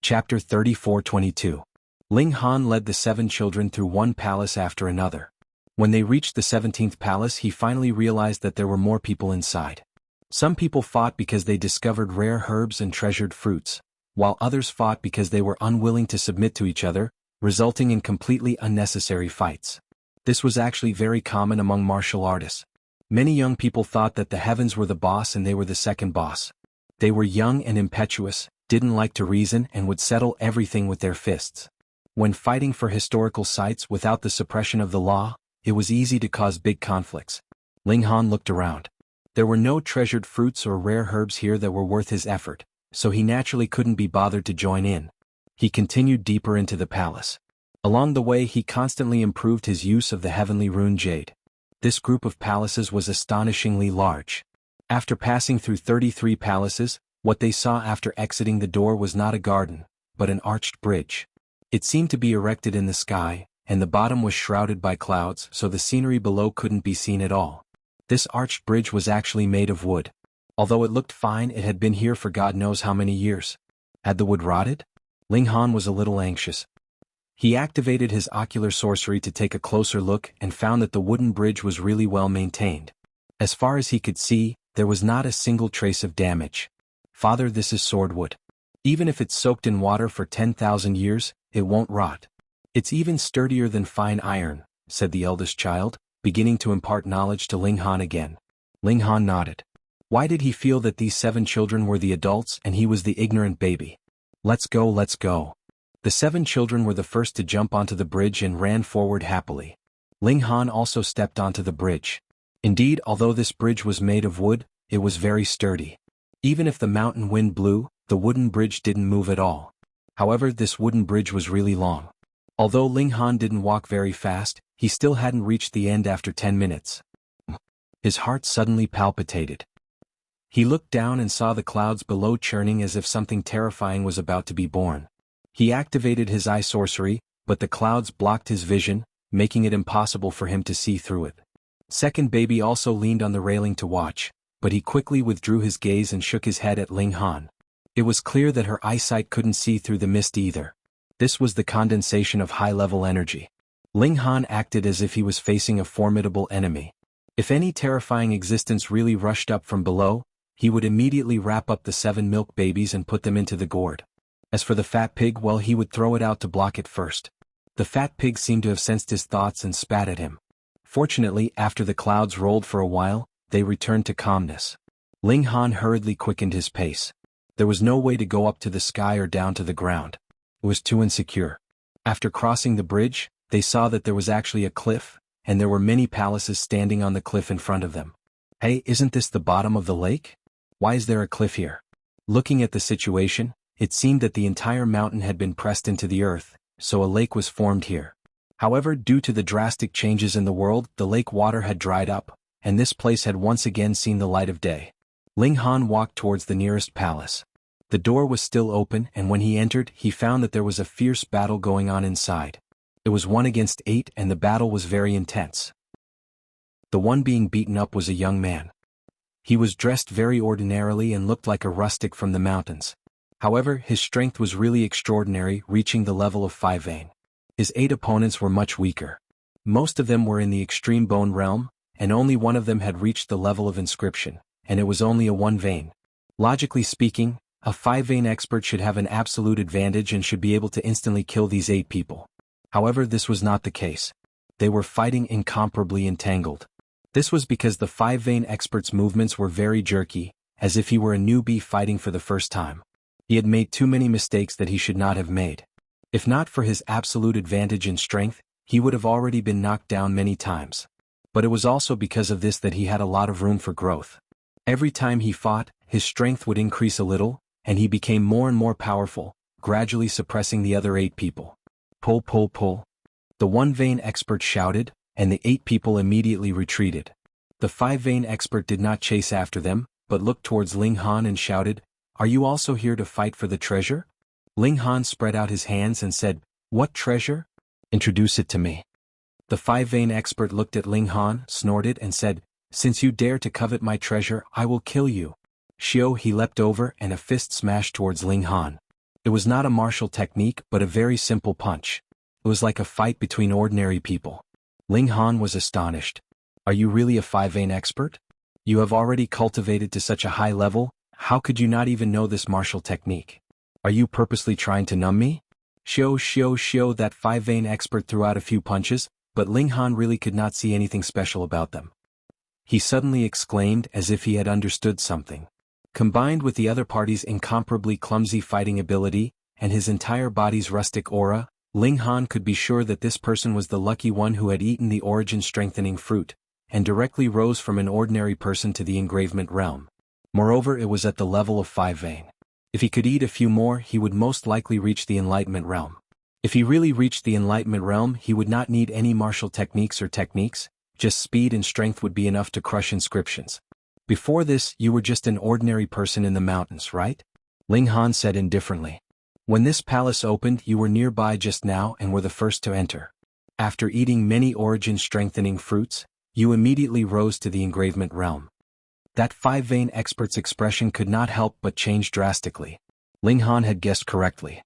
Chapter 34-22. Ling Han led the 7 children through one palace after another. When they reached the 17th palace, he finally realized that there were more people inside. Some people fought because they discovered rare herbs and treasured fruits, while others fought because they were unwilling to submit to each other, resulting in completely unnecessary fights. This was actually very common among martial artists. Many young people thought that the heavens were the boss and they were the second boss. They were young and impetuous, didn't like to reason, and would settle everything with their fists. When fighting for historical sites without the suppression of the law, it was easy to cause big conflicts. Ling Han looked around. There were no treasured fruits or rare herbs here that were worth his effort, so he naturally couldn't be bothered to join in. He continued deeper into the palace. Along the way, he constantly improved his use of the heavenly rune jade. This group of palaces was astonishingly large. After passing through 33 palaces, what they saw after exiting the door was not a garden, but an arched bridge. It seemed to be erected in the sky, and the bottom was shrouded by clouds, so the scenery below couldn't be seen at all. This arched bridge was actually made of wood. Although it looked fine, it had been here for God knows how many years. Had the wood rotted? Ling Han was a little anxious. He activated his ocular sorcery to take a closer look and found that the wooden bridge was really well maintained. As far as he could see, there was not a single trace of damage. Father, this is swordwood. Even if it's soaked in water for 10,000 years, it won't rot. It's even sturdier than fine iron, said the eldest child, beginning to impart knowledge to Ling Han again. Ling Han nodded. Why did he feel that these 7 children were the adults and he was the ignorant baby? Let's go, let's go. The 7 children were the first to jump onto the bridge and ran forward happily. Ling Han also stepped onto the bridge. Indeed, although this bridge was made of wood, it was very sturdy. Even if the mountain wind blew, the wooden bridge didn't move at all. However, this wooden bridge was really long. Although Ling Han didn't walk very fast, he still hadn't reached the end after 10 minutes. His heart suddenly palpitated. He looked down and saw the clouds below churning as if something terrifying was about to be born. He activated his eye sorcery, but the clouds blocked his vision, making it impossible for him to see through it. Second baby also leaned on the railing to watch, but he quickly withdrew his gaze and shook his head at Ling Han. It was clear that her eyesight couldn't see through the mist either. This was the condensation of high-level energy. Ling Han acted as if he was facing a formidable enemy. If any terrifying existence really rushed up from below, he would immediately wrap up the 7 milk babies and put them into the gourd. As for the fat pig, well, he would throw it out to block it first. The fat pig seemed to have sensed his thoughts and spat at him. Fortunately, after the clouds rolled for a while, they returned to calmness. Ling Han hurriedly quickened his pace. There was no way to go up to the sky or down to the ground. It was too insecure. After crossing the bridge, they saw that there was actually a cliff, and there were many palaces standing on the cliff in front of them. Hey, isn't this the bottom of the lake? Why is there a cliff here? Looking at the situation, it seemed that the entire mountain had been pressed into the earth, so a lake was formed here. However, due to the drastic changes in the world, the lake water had dried up, and this place had once again seen the light of day. Ling Han walked towards the nearest palace. The door was still open, and when he entered, he found that there was a fierce battle going on inside. It was 1 against 8, and the battle was very intense. The one being beaten up was a young man. He was dressed very ordinarily and looked like a rustic from the mountains. However, his strength was really extraordinary, reaching the level of 5 vein. His 8 opponents were much weaker. Most of them were in the extreme bone realm, and only one of them had reached the level of inscription, and it was only a 1 vein. Logically speaking, a 5 vein expert should have an absolute advantage and should be able to instantly kill these 8 people. However, this was not the case. They were fighting incomparably entangled. This was because the 5 vein expert's movements were very jerky, as if he were a newbie fighting for the first time. He had made too many mistakes that he should not have made. If not for his absolute advantage in strength, he would have already been knocked down many times. But it was also because of this that he had a lot of room for growth. Every time he fought, his strength would increase a little, and he became more and more powerful, gradually suppressing the other 8 people. Pull, pull, pull. The 1 vein expert shouted, and the 8 people immediately retreated. The 5 vein expert did not chase after them, but looked towards Ling Han and shouted, "Are you also here to fight for the treasure?" Ling Han spread out his hands and said, "What treasure? Introduce it to me." The 5 vein expert looked at Ling Han, snorted and said, "Since you dare to covet my treasure, I will kill you." Shio, he leapt over and a fist smashed towards Ling Han. It was not a martial technique but a very simple punch. It was like a fight between ordinary people. Ling Han was astonished. Are you really a five-vein expert? You have already cultivated to such a high level, how could you not even know this martial technique? Are you purposely trying to numb me? Shio, that five-vein expert threw out a few punches, but Ling Han really could not see anything special about them. He suddenly exclaimed as if he had understood something. Combined with the other party's incomparably clumsy fighting ability, and his entire body's rustic aura, Ling Han could be sure that this person was the lucky one who had eaten the origin-strengthening fruit, and directly rose from an ordinary person to the engravement realm. Moreover, it was at the level of five-vein. If he could eat a few more, he would most likely reach the enlightenment realm. If he really reached the enlightenment realm, he would not need any martial techniques, just speed and strength would be enough to crush inscriptions. Before this, you were just an ordinary person in the mountains, right? Ling Han said indifferently. When this palace opened, you were nearby just now and were the first to enter. After eating many origin-strengthening fruits, you immediately rose to the engravement realm. That five-vein expert's expression could not help but change drastically. Ling Han had guessed correctly.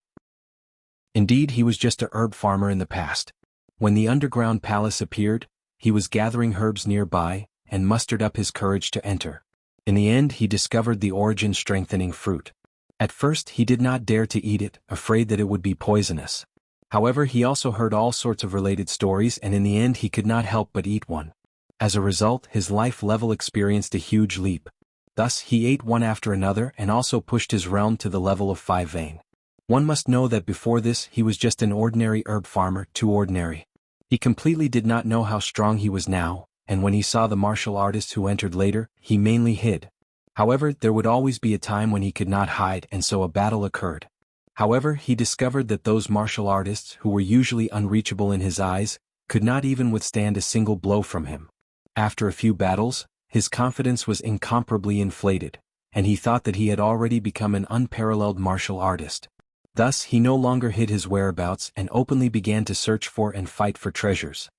Indeed, he was just a herb farmer in the past. When the underground palace appeared, he was gathering herbs nearby, and mustered up his courage to enter. In the end, he discovered the origin-strengthening fruit. At first, he did not dare to eat it, afraid that it would be poisonous. However, he also heard all sorts of related stories, and in the end he could not help but eat one. As a result, his life level experienced a huge leap. Thus, he ate one after another and also pushed his realm to the level of five-vein. One must know that before this he was just an ordinary herb farmer, too ordinary. He completely did not know how strong he was now, and when he saw the martial artists who entered later, he mainly hid. However, there would always be a time when he could not hide, and so a battle occurred. However, he discovered that those martial artists, who were usually unreachable in his eyes, could not even withstand a single blow from him. After a few battles, his confidence was incomparably inflated, and he thought that he had already become an unparalleled martial artist. Thus, he no longer hid his whereabouts and openly began to search for and fight for treasures.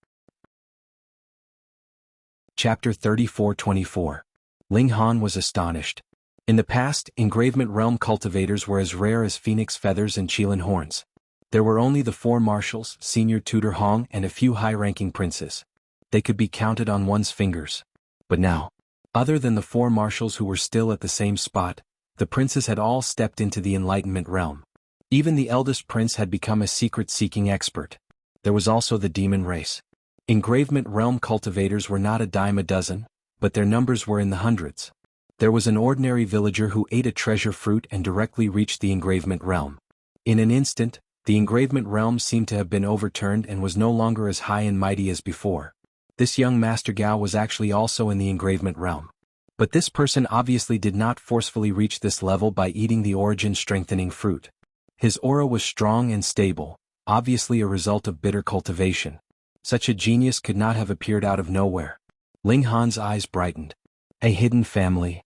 Chapter 34-24. Ling Han was astonished. In the past, engravement realm cultivators were as rare as phoenix feathers and Qilin horns. There were only the 4 marshals, senior tutor Hong, and a few high-ranking princes. They could be counted on one's fingers. But now, other than the 4 marshals who were still at the same spot, the princes had all stepped into the enlightenment realm. Even the eldest prince had become a secret-seeking expert. There was also the demon race. Engravement realm cultivators were not a dime a dozen, but their numbers were in the hundreds. There was an ordinary villager who ate a treasure fruit and directly reached the engravement realm. In an instant, the engravement realm seemed to have been overturned and was no longer as high and mighty as before. This young Master Gao was actually also in the engravement realm. But this person obviously did not forcefully reach this level by eating the origin-strengthening fruit. His aura was strong and stable, obviously a result of bitter cultivation. Such a genius could not have appeared out of nowhere. Ling Han's eyes brightened. A hidden family.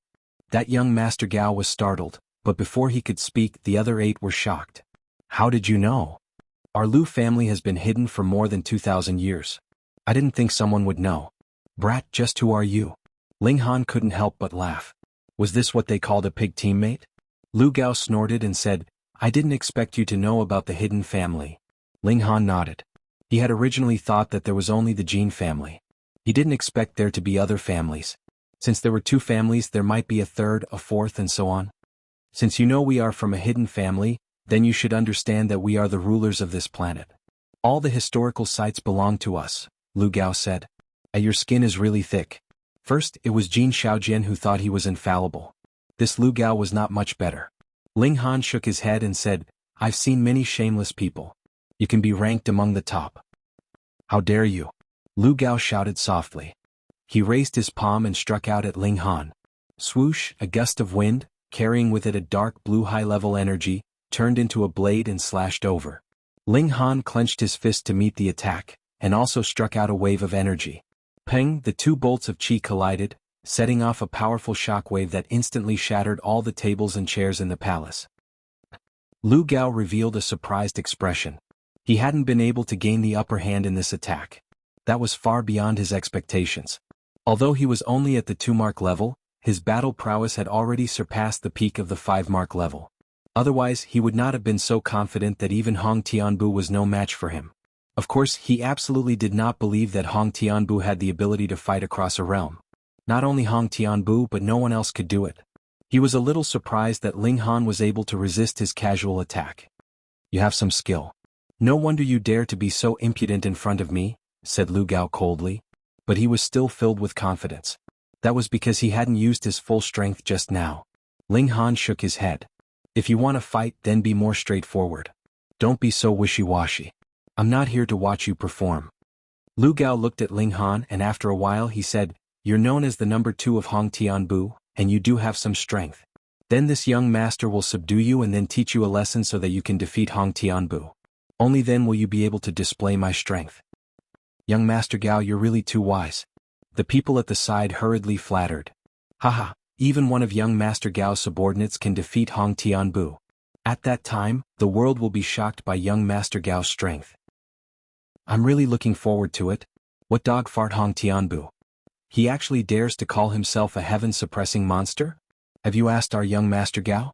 That young Master Gao was startled, but before he could speak, the other 8 were shocked. How did you know? Our Lu family has been hidden for more than 2,000 years. I didn't think someone would know. Brat, just who are you? Ling Han couldn't help but laugh. Was this what they called a pig teammate? Lu Gao snorted and said, I didn't expect you to know about the hidden family. Ling Han nodded. He had originally thought that there was only the Jin family. He didn't expect there to be other families. Since there were 2 families, there might be a 3rd, a 4th, and so on. Since you know we are from a hidden family, then you should understand that we are the rulers of this planet. All the historical sites belong to us, Lu Gao said. Your skin is really thick. First, it was Jin Shaojian who thought he was infallible. This Lu Gao was not much better. Ling Han shook his head and said, I've seen many shameless people. You can be ranked among the top. How dare you? Lu Gao shouted softly. He raised his palm and struck out at Ling Han. Swoosh, a gust of wind, carrying with it a dark blue high-level energy, turned into a blade and slashed over. Ling Han clenched his fist to meet the attack, and also struck out a wave of energy. Peng, the 2 bolts of qi collided, setting off a powerful shockwave that instantly shattered all the tables and chairs in the palace. Lu Gao revealed a surprised expression. He hadn't been able to gain the upper hand in this attack. That was far beyond his expectations. Although he was only at the 2-mark level, his battle prowess had already surpassed the peak of the 5-mark level. Otherwise he would not have been so confident that even Hong Tianbu was no match for him. Of course, he absolutely did not believe that Hong Tianbu had the ability to fight across a realm. Not only Hong Tianbu but no one else could do it. He was a little surprised that Ling Han was able to resist his casual attack. "You have some skill. No wonder you dare to be so impudent in front of me," said Lu Gao coldly. But he was still filled with confidence. That was because he hadn't used his full strength just now. Ling Han shook his head. "If you want to fight, then be more straightforward. Don't be so wishy-washy. I'm not here to watch you perform." Lu Gao looked at Ling Han and after a while he said, "You're known as the number 2 of Hong Tianbu, and you do have some strength. Then this young master will subdue you and then teach you a lesson so that you can defeat Hong Tianbu. Only then will you be able to display my strength." "Young Master Gao, you're really too wise." The people at the side hurriedly flattered. "Haha, even one of young Master Gao's subordinates can defeat Hong Tianbu. At that time, the world will be shocked by young Master Gao's strength." "I'm really looking forward to it. What dog fart Hong Tianbu? He actually dares to call himself a heaven-suppressing monster? Have you asked our young Master Gao?"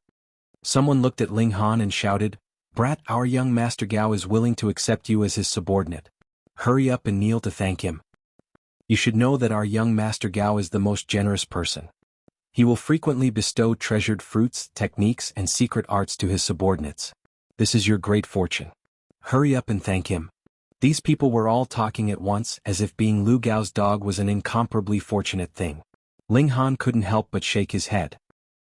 Someone looked at Ling Han and shouted, "Brat, our young Master Gao is willing to accept you as his subordinate. Hurry up and kneel to thank him. You should know that our young Master Gao is the most generous person. He will frequently bestow treasured fruits, techniques, and secret arts to his subordinates. This is your great fortune. Hurry up and thank him." These people were all talking at once as if being Lu Gao's dog was an incomparably fortunate thing. Ling Han couldn't help but shake his head.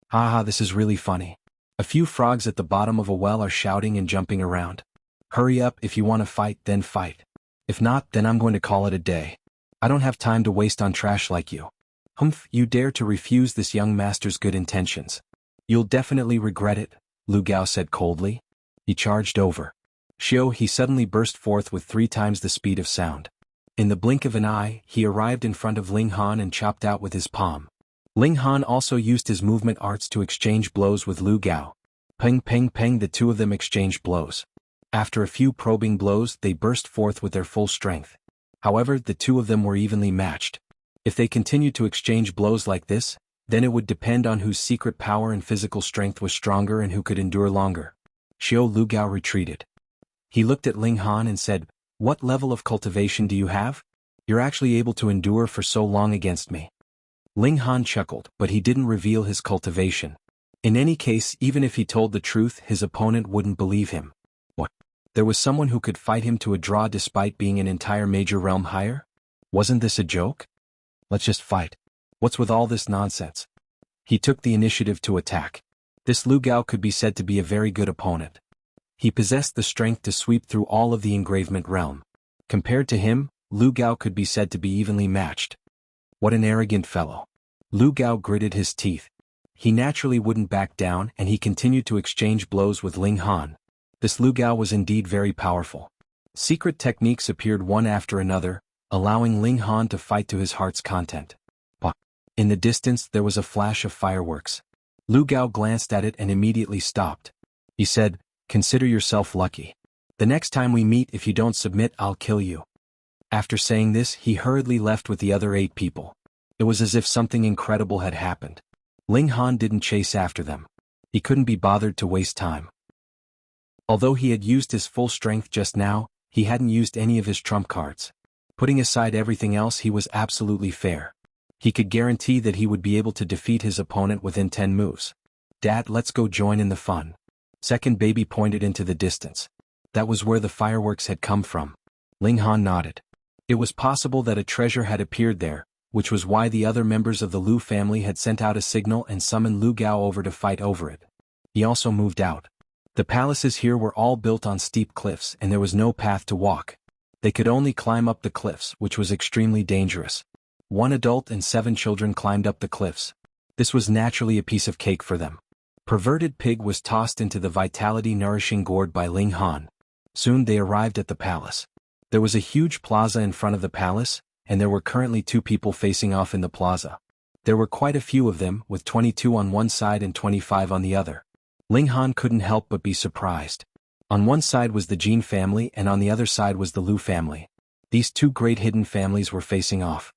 "Haha, this is really funny. A few frogs at the bottom of a well are shouting and jumping around. Hurry up, if you want to fight, then fight. If not, then I'm going to call it a day. I don't have time to waste on trash like you. Humph, you dare to refuse this young master's good intentions. You'll definitely regret it," Lu Gao said coldly. He charged over. Shio, he suddenly burst forth with 3 times the speed of sound. In the blink of an eye, he arrived in front of Ling Han and chopped out with his palm. Ling Han also used his movement arts to exchange blows with Lu Gao. Peng peng peng, the two of them exchanged blows. After a few probing blows, they burst forth with their full strength. However, the two of them were evenly matched. If they continued to exchange blows like this, then it would depend on whose secret power and physical strength was stronger and who could endure longer. Shio Lu Gao retreated. He looked at Ling Han and said, "What level of cultivation do you have? You're actually able to endure for so long against me." Ling Han chuckled, but he didn't reveal his cultivation. In any case, even if he told the truth, his opponent wouldn't believe him. What? There was someone who could fight him to a draw despite being an entire major realm higher? Wasn't this a joke? Let's just fight. What's with all this nonsense? He took the initiative to attack. This Lu Gao could be said to be a very good opponent. He possessed the strength to sweep through all of the engravement realm. Compared to him, Lu Gao could be said to be evenly matched. What an arrogant fellow. Lu Gao gritted his teeth. He naturally wouldn't back down and he continued to exchange blows with Ling Han. This Lu Gao was indeed very powerful. Secret techniques appeared one after another, allowing Ling Han to fight to his heart's content. In the distance there was a flash of fireworks. Lu Gao glanced at it and immediately stopped. He said, "Consider yourself lucky. The next time we meet, if you don't submit, I'll kill you." After saying this, he hurriedly left with the other 8 people. It was as if something incredible had happened. Ling Han didn't chase after them. He couldn't be bothered to waste time. Although he had used his full strength just now, he hadn't used any of his trump cards. Putting aside everything else, he was absolutely fair. He could guarantee that he would be able to defeat his opponent within 10 moves. "Dad, let's go join in the fun." Second baby pointed into the distance. That was where the fireworks had come from. Ling Han nodded. It was possible that a treasure had appeared there, which was why the other members of the Lu family had sent out a signal and summoned Lu Gao over to fight over it. He also moved out. The palaces here were all built on steep cliffs and there was no path to walk. They could only climb up the cliffs, which was extremely dangerous. 1 adult and 7 children climbed up the cliffs. This was naturally a piece of cake for them. Perverted Pig was tossed into the vitality-nourishing gourd by Ling Han. Soon they arrived at the palace. There was a huge plaza in front of the palace, and there were currently 2 people facing off in the plaza. There were quite a few of them, with 22 on one side and 25 on the other. Ling Han couldn't help but be surprised. On one side was the Jin family and on the other side was the Lu family. These 2 great hidden families were facing off.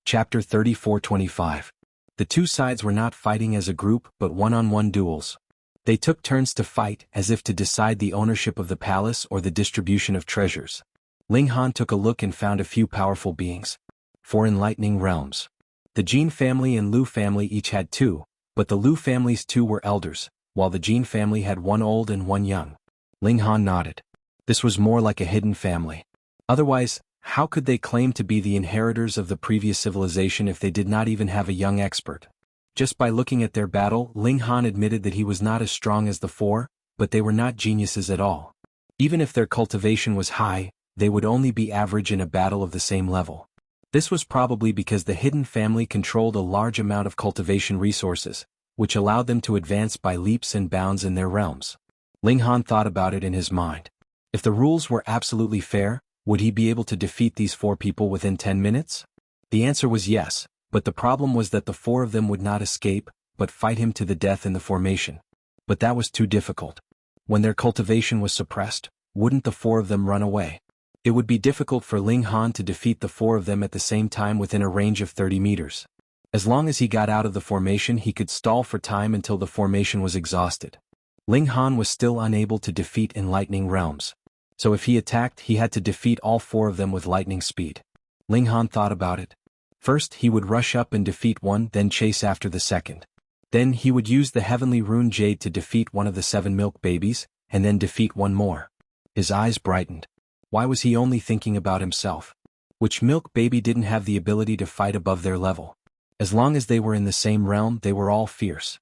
Chapter 34-25. The two sides were not fighting as a group but one-on-one duels. They took turns to fight as if to decide the ownership of the palace or the distribution of treasures. Ling Han took a look and found a few powerful beings. 4 enlightening realms. The Jin family and Lu family each had 2, but the Lu family's 2 were elders, while the Jin family had 1 old and 1 young. Ling Han nodded. This was more like a hidden family. Otherwise, how could they claim to be the inheritors of the previous civilization if they did not even have a young expert? Just by looking at their battle, Ling Han admitted that he was not as strong as the 4, but they were not geniuses at all. Even if their cultivation was high, they would only be average in a battle of the same level. This was probably because the hidden family controlled a large amount of cultivation resources, which allowed them to advance by leaps and bounds in their realms. Ling Han thought about it in his mind. If the rules were absolutely fair, would he be able to defeat these 4 people within 10 minutes? The answer was yes, but the problem was that the 4 of them would not escape, but fight him to the death in the formation. But that was too difficult. When their cultivation was suppressed, wouldn't the 4 of them run away? It would be difficult for Ling Han to defeat the 4 of them at the same time within a range of 30 meters. As long as he got out of the formation, he could stall for time until the formation was exhausted. Ling Han was still unable to defeat enlightening realms. So if he attacked, he had to defeat all 4 of them with lightning speed. Ling Han thought about it. First, he would rush up and defeat one, then chase after the second. Then he would use the heavenly rune jade to defeat one of the 7 milk babies, and then defeat one more. His eyes brightened. Why was he only thinking about himself? Which milk baby didn't have the ability to fight above their level? As long as they were in the same realm, they were all fierce.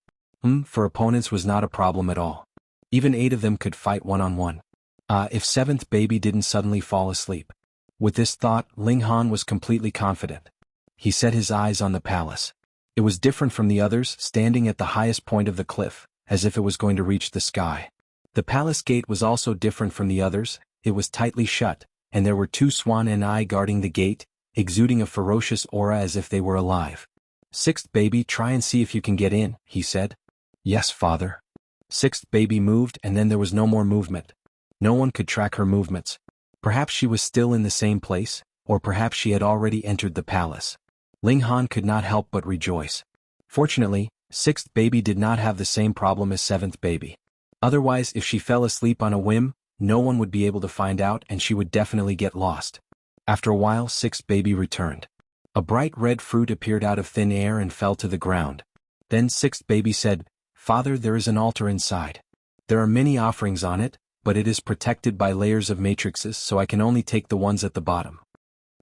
For opponents was not a problem at all. Even 8 of them could fight one-on-one. If 7th baby didn't suddenly fall asleep. With this thought, Ling Han was completely confident. He set his eyes on the palace. It was different from the others, standing at the highest point of the cliff, as if it was going to reach the sky. The palace gate was also different from the others. It was tightly shut, and there were 2 swan and eye guarding the gate, exuding a ferocious aura as if they were alive. 6th baby, try and see if you can get in, he said. Yes, father. 6th baby moved, and then there was no more movement. No one could track her movements. Perhaps she was still in the same place, or perhaps she had already entered the palace. Ling Han could not help but rejoice. Fortunately, 6th baby did not have the same problem as 7th baby. Otherwise, if she fell asleep on a whim, no one would be able to find out and she would definitely get lost. After a while, 6th baby returned. A bright red fruit appeared out of thin air and fell to the ground. Then 6th baby said, Father, there is an altar inside. There are many offerings on it, but it is protected by layers of matrices, so I can only take the ones at the bottom.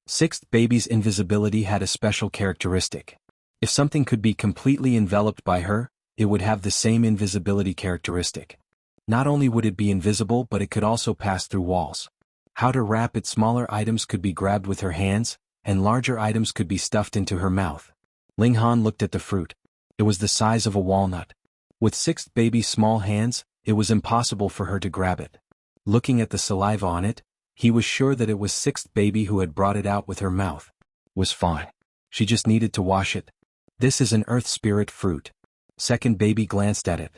6th baby's invisibility had a special characteristic. If something could be completely enveloped by her, it would have the same invisibility characteristic. Not only would it be invisible, but it could also pass through walls. How to wrap it? Smaller items could be grabbed with her hands, and larger items could be stuffed into her mouth. Ling Han looked at the fruit. It was the size of a walnut. With 6th baby's small hands, it was impossible for her to grab it. Looking at the saliva on it, he was sure that it was 6th baby who had brought it out with her mouth. Was fine. She just needed to wash it. This is an earth spirit fruit. 2nd baby glanced at it.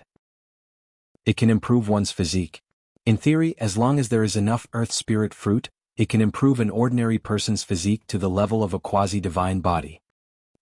It can improve one's physique. In theory, as long as there is enough earth spirit fruit, it can improve an ordinary person's physique to the level of a quasi-divine body.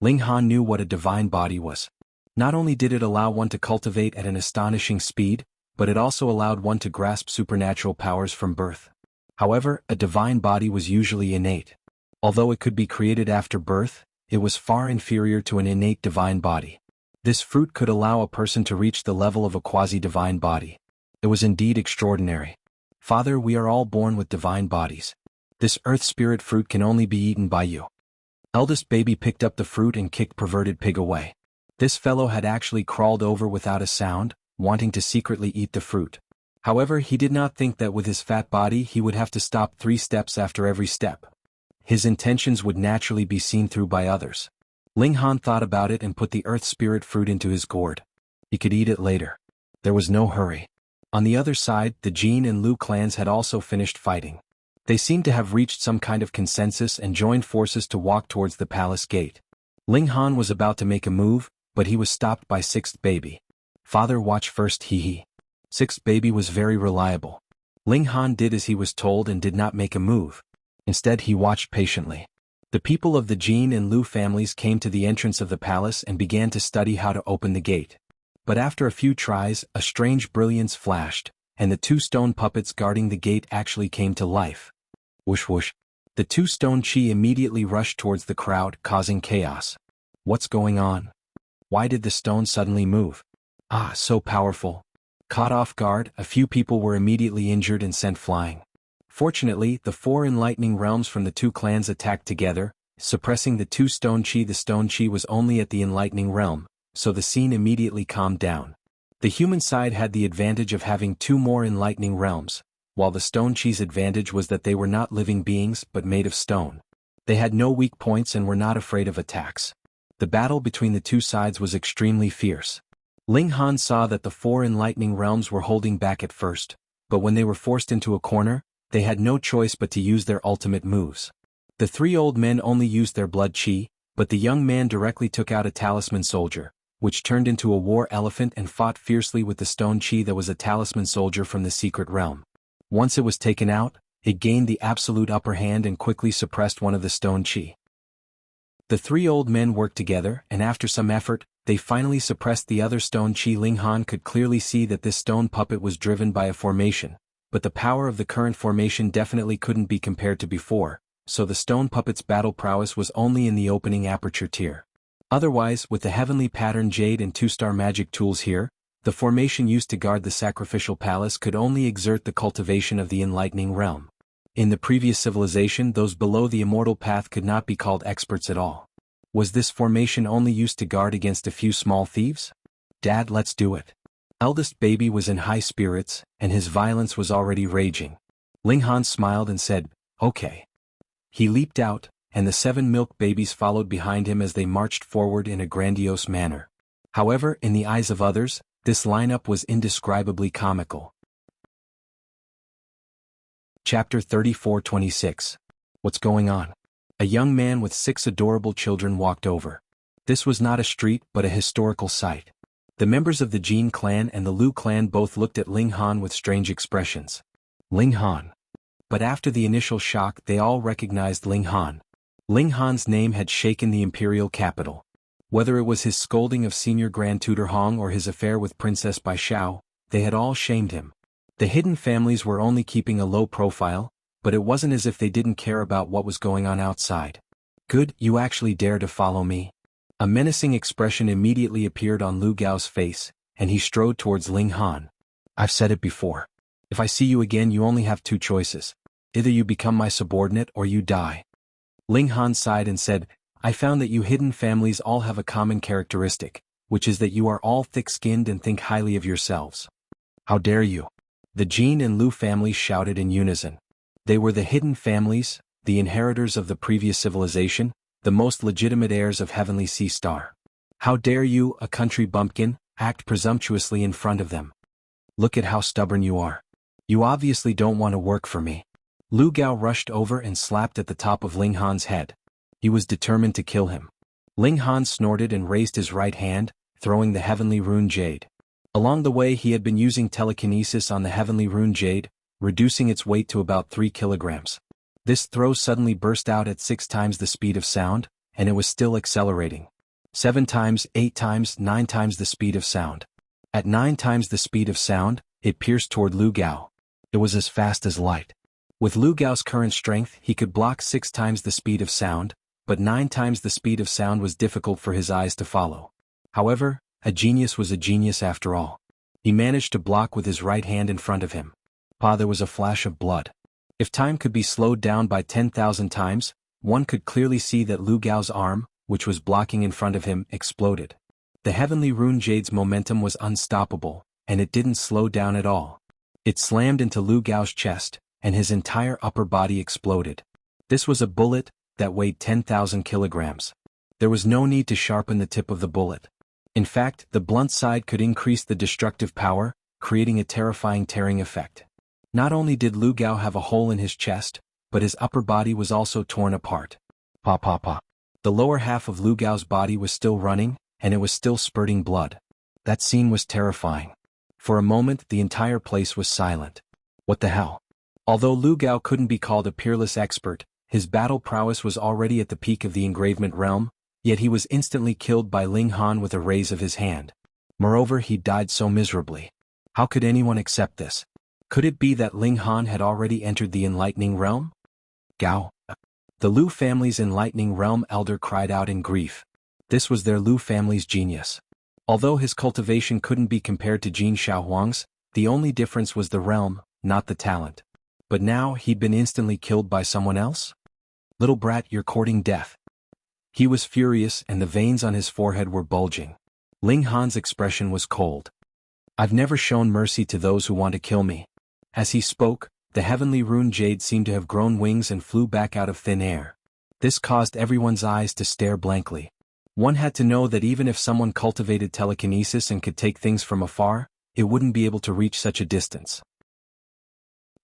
Ling Han knew what a divine body was. Not only did it allow one to cultivate at an astonishing speed, but it also allowed one to grasp supernatural powers from birth. However, a divine body was usually innate. Although it could be created after birth, it was far inferior to an innate divine body. This fruit could allow a person to reach the level of a quasi-divine body. It was indeed extraordinary. Father, we are all born with divine bodies. This earth spirit fruit can only be eaten by you. Eldest baby picked up the fruit and kicked perverted pig away. This fellow had actually crawled over without a sound, wanting to secretly eat the fruit. However, he did not think that with his fat body he would have to stop 3 steps after every step. His intentions would naturally be seen through by others. Ling Han thought about it and put the earth spirit fruit into his gourd. He could eat it later. There was no hurry. On the other side, the Jin and Lu clans had also finished fighting. They seemed to have reached some kind of consensus and joined forces to walk towards the palace gate. Ling Han was about to make a move, but he was stopped by 6th baby. Father, watch first, hee. 6th baby was very reliable. Ling Han did as he was told and did not make a move. Instead, he watched patiently. The people of the Jin and Lu families came to the entrance of the palace and began to study how to open the gate. But after a few tries, a strange brilliance flashed, and the two stone puppets guarding the gate actually came to life. Whoosh whoosh. The two stone chi immediately rushed towards the crowd, causing chaos. What's going on? Why did the stone suddenly move? Ah, so powerful. Caught off guard, a few people were immediately injured and sent flying. Fortunately, the four enlightening realms from the two clans attacked together, suppressing the two stone chi. The stone chi was only at the enlightening realm, so the scene immediately calmed down. The human side had the advantage of having two more enlightening realms, while the stone chi's advantage was that they were not living beings but made of stone. They had no weak points and were not afraid of attacks. The battle between the two sides was extremely fierce. Ling Han saw that the four enlightening realms were holding back at first, but when they were forced into a corner, they had no choice but to use their ultimate moves. The three old men only used their blood chi, but the young man directly took out a talisman soldier, which turned into a war elephant and fought fiercely with the stone chi that was a talisman soldier from the secret realm. Once it was taken out, it gained the absolute upper hand and quickly suppressed one of the stone chi. The three old men worked together, and after some effort, they finally suppressed the other stone chi. Ling Han could clearly see that this stone puppet was driven by a formation, but the power of the current formation definitely couldn't be compared to before, so the stone puppet's battle prowess was only in the opening aperture tier. Otherwise, with the heavenly pattern jade and two-star magic tools here, the formation used to guard the sacrificial palace could only exert the cultivation of the enlightening realm. In the previous civilization, those below the immortal path could not be called experts at all. Was this formation only used to guard against a few small thieves? Dad, let's do it. Eldest baby was in high spirits, and his violence was already raging. Ling Han smiled and said, "Okay." He leaped out, and the 7 milk babies followed behind him as they marched forward in a grandiose manner. However, in the eyes of others, this lineup was indescribably comical. Chapter 34-26. What's going on? A young man with 6 adorable children walked over. This was not a street but a historical site. The members of the Jin clan and the Lu clan both looked at Ling Han with strange expressions. Ling Han. But after the initial shock, they all recognized Ling Han. Ling Han's name had shaken the imperial capital. Whether it was his scolding of Senior Grand Tutor Hong or his affair with Princess Bai Xiao, they had all shamed him. The hidden families were only keeping a low profile, but it wasn't as if they didn't care about what was going on outside. Good, you actually dare to follow me? A menacing expression immediately appeared on Lu Gao's face, and he strode towards Ling Han. I've said it before. If I see you again, you only have 2 choices. Either you become my subordinate or you die. Ling Han sighed and said, I found that you hidden families all have a common characteristic, which is that you are all thick-skinned and think highly of yourselves. How dare you? The Jin and Lu families shouted in unison. They were the hidden families, the inheritors of the previous civilization, the most legitimate heirs of Heavenly Sea Star. How dare you, a country bumpkin, act presumptuously in front of them? Look at how stubborn you are. You obviously don't want to work for me. Lu Gao rushed over and slapped at the top of Ling Han's head. He was determined to kill him. Ling Han snorted and raised his right hand, throwing the heavenly rune jade. Along the way he had been using telekinesis on the heavenly rune jade, reducing its weight to about 3 kilograms. This throw suddenly burst out at 6 times the speed of sound, and it was still accelerating. 7 times, 8 times, 9 times the speed of sound. At 9 times the speed of sound, it pierced toward Lu Gao. It was as fast as light. With Lu Gao's current strength, he could block 6 times the speed of sound, but 9 times the speed of sound was difficult for his eyes to follow. However, a genius was a genius after all. He managed to block with his right hand in front of him. There was a flash of blood. If time could be slowed down by 10,000 times, one could clearly see that Lu Gao's arm, which was blocking in front of him, exploded. The heavenly rune jade's momentum was unstoppable, and it didn't slow down at all. It slammed into Lu Gao's chest, and his entire upper body exploded. This was a bullet that weighed 10,000 kilograms. There was no need to sharpen the tip of the bullet. In fact, the blunt side could increase the destructive power, creating a terrifying tearing effect. Not only did Lu Gao have a hole in his chest, but his upper body was also torn apart. Pa pa pa. The lower half of Lu Gao's body was still running, and it was still spurting blood. That scene was terrifying. For a moment, the entire place was silent. What the hell? Although Lu Gao couldn't be called a peerless expert, his battle prowess was already at the peak of the engravement realm, yet he was instantly killed by Ling Han with a raise of his hand. Moreover, he died so miserably. How could anyone accept this? Could it be that Ling Han had already entered the enlightening realm? Gao. The Lu family's enlightening realm elder cried out in grief. This was their Lu family's genius. Although his cultivation couldn't be compared to Jin Xiaohuang's, the only difference was the realm, not the talent. But now he'd been instantly killed by someone else? Little brat, you're courting death. He was furious and the veins on his forehead were bulging. Ling Han's expression was cold. I've never shown mercy to those who want to kill me. As he spoke, the heavenly rune jade seemed to have grown wings and flew back out of thin air. This caused everyone's eyes to stare blankly. One had to know that even if someone cultivated telekinesis and could take things from afar, it wouldn't be able to reach such a distance.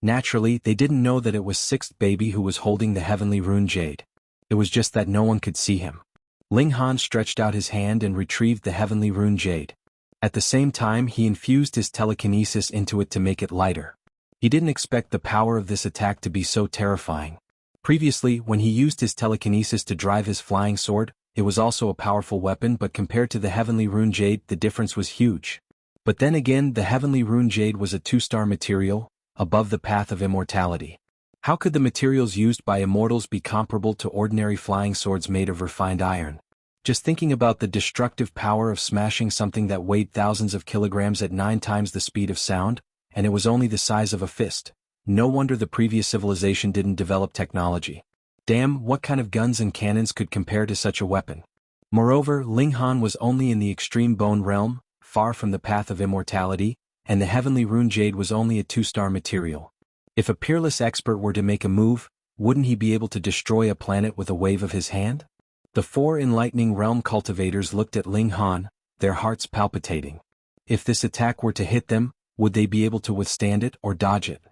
Naturally, they didn't know that it was sixth baby who was holding the heavenly rune jade. It was just that no one could see him. Ling Han stretched out his hand and retrieved the heavenly rune jade. At the same time, he infused his telekinesis into it to make it lighter. He didn't expect the power of this attack to be so terrifying. Previously, when he used his telekinesis to drive his flying sword, it was also a powerful weapon, but compared to the heavenly rune jade, the difference was huge. But then again, the heavenly rune jade was a 2-star material, above the path of immortality. How could the materials used by immortals be comparable to ordinary flying swords made of refined iron? Just thinking about the destructive power of smashing something that weighed thousands of kilograms at 9 times the speed of sound, and it was only the size of a fist. No wonder the previous civilization didn't develop technology. Damn, what kind of guns and cannons could compare to such a weapon? Moreover, Ling Han was only in the extreme bone realm, far from the path of immortality, and the heavenly rune jade was only a 2-star material. If a peerless expert were to make a move, wouldn't he be able to destroy a planet with a wave of his hand? The 4 enlightening realm cultivators looked at Ling Han, their hearts palpitating. If this attack were to hit them, would they be able to withstand it or dodge it?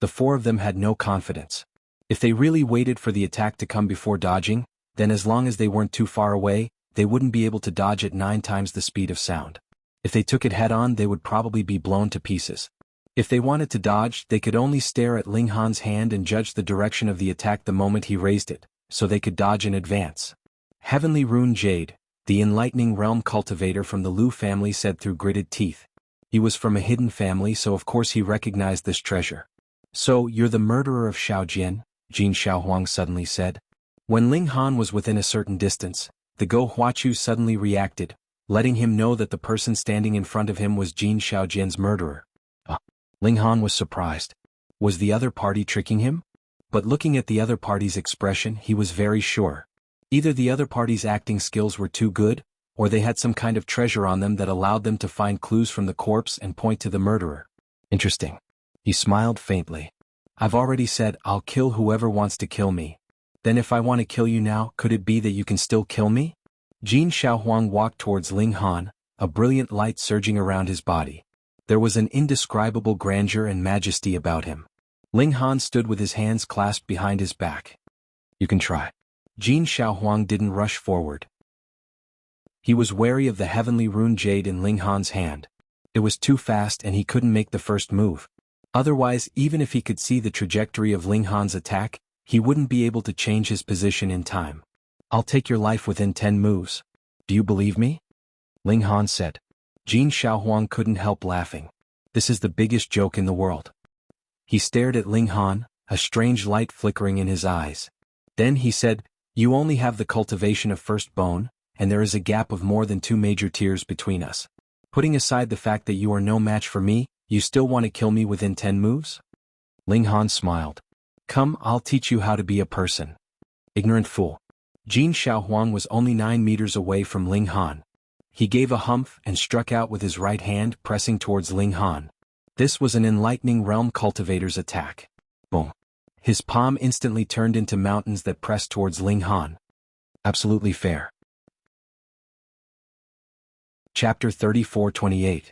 The 4 of them had no confidence. If they really waited for the attack to come before dodging, then as long as they weren't too far away, they wouldn't be able to dodge at 9 times the speed of sound. If they took it head-on, they would probably be blown to pieces. If they wanted to dodge, they could only stare at Ling Han's hand and judge the direction of the attack the moment he raised it, so they could dodge in advance. Heavenly Rune Jade, the enlightening realm cultivator from the Lu family said through gritted teeth. He was from a hidden family, so of course he recognized this treasure. So, you're the murderer of Xiaojian, Jin Xiaohuang suddenly said. When Ling Han was within a certain distance, the Go Huachu suddenly reacted, letting him know that the person standing in front of him was Jin Xiaojian's murderer. Ling Han was surprised. Was the other party tricking him? But looking at the other party's expression, he was very sure. Either the other party's acting skills were too good, or they had some kind of treasure on them that allowed them to find clues from the corpse and point to the murderer. Interesting. He smiled faintly. I've already said I'll kill whoever wants to kill me. Then if I want to kill you now, could it be that you can still kill me? Jin Xiaohuang walked towards Ling Han, a brilliant light surging around his body. There was an indescribable grandeur and majesty about him. Ling Han stood with his hands clasped behind his back. You can try. Jin Xiaohuang didn't rush forward. He was wary of the heavenly rune jade in Ling Han's hand. It was too fast and he couldn't make the first move. Otherwise, even if he could see the trajectory of Ling Han's attack, he wouldn't be able to change his position in time. I'll take your life within 10 moves. Do you believe me? Ling Han said. Jin Xiaohuang couldn't help laughing. This is the biggest joke in the world. He stared at Ling Han, a strange light flickering in his eyes. Then he said, You only have the cultivation of first bone, and there is a gap of more than 2 major tiers between us. Putting aside the fact that you are no match for me, you still want to kill me within 10 moves? Ling Han smiled. Come, I'll teach you how to be a person. Ignorant fool. Jin Xiaohuang was only 9 meters away from Ling Han. He gave a humph and struck out with his right hand, pressing towards Ling Han. This was an enlightening realm cultivator's attack. Boom. His palm instantly turned into mountains that pressed towards Ling Han. Absolutely fair. Chapter 34-28.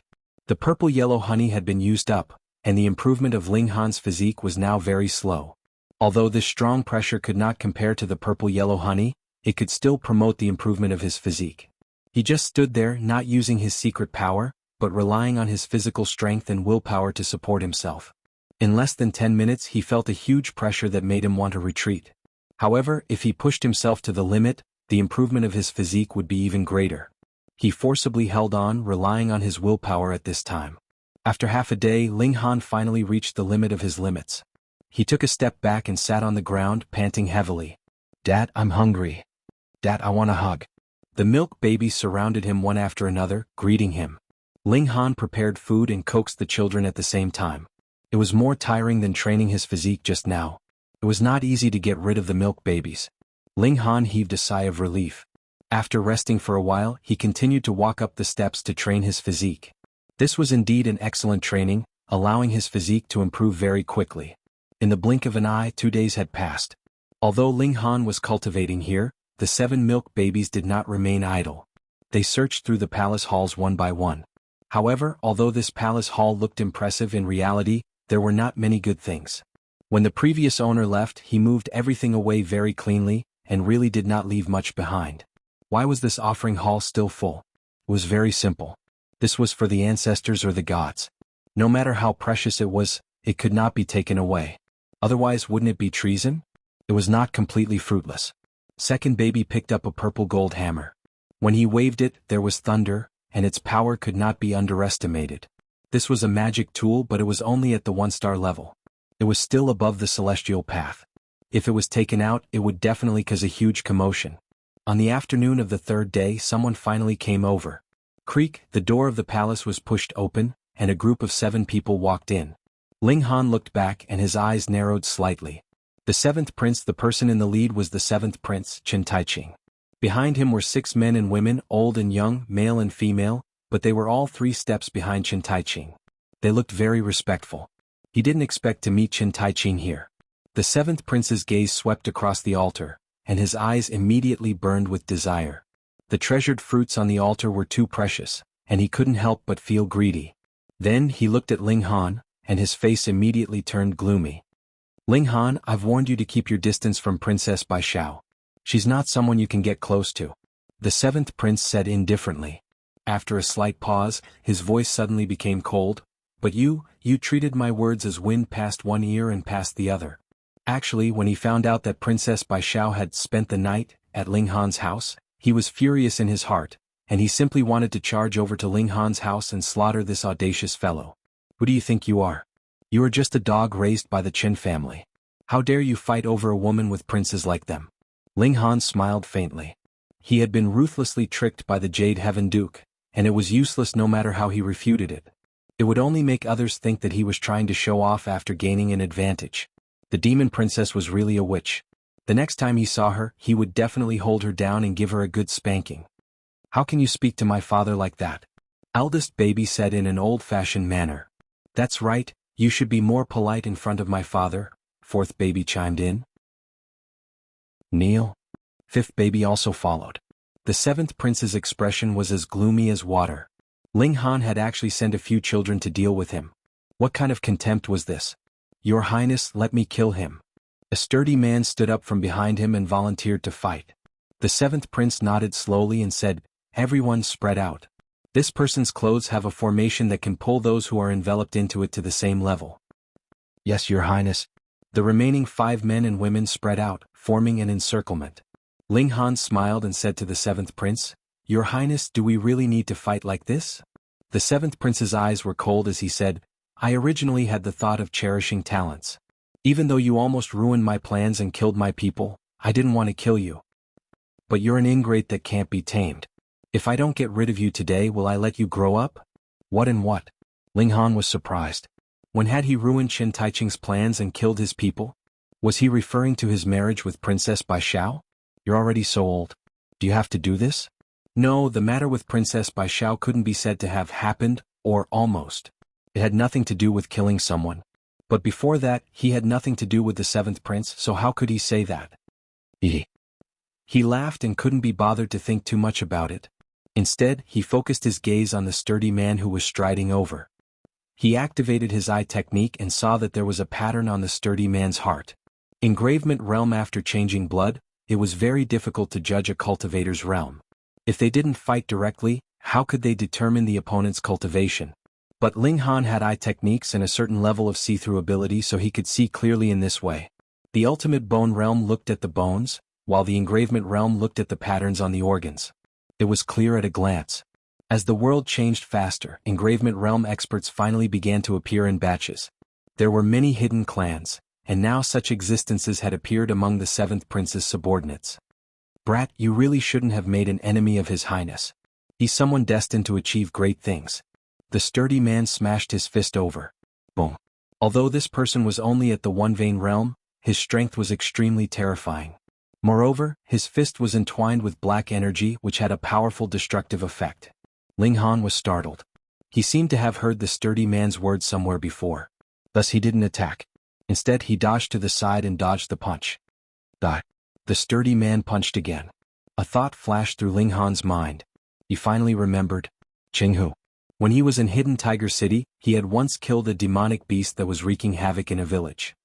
The purple-yellow honey had been used up, and the improvement of Ling Han's physique was now very slow. Although this strong pressure could not compare to the purple-yellow honey, it could still promote the improvement of his physique. He just stood there, not using his secret power, but relying on his physical strength and willpower to support himself. In less than 10 minutes he felt a huge pressure that made him want to retreat. However, if he pushed himself to the limit, the improvement of his physique would be even greater. He forcibly held on, relying on his willpower at this time. After half a day, Ling Han finally reached the limit of his limits. He took a step back and sat on the ground, panting heavily. "Dad, I'm hungry. Dad, I want a hug." The milk babies surrounded him one after another, greeting him. Ling Han prepared food and coaxed the children at the same time. It was more tiring than training his physique just now. It was not easy to get rid of the milk babies. Ling Han heaved a sigh of relief. After resting for a while, he continued to walk up the steps to train his physique. This was indeed an excellent training, allowing his physique to improve very quickly. In the blink of an eye, 2 days had passed. Although Ling Han was cultivating here, the 7 milk babies did not remain idle. They searched through the palace halls one by one. However, although this palace hall looked impressive in reality, there were not many good things. When the previous owner left, he moved everything away very cleanly, and really did not leave much behind. Why was this offering hall still full? It was very simple. This was for the ancestors or the gods. No matter how precious it was, it could not be taken away. Otherwise, wouldn't it be treason? It was not completely fruitless. Second baby picked up a purple gold hammer. When he waved it, there was thunder, and its power could not be underestimated. This was a magic tool, but it was only at the 1-star level. It was still above the celestial path. If it was taken out, it would definitely cause a huge commotion. On the afternoon of the 3rd day, someone finally came over. Creak, the door of the palace was pushed open, and a group of 7 people walked in. Ling Han looked back and his eyes narrowed slightly. The 7th prince, the person in the lead, was the 7th prince, Chen Taiqing. Behind him were 6 men and women, old and young, male and female, but they were all 3 steps behind Chen Taiqing. They looked very respectful. He didn't expect to meet Chen Taiqing here. The 7th prince's gaze swept across the altar, and his eyes immediately burned with desire. The treasured fruits on the altar were too precious, and he couldn't help but feel greedy. Then he looked at Ling Han, and his face immediately turned gloomy. "Ling Han, I've warned you to keep your distance from Princess Bai Xiao. She's not someone you can get close to," the 7th prince said indifferently. After a slight pause, his voice suddenly became cold. "But you treated my words as wind past one ear and past the other." Actually, when he found out that Princess Bai Xiao had spent the night at Ling Han's house, he was furious in his heart, and he simply wanted to charge over to Ling Han's house and slaughter this audacious fellow. "Who do you think you are? You are just a dog raised by the Chen family. How dare you fight over a woman with princes like them?" Ling Han smiled faintly. He had been ruthlessly tricked by the Jade Heaven Duke, and it was useless no matter how he refuted it. It would only make others think that he was trying to show off after gaining an advantage. The demon princess was really a witch. The next time he saw her, he would definitely hold her down and give her a good spanking. "How can you speak to my father like that?" Eldest baby said in an old-fashioned manner. "That's right, you should be more polite in front of my father," 4th baby chimed in. "Kneel." 5th baby also followed. The 7th prince's expression was as gloomy as water. Ling Han had actually sent a few children to deal with him. What kind of contempt was this? "Your Highness, let me kill him." A sturdy man stood up from behind him and volunteered to fight. The 7th prince nodded slowly and said, "Everyone spread out. This person's clothes have a formation that can pull those who are enveloped into it to the same level." "Yes, Your Highness." The remaining 5 men and women spread out, forming an encirclement. Ling Han smiled and said to the 7th prince, "Your Highness, do we really need to fight like this?" The 7th prince's eyes were cold as he said, "I originally had the thought of cherishing talents. Even though you almost ruined my plans and killed my people, I didn't want to kill you. But you're an ingrate that can't be tamed. If I don't get rid of you today, will I let you grow up?" "What and what?" Ling Han was surprised. When had he ruined Chen Taiqing's plans and killed his people? Was he referring to his marriage with Princess Bai Xiao? "You're already so old. Do you have to do this?" No, the matter with Princess Bai Xiao couldn't be said to have happened, or almost. It had nothing to do with killing someone. But before that, he had nothing to do with the 7th prince, so how could he say that? He laughed and couldn't be bothered to think too much about it. Instead, he focused his gaze on the sturdy man who was striding over. He activated his eye technique and saw that there was a pattern on the sturdy man's heart. Engravement realm. After changing blood, it was very difficult to judge a cultivator's realm. If they didn't fight directly, how could they determine the opponent's cultivation? But Ling Han had eye techniques and a certain level of see-through ability, so he could see clearly in this way. The ultimate bone realm looked at the bones, while the engravement realm looked at the patterns on the organs. It was clear at a glance. As the world changed faster, engravement realm experts finally began to appear in batches. There were many hidden clans, and now such existences had appeared among the seventh prince's subordinates. Brat, you really shouldn't have made an enemy of His Highness. He's someone destined to achieve great things. The sturdy man smashed his fist over. Boom. Although this person was only at the one vein realm, his strength was extremely terrifying. Moreover, his fist was entwined with black energy which had a powerful destructive effect. Ling Han was startled. He seemed to have heard the sturdy man's words somewhere before. Thus he didn't attack. Instead he dodged to the side and dodged the punch. The sturdy man punched again. A thought flashed through Ling Han's mind. He finally remembered. Jianghu. When he was in Hidden Tiger City, he had once killed a demonic beast that was wreaking havoc in a village.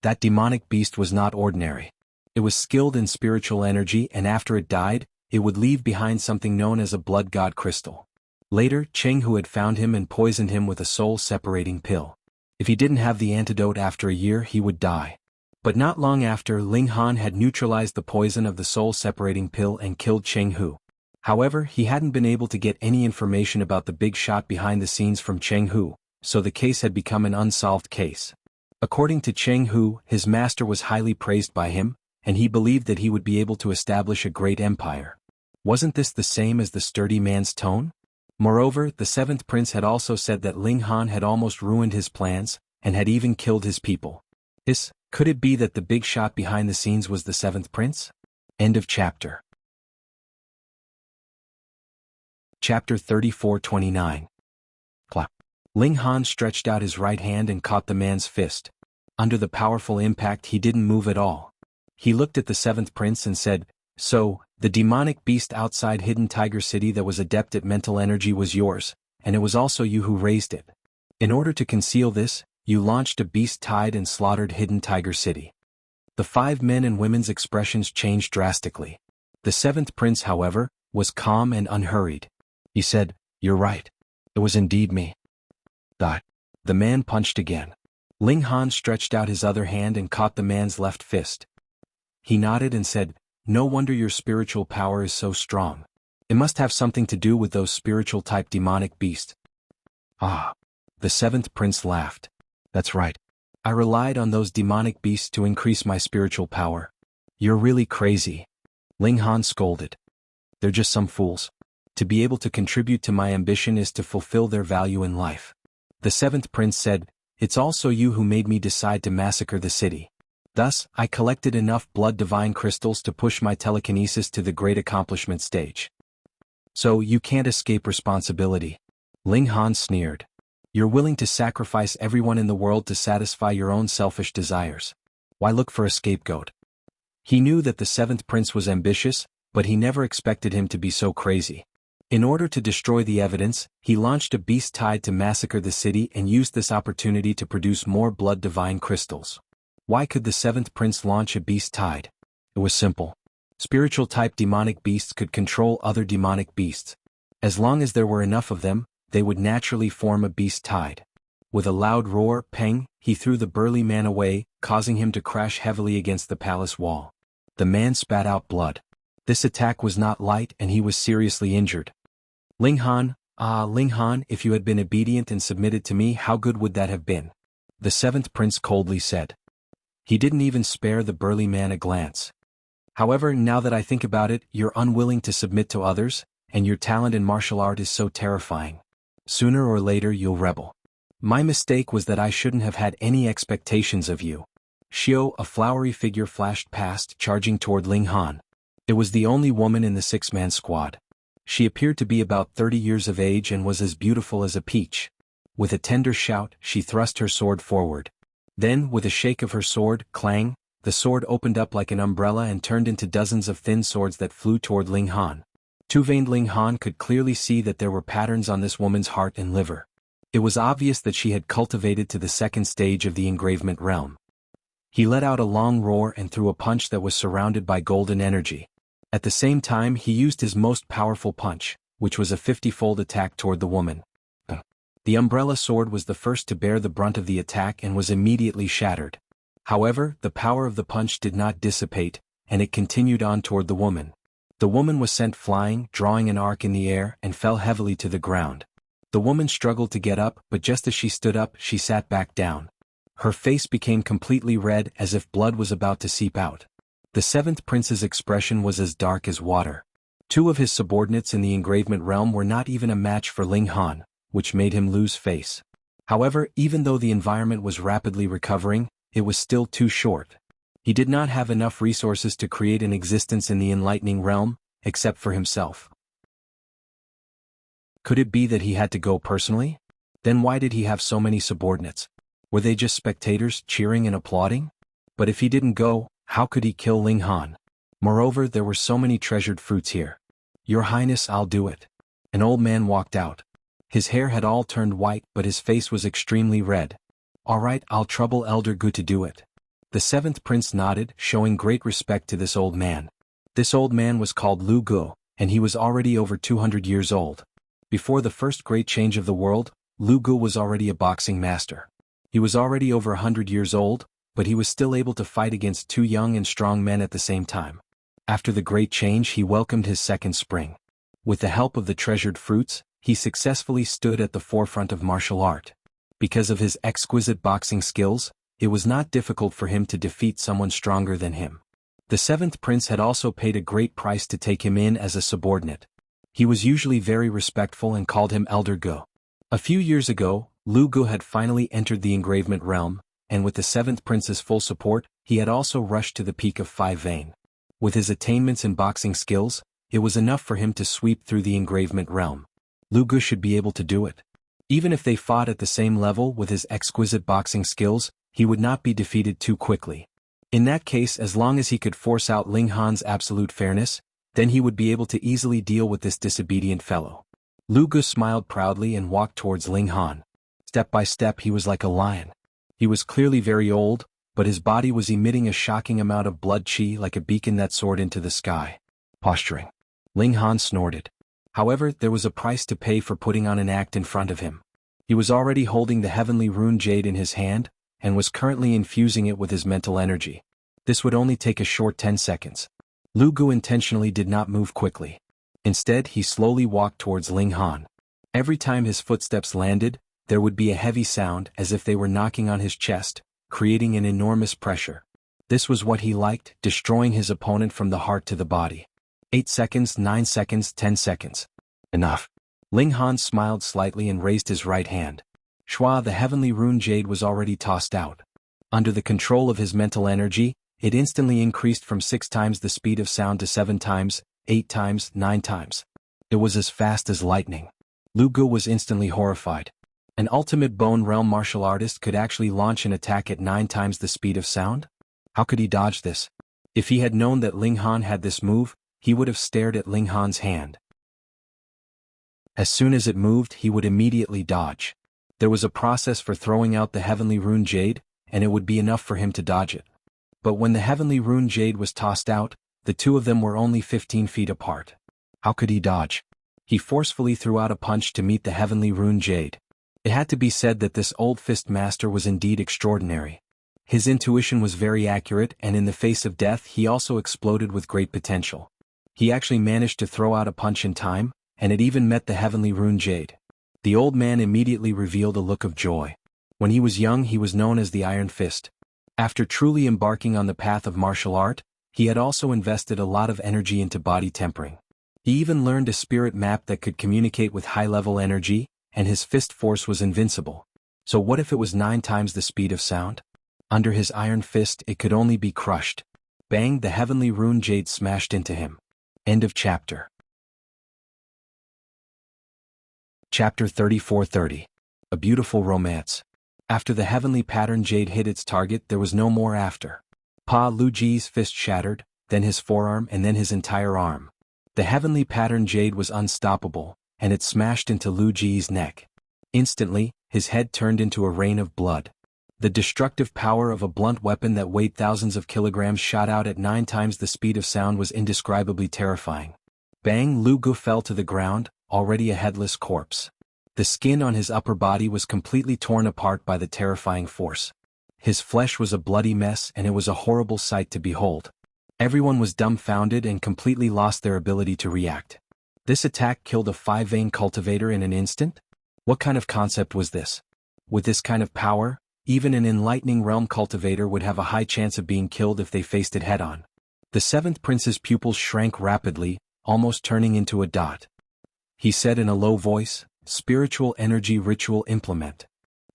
That demonic beast was not ordinary. It was skilled in spiritual energy, and after it died, it would leave behind something known as a blood god crystal. Later, Jianghu had found him and poisoned him with a soul-separating pill. If he didn't have the antidote after a year, he would die. But not long after, Ling Han had neutralized the poison of the soul-separating pill and killed Jianghu. However, he hadn't been able to get any information about the big shot behind the scenes from Jianghu, so the case had become an unsolved case. According to Jianghu, his master was highly praised by him, and he believed that he would be able to establish a great empire. Wasn't this the same as the sturdy man's tone? Moreover, the seventh prince had also said that Ling Han had almost ruined his plans, and had even killed his people. Could it be that the big shot behind the scenes was the seventh prince? End of chapter. Chapter 34-29. Clap. Ling Han stretched out his right hand and caught the man's fist. Under the powerful impact he didn't move at all. He looked at the seventh prince and said, "So, the demonic beast outside Hidden Tiger City that was adept at mental energy was yours, and it was also you who raised it. In order to conceal this, you launched a beast tide and slaughtered Hidden Tiger City." The five men and women's expressions changed drastically. The seventh prince, however, was calm and unhurried. He said, "You're right. It was indeed me." The man punched again. Ling Han stretched out his other hand and caught the man's left fist. He nodded and said, "No wonder your spiritual power is so strong. It must have something to do with those spiritual-type demonic beasts." Ah. The seventh prince laughed. "That's right. I relied on those demonic beasts to increase my spiritual power." "You're really crazy," Ling Han scolded. "They're just some fools. To be able to contribute to my ambition is to fulfill their value in life." The seventh prince said, "It's also you who made me decide to massacre the city. Thus, I collected enough blood divine crystals to push my telekinesis to the great accomplishment stage. So you can't escape responsibility." Ling Han sneered. "You're willing to sacrifice everyone in the world to satisfy your own selfish desires. Why look for a scapegoat?" He knew that the seventh prince was ambitious, but he never expected him to be so crazy. In order to destroy the evidence, he launched a beast tide to massacre the city and used this opportunity to produce more blood divine crystals. Why could the seventh prince launch a beast tide? It was simple. Spiritual-type demonic beasts could control other demonic beasts. As long as there were enough of them, they would naturally form a beast tide. With a loud roar, peng, he threw the burly man away, causing him to crash heavily against the palace wall. The man spat out blood. This attack was not light and he was seriously injured. Ling Han, if you had been obedient and submitted to me, how good would that have been?" The seventh prince coldly said. He didn't even spare the burly man a glance. "However, now that I think about it, you're unwilling to submit to others, and your talent in martial art is so terrifying. Sooner or later you'll rebel. My mistake was that I shouldn't have had any expectations of you." Xiao, a flowery figure, flashed past, charging toward Ling Han. It was the only woman in the six-man squad. She appeared to be about 30 years of age and was as beautiful as a peach. With a tender shout, she thrust her sword forward. Then, with a shake of her sword, clang, the sword opened up like an umbrella and turned into dozens of thin swords that flew toward Ling Han. Two-veined Ling Han could clearly see that there were patterns on this woman's heart and liver. It was obvious that she had cultivated to the second stage of the engravement realm. He let out a long roar and threw a punch that was surrounded by golden energy. At the same time, he used his most powerful punch, which was a 50-fold attack toward the woman. The umbrella sword was the first to bear the brunt of the attack and was immediately shattered. However, the power of the punch did not dissipate, and it continued on toward the woman. The woman was sent flying, drawing an arc in the air, and fell heavily to the ground. The woman struggled to get up, but just as she stood up, she sat back down. Her face became completely red, as if blood was about to seep out. The seventh prince's expression was as dark as water. Two of his subordinates in the engravement realm were not even a match for Ling Han, which made him lose face. However, even though the environment was rapidly recovering, it was still too short. He did not have enough resources to create an existence in the enlightening realm, except for himself. Could it be that he had to go personally? Then why did he have so many subordinates? Were they just spectators, cheering and applauding? But if he didn't go, how could he kill Ling Han? Moreover, there were so many treasured fruits here. Your Highness, I'll do it. An old man walked out. His hair had all turned white, but his face was extremely red. All right, I'll trouble Elder Gu to do it. The seventh prince nodded, showing great respect to this old man. This old man was called Lu Gu, and he was already over 200 years old. Before the first great change of the world, Lu Gu was already a boxing master. He was already over 100 years old, but he was still able to fight against two young and strong men at the same time. After the great change, he welcomed his second spring. With the help of the treasured fruits, he successfully stood at the forefront of martial art. Because of his exquisite boxing skills, it was not difficult for him to defeat someone stronger than him. The seventh prince had also paid a great price to take him in as a subordinate. He was usually very respectful and called him Elder Gu. A few years ago, Lu Gu had finally entered the engravement realm, and with the seventh prince's full support, he had also rushed to the peak of 5 vein. With his attainments in boxing skills, it was enough for him to sweep through the engravement realm. Lu Gu should be able to do it. Even if they fought at the same level with his exquisite boxing skills, he would not be defeated too quickly. In that case, as long as he could force out Ling Han's absolute fairness, then he would be able to easily deal with this disobedient fellow. Lu Gu smiled proudly and walked towards Ling Han. Step by step he was like a lion. He was clearly very old, but his body was emitting a shocking amount of blood qi like a beacon that soared into the sky. Posturing. Ling Han snorted. However, there was a price to pay for putting on an act in front of him. He was already holding the heavenly rune jade in his hand, and was currently infusing it with his mental energy. This would only take a short 10 seconds. Lu Gu intentionally did not move quickly. Instead, he slowly walked towards Ling Han. Every time his footsteps landed, there would be a heavy sound as if they were knocking on his chest, creating an enormous pressure. This was what he liked, destroying his opponent from the heart to the body. 8 seconds, 9 seconds, 10 seconds. Enough. Ling Han smiled slightly and raised his right hand. Shua, the heavenly rune jade, was already tossed out. Under the control of his mental energy, it instantly increased from 6 times the speed of sound to 7 times, 8 times, 9 times. It was as fast as lightning. Lu Gu was instantly horrified. An ultimate bone realm martial artist could actually launch an attack at 9 times the speed of sound? How could he dodge this? If he had known that Ling Han had this move, he would have stared at Ling Han's hand. As soon as it moved, he would immediately dodge. There was a process for throwing out the heavenly rune jade, and it would be enough for him to dodge it. But when the heavenly rune jade was tossed out, the two of them were only 15 feet apart. How could he dodge? He forcefully threw out a punch to meet the heavenly rune jade. It had to be said that this old fist master was indeed extraordinary. His intuition was very accurate, and in the face of death he also exploded with great potential. He actually managed to throw out a punch in time, and it even met the heavenly rune jade. The old man immediately revealed a look of joy. When he was young, he was known as the Iron Fist. After truly embarking on the path of martial art, he had also invested a lot of energy into body tempering. He even learned a spirit map that could communicate with high-level energy, and his fist force was invincible. So what if it was 9 times the speed of sound? Under his iron fist it could only be crushed. Bang! The heavenly rune jade smashed into him. End of chapter. Chapter 3430. A beautiful romance. After the heavenly pattern jade hit its target, there was no more after. Pa Lu Ji's fist shattered, then his forearm, and then his entire arm. The heavenly pattern jade was unstoppable, and it smashed into Lu Ji's neck. Instantly, his head turned into a rain of blood. The destructive power of a blunt weapon that weighed thousands of kilograms shot out at 9 times the speed of sound was indescribably terrifying. Bang! Lu Gu fell to the ground, already a headless corpse. The skin on his upper body was completely torn apart by the terrifying force. His flesh was a bloody mess and it was a horrible sight to behold. Everyone was dumbfounded and completely lost their ability to react. This attack killed a 5-vein cultivator in an instant? What kind of concept was this? With this kind of power, even an enlightening realm cultivator would have a high chance of being killed if they faced it head-on. The 7th prince's pupils shrank rapidly, almost turning into a dot. He said in a low voice, "Spiritual energy ritual implement."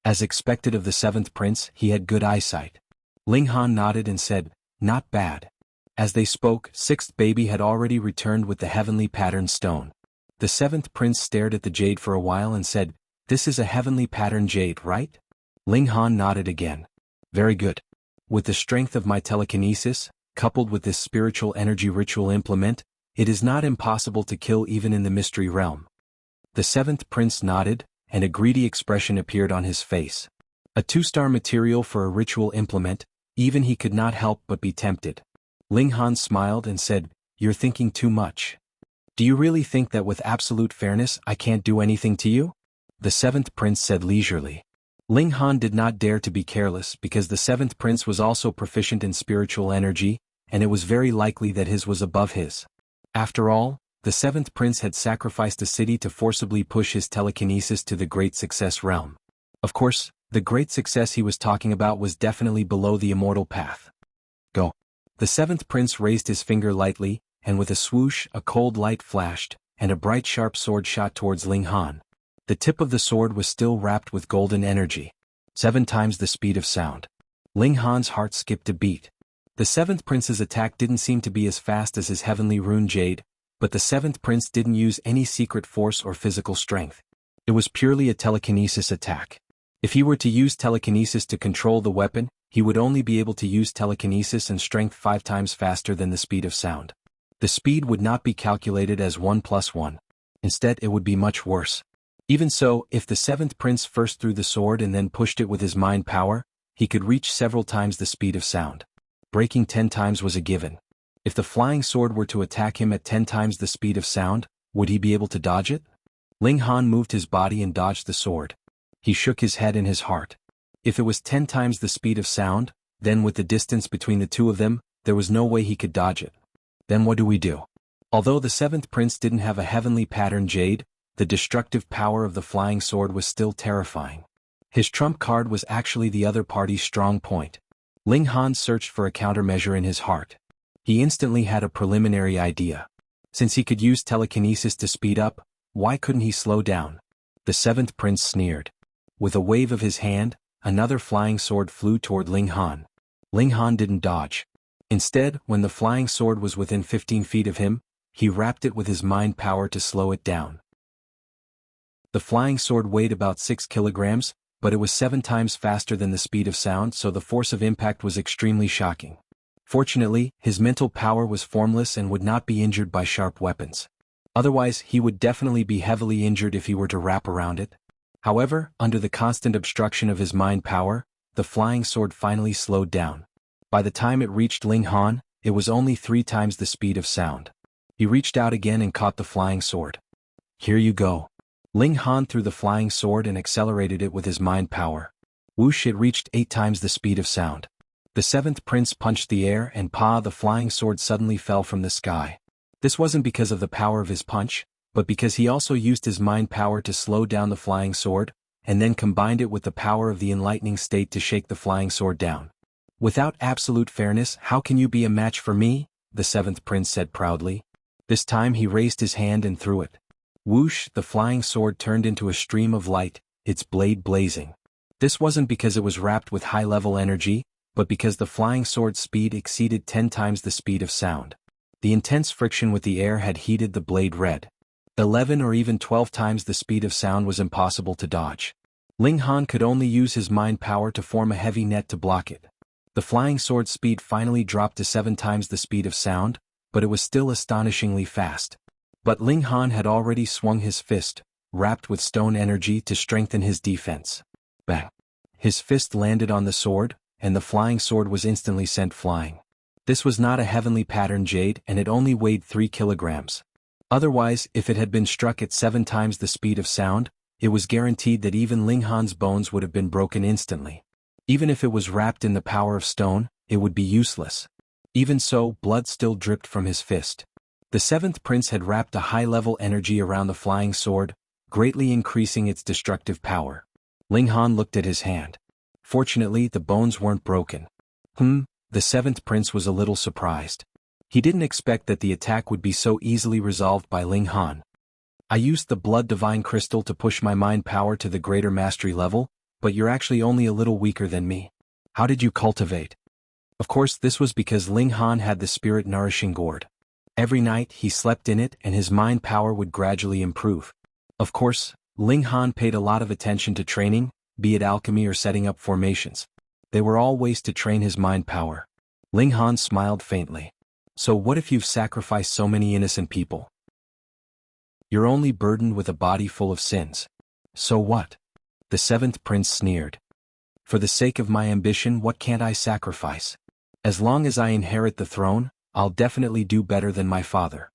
As expected of the 7th prince, he had good eyesight. Ling Han nodded and said, "Not bad." As they spoke, 6th baby had already returned with the heavenly pattern stone. The 7th prince stared at the jade for a while and said, "This is a heavenly pattern jade, right?" Ling Han nodded again. "Very good. With the strength of my telekinesis, coupled with this spiritual energy ritual implement, it is not impossible to kill even in the mystery realm." The 7th prince nodded, and a greedy expression appeared on his face. A 2-star material for a ritual implement, even he could not help but be tempted. Ling Han smiled and said, "You're thinking too much. Do you really think that with absolute fairness I can't do anything to you?" The 7th prince said leisurely. Ling Han did not dare to be careless because the 7th prince was also proficient in spiritual energy, and it was very likely that his was above his. After all, the 7th prince had sacrificed a city to forcibly push his telekinesis to the Great Success realm. Of course, the Great Success he was talking about was definitely below the immortal path. Go. The 7th prince raised his finger lightly, and with a swoosh a cold light flashed, and a bright sharp sword shot towards Ling Han. The tip of the sword was still wrapped with golden energy. 7 times the speed of sound. Ling Han's heart skipped a beat. The 7th prince's attack didn't seem to be as fast as his heavenly rune jade, but the 7th prince didn't use any secret force or physical strength. It was purely a telekinesis attack. If he were to use telekinesis to control the weapon, he would only be able to use telekinesis and strength 5 times faster than the speed of sound. The speed would not be calculated as 1 plus 1. Instead, it would be much worse. Even so, if the 7th prince first threw the sword and then pushed it with his mind power, he could reach several times the speed of sound. Breaking 10 times was a given. If the flying sword were to attack him at 10 times the speed of sound, would he be able to dodge it? Ling Han moved his body and dodged the sword. He shook his head in his heart. If it was 10 times the speed of sound, then with the distance between the two of them, there was no way he could dodge it. Then what do we do? Although the 7th prince didn't have a heavenly pattern jade, the destructive power of the flying sword was still terrifying. His trump card was actually the other party's strong point. Ling Han searched for a countermeasure in his heart. He instantly had a preliminary idea. Since he could use telekinesis to speed up, why couldn't he slow down? The 7th prince sneered. With a wave of his hand, another flying sword flew toward Ling Han. Ling Han didn't dodge. Instead, when the flying sword was within 15 feet of him, he wrapped it with his mind power to slow it down. The flying sword weighed about 6 kilograms, but it was 7 times faster than the speed of sound, so the force of impact was extremely shocking. Fortunately, his mental power was formless and would not be injured by sharp weapons. Otherwise, he would definitely be heavily injured if he were to wrap around it. However, under the constant obstruction of his mind power, the flying sword finally slowed down. By the time it reached Ling Han, it was only 3 times the speed of sound. He reached out again and caught the flying sword. "Here you go." Ling Han threw the flying sword and accelerated it with his mind power. Whoosh, it reached 8 times the speed of sound. The 7th prince punched the air and the flying sword suddenly fell from the sky. This wasn't because of the power of his punch, but because he also used his mind power to slow down the flying sword, and then combined it with the power of the enlightening state to shake the flying sword down. "Without absolute fairness, how can you be a match for me?" the 7th prince said proudly. This time he raised his hand and threw it. Whoosh, the flying sword turned into a stream of light, its blade blazing. This wasn't because it was wrapped with high-level energy, but because the flying sword's speed exceeded 10 times the speed of sound. The intense friction with the air had heated the blade red. 11 or even 12 times the speed of sound was impossible to dodge. Ling Han could only use his mind power to form a heavy net to block it. The flying sword's speed finally dropped to 7 times the speed of sound, but it was still astonishingly fast. But Ling Han had already swung his fist, wrapped with stone energy to strengthen his defense. Bang! His fist landed on the sword, and the flying sword was instantly sent flying. This was not a heavenly pattern jade and it only weighed 3 kilograms. Otherwise, if it had been struck at 7 times the speed of sound, it was guaranteed that even Ling Han's bones would have been broken instantly. Even if it was wrapped in the power of stone, it would be useless. Even so, blood still dripped from his fist. The seventh prince had wrapped a high-level energy around the flying sword, greatly increasing its destructive power. Ling Han looked at his hand. Fortunately, the bones weren't broken. The seventh prince was a little surprised. He didn't expect that the attack would be so easily resolved by Ling Han. I used the blood divine crystal to push my mind power to the greater mastery level, but you're actually only a little weaker than me. How did you cultivate? Of course, this was because Ling Han had the spirit-nourishing gourd. Every night, he slept in it and his mind power would gradually improve. Of course, Ling Han paid a lot of attention to training, be it alchemy or setting up formations. They were all ways to train his mind power. Ling Han smiled faintly. So what if you've sacrificed so many innocent people? You're only burdened with a body full of sins. So what? The seventh prince sneered. For the sake of my ambition, what can't I sacrifice? As long as I inherit the throne, I'll definitely do better than my father.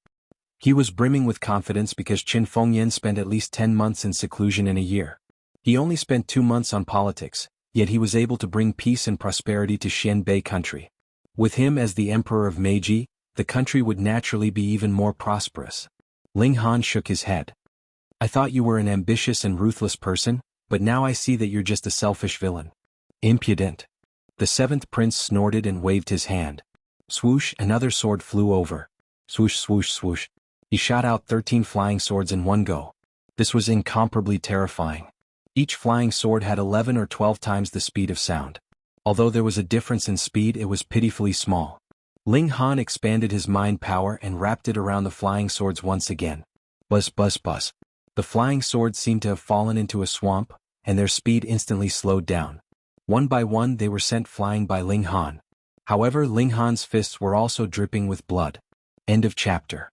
He was brimming with confidence because Qin Fengyan spent at least 10 months in seclusion in a year. He only spent 2 months on politics, yet he was able to bring peace and prosperity to Xianbei country. With him as the emperor of Meiji, the country would naturally be even more prosperous. Ling Han shook his head. I thought you were an ambitious and ruthless person, but now I see that you're just a selfish villain. Impudent. The seventh prince snorted and waved his hand. Swoosh, another sword flew over. Swoosh, swoosh, swoosh. He shot out 13 flying swords in one go. This was incomparably terrifying. Each flying sword had 11 or 12 times the speed of sound. Although there was a difference in speed, it was pitifully small. Ling Han expanded his mind power and wrapped it around the flying swords once again. Buzz, buzz, buzz. The flying swords seemed to have fallen into a swamp, and their speed instantly slowed down. One by one they were sent flying by Ling Han. However, Ling Han's fists were also dripping with blood. End of chapter.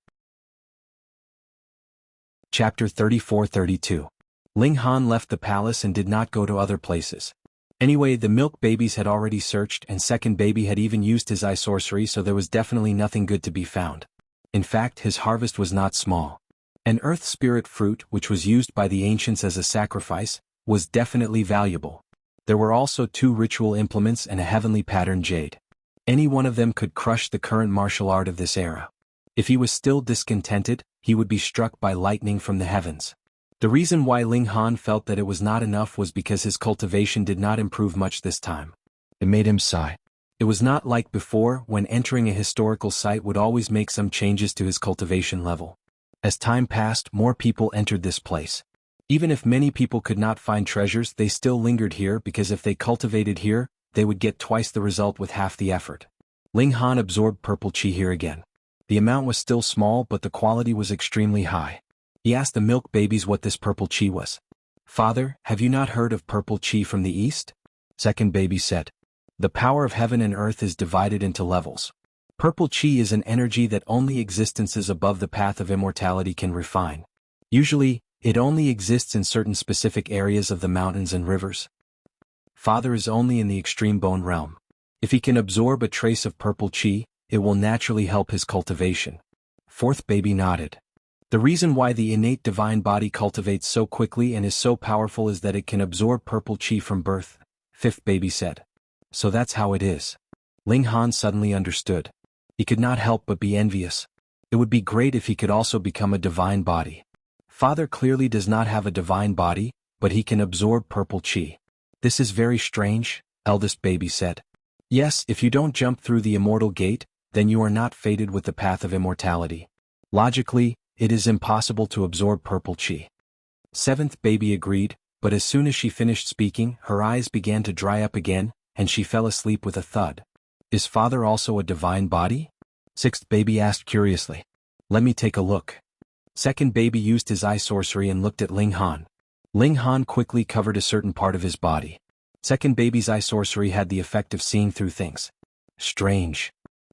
Chapter 34-32. Ling Han left the palace and did not go to other places. Anyway, the milk babies had already searched and second baby had even used his eye sorcery, so there was definitely nothing good to be found. In fact, his harvest was not small. An earth spirit fruit, which was used by the ancients as a sacrifice, was definitely valuable. There were also 2 ritual implements and a heavenly pattern jade. Any one of them could crush the current martial art of this era. If he was still discontented, he would be struck by lightning from the heavens. The reason why Ling Han felt that it was not enough was because his cultivation did not improve much this time. It made him sigh. It was not like before, when entering a historical site would always make some changes to his cultivation level. As time passed, more people entered this place. Even if many people could not find treasures, they still lingered here because if they cultivated here, they would get twice the result with half the effort. Ling Han absorbed purple chi here again. The amount was still small, but the quality was extremely high. He asked the milk babies what this purple chi was. Father, have you not heard of purple chi from the east? Second baby said. The power of heaven and earth is divided into levels. Purple chi is an energy that only existences above the path of immortality can refine. Usually, it only exists in certain specific areas of the mountains and rivers. Father is only in the extreme bone realm. If he can absorb a trace of purple chi, it will naturally help his cultivation. Fourth baby nodded. The reason why the innate divine body cultivates so quickly and is so powerful is that it can absorb purple chi from birth, fifth baby said. So that's how it is. Ling Han suddenly understood. He could not help but be envious. It would be great if he could also become a divine body. Father clearly does not have a divine body, but he can absorb purple chi. This is very strange, eldest baby said. Yes, if you don't jump through the immortal gate, then you are not fated with the path of immortality. Logically, it is impossible to absorb purple chi. Seventh baby agreed, but as soon as she finished speaking, her eyes began to dry up again, and she fell asleep with a thud. Is father also a divine body? Sixth baby asked curiously. Let me take a look. Second baby used his eye sorcery and looked at Ling Han. Ling Han quickly covered a certain part of his body. Second baby's eye sorcery had the effect of seeing through things. Strange.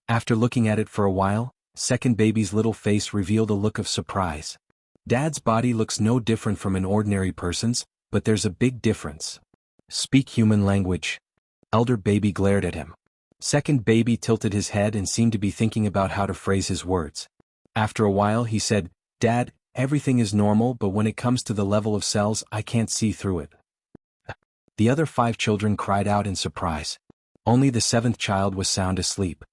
After looking at it for a while, second baby's little face revealed a look of surprise. Dad's body looks no different from an ordinary person's, but there's a big difference. Speak human language. Elder baby glared at him. Second baby tilted his head and seemed to be thinking about how to phrase his words. After a while he said, Dad, everything is normal, but when it comes to the level of cells, I can't see through it. The other 5 children cried out in surprise. Only the 7th child was sound asleep.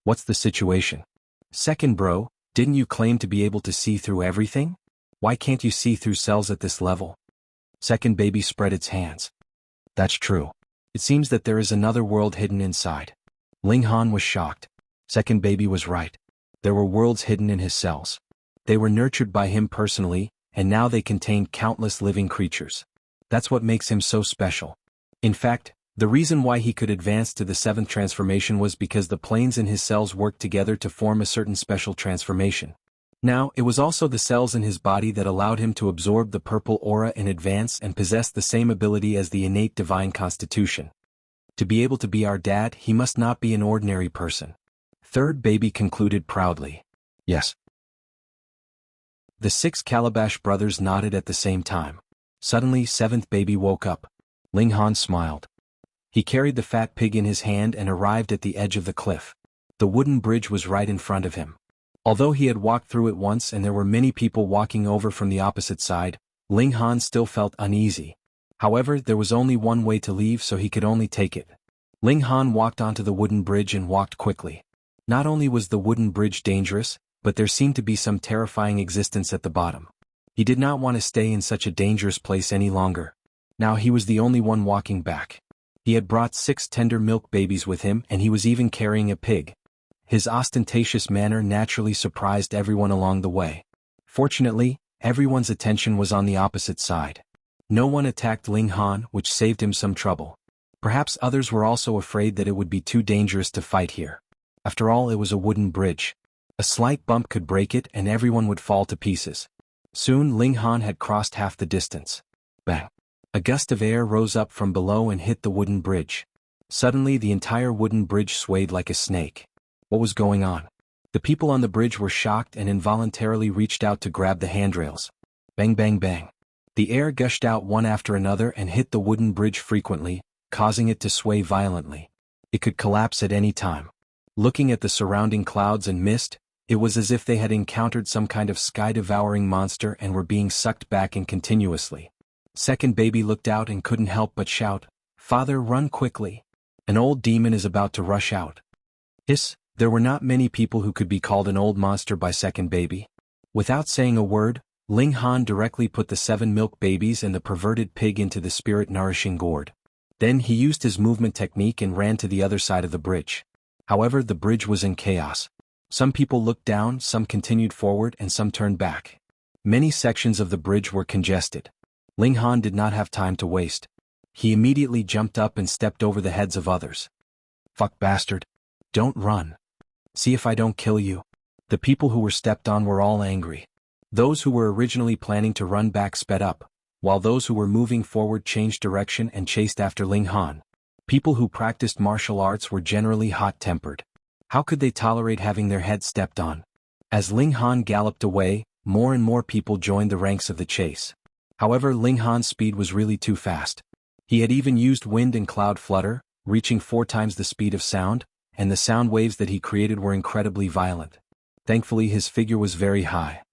What's the situation? Second bro, didn't you claim to be able to see through everything? Why can't you see through cells at this level? Second baby spread its hands. That's true. It seems that there is another world hidden inside. Ling Han was shocked. Second baby was right. There were worlds hidden in his cells. They were nurtured by him personally, and now they contained countless living creatures. That's what makes him so special. In fact, the reason why he could advance to the 7th transformation was because the planes in his cells worked together to form a certain special transformation. Now, it was also the cells in his body that allowed him to absorb the purple aura in advance and possess the same ability as the innate divine constitution. To be able to be our dad, he must not be an ordinary person. Third baby concluded proudly. Yes. The 6 Calabash brothers nodded at the same time. Suddenly, 7th baby woke up. Ling Han smiled. He carried the fat pig in his hand and arrived at the edge of the cliff. The wooden bridge was right in front of him. Although he had walked through it once and there were many people walking over from the opposite side, Ling Han still felt uneasy. However, there was only one way to leave, so he could only take it. Ling Han walked onto the wooden bridge and walked quickly. Not only was the wooden bridge dangerous, but there seemed to be some terrifying existence at the bottom. He did not want to stay in such a dangerous place any longer. Now he was the only one walking back. He had brought 6 tender milk babies with him, and he was even carrying a pig. His ostentatious manner naturally surprised everyone along the way. Fortunately, everyone's attention was on the opposite side. No one attacked Ling Han, which saved him some trouble. Perhaps others were also afraid that it would be too dangerous to fight here. After all, it was a wooden bridge. A slight bump could break it and everyone would fall to pieces. Soon Ling Han had crossed half the distance. Bang! A gust of air rose up from below and hit the wooden bridge. Suddenly the entire wooden bridge swayed like a snake. What was going on? The people on the bridge were shocked and involuntarily reached out to grab the handrails. Bang bang bang. The air gushed out one after another and hit the wooden bridge frequently, causing it to sway violently. It could collapse at any time. Looking at the surrounding clouds and mist, it was as if they had encountered some kind of sky-devouring monster and were being sucked back in continuously. Second baby looked out and couldn't help but shout, "Father, run quickly! An old demon is about to rush out." Hiss! There were not many people who could be called an old monster by second baby. Without saying a word, Ling Han directly put the 7 milk babies and the perverted pig into the spirit-nourishing gourd. Then he used his movement technique and ran to the other side of the bridge. However, the bridge was in chaos. Some people looked down, some continued forward, and some turned back. Many sections of the bridge were congested. Ling Han did not have time to waste. He immediately jumped up and stepped over the heads of others. "Fuck bastard. Don't run. See if I don't kill you." The people who were stepped on were all angry. Those who were originally planning to run back sped up, while those who were moving forward changed direction and chased after Ling Han. People who practiced martial arts were generally hot-tempered. How could they tolerate having their heads stepped on? As Ling Han galloped away, more and more people joined the ranks of the chase. However, Ling Han's speed was really too fast. He had even used wind and cloud flutter, reaching 4 times the speed of sound, and the sound waves that he created were incredibly violent. Thankfully, his figure was very high.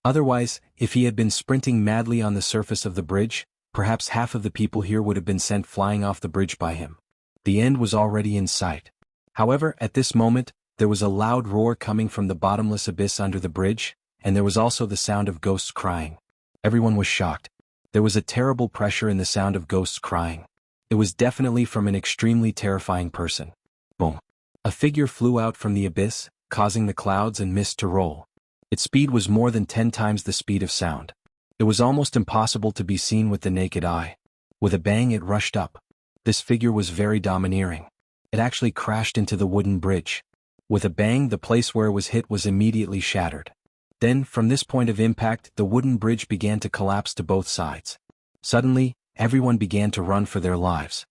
Otherwise, if he had been sprinting madly on the surface of the bridge, perhaps half of the people here would have been sent flying off the bridge by him. The end was already in sight. However, at this moment, there was a loud roar coming from the bottomless abyss under the bridge, and there was also the sound of ghosts crying. Everyone was shocked. There was a terrible pressure in the sound of ghosts crying. It was definitely from an extremely terrifying person. Boom. A figure flew out from the abyss, causing the clouds and mist to roll. Its speed was more than 10 times the speed of sound. It was almost impossible to be seen with the naked eye. With a bang it rushed up. This figure was very domineering. It actually crashed into the wooden bridge. With a bang, the place where it was hit was immediately shattered. Then, from this point of impact, the wooden bridge began to collapse to both sides. Suddenly, everyone began to run for their lives.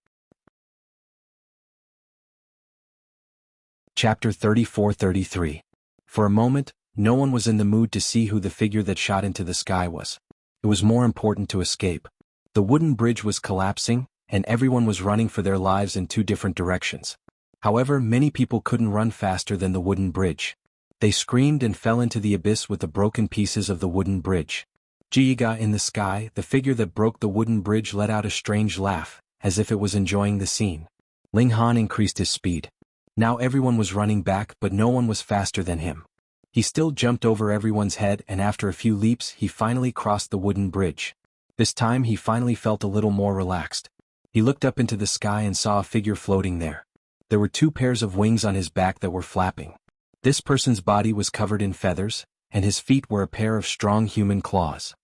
Chapter 34-33. For a moment, no one was in the mood to see who the figure that shot into the sky was. It was more important to escape. The wooden bridge was collapsing, and everyone was running for their lives in 2 different directions. However, many people couldn't run faster than the wooden bridge. They screamed and fell into the abyss with the broken pieces of the wooden bridge. Jianghu in the sky, the figure that broke the wooden bridge let out a strange laugh, as if it was enjoying the scene. Ling Han increased his speed. Now everyone was running back, but no one was faster than him. He still jumped over everyone's head, and after a few leaps he finally crossed the wooden bridge. This time he finally felt a little more relaxed. He looked up into the sky and saw a figure floating there. There were 2 pairs of wings on his back that were flapping. This person's body was covered in feathers, and his feet were a pair of strong human claws.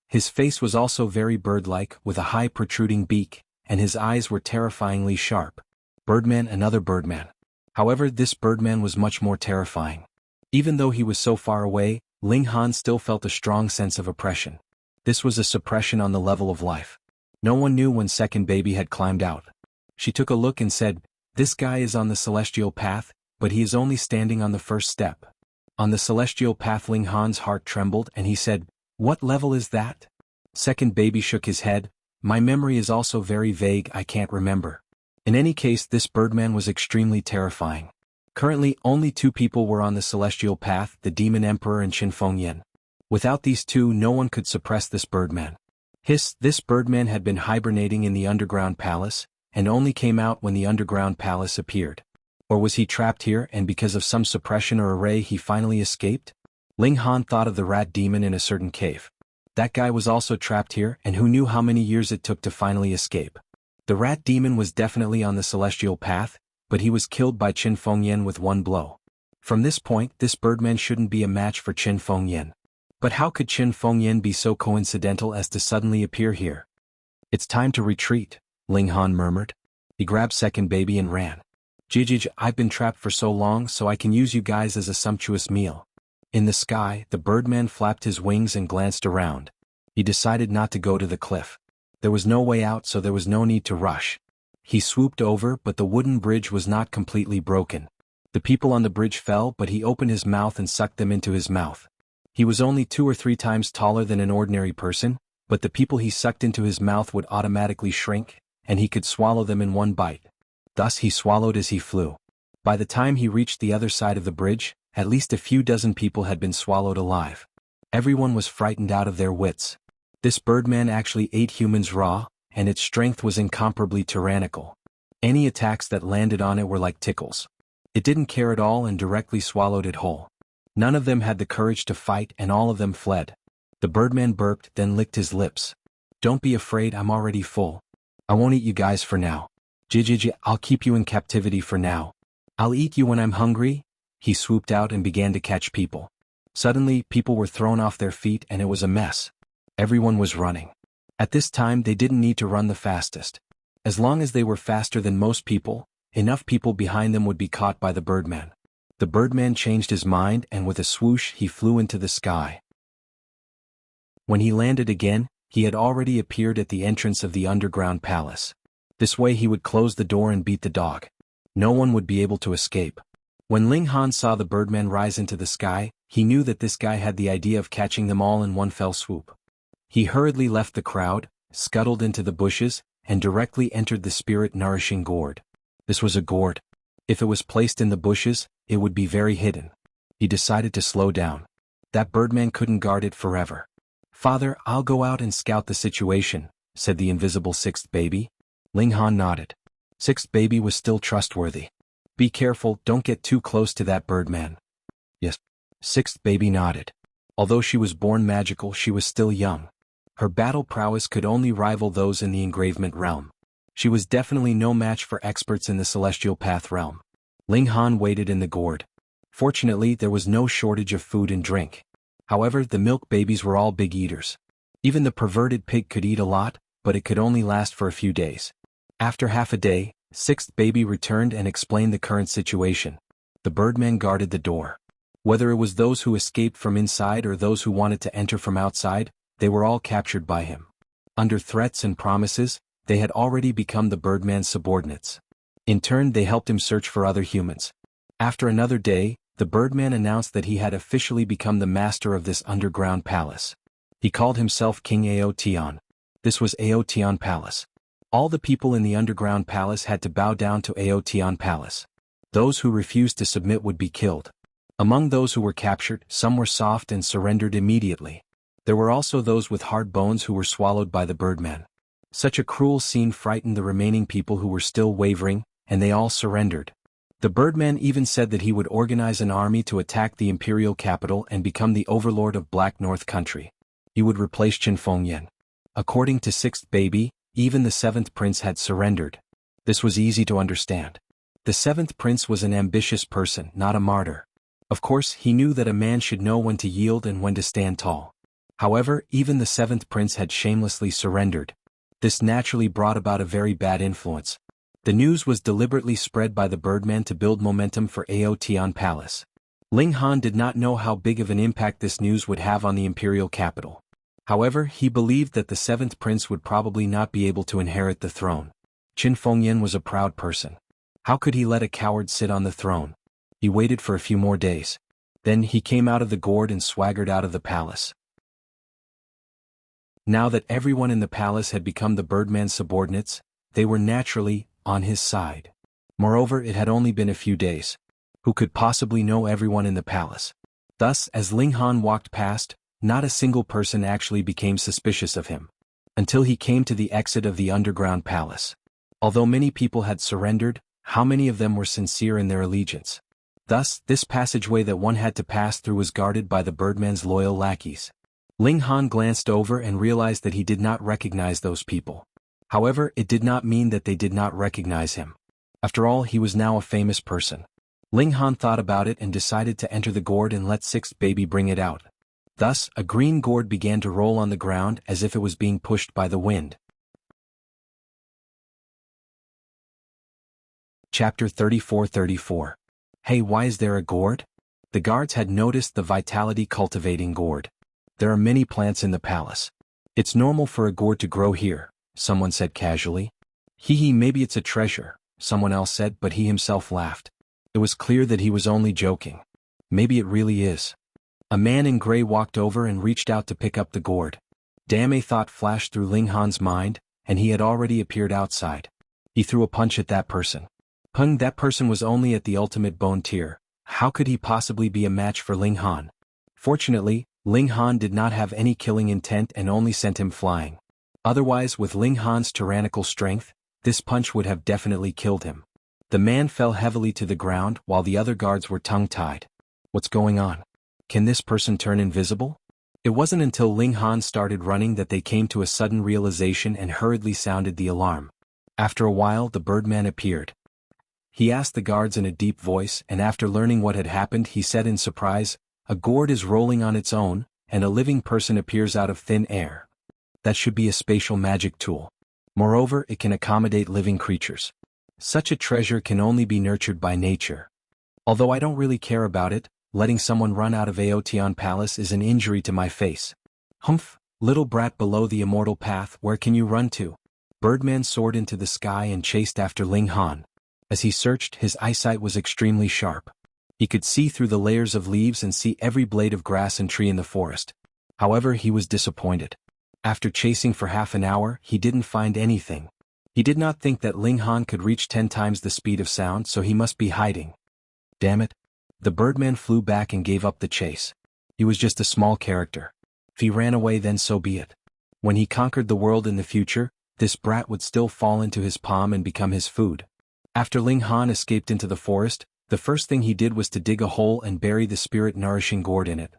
His face was also very bird-like, with a high protruding beak, and his eyes were terrifyingly sharp. Birdman, another birdman. However, this birdman was much more terrifying. Even though he was so far away, Ling Han still felt a strong sense of oppression. This was a suppression on the level of life. No one knew when second baby had climbed out. She took a look and said, "This guy is on the celestial path, but he is only standing on the first step." On the celestial path, Ling Han's heart trembled and he said, "What level is that?" Second baby shook his head, "My memory is also very vague, I can't remember." In any case, this birdman was extremely terrifying. Currently, only 2 people were on the celestial path, the Demon Emperor and Qin Fengyan. Without these 2, no one could suppress this birdman. This birdman had been hibernating in the underground palace, and only came out when the underground palace appeared. Or was he trapped here, and because of some suppression or array he finally escaped? Ling Han thought of the rat demon in a certain cave. That guy was also trapped here, and who knew how many years it took to finally escape. The rat demon was definitely on the celestial path, but he was killed by Qin Fengyan with 1 blow. From this point, this birdman shouldn't be a match for Qin Fengyan. But how could Qin Fengyan be so coincidental as to suddenly appear here? "It's time to retreat," Ling Han murmured. He grabbed second baby and ran. "Jianghu, I've been trapped for so long, so I can use you guys as a sumptuous meal." In the sky, the birdman flapped his wings and glanced around. He decided not to go to the cliff. There was no way out, so there was no need to rush. He swooped over, but the wooden bridge was not completely broken. The people on the bridge fell, but he opened his mouth and sucked them into his mouth. He was only 2 or 3 times taller than an ordinary person, but the people he sucked into his mouth would automatically shrink, and he could swallow them in 1 bite. Thus he swallowed as he flew. By the time he reached the other side of the bridge, at least a few dozen people had been swallowed alive. Everyone was frightened out of their wits. This birdman actually ate humans raw, and its strength was incomparably tyrannical. Any attacks that landed on it were like tickles. It didn't care at all and directly swallowed it whole. None of them had the courage to fight, and all of them fled. The birdman burped, then licked his lips. "Don't be afraid, I'm already full. I won't eat you guys for now. Jianghu, I'll keep you in captivity for now. I'll eat you when I'm hungry." He swooped out and began to catch people. Suddenly, people were thrown off their feet and it was a mess. Everyone was running. At this time they didn't need to run the fastest. As long as they were faster than most people, enough people behind them would be caught by the birdman. The birdman changed his mind and with a swoosh he flew into the sky. When he landed again, he had already appeared at the entrance of the underground palace. This way he would close the door and beat the dog. No one would be able to escape. When Ling Han saw the birdman rise into the sky, he knew that this guy had the idea of catching them all in one fell swoop. He hurriedly left the crowd, scuttled into the bushes, and directly entered the spirit-nourishing gourd. This was a gourd. If it was placed in the bushes, it would be very hidden. He decided to slow down. That birdman couldn't guard it forever. "Father, I'll go out and scout the situation," said the invisible 6th baby. Ling Han nodded. 6th baby was still trustworthy. "Be careful, don't get too close to that birdman." "Yes." 6th baby nodded. Although she was born magical, she was still young. Her battle prowess could only rival those in the engravement realm. She was definitely no match for experts in the celestial path realm. Ling Han waited in the gourd. Fortunately, there was no shortage of food and drink. However, the milk babies were all big eaters. Even the perverted pig could eat a lot, but it could only last for a few days. After half a day, 6th baby returned and explained the current situation. The birdman guarded the door. Whether it was those who escaped from inside or those who wanted to enter from outside, they were all captured by him. Under threats and promises, they had already become the birdman's subordinates. In turn, they helped him search for other humans. After another day, the birdman announced that he had officially become the master of this underground palace. He called himself King Aotian. This was Aotian Palace. All the people in the underground palace had to bow down to Aotian Palace. Those who refused to submit would be killed. Among those who were captured, some were soft and surrendered immediately. There were also those with hard bones who were swallowed by the birdman. Such a cruel scene frightened the remaining people who were still wavering, and they all surrendered. The birdman even said that he would organize an army to attack the imperial capital and become the overlord of Black North Country. He would replace Qin Fengyan. According to Sixth Baby, even the seventh prince had surrendered. This was easy to understand. The seventh prince was an ambitious person, not a martyr. Of course, he knew that a man should know when to yield and when to stand tall. However, even the seventh prince had shamelessly surrendered. This naturally brought about a very bad influence. The news was deliberately spread by the birdman to build momentum for Aotian Palace. Ling Han did not know how big of an impact this news would have on the imperial capital. However, he believed that the seventh prince would probably not be able to inherit the throne. Qin Fengyan was a proud person. How could he let a coward sit on the throne? He waited for a few more days. Then he came out of the gourd and swaggered out of the palace. Now that everyone in the palace had become the birdman's subordinates, they were naturally on his side. Moreover, it had only been a few days. Who could possibly know everyone in the palace? Thus, as Ling Han walked past, not a single person actually became suspicious of him. Until he came to the exit of the underground palace. Although many people had surrendered, how many of them were sincere in their allegiance? Thus, this passageway that one had to pass through was guarded by the birdman's loyal lackeys. Ling Han glanced over and realized that he did not recognize those people. However, it did not mean that they did not recognize him. After all, he was now a famous person. Ling Han thought about it and decided to enter the gourd and let Sixth Baby bring it out. Thus, a green gourd began to roll on the ground as if it was being pushed by the wind. Chapter 34-34. Hey, why is there a gourd? The guards had noticed the vitality cultivating gourd. There are many plants in the palace. It's normal for a gourd to grow here, someone said casually. Hee, maybe it's a treasure, someone else said, but he himself laughed. It was clear that he was only joking. Maybe it really is. A man in gray walked over and reached out to pick up the gourd. Damn, a thought flashed through Ling Han's mind, and he had already appeared outside. He threw a punch at that person. That person was only at the ultimate bone tier. How could he possibly be a match for Ling Han? Fortunately, Ling Han did not have any killing intent and only sent him flying. Otherwise, with Ling Han's tyrannical strength, this punch would have definitely killed him. The man fell heavily to the ground while the other guards were tongue-tied. What's going on? Can this person turn invisible? It wasn't until Ling Han started running that they came to a sudden realization and hurriedly sounded the alarm. After a while, the birdman appeared. He asked the guards in a deep voice, and after learning what had happened, he said in surprise, "A gourd is rolling on its own, and a living person appears out of thin air. That should be a spatial magic tool. Moreover, it can accommodate living creatures. Such a treasure can only be nurtured by nature. Although I don't really care about it, letting someone run out of Aotian Palace is an injury to my face. Humph, little brat below the immortal path, where can you run to?" Birdman soared into the sky and chased after Ling Han. As he searched, his eyesight was extremely sharp. He could see through the layers of leaves and see every blade of grass and tree in the forest. However, he was disappointed. After chasing for half an hour, he didn't find anything. He did not think that Ling Han could reach 10 times the speed of sound, so he must be hiding. Damn it. The birdman flew back and gave up the chase. He was just a small character. If he ran away, then so be it. When he conquered the world in the future, this brat would still fall into his palm and become his food. After Ling Han escaped into the forest, the first thing he did was to dig a hole and bury the spirit-nourishing gourd in it.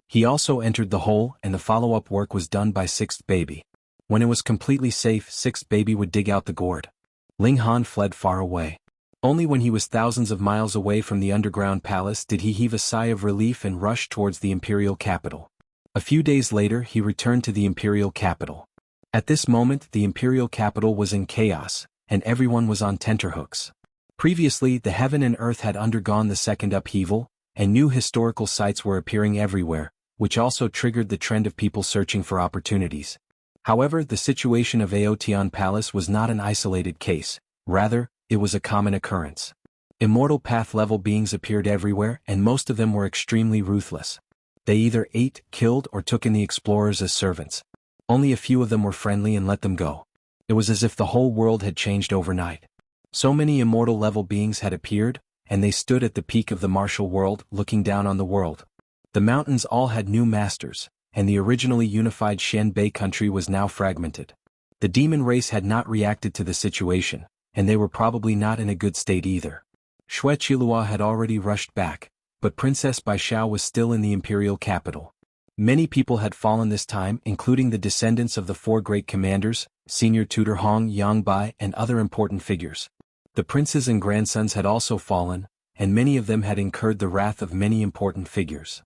He also entered the hole, and the follow-up work was done by Sixth Baby. When it was completely safe, Sixth Baby would dig out the gourd. Ling Han fled far away. Only when he was thousands of miles away from the underground palace did he heave a sigh of relief and rush towards the imperial capital. A few days later, he returned to the imperial capital. At this moment, the imperial capital was in chaos, and everyone was on tenterhooks. Previously, the heaven and earth had undergone the second upheaval, and new historical sites were appearing everywhere, which also triggered the trend of people searching for opportunities. However, the situation of Aotian Palace was not an isolated case, rather, it was a common occurrence. Immortal path-level beings appeared everywhere, and most of them were extremely ruthless. They either ate, killed, or took in the explorers as servants. Only a few of them were friendly and let them go. It was as if the whole world had changed overnight. So many immortal-level beings had appeared, and they stood at the peak of the martial world, looking down on the world. The mountains all had new masters, and the originally unified Xianbei country was now fragmented. The demon race had not reacted to the situation, and they were probably not in a good state either. Xue Qilua had already rushed back, but Princess Baishao was still in the imperial capital. Many people had fallen this time, including the descendants of the four great commanders, senior tutor Hong Yangbai, and other important figures. The princes and grandsons had also fallen, and many of them had incurred the wrath of many important figures.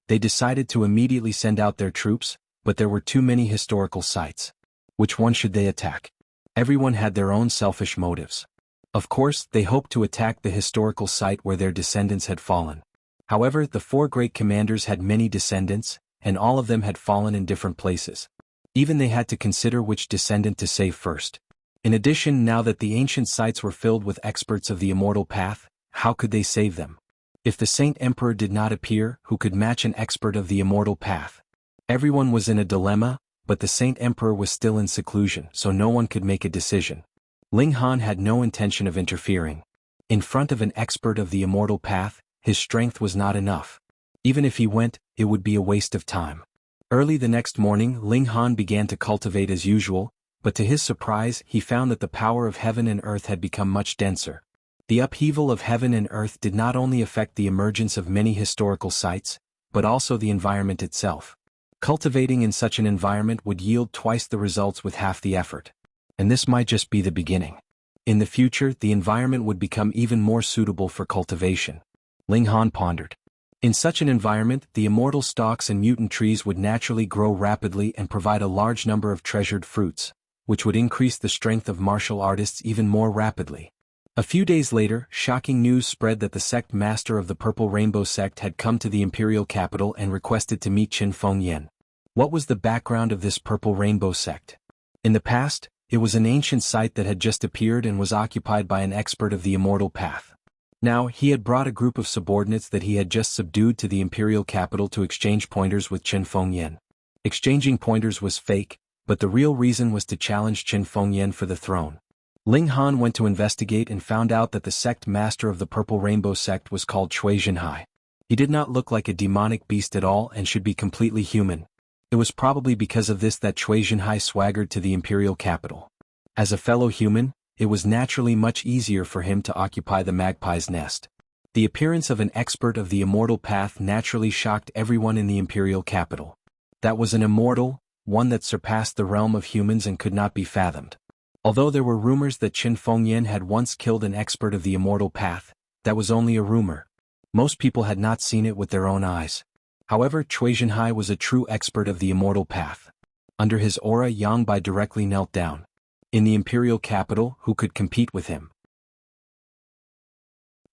They decided to immediately send out their troops, but there were too many historical sites. Which one should they attack? Everyone had their own selfish motives. Of course, they hoped to attack the historical site where their descendants had fallen. However, the four great commanders had many descendants, and all of them had fallen in different places. Even they had to consider which descendant to save first. In addition, now that the ancient sites were filled with experts of the immortal path, how could they save them? If the Saint Emperor did not appear, who could match an expert of the immortal path? Everyone was in a dilemma, but the Saint Emperor was still in seclusion, so no one could make a decision. Ling Han had no intention of interfering. In front of an expert of the immortal path, his strength was not enough. Even if he went, it would be a waste of time. Early the next morning, Ling Han began to cultivate as usual, but to his surprise, he found that the power of heaven and earth had become much denser. The upheaval of heaven and earth did not only affect the emergence of many historical sites, but also the environment itself. Cultivating in such an environment would yield twice the results with half the effort. And this might just be the beginning. In the future, the environment would become even more suitable for cultivation. Ling Han pondered. In such an environment, the immortal stalks and mutant trees would naturally grow rapidly and provide a large number of treasured fruits, which would increase the strength of martial artists even more rapidly. A few days later, shocking news spread that the sect master of the Purple Rainbow sect had come to the imperial capital and requested to meet Qin Fengyan. What was the background of this Purple Rainbow sect? In the past, it was an ancient site that had just appeared and was occupied by an expert of the immortal path. Now, he had brought a group of subordinates that he had just subdued to the imperial capital to exchange pointers with Qin Fengyan. Exchanging pointers was fake, but the real reason was to challenge Qin Fengyan for the throne. Ling Han went to investigate and found out that the sect master of the Purple Rainbow sect was called Cui Jinhai. He did not look like a demonic beast at all and should be completely human. It was probably because of this that Cui Jinhai swaggered to the imperial capital. As a fellow human, it was naturally much easier for him to occupy the magpie's nest. The appearance of an expert of the immortal path naturally shocked everyone in the imperial capital. That was an immortal, one that surpassed the realm of humans and could not be fathomed. Although there were rumors that Qin Fengyan had once killed an expert of the immortal path, that was only a rumor. Most people had not seen it with their own eyes. However, Cui Jinhai was a true expert of the immortal path. Under his aura, Yang Bai directly knelt down. In the imperial capital, who could compete with him?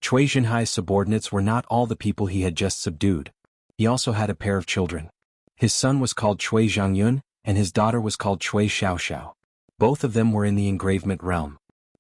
Cui Jinhai's subordinates were not all the people he had just subdued. He also had a pair of children. His son was called Cui Zhangyun, and his daughter was called Cui Xiaoxiao. Both of them were in the engravement realm.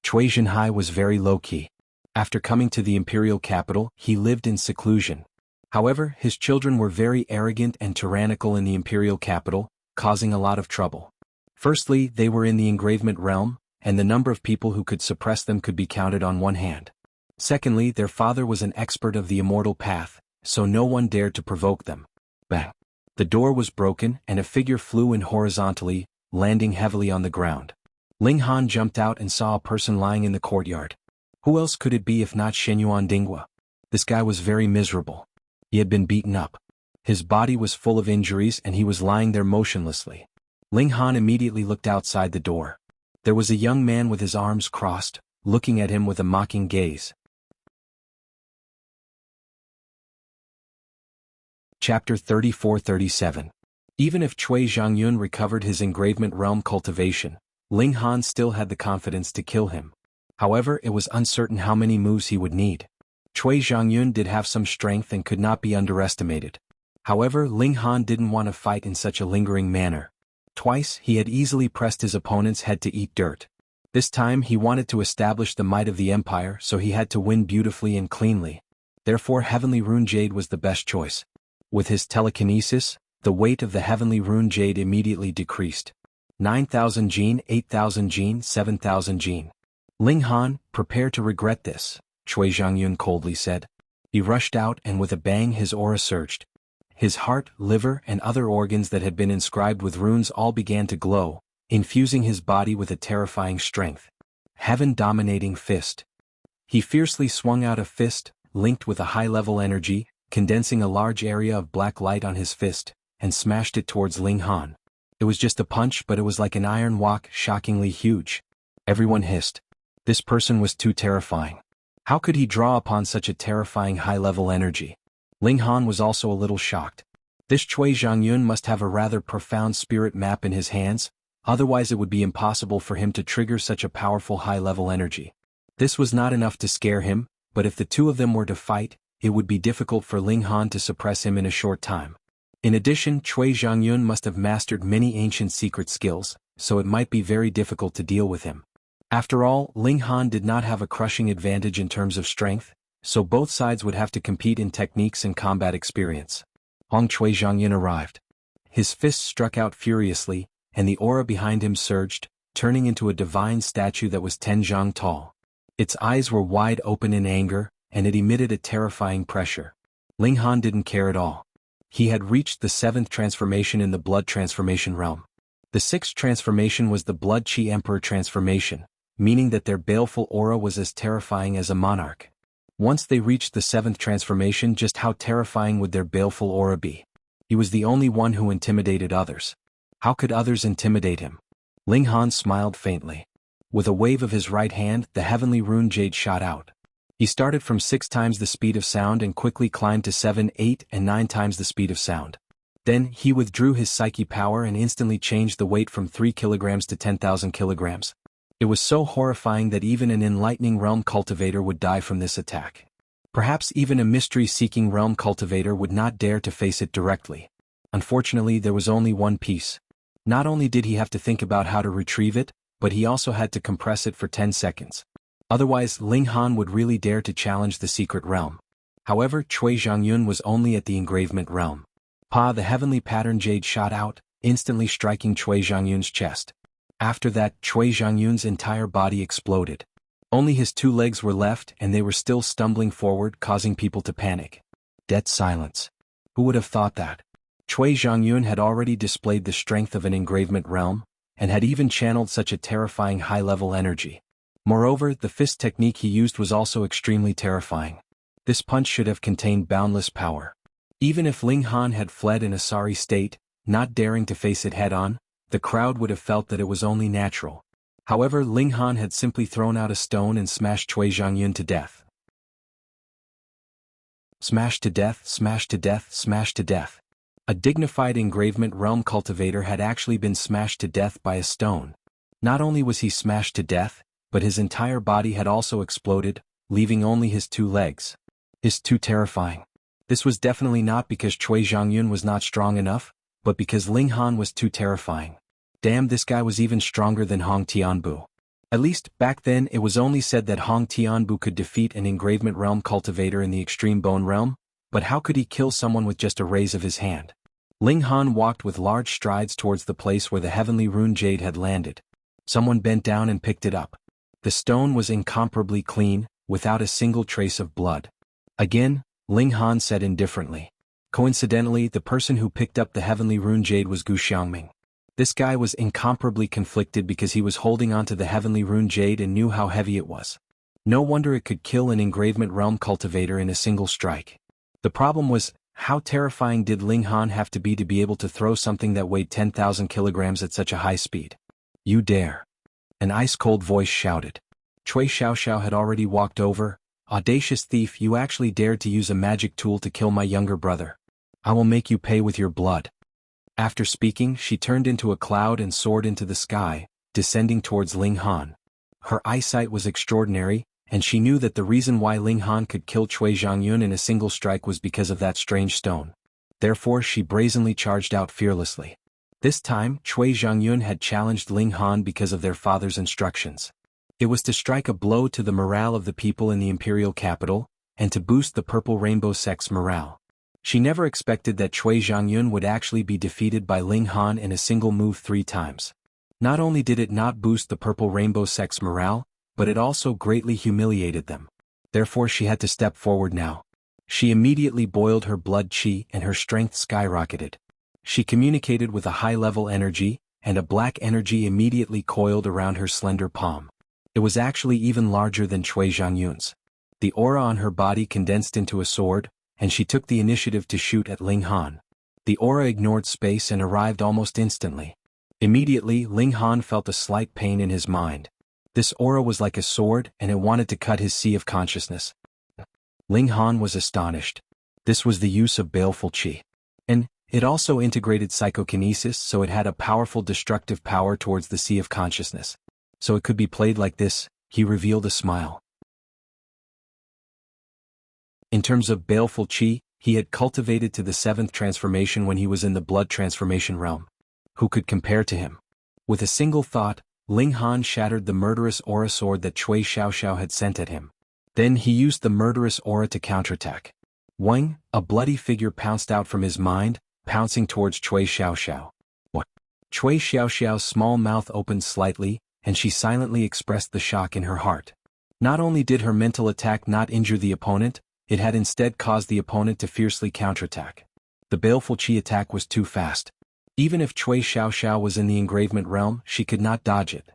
Cui Jinhai was very low-key. After coming to the imperial capital, he lived in seclusion. However, his children were very arrogant and tyrannical in the imperial capital, causing a lot of trouble. Firstly, they were in the engravement realm, and the number of people who could suppress them could be counted on one hand. Secondly, their father was an expert of the immortal path, so no one dared to provoke them. Bang! The door was broken and a figure flew in horizontally, landing heavily on the ground. Ling Han jumped out and saw a person lying in the courtyard. Who else could it be if not Shenyuan Dingwa? This guy was very miserable. He had been beaten up. His body was full of injuries and he was lying there motionlessly. Ling Han immediately looked outside the door. There was a young man with his arms crossed, looking at him with a mocking gaze. Chapter 34-37. Even if Cui Zhangyun recovered his engravement realm cultivation, Ling Han still had the confidence to kill him. However, it was uncertain how many moves he would need. Cui Zhangyun did have some strength and could not be underestimated. However, Ling Han didn't want to fight in such a lingering manner. Twice, he had easily pressed his opponent's head to eat dirt. This time he wanted to establish the might of the empire, so he had to win beautifully and cleanly. Therefore Heavenly Rune Jade was the best choice. With his telekinesis, the weight of the Heavenly Rune Jade immediately decreased. 9,000 Jin, 8,000 Jin, 7,000 Jin. Ling Han, prepare to regret this, Cui Zhangyun coldly said. He rushed out and with a bang his aura surged. His heart, liver, and other organs that had been inscribed with runes all began to glow, infusing his body with a terrifying strength. Heaven-dominating fist. He fiercely swung out a fist, linked with a high-level energy, condensing a large area of black light on his fist, and smashed it towards Ling Han. It was just a punch, but it was like an iron wok, shockingly huge. Everyone hissed. This person was too terrifying. How could he draw upon such a terrifying high-level energy? Ling Han was also a little shocked. This Cui Zhongyun must have a rather profound spirit map in his hands, otherwise it would be impossible for him to trigger such a powerful high-level energy. This was not enough to scare him, but if the two of them were to fight, it would be difficult for Ling Han to suppress him in a short time. In addition, Cui Zhongyun must have mastered many ancient secret skills, so it might be very difficult to deal with him. After all, Ling Han did not have a crushing advantage in terms of strength, so both sides would have to compete in techniques and combat experience. Hong Cui Zhongyun arrived. His fists struck out furiously, and the aura behind him surged, turning into a divine statue that was 10 zhang tall. Its eyes were wide open in anger, and it emitted a terrifying pressure. Ling Han didn't care at all. He had reached the 7th transformation in the blood transformation realm. The 6th transformation was the Blood Qi Emperor transformation, meaning that their baleful aura was as terrifying as a monarch. Once they reached the 7th transformation, just how terrifying would their baleful aura be? He was the only one who intimidated others. How could others intimidate him? Ling Han smiled faintly. With a wave of his right hand, the heavenly rune jade shot out. He started from 6 times the speed of sound and quickly climbed to 7, 8, and 9 times the speed of sound. Then, he withdrew his psyche power and instantly changed the weight from 3 kilograms to 10,000 kilograms. It was so horrifying that even an enlightening realm cultivator would die from this attack. Perhaps even a mystery-seeking realm cultivator would not dare to face it directly. Unfortunately, there was only one piece. Not only did he have to think about how to retrieve it, but he also had to compress it for 10 seconds. Otherwise, Ling Han would really dare to challenge the secret realm. However, Cui Zhongyun was only at the engravement realm. The heavenly pattern jade shot out, instantly striking Cui Zhongyun's chest. After that, Cui Zhongyun's entire body exploded. Only his 2 legs were left, and they were still stumbling forward, causing people to panic. Dead silence. Who would have thought that? Cui Zhongyun had already displayed the strength of an engravement realm, and had even channeled such a terrifying high-level energy. Moreover, the fist technique he used was also extremely terrifying. This punch should have contained boundless power. Even if Ling Han had fled in a sorry state, not daring to face it head-on, the crowd would have felt that it was only natural. However, Ling Han had simply thrown out a stone and smashed Cui Zhongyun to death. Smash to death, smash to death, smash to death. A dignified engravement realm cultivator had actually been smashed to death by a stone. Not only was he smashed to death, but his entire body had also exploded, leaving only his 2 legs. Is too terrifying. This was definitely not because Cui Zhongyun was not strong enough, but because Ling Han was too terrifying. Damn, this guy was even stronger than Hong Tianbu. At least, back then it was only said that Hong Tianbu could defeat an engravement realm cultivator in the extreme bone realm, but how could he kill someone with just a raise of his hand? Ling Han walked with large strides towards the place where the heavenly rune jade had landed. Someone bent down and picked it up. The stone was incomparably clean, without a single trace of blood. Again, Ling Han said indifferently. Coincidentally, the person who picked up the heavenly rune jade was Gu Xiangming. This guy was incomparably conflicted because he was holding onto the heavenly rune jade and knew how heavy it was. No wonder it could kill an engravement realm cultivator in a single strike. The problem was, how terrifying did Ling Han have to be able to throw something that weighed 10,000 kilograms at such a high speed? You dare. An ice-cold voice shouted. Cui Xiaoxiao had already walked over. Audacious thief, you actually dared to use a magic tool to kill my younger brother. I will make you pay with your blood. After speaking, she turned into a cloud and soared into the sky, descending towards Ling Han. Her eyesight was extraordinary, and she knew that the reason why Ling Han could kill Cui Zhongyun in a single strike was because of that strange stone. Therefore, she brazenly charged out fearlessly. This time, Cui Zhongyun had challenged Ling Han because of their father's instructions. It was to strike a blow to the morale of the people in the imperial capital, and to boost the Purple Rainbow sect's morale. She never expected that Cui Zhongyun would actually be defeated by Ling Han in a single move 3 times. Not only did it not boost the Purple Rainbow sect's morale, but it also greatly humiliated them. Therefore she had to step forward now. She immediately boiled her blood qi and her strength skyrocketed. She communicated with a high-level energy, and a black energy immediately coiled around her slender palm. It was actually even larger than Cui Zhangyun's. The aura on her body condensed into a sword, and she took the initiative to shoot at Ling Han. The aura ignored space and arrived almost instantly. Immediately, Ling Han felt a slight pain in his mind. This aura was like a sword, and it wanted to cut his sea of consciousness. Ling Han was astonished. This was the use of baleful qi. And it also integrated psychokinesis, so it had a powerful destructive power towards the sea of consciousness. So it could be played like this, he revealed a smile. In terms of baleful qi, he had cultivated to the 7th transformation when he was in the blood transformation realm. Who could compare to him? With a single thought, Ling Han shattered the murderous aura sword that Cui Xiaoxiao had sent at him. Then he used the murderous aura to counterattack. Wang, a bloody figure pounced out from his mind, pouncing towards Cui Xiaoxiao. What? Cui Xiaoxiao's small mouth opened slightly, and she silently expressed the shock in her heart. Not only did her mental attack not injure the opponent, it had instead caused the opponent to fiercely counterattack. The baleful qi attack was too fast. Even if Cui Xiaoxiao was in the engravement realm, she could not dodge it.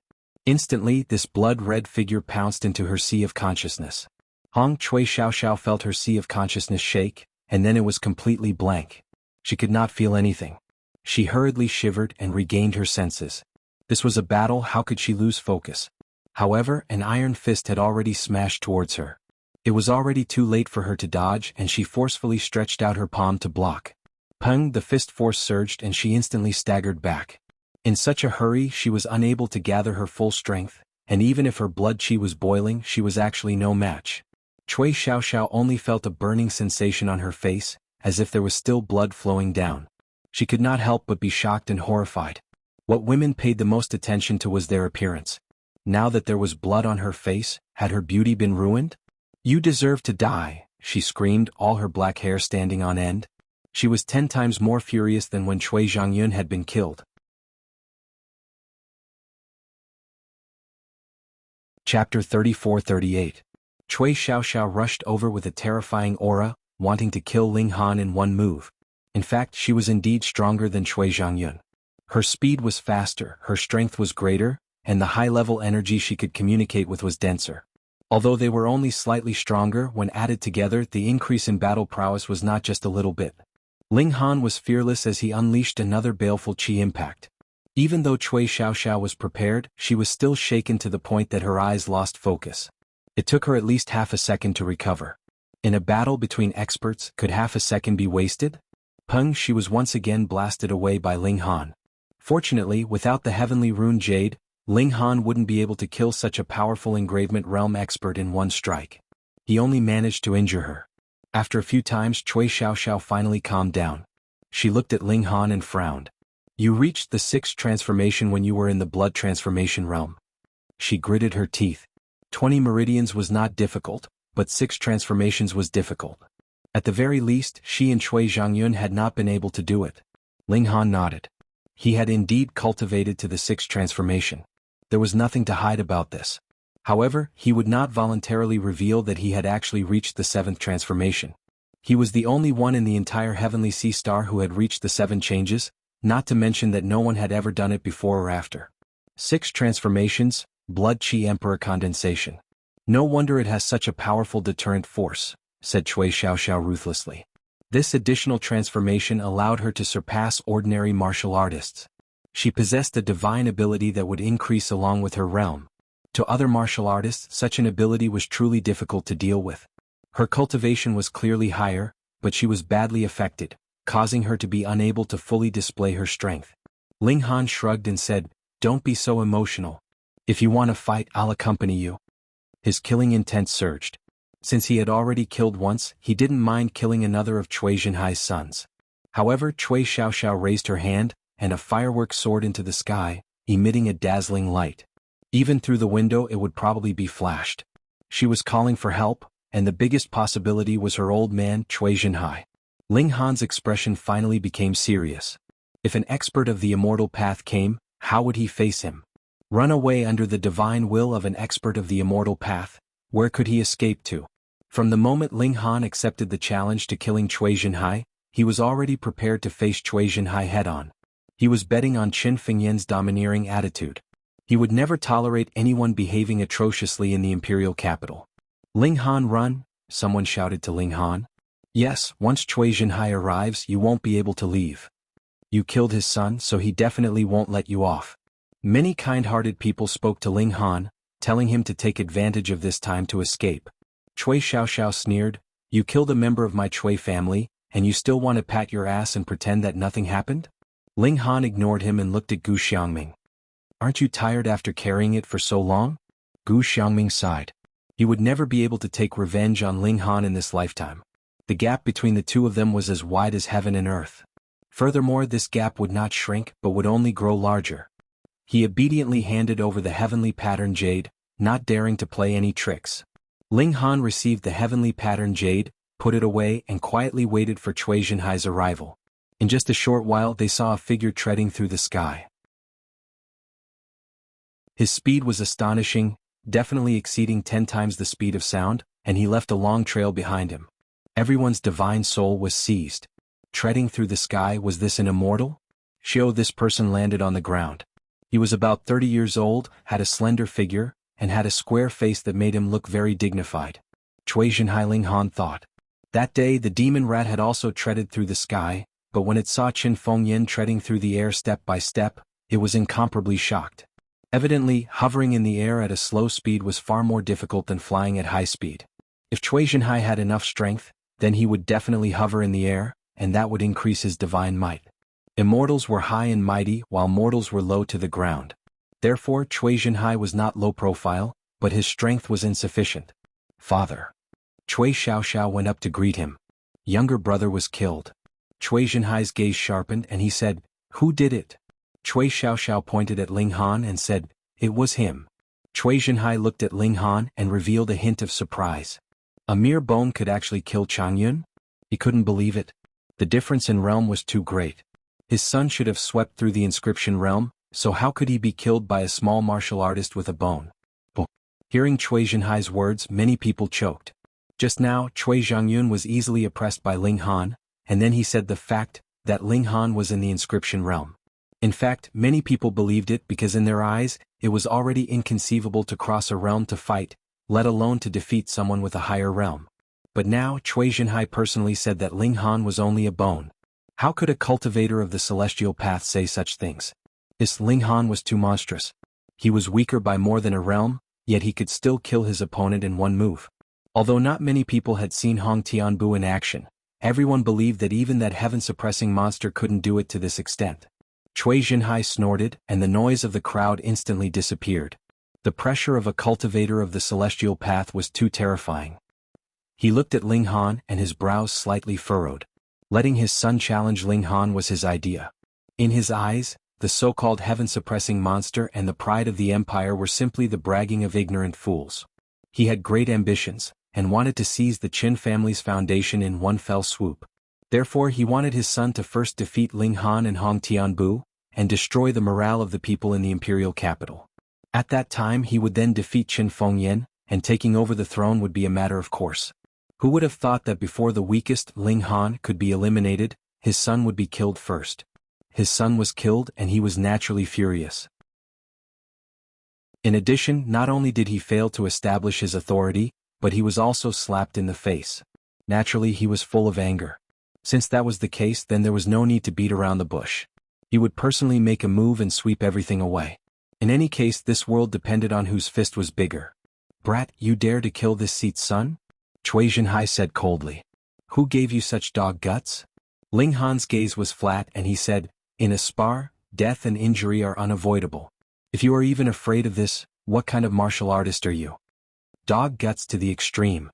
Instantly, this blood-red figure pounced into her sea of consciousness. Cui Xiaoxiao felt her sea of consciousness shake, and then it was completely blank. She could not feel anything. She hurriedly shivered and regained her senses. This was a battle, how could she lose focus? However, an iron fist had already smashed towards her. It was already too late for her to dodge, and she forcefully stretched out her palm to block. Peng, the fist force surged and she instantly staggered back. In such a hurry she was unable to gather her full strength, and even if her blood qi was boiling, she was actually no match. Cui Xiaoxiao only felt a burning sensation on her face, as if there was still blood flowing down. She could not help but be shocked and horrified. What women paid the most attention to was their appearance. Now that there was blood on her face, had her beauty been ruined? "You deserve to die," she screamed, all her black hair standing on end. She was 10 times more furious than when Cui Zhangyun had been killed. Chapter 34-38. Cui Xiaoxiao rushed over with a terrifying aura, wanting to kill Ling Han in one move. In fact, she was indeed stronger than Cui Zhangyun. Her speed was faster, her strength was greater, and the high-level energy she could communicate with was denser. Although they were only slightly stronger, when added together, the increase in battle prowess was not just a little bit. Ling Han was fearless as he unleashed another baleful qi impact. Even though Cui Xiaoxiao was prepared, she was still shaken to the point that her eyes lost focus. It took her at least half a second to recover. In a battle between experts, could half a second be wasted? Peng, she was once again blasted away by Ling Han. Fortunately, without the heavenly rune jade, Ling Han wouldn't be able to kill such a powerful engravement realm expert in one strike. He only managed to injure her. After a few times, Cui Xiaoxiao finally calmed down. She looked at Ling Han and frowned. "You reached the 6th transformation when you were in the blood transformation realm." She gritted her teeth. 20 meridians was not difficult, but 6 transformations was difficult. At the very least, she and Cui Zhangyun had not been able to do it. Ling Han nodded. He had indeed cultivated to the 6th transformation. There was nothing to hide about this. However, he would not voluntarily reveal that he had actually reached the 7th transformation. He was the only one in the entire Heavenly Sea Star who had reached the 7 changes, not to mention that no one had ever done it before or after. 6 transformations, blood qi emperor condensation. "No wonder it has such a powerful deterrent force," said Cui Xiaoxiao ruthlessly. This additional transformation allowed her to surpass ordinary martial artists. She possessed a divine ability that would increase along with her realm. To other martial artists, such an ability was truly difficult to deal with. Her cultivation was clearly higher, but she was badly affected, causing her to be unable to fully display her strength. Ling Han shrugged and said, "Don't be so emotional. If you want to fight, I'll accompany you." His killing intent surged. Since he had already killed once, he didn't mind killing another of Cui Zhenhai's sons. However, Cui Xiaoxiao raised her hand, and a firework soared into the sky, emitting a dazzling light. Even through the window it would probably be flashed. She was calling for help, and the biggest possibility was her old man, Cui Zhenhai. Ling Han's expression finally became serious. If an expert of the immortal path came, how would he face him? Run away under the divine will of an expert of the immortal path? Where could he escape to? From the moment Ling Han accepted the challenge to killing Cui Jinhai, he was already prepared to face Cui Jinhai head-on. He was betting on Qin Fengyan's domineering attitude. He would never tolerate anyone behaving atrociously in the imperial capital. Ling Han, run, someone shouted to Ling Han. Yes, once Cui Jinhai arrives you won't be able to leave. You killed his son, so he definitely won't let you off. Many kind-hearted people spoke to Ling Han, telling him to take advantage of this time to escape. Cui Xiaoxiao sneered, you killed a member of my Cui family, and you still want to pat your ass and pretend that nothing happened? Ling Han ignored him and looked at Gu Xiangming. Aren't you tired after carrying it for so long? Gu Xiangming sighed. He would never be able to take revenge on Ling Han in this lifetime. The gap between the two of them was as wide as heaven and earth. Furthermore, this gap would not shrink but would only grow larger. He obediently handed over the heavenly pattern jade, not daring to play any tricks. Ling Han received the heavenly pattern jade, put it away and quietly waited for Cui Jinhai's arrival. In just a short while they saw a figure treading through the sky. His speed was astonishing, definitely exceeding 10 times the speed of sound, and he left a long trail behind him. Everyone's divine soul was seized. Treading through the sky, was this an immortal? Shio, this person landed on the ground. He was about 30 years old, had a slender figure, and had a square face that made him look very dignified. Cui Jinhai, Ling Han thought. That day the demon rat had also treaded through the sky, but when it saw Qin Fengyan treading through the air step by step, it was incomparably shocked. Evidently, hovering in the air at a slow speed was far more difficult than flying at high speed. If Cui Jinhai had enough strength, then he would definitely hover in the air, and that would increase his divine might. Immortals were high and mighty, while mortals were low to the ground. Therefore, Cui Jinhai was not low profile, but his strength was insufficient. Father. Cui Xiaoxiao went up to greet him. Younger brother was killed. Cui Jinhai's gaze sharpened and he said, who did it? Cui Xiaoxiao pointed at Ling Han and said, it was him. Cui Jinhai looked at Ling Han and revealed a hint of surprise. A mere bone could actually kill Changyun? He couldn't believe it. The difference in realm was too great. His son should have swept through the inscription realm, so how could he be killed by a small martial artist with a bone? Hearing Cui Jinhai's words, many people choked. Just now, Cui Zhangyun was easily oppressed by Ling Han, and then he said the fact that Ling Han was in the inscription realm. In fact, many people believed it because in their eyes, it was already inconceivable to cross a realm to fight, let alone to defeat someone with a higher realm. But now, Cui Jinhai personally said that Ling Han was only a bone. How could a cultivator of the celestial path say such things? This Ling Han was too monstrous. He was weaker by more than a realm, yet he could still kill his opponent in one move. Although not many people had seen Hong Tianbu in action, everyone believed that even that heaven-suppressing monster couldn't do it to this extent. Cui Jinhai snorted, and the noise of the crowd instantly disappeared. The pressure of a cultivator of the celestial path was too terrifying. He looked at Ling Han and his brows slightly furrowed. Letting his son challenge Ling Han was his idea. In his eyes, the so-called heaven-suppressing monster and the pride of the empire were simply the bragging of ignorant fools. He had great ambitions, and wanted to seize the Qin family's foundation in one fell swoop. Therefore he wanted his son to first defeat Ling Han and Hong Tianbu, and destroy the morale of the people in the imperial capital. At that time he would then defeat Qin Fengyan, and taking over the throne would be a matter of course. Who would have thought that before the weakest Ling Han could be eliminated, his son would be killed first? His son was killed and he was naturally furious. In addition, not only did he fail to establish his authority, but he was also slapped in the face. Naturally he was full of anger. Since that was the case, then there was no need to beat around the bush. He would personally make a move and sweep everything away. In any case, this world depended on whose fist was bigger. Brat, you dare to kill this seat's son? Cui Jinhai said coldly. Who gave you such dog guts? Ling Han's gaze was flat and he said, in a spar, death and injury are unavoidable. If you are even afraid of this, what kind of martial artist are you? Dog guts to the extreme.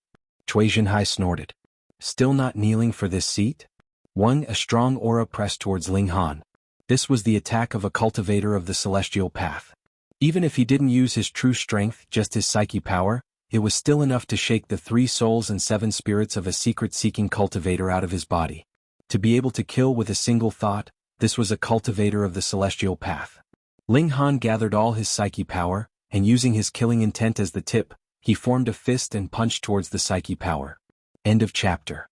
Cui Jinhai snorted. Still not kneeling for this seat? A strong aura pressed towards Ling Han. This was the attack of a cultivator of the celestial path. Even if he didn't use his true strength, just his psyche power, it was still enough to shake the 3 souls and 7 spirits of a secret-seeking cultivator out of his body. To be able to kill with a single thought, this was a cultivator of the celestial path. Ling Han gathered all his psyche power, and using his killing intent as the tip, He formed a fist and punched towards the psyche power. End of chapter.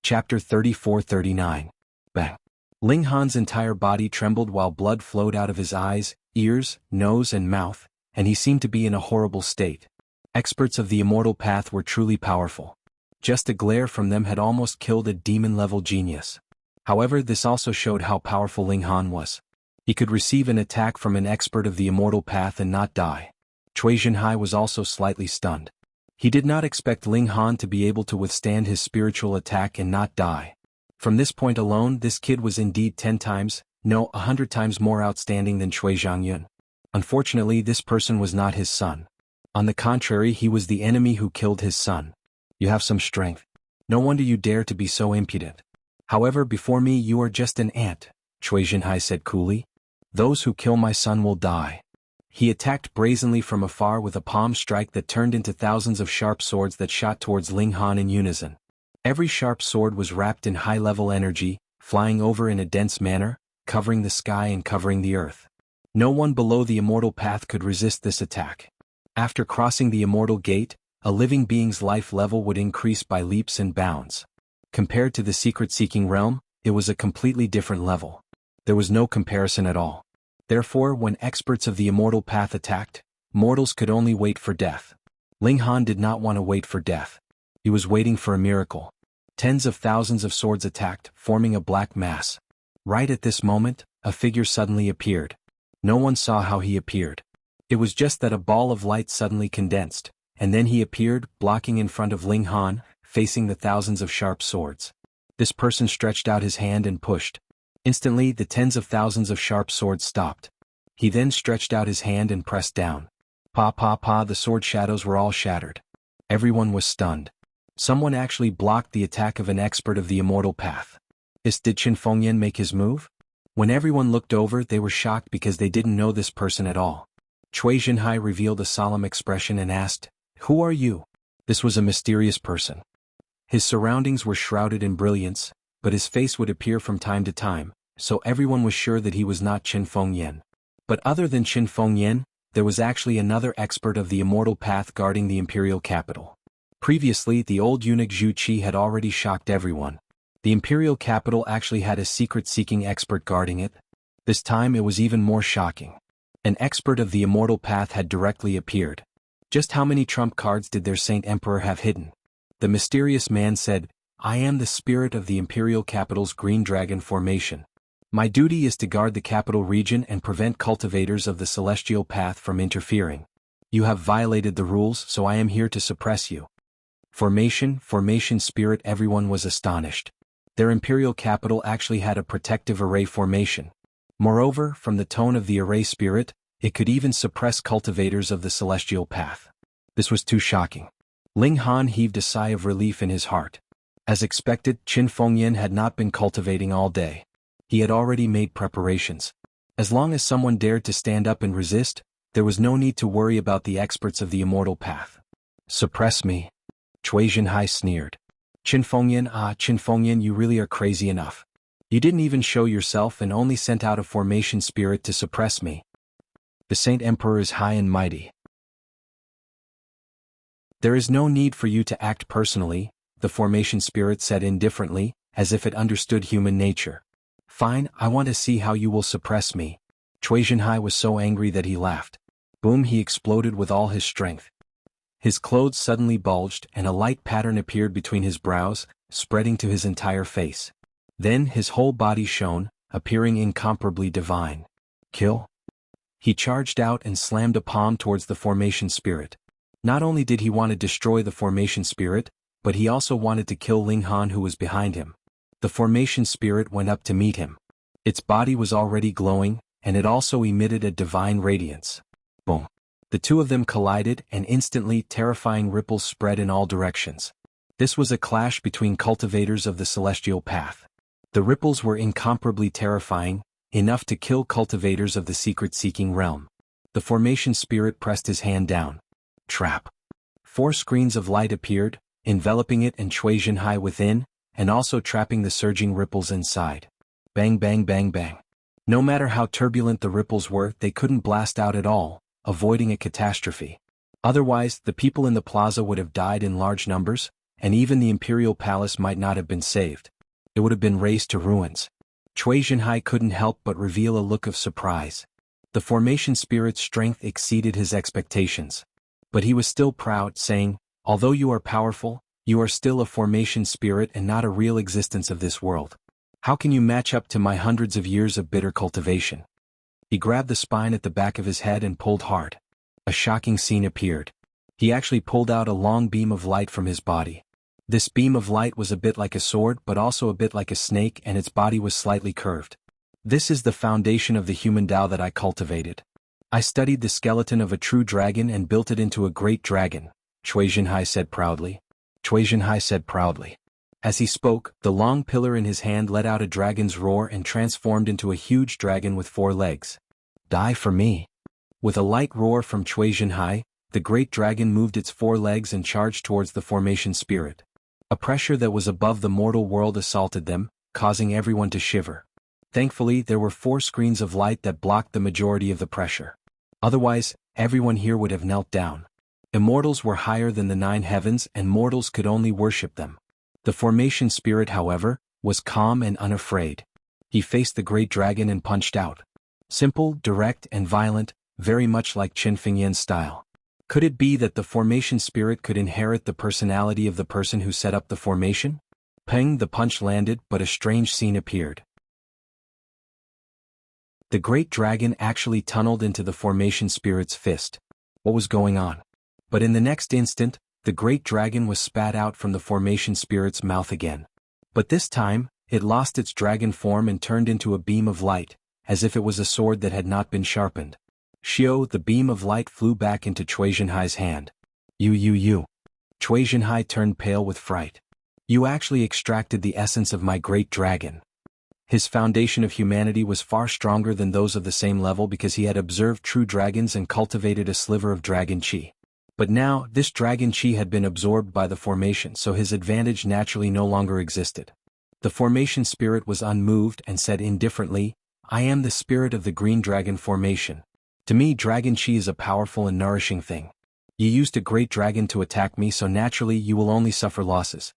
Chapter 34-39. Bang. Ling Han's entire body trembled while blood flowed out of his eyes, ears, nose and mouth, and he seemed to be in a horrible state. Experts of the immortal path were truly powerful. Just a glare from them had almost killed a demon-level genius. However, this also showed how powerful Ling Han was. He could receive an attack from an expert of the immortal path and not die. Cui Zhenhai was also slightly stunned. He did not expect Ling Han to be able to withstand his spiritual attack and not die. From this point alone, this kid was indeed 10 times, no, 100 times more outstanding than Cui Zhangyun. Unfortunately, this person was not his son. On the contrary, he was the enemy who killed his son. You have some strength. No wonder you dare to be so impudent. However, before me you are just an ant, Cui Zhenhai said coolly. Those who kill my son will die. He attacked brazenly from afar with a palm strike that turned into thousands of sharp swords that shot towards Ling Han in unison. Every sharp sword was wrapped in high-level energy, flying over in a dense manner, covering the sky and covering the earth. No one below the immortal path could resist this attack. After crossing the immortal gate, a living being's life level would increase by leaps and bounds. Compared to the secret-seeking realm, it was a completely different level. There was no comparison at all. Therefore, when experts of the immortal path attacked, mortals could only wait for death. Ling Han did not want to wait for death. He was waiting for a miracle. Tens of thousands of swords attacked, forming a black mass. Right at this moment, a figure suddenly appeared. No one saw how he appeared. It was just that a ball of light suddenly condensed, and then he appeared, blocking in front of Ling Han, facing the thousands of sharp swords. This person stretched out his hand and pushed. Instantly, the tens of thousands of sharp swords stopped. He then stretched out his hand and pressed down. Pa pa pa, the sword shadows were all shattered. Everyone was stunned. Someone actually blocked the attack of an expert of the immortal path. Did Qin Fengyan make his move? When everyone looked over, they were shocked because they didn't know this person at all. Cui Zhenhai revealed a solemn expression and asked, "Who are you?" This was a mysterious person. His surroundings were shrouded in brilliance, but his face would appear from time to time, so everyone was sure that he was not Qin Fengyan. But other than Qin Fengyan, there was actually another expert of the immortal path guarding the imperial capital. Previously, the old eunuch Zhu Qi had already shocked everyone. The imperial capital actually had a secret-seeking expert guarding it. This time it was even more shocking. An expert of the immortal path had directly appeared. Just how many trump cards did their Saint Emperor have hidden? The mysterious man said, "I am the spirit of the imperial capital's green dragon formation. My duty is to guard the capital region and prevent cultivators of the celestial path from interfering. You have violated the rules, so I am here to suppress you." Formation spirit. Everyone was astonished. Their imperial capital actually had a protective array formation. Moreover, from the tone of the array spirit, it could even suppress cultivators of the celestial path. This was too shocking. Ling Han heaved a sigh of relief in his heart. As expected, Qin Fengyan had not been cultivating all day. He had already made preparations. As long as someone dared to stand up and resist, there was no need to worry about the experts of the immortal path. "Suppress me?" Cui Zhenhai sneered. Qin Fengyan, you really are crazy enough. You didn't even show yourself and only sent out a formation spirit to suppress me. The Saint Emperor is high and mighty. There is no need for you to act personally, the formation spirit said indifferently, as if it understood human nature. Fine, I want to see how you will suppress me. Cui Zhenhai was so angry that he laughed. Boom, he exploded with all his strength. His clothes suddenly bulged and a light pattern appeared between his brows, spreading to his entire face. Then his whole body shone, appearing incomparably divine. Kill? He charged out and slammed a palm towards the formation spirit. Not only did he want to destroy the formation spirit, but he also wanted to kill Ling Han who was behind him. The formation spirit went up to meet him. Its body was already glowing, and it also emitted a divine radiance. Boom. The two of them collided and instantly terrifying ripples spread in all directions. This was a clash between cultivators of the celestial path. The ripples were incomparably terrifying, enough to kill cultivators of the secret-seeking realm. The formation spirit pressed his hand down. Trap. 4 screens of light appeared, enveloping it and Cui Zhenhai within, and also trapping the surging ripples inside. Bang bang bang bang. No matter how turbulent the ripples were, they couldn't blast out at all, avoiding a catastrophe. Otherwise, the people in the plaza would have died in large numbers, and even the imperial palace might not have been saved. It would have been razed to ruins. Cui Jinhai couldn't help but reveal a look of surprise. The formation spirit's strength exceeded his expectations. But he was still proud, saying, "Although you are powerful, you are still a formation spirit and not a real existence of this world. How can you match up to my hundreds of years of bitter cultivation?" He grabbed the spine at the back of his head and pulled hard. A shocking scene appeared. He actually pulled out a long beam of light from his body. This beam of light was a bit like a sword but also a bit like a snake, and its body was slightly curved. "This is the foundation of the human Tao that I cultivated. I studied the skeleton of a true dragon and built it into a great dragon," Cui Jinhai said proudly. As he spoke, the long pillar in his hand let out a dragon's roar and transformed into a huge dragon with 4 legs. "Die for me." With a light roar from Cui Jinhai, the great dragon moved its 4 legs and charged towards the formation spirit. A pressure that was above the mortal world assaulted them, causing everyone to shiver. Thankfully, there were 4 screens of light that blocked the majority of the pressure. Otherwise, everyone here would have knelt down. Immortals were higher than the 9 heavens and mortals could only worship them. The formation spirit, however, was calm and unafraid. He faced the great dragon and punched out. Simple, direct, and violent, very much like Qin Fengyan's style. Could it be that the formation spirit could inherit the personality of the person who set up the formation? Peng, the punch landed, but a strange scene appeared. The great dragon actually tunneled into the formation spirit's fist. What was going on? But in the next instant, the great dragon was spat out from the formation spirit's mouth again. But this time, it lost its dragon form and turned into a beam of light, as if it was a sword that had not been sharpened. "Xiao," the beam of light flew back into Cui Jinhai's hand. You. Cui Jinhai turned pale with fright. "You actually extracted the essence of my great dragon." His foundation of humanity was far stronger than those of the same level because he had observed true dragons and cultivated a sliver of dragon chi. But now, this dragon chi had been absorbed by the formation, so his advantage naturally no longer existed. The formation spirit was unmoved and said indifferently, "I am the spirit of the green dragon formation. To me, dragon chi is a powerful and nourishing thing. You used a great dragon to attack me, so naturally you will only suffer losses."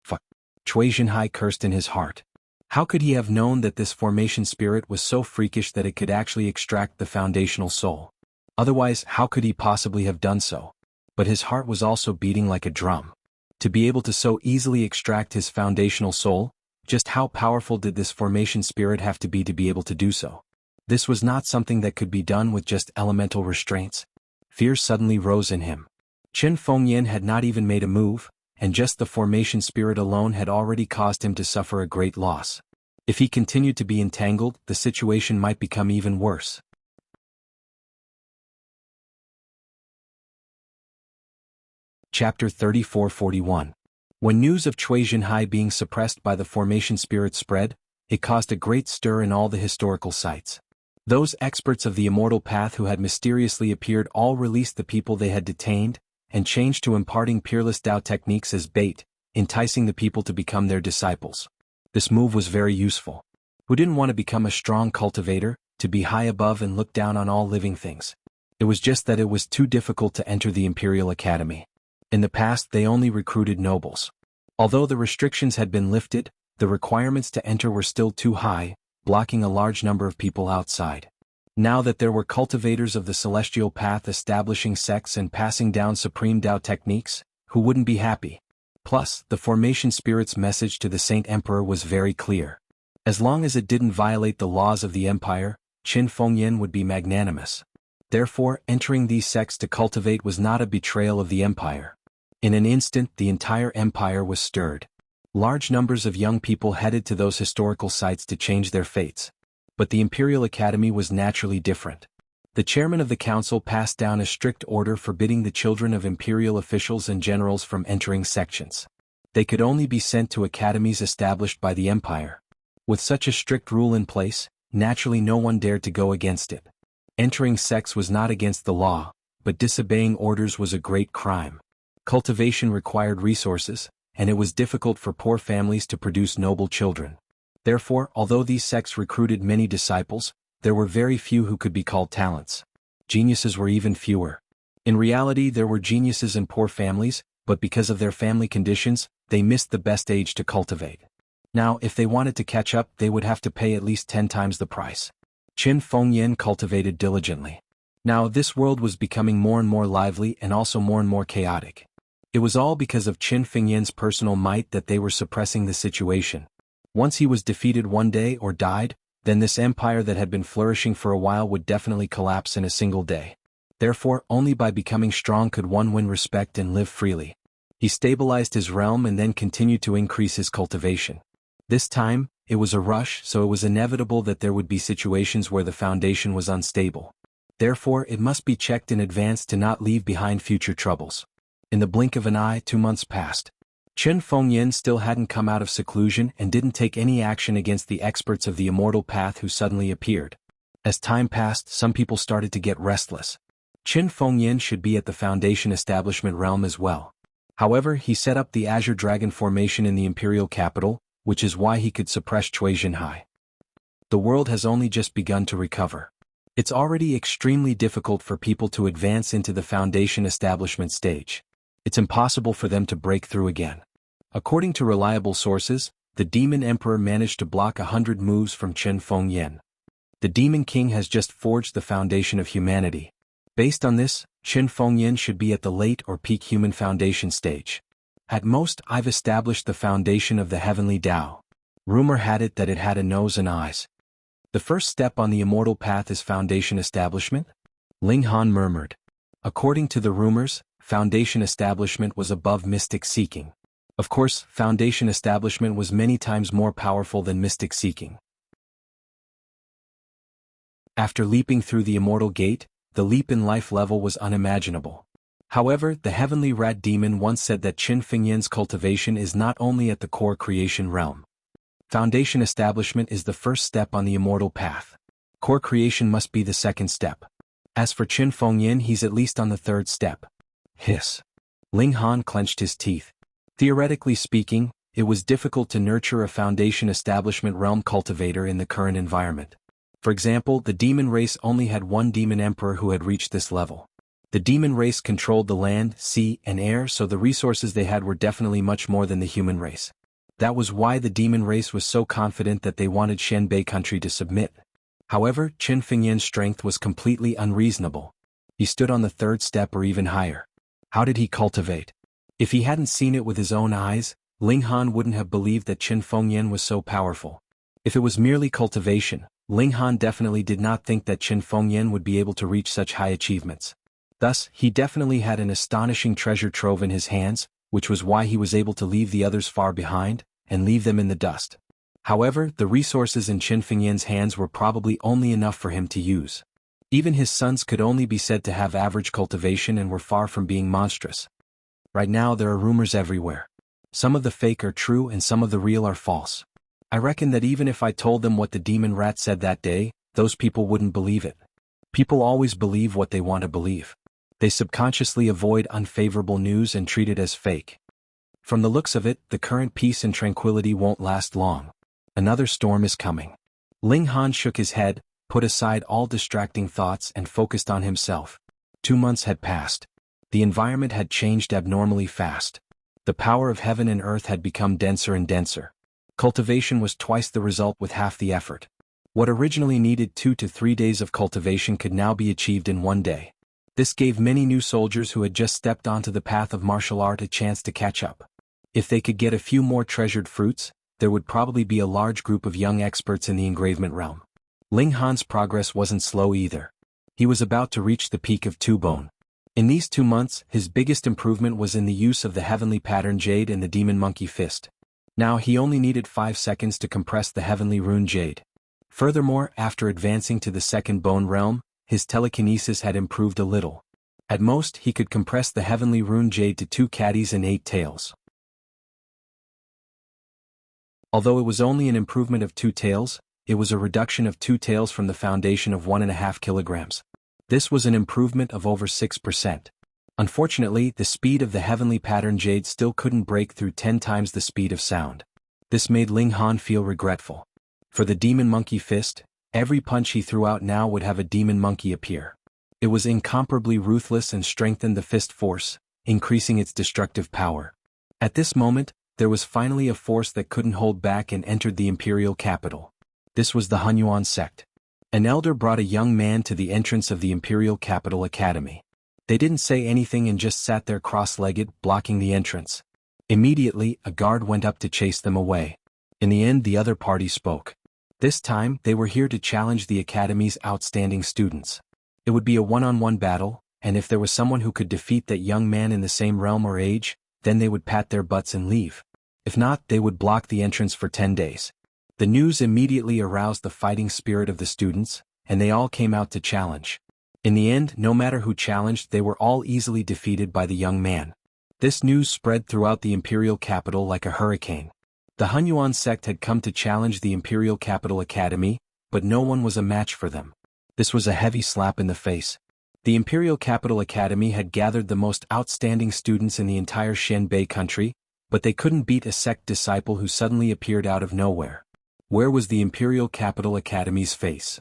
Fuck. Cui Jinhai cursed in his heart. How could he have known that this formation spirit was so freakish that it could actually extract the foundational soul? Otherwise, how could he possibly have done so? But his heart was also beating like a drum. To be able to so easily extract his foundational soul, just how powerful did this formation spirit have to be able to do so? This was not something that could be done with just elemental restraints. Fear suddenly rose in him. Qin Fengyan had not even made a move, and just the formation spirit alone had already caused him to suffer a great loss. If he continued to be entangled, the situation might become even worse. Chapter 34-41. When news of Cui Jinhai being suppressed by the formation spirit spread, it caused a great stir in all the historical sites. Those experts of the immortal path who had mysteriously appeared all released the people they had detained, and changed to imparting peerless Tao techniques as bait, enticing the people to become their disciples. This move was very useful. Who didn't want to become a strong cultivator, to be high above and look down on all living things? It was just that it was too difficult to enter the Imperial Academy. In the past they only recruited nobles. Although the restrictions had been lifted, the requirements to enter were still too high, blocking a large number of people outside. Now that there were cultivators of the celestial path establishing sects and passing down supreme Tao techniques, who wouldn't be happy? Plus, the formation spirit's message to the Saint Emperor was very clear. As long as it didn't violate the laws of the empire, Qin Fengyan would be magnanimous. Therefore, entering these sects to cultivate was not a betrayal of the empire. In an instant, the entire empire was stirred. Large numbers of young people headed to those historical sites to change their fates. But the Imperial Academy was naturally different. The chairman of the council passed down a strict order forbidding the children of imperial officials and generals from entering sections. They could only be sent to academies established by the empire. With such a strict rule in place, naturally no one dared to go against it. Entering sects was not against the law, but disobeying orders was a great crime. Cultivation required resources, and it was difficult for poor families to produce noble children. Therefore, although these sects recruited many disciples, there were very few who could be called talents. Geniuses were even fewer. In reality, there were geniuses in poor families, but because of their family conditions, they missed the best age to cultivate. Now, if they wanted to catch up, they would have to pay at least 10 times the price. Qin Fengyan cultivated diligently. Now, this world was becoming more and more lively and also more and more chaotic. It was all because of Qin Fengyan's personal might that they were suppressing the situation. Once he was defeated one day or died, then this empire that had been flourishing for a while would definitely collapse in a single day. Therefore, only by becoming strong could one win respect and live freely. He stabilized his realm and then continued to increase his cultivation. This time, it was a rush, so it was inevitable that there would be situations where the foundation was unstable. Therefore, it must be checked in advance to not leave behind future troubles. In the blink of an eye, 2 months passed. Qin Fengyan still hadn't come out of seclusion and didn't take any action against the experts of the immortal path who suddenly appeared. As time passed, some people started to get restless. Qin Fengyan should be at the Foundation establishment realm as well. However, he set up the Azure Dragon formation in the imperial capital, which is why he could suppress Cui Jinhai. The world has only just begun to recover. It's already extremely difficult for people to advance into the Foundation establishment stage. It's impossible for them to break through again. According to reliable sources, the Demon Emperor managed to block 100 moves from Qin Fengyan. The Demon King has just forged the foundation of humanity. Based on this, Qin Fengyan should be at the late or peak human foundation stage. At most, I've established the foundation of the heavenly Tao. Rumor had it that it had a nose and eyes. The first step on the immortal path is foundation establishment? Ling Han murmured. According to the rumors, foundation establishment was above mystic seeking. Of course, foundation establishment was many times more powerful than mystic seeking. After leaping through the immortal gate, the leap in life level was unimaginable. However, the heavenly rat demon once said that Qin Fengyan's cultivation is not only at the core creation realm. Foundation establishment is the first step on the immortal path. Core creation must be the second step. As for Qin Fengyan, he's at least on the third step. Hiss. Ling Han clenched his teeth. Theoretically speaking, it was difficult to nurture a foundation establishment realm cultivator in the current environment. For example, the demon race only had one demon emperor who had reached this level. The demon race controlled the land, sea, and air, so the resources they had were definitely much more than the human race. That was why the demon race was so confident that they wanted Shenbei country to submit. However, Qin Fengyan's strength was completely unreasonable. He stood on the third step or even higher. How did he cultivate? If he hadn't seen it with his own eyes, Ling Han wouldn't have believed that Qin Fengyan was so powerful. If it was merely cultivation, Ling Han definitely did not think that Qin Fengyan would be able to reach such high achievements. Thus, he definitely had an astonishing treasure trove in his hands, which was why he was able to leave the others far behind, and leave them in the dust. However, the resources in Qin Fengyan's hands were probably only enough for him to use. Even his sons could only be said to have average cultivation and were far from being monstrous. Right now there are rumors everywhere. Some of the fake are true and some of the real are false. I reckon that even if I told them what the demon rat said that day, those people wouldn't believe it. People always believe what they want to believe. They subconsciously avoid unfavorable news and treat it as fake. From the looks of it, the current peace and tranquility won't last long. Another storm is coming. Ling Han shook his head, put aside all distracting thoughts and focused on himself. 2 months had passed. The environment had changed abnormally fast. The power of heaven and earth had become denser and denser. Cultivation was twice the result with half the effort. What originally needed 2 to 3 days of cultivation could now be achieved in 1 day. This gave many new soldiers who had just stepped onto the path of martial art a chance to catch up. If they could get a few more treasured fruits, there would probably be a large group of young experts in the engravement realm. Ling Han's progress wasn't slow either. He was about to reach the peak of Two-Bone. In these 2 months, his biggest improvement was in the use of the heavenly pattern jade and the demon monkey fist. Now he only needed 5 seconds to compress the heavenly rune jade. Furthermore, after advancing to the second bone realm, his telekinesis had improved a little. At most, he could compress the heavenly rune jade to 2 caddies and 8 tails. Although it was only an improvement of 2 tails, it was a reduction of 2 tails from the foundation of 1.5 kilograms. This was an improvement of over 6%. Unfortunately, the speed of the heavenly pattern jade still couldn't break through 10 times the speed of sound. This made Ling Han feel regretful. For the demon monkey fist, every punch he threw out now would have a demon monkey appear. It was incomparably ruthless and strengthened the fist force, increasing its destructive power. At this moment, there was finally a force that couldn't hold back and entered the imperial capital. This was the Hunyuan sect. An elder brought a young man to the entrance of the imperial capital academy. They didn't say anything and just sat there cross-legged, blocking the entrance. Immediately, a guard went up to chase them away. In the end, the other party spoke. This time, they were here to challenge the academy's outstanding students. It would be a one-on-one battle, and if there was someone who could defeat that young man in the same realm or age, then they would pat their butts and leave. If not, they would block the entrance for 10 days. The news immediately aroused the fighting spirit of the students, and they all came out to challenge. In the end, no matter who challenged, they were all easily defeated by the young man. This news spread throughout the imperial capital like a hurricane. The Hunyuan sect had come to challenge the imperial capital academy, but no one was a match for them. This was a heavy slap in the face. The imperial capital academy had gathered the most outstanding students in the entire Xianbei country, but they couldn't beat a sect disciple who suddenly appeared out of nowhere. Where was the imperial capital academy's face?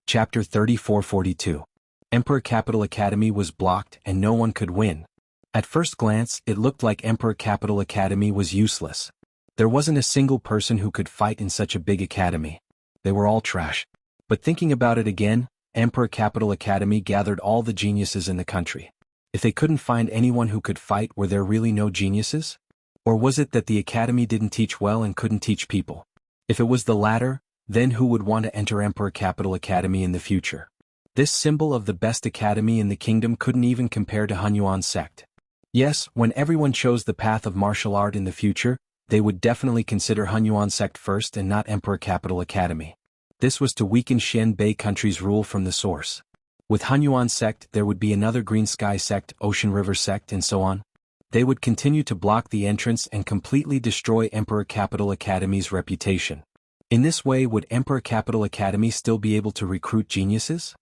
Chapter 34-42. Emperor Capital Academy was blocked and no one could win. At first glance, it looked like Emperor Capital Academy was useless. There wasn't a single person who could fight in such a big academy. They were all trash. But thinking about it again, Emperor Capital Academy gathered all the geniuses in the country. If they couldn't find anyone who could fight, were there really no geniuses? Or was it that the academy didn't teach well and couldn't teach people? If it was the latter, then who would want to enter Emperor Capital Academy in the future? This symbol of the best academy in the kingdom couldn't even compare to Hunyuan sect. Yes, when everyone chose the path of martial art in the future, they would definitely consider Hunyuan sect first and not Emperor Capital Academy. This was to weaken Xianbei country's rule from the source. With Hunyuan sect, there would be another Green Sky sect, Ocean River sect, and so on. They would continue to block the entrance and completely destroy Emperor Capital Academy's reputation. In this way, would Emperor Capital Academy still be able to recruit geniuses?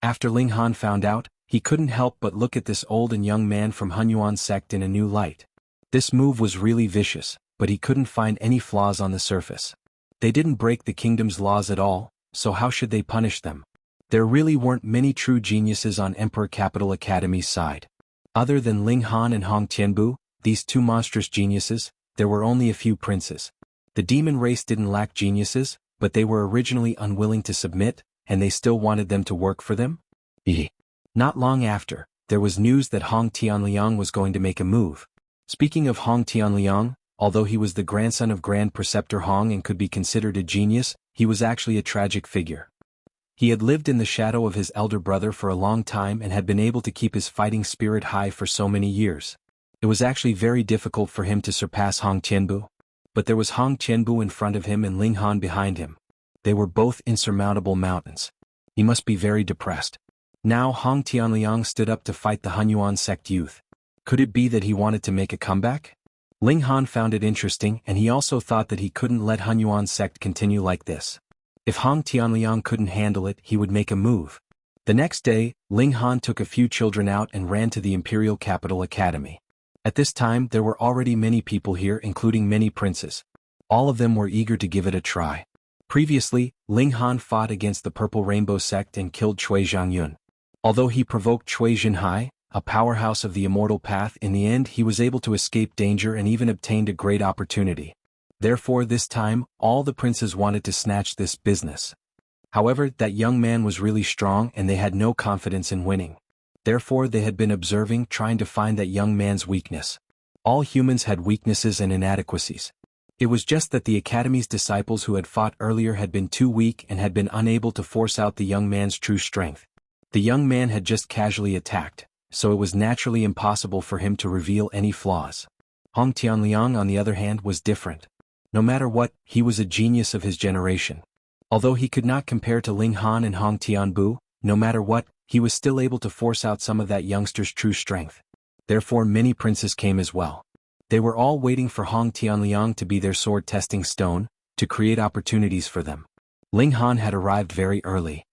After Ling Han found out, he couldn't help but look at this old and young man from Hunyuan sect in a new light. This move was really vicious, but he couldn't find any flaws on the surface. They didn't break the kingdom's laws at all, so how should they punish them? There really weren't many true geniuses on Emperor Capital Academy's side. Other than Ling Han and Hong Tianbu, these two monstrous geniuses, there were only a few princes. The demon race didn't lack geniuses, but they were originally unwilling to submit, and they still wanted them to work for them? Not long after, there was news that Hong Tianliang was going to make a move. Speaking of Hong Tianliang, although he was the grandson of Grand Preceptor Hong and could be considered a genius, he was actually a tragic figure. He had lived in the shadow of his elder brother for a long time and had been able to keep his fighting spirit high for so many years. It was actually very difficult for him to surpass Hong Tianbu. But there was Hong Tianbu in front of him and Ling Han behind him. They were both insurmountable mountains. He must be very depressed. Now Hong Tianliang stood up to fight the Hunyuan sect youth. Could it be that he wanted to make a comeback? Ling Han found it interesting, and he also thought that he couldn't let Hunyuan sect continue like this. If Hong Tianliang couldn't handle it, he would make a move. The next day, Ling Han took a few children out and ran to the Imperial Capital Academy. At this time, there were already many people here, including many princes. All of them were eager to give it a try. Previously, Ling Han fought against the Purple Rainbow sect and killed Cui Zhangyun. Although he provoked Cui Zhenhai, a powerhouse of the immortal path, in the end he was able to escape danger and even obtained a great opportunity. Therefore this time, all the princes wanted to snatch this business. However, that young man was really strong and they had no confidence in winning. Therefore they had been observing, trying to find that young man's weakness. All humans had weaknesses and inadequacies. It was just that the Academy's disciples who had fought earlier had been too weak and had been unable to force out the young man's true strength. The young man had just casually attacked, so it was naturally impossible for him to reveal any flaws. Hong Tianliang, on the other hand, was different. No matter what, he was a genius of his generation. Although he could not compare to Ling Han and Hong Tianbu, no matter what, he was still able to force out some of that youngster's true strength. Therefore many princes came as well. They were all waiting for Hong Tianliang to be their sword-testing stone, to create opportunities for them. Ling Han had arrived very early.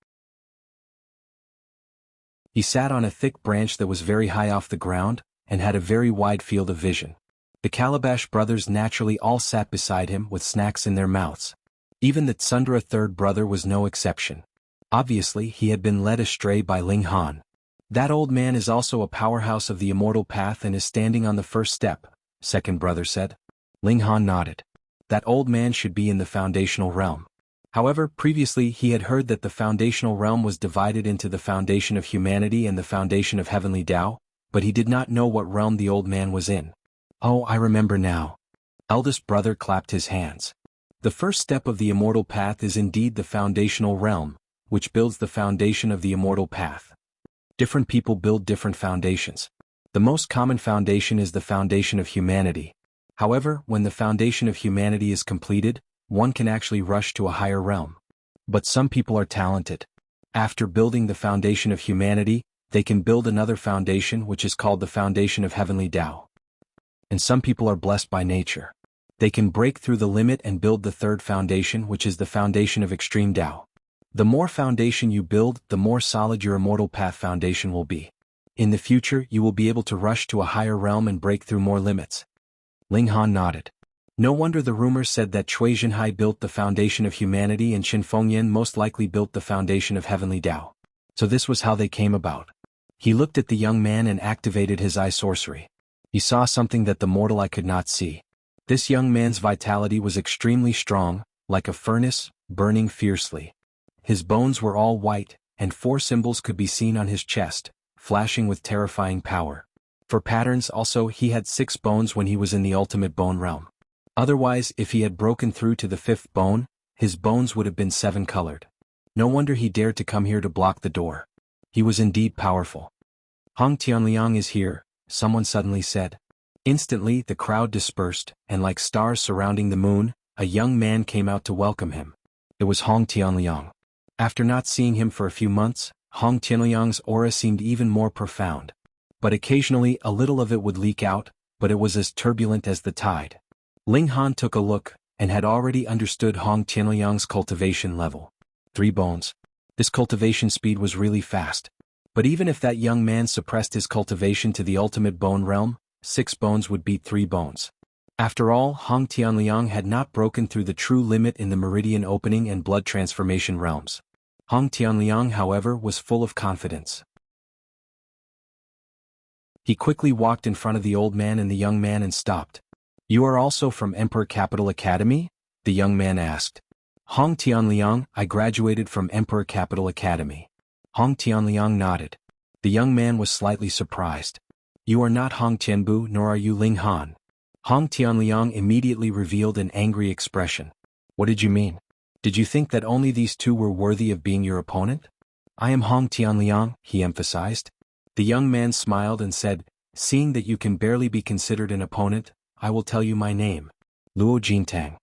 He sat on a thick branch that was very high off the ground, and had a very wide field of vision. The Calabash brothers naturally all sat beside him with snacks in their mouths. Even the Tsundra third brother was no exception. Obviously he had been led astray by Ling Han. That old man is also a powerhouse of the immortal path and is standing on the first step, second brother said. Ling Han nodded. That old man should be in the foundational realm. However, previously he had heard that the foundational realm was divided into the foundation of humanity and the foundation of heavenly Tao, but he did not know what realm the old man was in. Oh, I remember now. Eldest brother clapped his hands. The first step of the immortal path is indeed the foundational realm, which builds the foundation of the immortal path. Different people build different foundations. The most common foundation is the foundation of humanity. However, when the foundation of humanity is completed, one can actually rush to a higher realm. But some people are talented. After building the foundation of humanity, they can build another foundation which is called the foundation of heavenly Tao. And some people are blessed by nature. They can break through the limit and build the third foundation, which is the foundation of extreme Tao. The more foundation you build, the more solid your immortal path foundation will be. In the future, you will be able to rush to a higher realm and break through more limits. Ling Han nodded. No wonder the rumor said that Cui Jinhai built the foundation of humanity and Qin Fengyan most likely built the foundation of heavenly Tao. So this was how they came about. He looked at the young man and activated his eye sorcery. He saw something that the mortal eye could not see. This young man's vitality was extremely strong, like a furnace, burning fiercely. His bones were all white, and 4 symbols could be seen on his chest, flashing with terrifying power. For patterns also he had 6 bones when he was in the ultimate bone realm. Otherwise, if he had broken through to the 5th bone, his bones would have been 7-colored. No wonder he dared to come here to block the door. He was indeed powerful. Hong Tianliang is here, someone suddenly said. Instantly the crowd dispersed, and like stars surrounding the moon, a young man came out to welcome him. It was Hong Tianliang. After not seeing him for a few months, Hong Tianliang's aura seemed even more profound. But occasionally a little of it would leak out, but it was as turbulent as the tide. Ling Han took a look, and had already understood Hong Tianliang's cultivation level. 3 bones. This cultivation speed was really fast. But even if that young man suppressed his cultivation to the ultimate bone realm, 6 bones would beat 3 bones. After all, Hong Tianliang had not broken through the true limit in the meridian opening and blood transformation realms. Hong Tianliang, however, was full of confidence. He quickly walked in front of the old man and the young man and stopped. You are also from Emperor Capital Academy? The young man asked. Hong Tianliang, I graduated from Emperor Capital Academy. Hong Tianliang nodded. The young man was slightly surprised. You are not Hong Tianbu nor are you Ling Han. Hong Tianliang immediately revealed an angry expression. What did you mean? Did you think that only these 2 were worthy of being your opponent? I am Hong Tianliang, he emphasized. The young man smiled and said, seeing that you can barely be considered an opponent, I will tell you my name. Luo Jintang.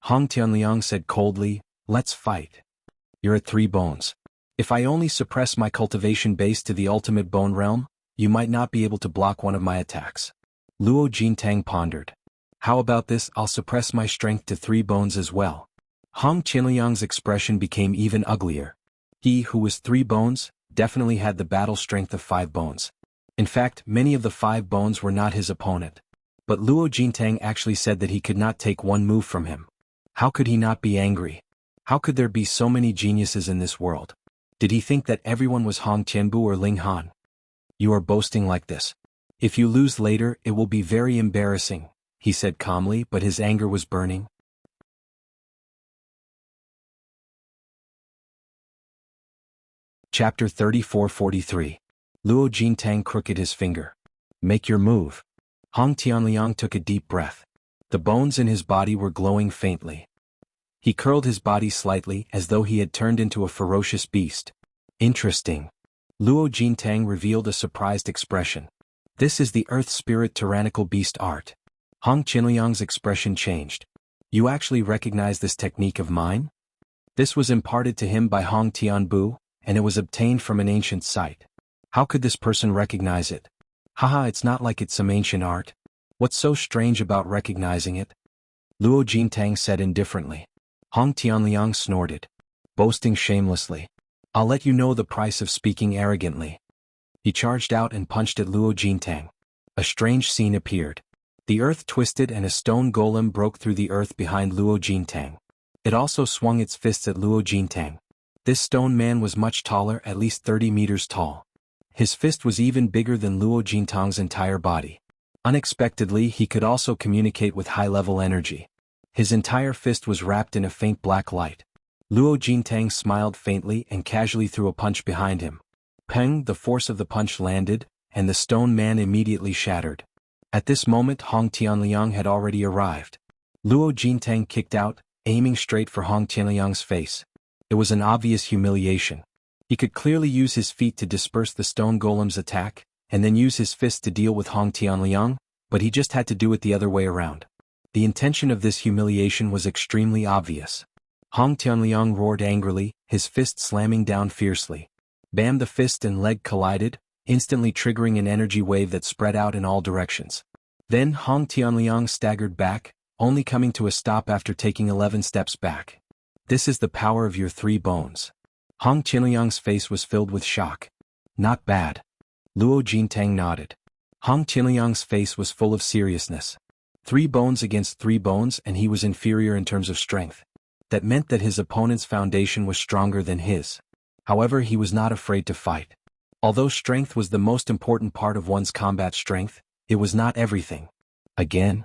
Hong Tianliang said coldly, let's fight. You're at 3 bones. If I only suppress my cultivation base to the ultimate bone realm, you might not be able to block one of my attacks. Luo Jintang pondered. How about this? I'll suppress my strength to 3 bones as well. Hong Tianliang's expression became even uglier. He who was 3 bones, definitely had the battle strength of 5 bones. In fact, many of the 5 bones were not his opponent. But Luo Jintang actually said that he could not take one move from him. How could he not be angry? How could there be so many geniuses in this world? Did he think that everyone was Hong Tianbu or Ling Han? You are boasting like this. If you lose later, it will be very embarrassing, he said calmly, but his anger was burning. Chapter 34-43. Luo Jintang crooked his finger. Make your move. Hong Tianliang took a deep breath. The bones in his body were glowing faintly. He curled his body slightly as though he had turned into a ferocious beast. Interesting. Luo Jintang revealed a surprised expression. This is the earth spirit tyrannical beast art. Hong Tianliang's expression changed. You actually recognize this technique of mine? This was imparted to him by Hong Tianbu, and it was obtained from an ancient site. How could this person recognize it? Haha, it's not like it's some ancient art. What's so strange about recognizing it? Luo Jintang said indifferently. Hong Tianliang snorted. Boasting shamelessly. I'll let you know the price of speaking arrogantly. He charged out and punched at Luo Jintang. A strange scene appeared. The earth twisted and a stone golem broke through the earth behind Luo Jintang. It also swung its fists at Luo Jintang. This stone man was much taller, at least 30 meters tall. His fist was even bigger than Luo Jintang's entire body. Unexpectedly, he could also communicate with high-level energy. His entire fist was wrapped in a faint black light. Luo Jintang smiled faintly and casually threw a punch behind him. Peng, the force of the punch landed, and the stone man immediately shattered. At this moment Hong Tianliang had already arrived. Luo Jintang kicked out, aiming straight for Hong Tianliang's face. It was an obvious humiliation. He could clearly use his feet to disperse the stone golem's attack, and then use his fist to deal with Hong Tianliang, but he just had to do it the other way around. The intention of this humiliation was extremely obvious. Hong Tianliang roared angrily, his fist slamming down fiercely. Bam! The fist and leg collided, instantly triggering an energy wave that spread out in all directions. Then Hong Tianliang staggered back, only coming to a stop after taking 11 steps back. This is the power of your 3 bones. Hong Tianliang's face was filled with shock. Not bad. Luo Jintang nodded. Hong Tianliang's face was full of seriousness. 3 bones against 3 bones, and he was inferior in terms of strength. That meant that his opponent's foundation was stronger than his. However, he was not afraid to fight. Although strength was the most important part of one's combat strength, it was not everything. Again.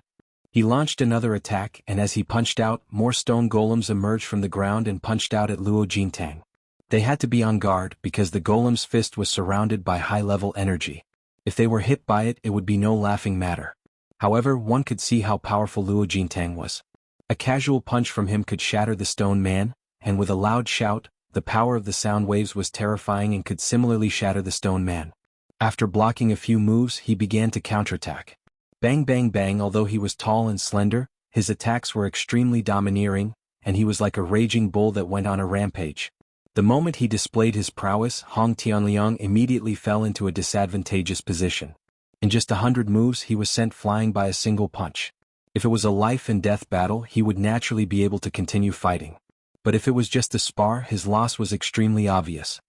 He launched another attack, and as he punched out, more stone golems emerged from the ground and punched out at Luo Jintang. They had to be on guard because the golem's fist was surrounded by high-level energy. If they were hit by it, it would be no laughing matter. However, one could see how powerful Luo Jintang was. A casual punch from him could shatter the stone man, and with a loud shout, the power of the sound waves was terrifying and could similarly shatter the stone man. After blocking a few moves, he began to counterattack. Bang bang bang! Although he was tall and slender, his attacks were extremely domineering, and he was like a raging bull that went on a rampage. The moment he displayed his prowess, Hong Tianliang immediately fell into a disadvantageous position. In just 100 moves he was sent flying by a single punch. If it was a life-and-death battle, he would naturally be able to continue fighting. But if it was just a spar, his loss was extremely obvious.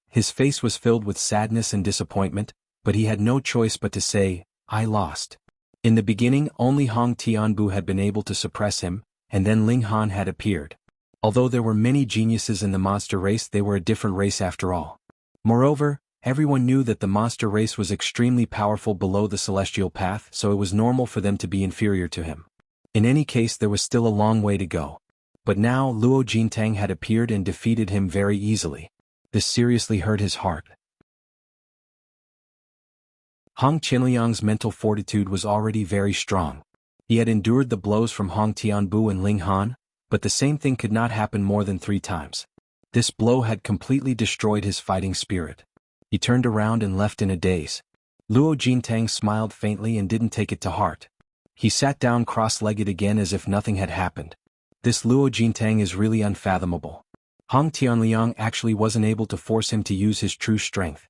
His face was filled with sadness and disappointment, but he had no choice but to say, "I lost." In the beginning, only Hong Tianbu had been able to suppress him, and then Ling Han had appeared. Although there were many geniuses in the monster race, they were a different race after all. Moreover, everyone knew that the monster race was extremely powerful below the celestial path, so it was normal for them to be inferior to him. In any case, there was still a long way to go. But now Luo Jintang had appeared and defeated him very easily. This seriously hurt his heart. Hong Tianliang's mental fortitude was already very strong. He had endured the blows from Hong Tianbu and Ling Han, but the same thing could not happen more than 3 times. This blow had completely destroyed his fighting spirit. He turned around and left in a daze. Luo Jintang smiled faintly and didn't take it to heart. He sat down cross-legged again as if nothing had happened. This Luo Jintang is really unfathomable. Hong Tianliang actually wasn't able to force him to use his true strength.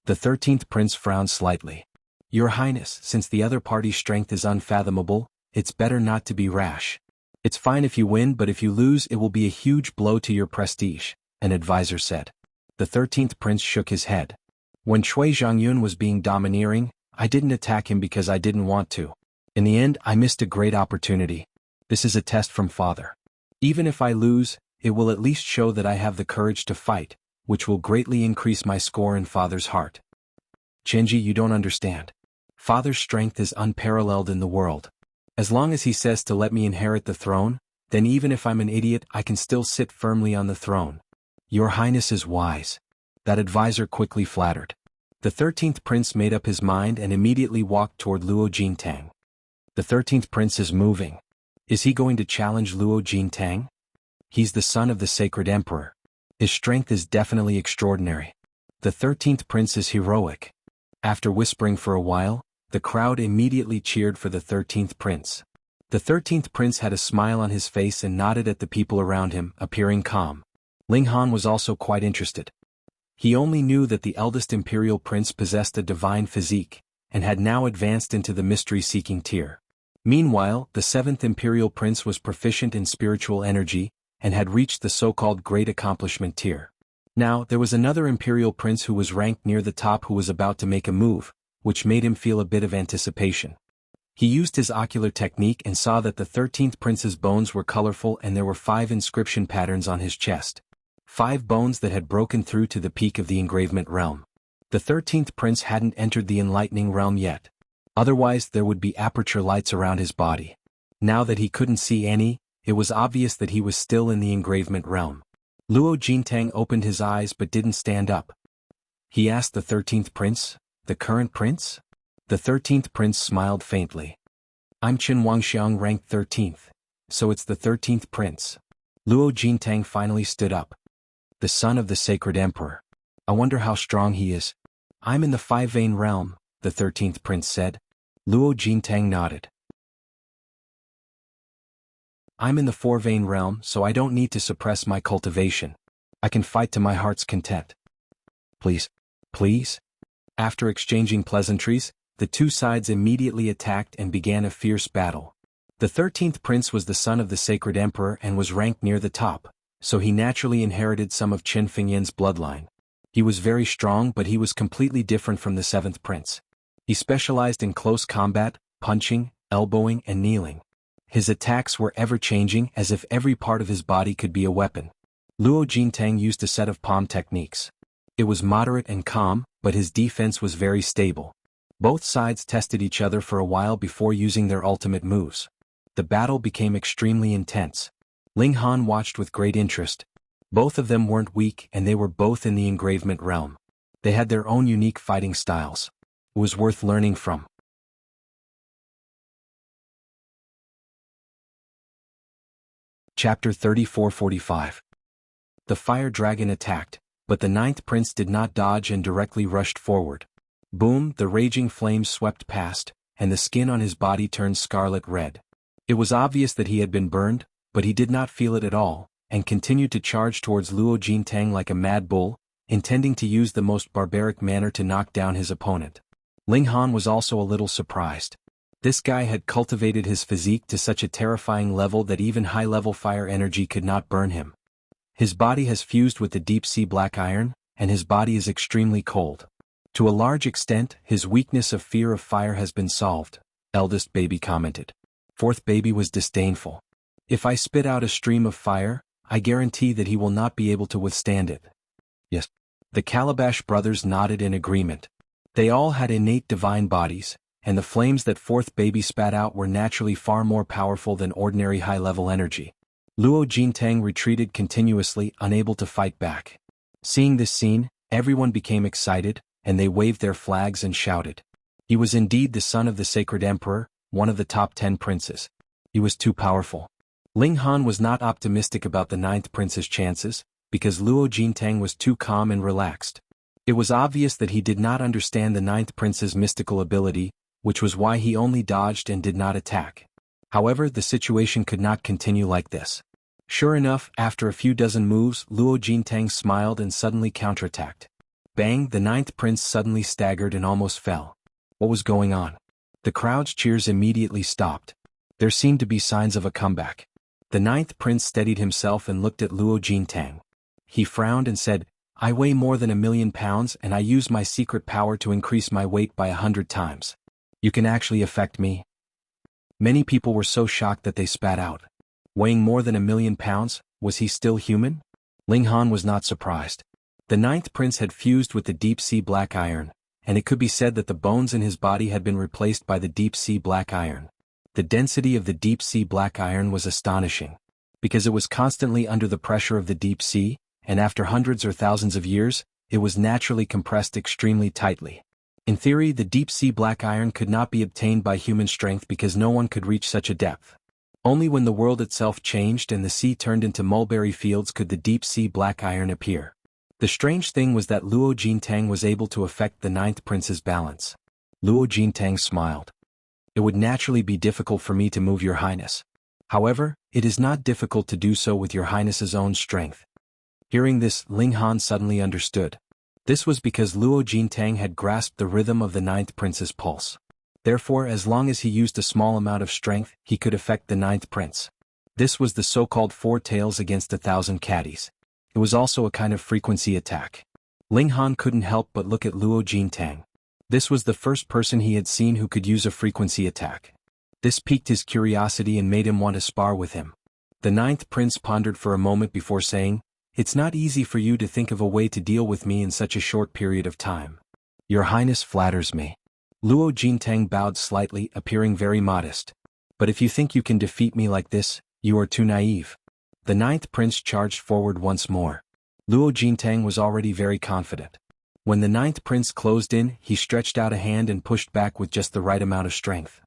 The 13th prince frowned slightly. "Your Highness, since the other party's strength is unfathomable, it's better not to be rash. It's fine if you win, but if you lose it will be a huge blow to your prestige," an advisor said. The 13th prince shook his head. "When Cui Zhangyun was being domineering, I didn't attack him because I didn't want to. In the end, I missed a great opportunity. This is a test from Father. Even if I lose, it will at least show that I have the courage to fight, which will greatly increase my score in Father's heart." "Chenji, you don't understand. Father's strength is unparalleled in the world. As long as he says to let me inherit the throne, then even if I'm an idiot I can still sit firmly on the throne. Your Highness is wise," that advisor quickly flattered. The 13th prince made up his mind and immediately walked toward Luo Jintang. The 13th prince is moving. Is he going to challenge Luo Jintang? He's the son of the sacred emperor. His strength is definitely extraordinary. The 13th prince is heroic. After whispering for a while, the crowd immediately cheered for the 13th prince. The 13th prince had a smile on his face and nodded at the people around him, appearing calm. Ling Han was also quite interested. He only knew that the eldest imperial prince possessed a divine physique, and had now advanced into the mystery-seeking tier. Meanwhile, the 7th imperial prince was proficient in spiritual energy, and had reached the so-called great accomplishment tier. Now, there was another imperial prince who was ranked near the top who was about to make a move, which made him feel a bit of anticipation. He used his ocular technique and saw that the 13th prince's bones were colorful and there were 5 inscription patterns on his chest. 5 bones that had broken through to the peak of the engravement realm. The 13th prince hadn't entered the enlightening realm yet. Otherwise there would be aperture lights around his body. Now that he couldn't see any, it was obvious that he was still in the engravement realm. Luo Jintang opened his eyes but didn't stand up. He asked the 13th prince, "The current prince?" The 13th prince smiled faintly. "I'm Qin Wangxiang, ranked 13th. So it's the 13th prince." Luo Jintang finally stood up. "The son of the sacred emperor. I wonder how strong he is." "I'm in the 5-vein realm," the 13th prince said. Luo Jintang nodded. "I'm in the 4-vein realm, so I don't need to suppress my cultivation. I can fight to my heart's content." "Please, please?" After exchanging pleasantries, the two sides immediately attacked and began a fierce battle. The 13th prince was the son of the sacred emperor and was ranked near the top, so he naturally inherited some of Qin Fengyan's bloodline. He was very strong, but he was completely different from the 7th prince. He specialized in close combat, punching, elbowing and kneeling. His attacks were ever-changing, as if every part of his body could be a weapon. Luo Jintang used a set of palm techniques. It was moderate and calm, but his defense was very stable. Both sides tested each other for a while before using their ultimate moves. The battle became extremely intense. Ling Han watched with great interest. Both of them weren't weak and they were both in the engravement realm. They had their own unique fighting styles. It was worth learning from. Chapter 34-45. The fire dragon attacked, but the 9th prince did not dodge and directly rushed forward. Boom, the raging flames swept past, and the skin on his body turned scarlet red. It was obvious that he had been burned, but he did not feel it at all, and continued to charge towards Luo Jintang like a mad bull, intending to use the most barbaric manner to knock down his opponent. Ling Han was also a little surprised. This guy had cultivated his physique to such a terrifying level that even high-level fire energy could not burn him. His body has fused with the deep-sea black iron, and his body is extremely cold. To a large extent, his weakness of fear of fire has been solved, eldest baby commented. Fourth baby was disdainful. "If I spit out a stream of fire, I guarantee that he will not be able to withstand it." Yes. The Calabash brothers nodded in agreement. They all had innate divine bodies, and the flames that fourth baby spat out were naturally far more powerful than ordinary high-level energy. Luo Jintang retreated continuously, unable to fight back. Seeing this scene, everyone became excited, and they waved their flags and shouted. He was indeed the son of the sacred emperor, one of the top 10 princes. He was too powerful. Ling Han was not optimistic about the 9th prince's chances, because Luo Jintang was too calm and relaxed. It was obvious that he did not understand the 9th prince's mystical ability, which was why he only dodged and did not attack. However, the situation could not continue like this. Sure enough, after a few dozen moves, Luo Jintang smiled and suddenly counterattacked. Bang, the 9th prince suddenly staggered and almost fell. What was going on? The crowd's cheers immediately stopped. There seemed to be signs of a comeback. The 9th prince steadied himself and looked at Luo Jintang. He frowned and said, "I weigh more than 1,000,000 pounds and I use my secret power to increase my weight by 100 times. You can actually affect me?" Many people were so shocked that they spat out. Weighing more than 1,000,000 pounds, was he still human? Ling Han was not surprised. The 9th prince had fused with the deep-sea black iron, and it could be said that the bones in his body had been replaced by the deep-sea black iron. The density of the deep-sea black iron was astonishing. Because it was constantly under the pressure of the deep sea, and after hundreds or thousands of years, it was naturally compressed extremely tightly. In theory, the deep-sea black iron could not be obtained by human strength because no one could reach such a depth. Only when the world itself changed and the sea turned into mulberry fields could the deep-sea black iron appear. The strange thing was that Luo Jintang was able to affect the 9th prince's balance. Luo Jintang smiled. "It would naturally be difficult for me to move your highness. However, it is not difficult to do so with your highness's own strength." Hearing this, Ling Han suddenly understood. This was because Luo Jintang had grasped the rhythm of the 9th prince's pulse. Therefore, as long as he used a small amount of strength, he could affect the 9th prince. This was the so-called 4 tails against 1,000 caddies. It was also a kind of frequency attack. Ling Han couldn't help but look at Luo Jintang. This was the first person he had seen who could use a frequency attack. This piqued his curiosity and made him want to spar with him. The ninth prince pondered for a moment before saying, "It's not easy for you to think of a way to deal with me in such a short period of time." "Your Highness flatters me." Luo Jintang bowed slightly, appearing very modest. "But if you think you can defeat me like this, you are too naive." The ninth prince charged forward once more. Luo Jintang was already very confident. When the ninth prince closed in, he stretched out a hand and pushed back with just the right amount of strength.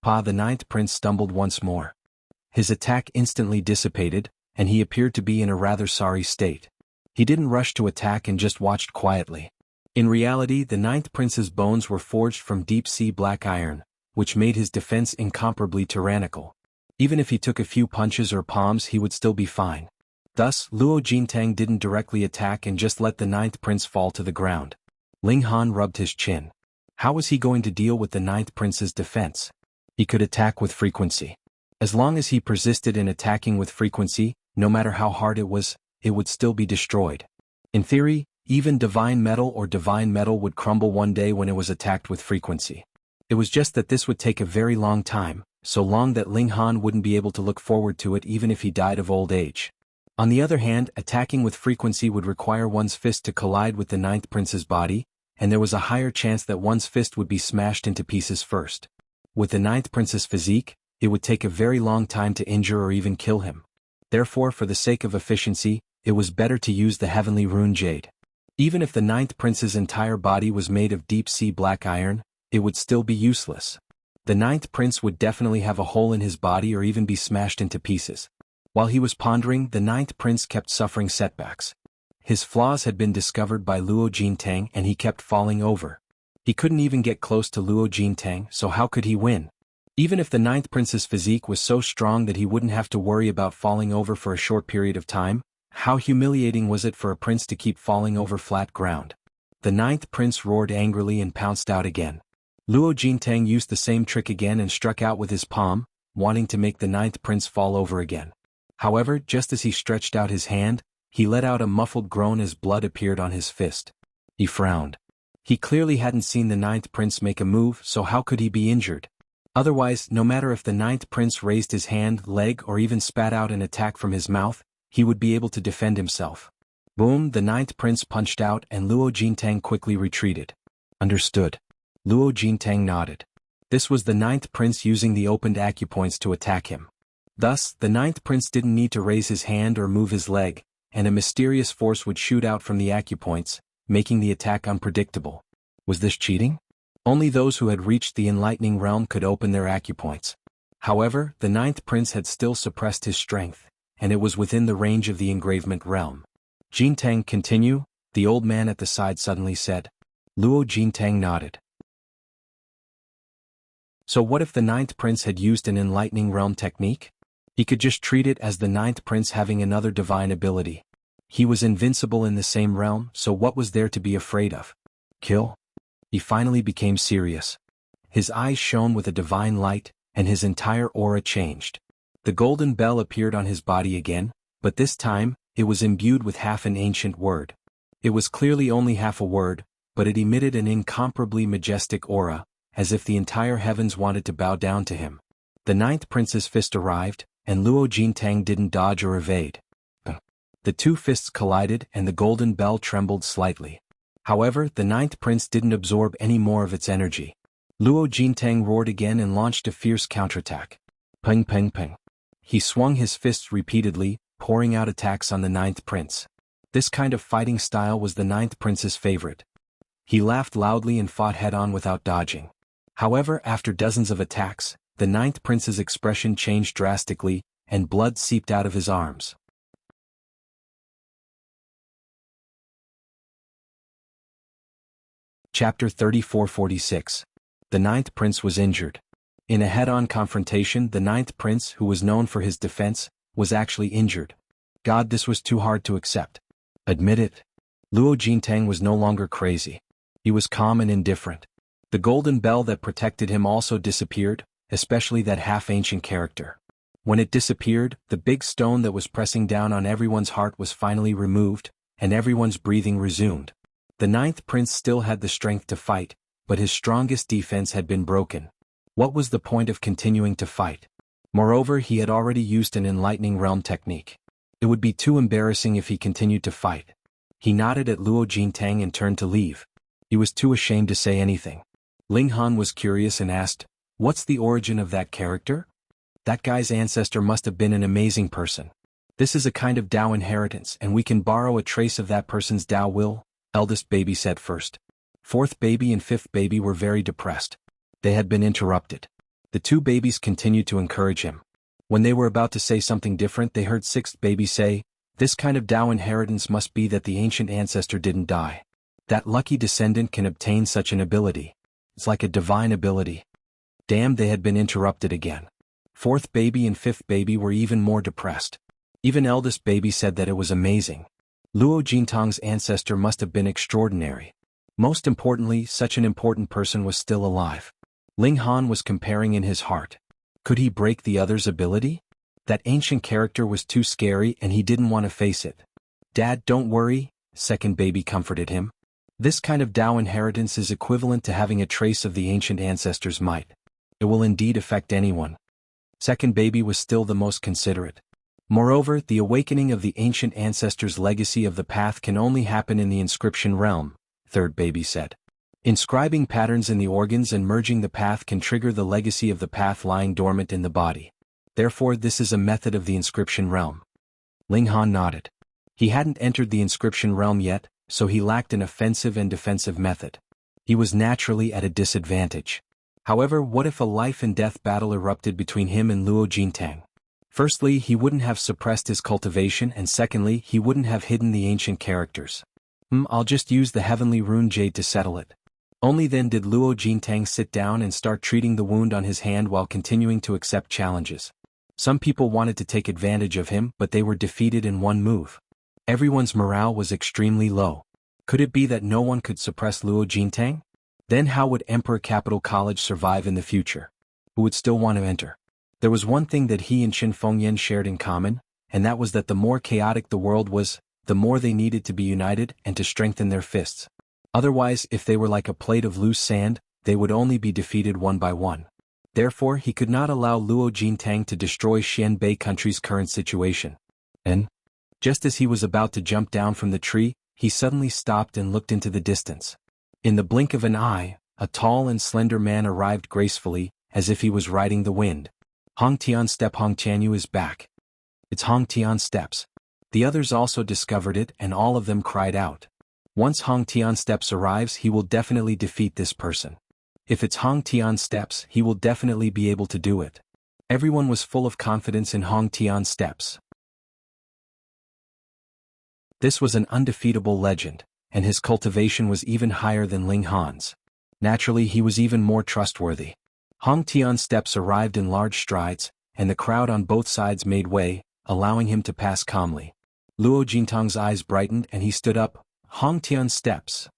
The ninth prince stumbled once more. His attack instantly dissipated, and he appeared to be in a rather sorry state. He didn't rush to attack and just watched quietly. In reality, the ninth prince's bones were forged from deep-sea black iron, which made his defense incomparably tyrannical. Even if he took a few punches or palms, he would still be fine. Thus, Luo Jintang didn't directly attack and just let the ninth prince fall to the ground. Ling Han rubbed his chin. How was he going to deal with the ninth prince's defense? He could attack with frequency. As long as he persisted in attacking with frequency, no matter how hard it would still be destroyed. In theory, even divine metal would crumble one day when it was attacked with frequency. It was just that this would take a very long time, so long that Ling Han wouldn't be able to look forward to it even if he died of old age. On the other hand, attacking with frequency would require one's fist to collide with the ninth prince's body, and there was a higher chance that one's fist would be smashed into pieces first. With the ninth prince's physique, it would take a very long time to injure or even kill him. Therefore, for the sake of efficiency, it was better to use the heavenly rune jade. Even if the ninth prince's entire body was made of deep-sea black iron, it would still be useless. The ninth prince would definitely have a hole in his body or even be smashed into pieces. While he was pondering, the ninth prince kept suffering setbacks. His flaws had been discovered by Luo Jintang and he kept falling over. He couldn't even get close to Luo Jintang, so how could he win? Even if the ninth prince's physique was so strong that he wouldn't have to worry about falling over for a short period of time, how humiliating was it for a prince to keep falling over flat ground? The ninth prince roared angrily and pounced out again. Luo Jintang used the same trick again and struck out with his palm, wanting to make the ninth prince fall over again. However, just as he stretched out his hand, he let out a muffled groan as blood appeared on his fist. He frowned. He clearly hadn't seen the ninth prince make a move, so how could he be injured? Otherwise, no matter if the ninth prince raised his hand, leg, or even spat out an attack from his mouth, he would be able to defend himself. Boom, the ninth prince punched out and Luo Jintang quickly retreated. Understood. Luo Jintang nodded. This was the ninth prince using the opened acupoints to attack him. Thus, the ninth prince didn't need to raise his hand or move his leg, and a mysterious force would shoot out from the acupoints, making the attack unpredictable. Was this cheating? Only those who had reached the enlightening realm could open their acupoints. However, the ninth prince had still suppressed his strength, and it was within the range of the engravement realm. Jintang, continue, the old man at the side suddenly said. Luo Jintang nodded. So what if the ninth prince had used an enlightening realm technique? He could just treat it as the ninth prince having another divine ability. He was invincible in the same realm, so what was there to be afraid of? Kill? He finally became serious. His eyes shone with a divine light, and his entire aura changed. The golden bell appeared on his body again, but this time, it was imbued with half an ancient word. It was clearly only half a word, but it emitted an incomparably majestic aura, as if the entire heavens wanted to bow down to him. The ninth prince's fist arrived, and Luo Jintang didn't dodge or evade. The two fists collided and the golden bell trembled slightly. However, the ninth prince didn't absorb any more of its energy. Luo Jintang roared again and launched a fierce counterattack. Ping ping ping. He swung his fists repeatedly, pouring out attacks on the ninth prince. This kind of fighting style was the ninth prince's favorite. He laughed loudly and fought head-on without dodging. However, after dozens of attacks, the ninth prince's expression changed drastically, and blood seeped out of his arms. Chapter 3446. The ninth prince was injured. In a head-on confrontation, the ninth prince, who was known for his defense, was actually injured. God, this was too hard to accept. Admit it. Luo Jintang was no longer crazy. He was calm and indifferent. The golden bell that protected him also disappeared, especially that half-ancient character. When it disappeared, the big stone that was pressing down on everyone's heart was finally removed, and everyone's breathing resumed. The ninth prince still had the strength to fight, but his strongest defense had been broken. What was the point of continuing to fight? Moreover, he had already used an enlightening realm technique. It would be too embarrassing if he continued to fight. He nodded at Luo Jintang and turned to leave. He was too ashamed to say anything. Ling Han was curious and asked, "What's the origin of that character? That guy's ancestor must have been an amazing person. This is a kind of Dao inheritance and we can borrow a trace of that person's Dao will," eldest baby said first. Fourth baby and fifth baby were very depressed. They had been interrupted. The two babies continued to encourage him. When they were about to say something different, they heard sixth baby say, "This kind of Dao inheritance must be that the ancient ancestor didn't die. That lucky descendant can obtain such an ability. It's like a divine ability." Damn, they had been interrupted again. Fourth baby and fifth baby were even more depressed. Even eldest baby said that it was amazing. Luo Jintang's ancestor must have been extraordinary. Most importantly, such an important person was still alive. Ling Han was comparing in his heart. Could he break the other's ability? That ancient character was too scary and he didn't want to face it. "Dad, don't worry," second baby comforted him. "This kind of Dao inheritance is equivalent to having a trace of the ancient ancestor's might. It will indeed affect anyone." Second baby was still the most considerate. Moreover, the awakening of the ancient ancestor's legacy of the path can only happen in the inscription realm, third baby said. Inscribing patterns in the organs and merging the path can trigger the legacy of the path lying dormant in the body. Therefore, this is a method of the inscription realm. Ling Han nodded. He hadn't entered the inscription realm yet, so he lacked an offensive and defensive method. He was naturally at a disadvantage. However, what if a life and death battle erupted between him and Luo Jintang? Firstly, he wouldn't have suppressed his cultivation, and secondly, he wouldn't have hidden the ancient characters. I'll just use the heavenly rune jade to settle it. Only then did Luo Jintang sit down and start treating the wound on his hand while continuing to accept challenges. Some people wanted to take advantage of him, but they were defeated in one move. Everyone's morale was extremely low. Could it be that no one could suppress Luo Jintang? Then how would Emperor Capital College survive in the future? Who would still want to enter? There was one thing that he and Qin Fengyan shared in common, and that was that the more chaotic the world was, the more they needed to be united and to strengthen their fists. Otherwise, if they were like a plate of loose sand, they would only be defeated one by one. Therefore, he could not allow Luo Jintang to destroy Xianbei country's current situation. And, just as he was about to jump down from the tree, he suddenly stopped and looked into the distance. In the blink of an eye, a tall and slender man arrived gracefully, as if he was riding the wind. "Hong Tian Step Hong Tianyu is back. It's Hong Tian Steps." The others also discovered it and all of them cried out. Once Hong Tian Steps arrives, he will definitely defeat this person. If it's Hong Tian Steps, he will definitely be able to do it. Everyone was full of confidence in Hong Tian Steps. This was an undefeatable legend, and his cultivation was even higher than Ling Han's. Naturally, he was even more trustworthy. Hong Tian Steps arrived in large strides, and the crowd on both sides made way, allowing him to pass calmly. Luo Jintang's eyes brightened and he stood up. "Hong Tian Steps.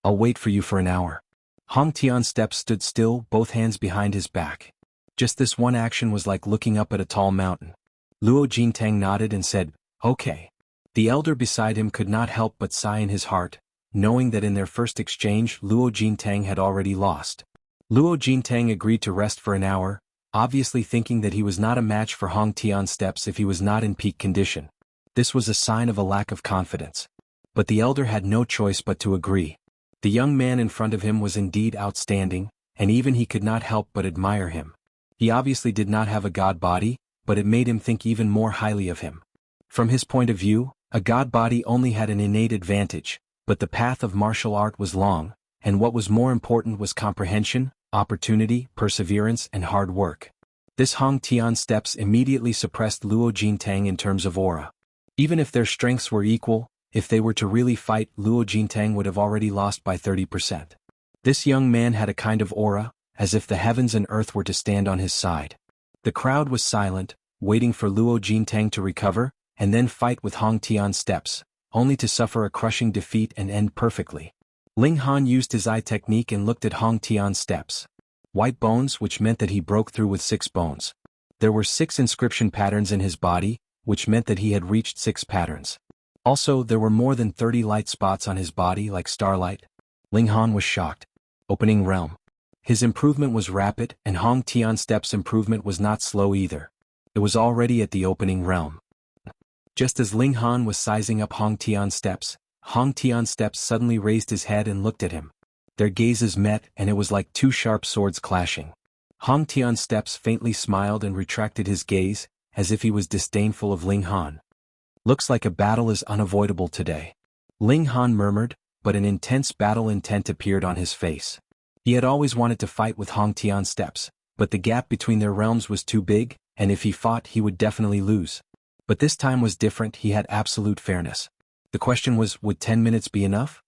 I'll wait for you for an hour." Hong Tian Steps stood still, both hands behind his back. Just this one action was like looking up at a tall mountain. Luo Jintang nodded and said, "Okay." The elder beside him could not help but sigh in his heart, knowing that in their first exchange Luo Jintang had already lost. Luo Jintang agreed to rest for an hour, obviously thinking that he was not a match for Hong Tian Steps if he was not in peak condition. This was a sign of a lack of confidence. But the elder had no choice but to agree. The young man in front of him was indeed outstanding, and even he could not help but admire him. He obviously did not have a god body, but it made him think even more highly of him. From his point of view, a god body only had an innate advantage, but the path of martial art was long, and what was more important was comprehension, opportunity, perseverance, and hard work. This Hong Tian Steps immediately suppressed Luo Jintang in terms of aura. Even if their strengths were equal, if they were to really fight, Luo Jintang would have already lost by 30%. This young man had a kind of aura, as if the heavens and earth were to stand on his side. The crowd was silent, waiting for Luo Jintang to recover, and then fight with Hong Tian Steps, only to suffer a crushing defeat and end perfectly. Ling Han used his eye technique and looked at Hong Tian Steps. White bones, which meant that he broke through with 6 bones. There were 6 inscription patterns in his body, which meant that he had reached 6 patterns. Also, there were more than 30 light spots on his body like starlight. Ling Han was shocked. Opening realm. His improvement was rapid, and Hong Tian Step's improvement was not slow either. It was already at the opening realm. Just as Ling Han was sizing up Hong Tian Steps suddenly raised his head and looked at him. Their gazes met, and it was like two sharp swords clashing. Hong Tian Steps faintly smiled and retracted his gaze, as if he was disdainful of Ling Han. Looks like a battle is unavoidable today. Ling Han murmured, but an intense battle intent appeared on his face. He had always wanted to fight with Hong Tian Steps, but the gap between their realms was too big, and if he fought he would definitely lose. But this time was different, he had absolute fairness. The question was, would 10 minutes be enough?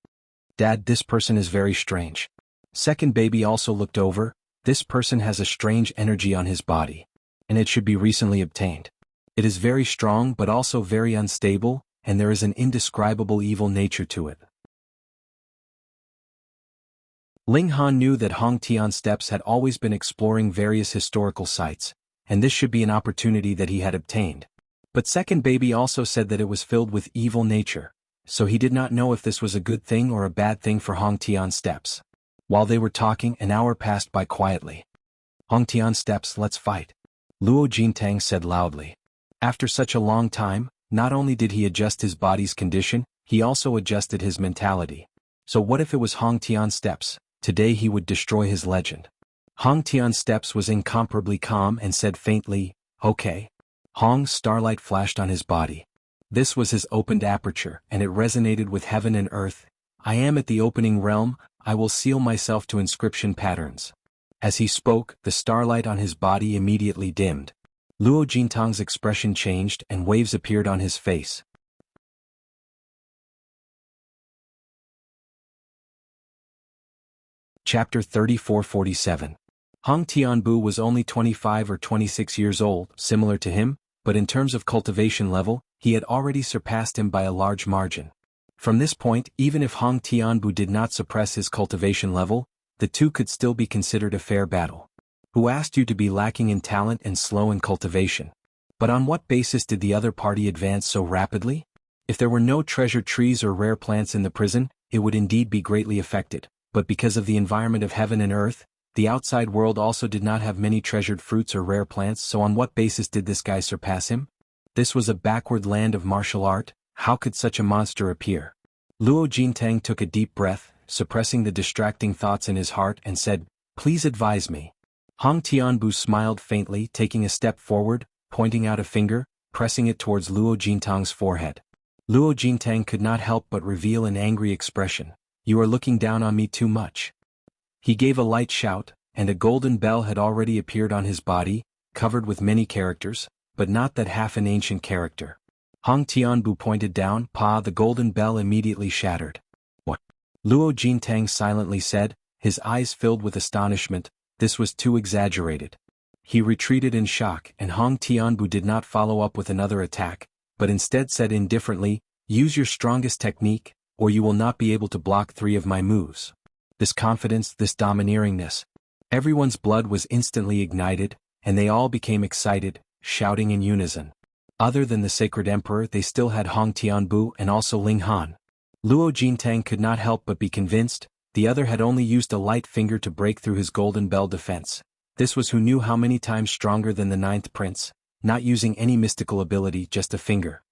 Dad, this person is very strange. Second baby also looked over. This person has a strange energy on his body. And it should be recently obtained. It is very strong but also very unstable, and there is an indescribable evil nature to it. Ling Han knew that Hong Tian Steps had always been exploring various historical sites, and this should be an opportunity that he had obtained. But second baby also said that it was filled with evil nature, so he did not know if this was a good thing or a bad thing for Hong Tian Steps. While they were talking, an hour passed by quietly. Hong Tian Steps, let's fight, Luo Jintang said loudly. After such a long time, not only did he adjust his body's condition, he also adjusted his mentality. So what if it was Hong Tian Steps? Today he would destroy his legend. Hong Tian Steps was incomparably calm and said faintly, okay. Hong's starlight flashed on his body. This was his opened aperture, and it resonated with heaven and earth. I am at the opening realm, I will seal myself to inscription patterns. As he spoke, the starlight on his body immediately dimmed. Luo Jintang's expression changed and waves appeared on his face. Chapter 34-47. Hong Tianbu was only 25 or 26 years old, similar to him, but in terms of cultivation level, he had already surpassed him by a large margin. From this point, even if Hong Tianbu did not suppress his cultivation level, the two could still be considered a fair battle. Who asked you to be lacking in talent and slow in cultivation? But on what basis did the other party advance so rapidly? If there were no treasure trees or rare plants in the prison, it would indeed be greatly affected, but because of the environment of heaven and earth, the outside world also did not have many treasured fruits or rare plants, so on what basis did this guy surpass him? This was a backward land of martial art, how could such a monster appear? Luo Jintang took a deep breath, suppressing the distracting thoughts in his heart, and said, please advise me. Hong Tianbu smiled faintly, taking a step forward, pointing out a finger, pressing it towards Luo Jintang's forehead. Luo Jintang could not help but reveal an angry expression. You are looking down on me too much. He gave a light shout, and a golden bell had already appeared on his body, covered with many characters, but not that half an ancient character. Hong Tianbu pointed down, the golden bell immediately shattered. What? Luo Jintang silently said, his eyes filled with astonishment. This was too exaggerated. He retreated in shock, and Hong Tianbu did not follow up with another attack, but instead said indifferently, use your strongest technique, or you will not be able to block 3 of my moves. This confidence, this domineeringness. Everyone's blood was instantly ignited, and they all became excited, shouting in unison. Other than the sacred emperor, they still had Hong Tianbu and also Ling Han. Luo Jintang could not help but be convinced. The other had only used a light finger to break through his golden bell defense. This was who knew how many times stronger than the 9th prince, not using any mystical ability, just a finger.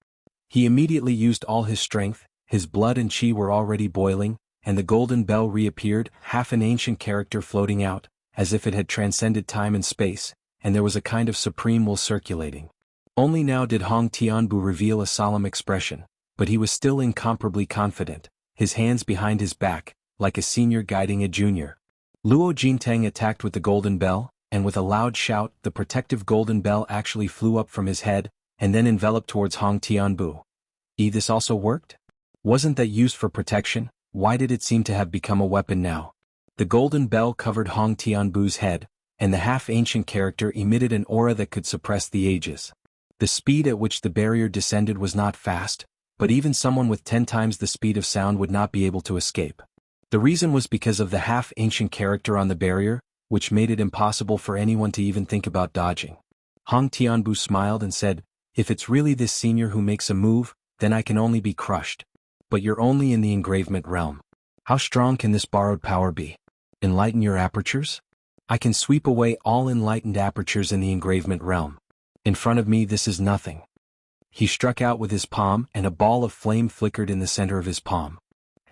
He immediately used all his strength, his blood and chi were already boiling, and the golden bell reappeared, half an ancient character floating out, as if it had transcended time and space, and there was a kind of supreme will circulating. Only now did Hong Tianbu reveal a solemn expression, but he was still incomparably confident, his hands behind his back, like a senior guiding a junior. Luo Jintang attacked with the golden bell, and with a loud shout, the protective golden bell actually flew up from his head, and then enveloped towards Hong Tianbu. This also worked? Wasn't that used for protection? Why did it seem to have become a weapon now? The golden bell covered Hong Tianbu's head, and the half-ancient character emitted an aura that could suppress the ages. The speed at which the barrier descended was not fast, but even someone with 10 times the speed of sound would not be able to escape. The reason was because of the half-ancient character on the barrier, which made it impossible for anyone to even think about dodging. Hong Tianbu smiled and said, if it's really this senior who makes a move, then I can only be crushed. But you're only in the engravement realm. How strong can this borrowed power be? Enlighten your apertures? I can sweep away all enlightened apertures in the engravement realm. In front of me this is nothing. He struck out with his palm and a ball of flame flickered in the center of his palm.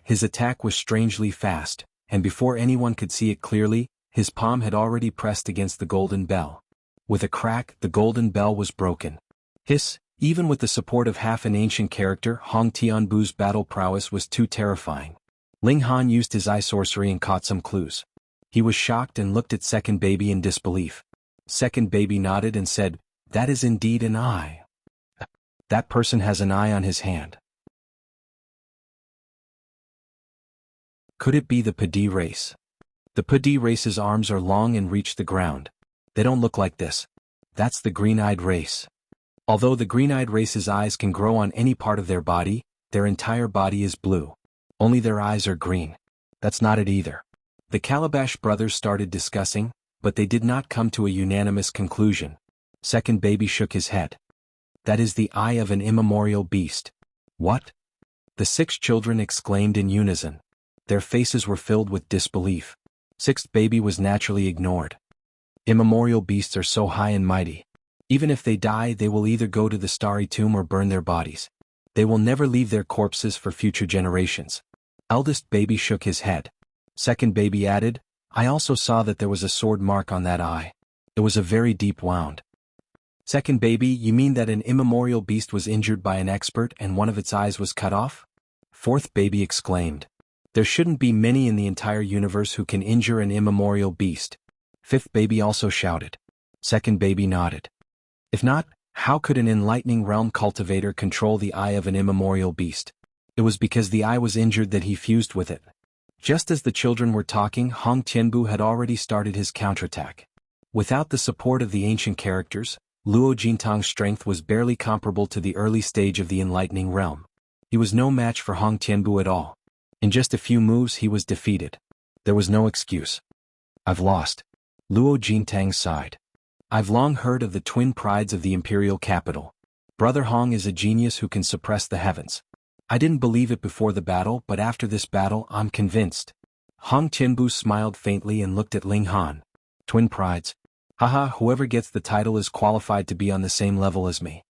His attack was strangely fast, and before anyone could see it clearly, his palm had already pressed against the golden bell. With a crack, the golden bell was broken. Hiss, even with the support of half an ancient character, Hong Tianbu's battle prowess was too terrifying. Ling Han used his eye sorcery and caught some clues. He was shocked and looked at Second Baby in disbelief. Second Baby nodded and said, "That is indeed an eye. That person has an eye on his hand. Could it be the Padi race? The Padi race's arms are long and reach the ground. They don't look like this. That's the green-eyed race. Although the green-eyed race's eyes can grow on any part of their body, their entire body is blue. Only their eyes are green. That's not it either." The Calabash brothers started discussing, but they did not come to a unanimous conclusion. Second Baby shook his head. "That is the eye of an immemorial beast." "What?" the 6 children exclaimed in unison. Their faces were filled with disbelief. Sixth Baby was naturally ignored. Immemorial beasts are so high and mighty. Even if they die, they will either go to the starry tomb or burn their bodies. They will never leave their corpses for future generations. Eldest Baby shook his head. Second Baby added, "I also saw that there was a sword mark on that eye. It was a very deep wound." Second Baby, you mean that an immemorial beast was injured by an expert and one of its eyes was cut off? Fourth Baby exclaimed. There shouldn't be many in the entire universe who can injure an immemorial beast. Fifth Baby also shouted. Second Baby nodded. If not, how could an enlightening realm cultivator control the eye of an immemorial beast? It was because the eye was injured that he fused with it. Just as the children were talking, Hong Tianbu had already started his counterattack. Without the support of the ancient characters, Luo Jintang's strength was barely comparable to the early stage of the enlightening realm. He was no match for Hong Tianbu at all. In just a few moves he was defeated. There was no excuse. "I've lost." Luo Jintang sighed. "I've long heard of the twin prides of the imperial capital. Brother Hong is a genius who can suppress the heavens. I didn't believe it before the battle, but after this battle I'm convinced." Hong Tianbu smiled faintly and looked at Ling Han. "Twin prides? Haha, whoever gets the title is qualified to be on the same level as me."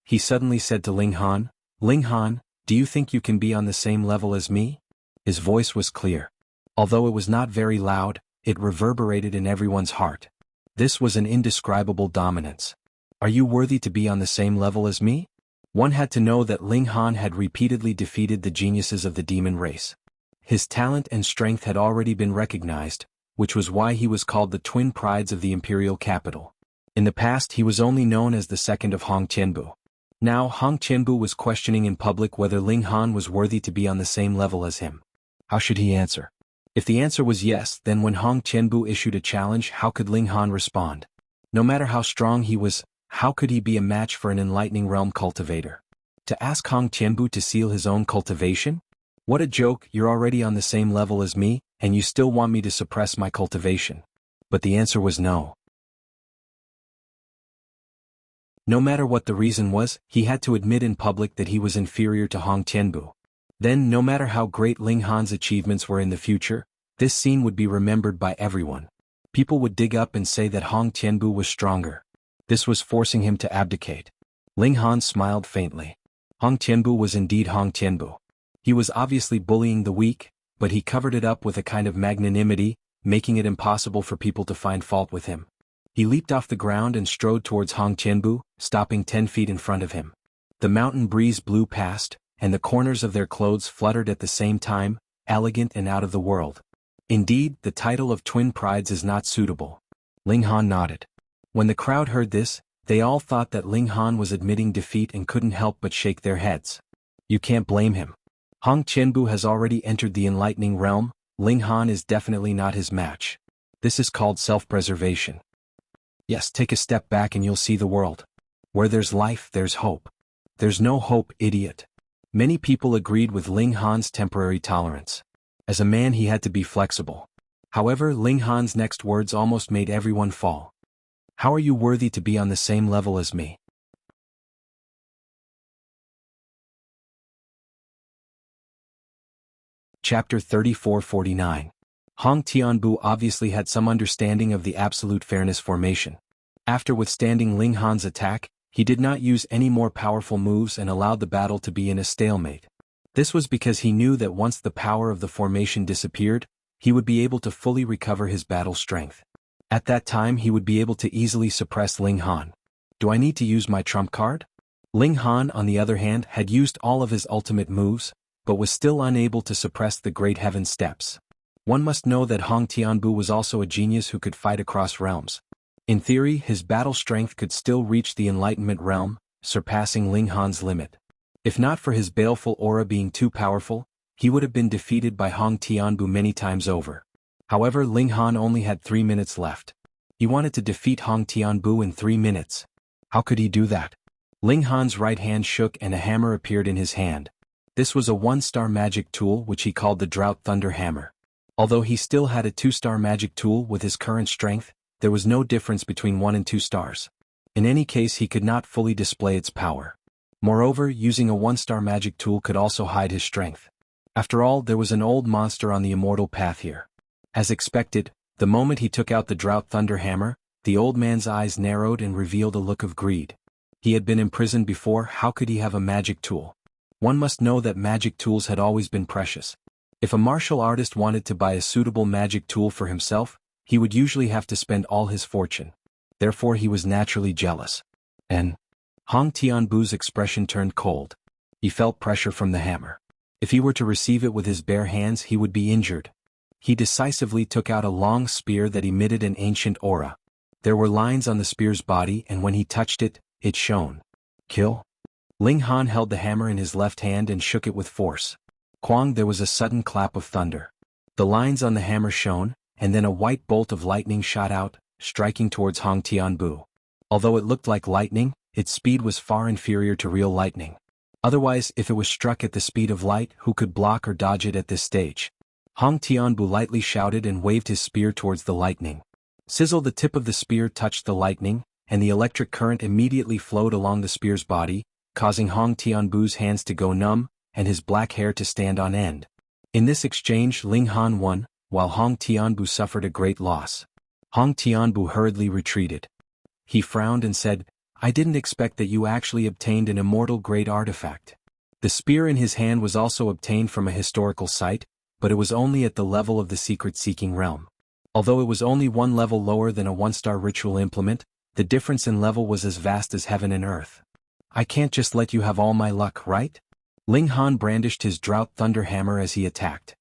He suddenly said to Ling Han, "Ling Han, do you think you can be on the same level as me?" His voice was clear. Although it was not very loud, it reverberated in everyone's heart. This was an indescribable dominance. "Are you worthy to be on the same level as me?" One had to know that Ling Han had repeatedly defeated the geniuses of the demon race. His talent and strength had already been recognized, which was why he was called the twin prides of the imperial capital. In the past he was only known as the second of Hong Tianbu. Now Hong Tianbu was questioning in public whether Ling Han was worthy to be on the same level as him. How should he answer? If the answer was yes, then when Hong Tianbu issued a challenge, how could Ling Han respond? No matter how strong he was, how could he be a match for an enlightening realm cultivator? To ask Hong Tianbu to seal his own cultivation? What a joke, you're already on the same level as me, and you still want me to suppress my cultivation. But the answer was no. No matter what the reason was, he had to admit in public that he was inferior to Hong Tianbu. Then, no matter how great Ling Han's achievements were in the future, this scene would be remembered by everyone. People would dig up and say that Hong Tianbu was stronger. This was forcing him to abdicate. Ling Han smiled faintly. Hong Tianbu was indeed Hong Tianbu. He was obviously bullying the weak, but he covered it up with a kind of magnanimity, making it impossible for people to find fault with him. He leaped off the ground and strode towards Hong Tianbu, stopping 10 feet in front of him. The mountain breeze blew past, and the corners of their clothes fluttered at the same time, elegant and out of the world. Indeed, the title of twin prides is not suitable. Ling Han nodded. When the crowd heard this, they all thought that Ling Han was admitting defeat and couldn't help but shake their heads. You can't blame him. Hong Tianbu has already entered the enlightening realm. Ling Han is definitely not his match. This is called self-preservation. Yes, take a step back and you'll see the world. Where there's life, there's hope. There's no hope, idiot. Many people agreed with Ling Han's temporary tolerance. As a man he had to be flexible. However, Ling Han's next words almost made everyone fall. How are you worthy to be on the same level as me? Chapter 3449. Hong Tianbu obviously had some understanding of the absolute fairness formation. After withstanding Ling Han's attack, he did not use any more powerful moves and allowed the battle to be in a stalemate. This was because he knew that once the power of the formation disappeared, he would be able to fully recover his battle strength. At that time he would be able to easily suppress Ling Han. Do I need to use my trump card? Ling Han, on the other hand, had used all of his ultimate moves, but was still unable to suppress the Great Heaven Steps. One must know that Hong Tianbu was also a genius who could fight across realms. In theory, his battle strength could still reach the Enlightenment realm, surpassing Ling Han's limit. If not for his baleful aura being too powerful, he would have been defeated by Hong Tianbu many times over. However, Ling Han only had 3 minutes left. He wanted to defeat Hong Tianbu in 3 minutes. How could he do that? Ling Han's right hand shook and a hammer appeared in his hand. This was a 1-star magic tool which he called the Drought Thunder Hammer. Although he still had a 2-star magic tool with his current strength, there was no difference between 1 and 2 stars. In any case, he could not fully display its power. Moreover, using a 1-star magic tool could also hide his strength. After all, there was an old monster on the immortal path here. As expected, the moment he took out the Drought Thunder Hammer, the old man's eyes narrowed and revealed a look of greed. He had been imprisoned before, how could he have a magic tool? One must know that magic tools had always been precious. If a martial artist wanted to buy a suitable magic tool for himself, he would usually have to spend all his fortune. Therefore he was naturally jealous. And Hong Tianbu's expression turned cold. He felt pressure from the hammer. If he were to receive it with his bare hands, he would be injured. He decisively took out a long spear that emitted an ancient aura. There were lines on the spear's body, and when he touched it, it shone. Kill? Ling Han held the hammer in his left hand and shook it with force. Quang, there was a sudden clap of thunder. The lines on the hammer shone, and then a white bolt of lightning shot out, striking towards Hong Tianbu. Although it looked like lightning, its speed was far inferior to real lightning. Otherwise, if it was struck at the speed of light, who could block or dodge it at this stage? Hong Tianbu lightly shouted and waved his spear towards the lightning. Sizzle, the tip of the spear touched the lightning, and the electric current immediately flowed along the spear's body, causing Hong Tianbu's hands to go numb, and his black hair to stand on end. In this exchange, Ling Han won, while Hong Tianbu suffered a great loss. Hong Tianbu hurriedly retreated. He frowned and said, I didn't expect that you actually obtained an immortal great artifact. The spear in his hand was also obtained from a historical site, but it was only at the level of the secret-seeking realm. Although it was only 1 level lower than a 1-star ritual implement, the difference in level was as vast as heaven and earth. I can't just let you have all my luck, right? Ling Han brandished his Drought Thunder Hammer as he attacked.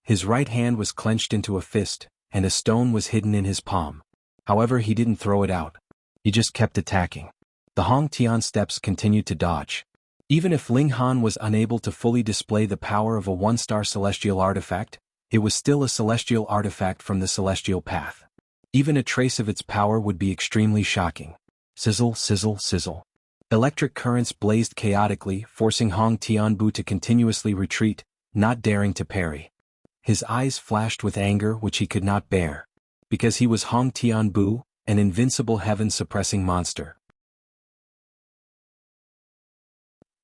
His right hand was clenched into a fist, and a stone was hidden in his palm. However, he didn't throw it out. He just kept attacking. The Hong Tian steps continued to dodge. Even if Ling Han was unable to fully display the power of a 1-star celestial artifact, it was still a celestial artifact from the celestial path. Even a trace of its power would be extremely shocking. Sizzle, sizzle, sizzle. Electric currents blazed chaotically, forcing Hong Tianbu to continuously retreat, not daring to parry. His eyes flashed with anger which he could not bear. Because he was Hong Tianbu, an invincible heaven-suppressing monster.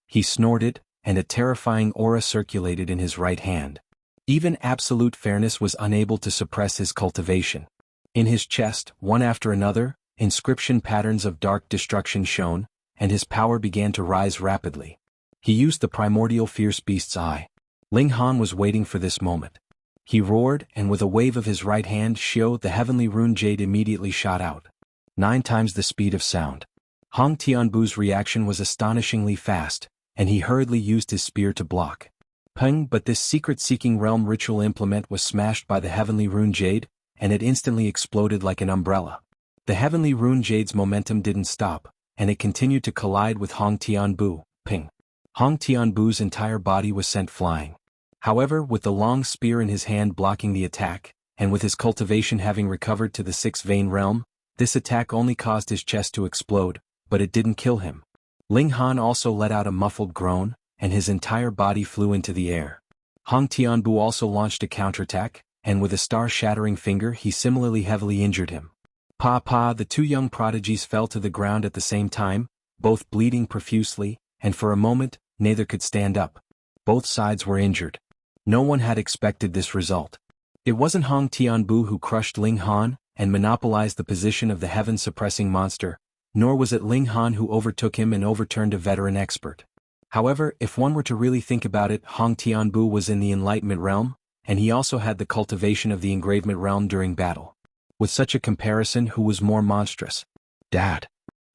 He snorted, and a terrifying aura circulated in his right hand. Even absolute fairness was unable to suppress his cultivation. In his chest, one after another, inscription patterns of dark destruction shone, and his power began to rise rapidly. He used the primordial fierce beast's eye. Ling Han was waiting for this moment. He roared, and with a wave of his right hand, Xiao, the heavenly rune jade, immediately shot out. 9 times the speed of sound. Hong Tianbu's reaction was astonishingly fast, and he hurriedly used his spear to block. Peng, but this secret-seeking realm ritual implement was smashed by the heavenly rune jade, and it instantly exploded like an umbrella. The heavenly rune jade's momentum didn't stop, and it continued to collide with Hong Tianbu. Ping. Hong Tianbu's entire body was sent flying. However, with the long spear in his hand blocking the attack, and with his cultivation having recovered to the 6-vein realm, this attack only caused his chest to explode, but it didn't kill him. Ling Han also let out a muffled groan, and his entire body flew into the air. Hong Tianbu also launched a counterattack, and with a star-shattering finger he similarly heavily injured him. The 2 young prodigies fell to the ground at the same time, both bleeding profusely, and for a moment, neither could stand up. Both sides were injured. No one had expected this result. It wasn't Hong Tianbu who crushed Ling Han and monopolized the position of the heaven-suppressing monster, nor was it Ling Han who overtook him and overturned a veteran expert. However, if one were to really think about it, Hong Tianbu was in the Enlightenment realm, and he also had the cultivation of the Engravement realm during battle. With such a comparison, who was more monstrous? Dad.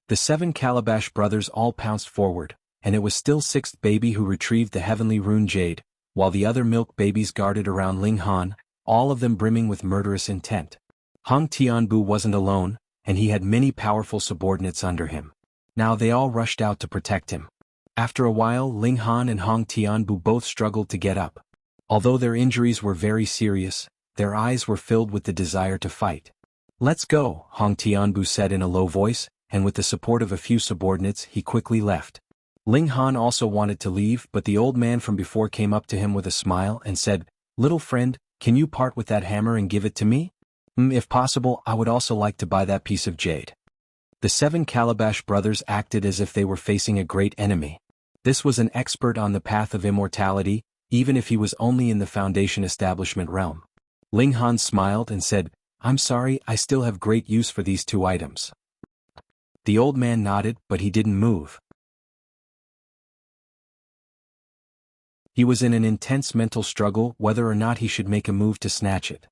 The 7 Calabash brothers all pounced forward, and it was still 6th baby who retrieved the heavenly rune jade, while the other milk babies guarded around Ling Han, all of them brimming with murderous intent. Hong Tianbu wasn't alone, and he had many powerful subordinates under him. Now they all rushed out to protect him. After a while, Ling Han and Hong Tianbu both struggled to get up. Although their injuries were very serious, their eyes were filled with the desire to fight. "Let's go," Hong Tianbu said in a low voice, and with the support of a few subordinates he quickly left. Ling Han also wanted to leave, but the old man from before came up to him with a smile and said, "Little friend, can you part with that hammer and give it to me? If possible, I would also like to buy that piece of jade." The 7 Calabash brothers acted as if they were facing a great enemy. This was an expert on the path of immortality, even if he was only in the Foundation establishment realm. Ling Han smiled and said, "I'm sorry, I still have great use for these 2 items." The old man nodded, but he didn't move. He was in an intense mental struggle whether or not he should make a move to snatch it.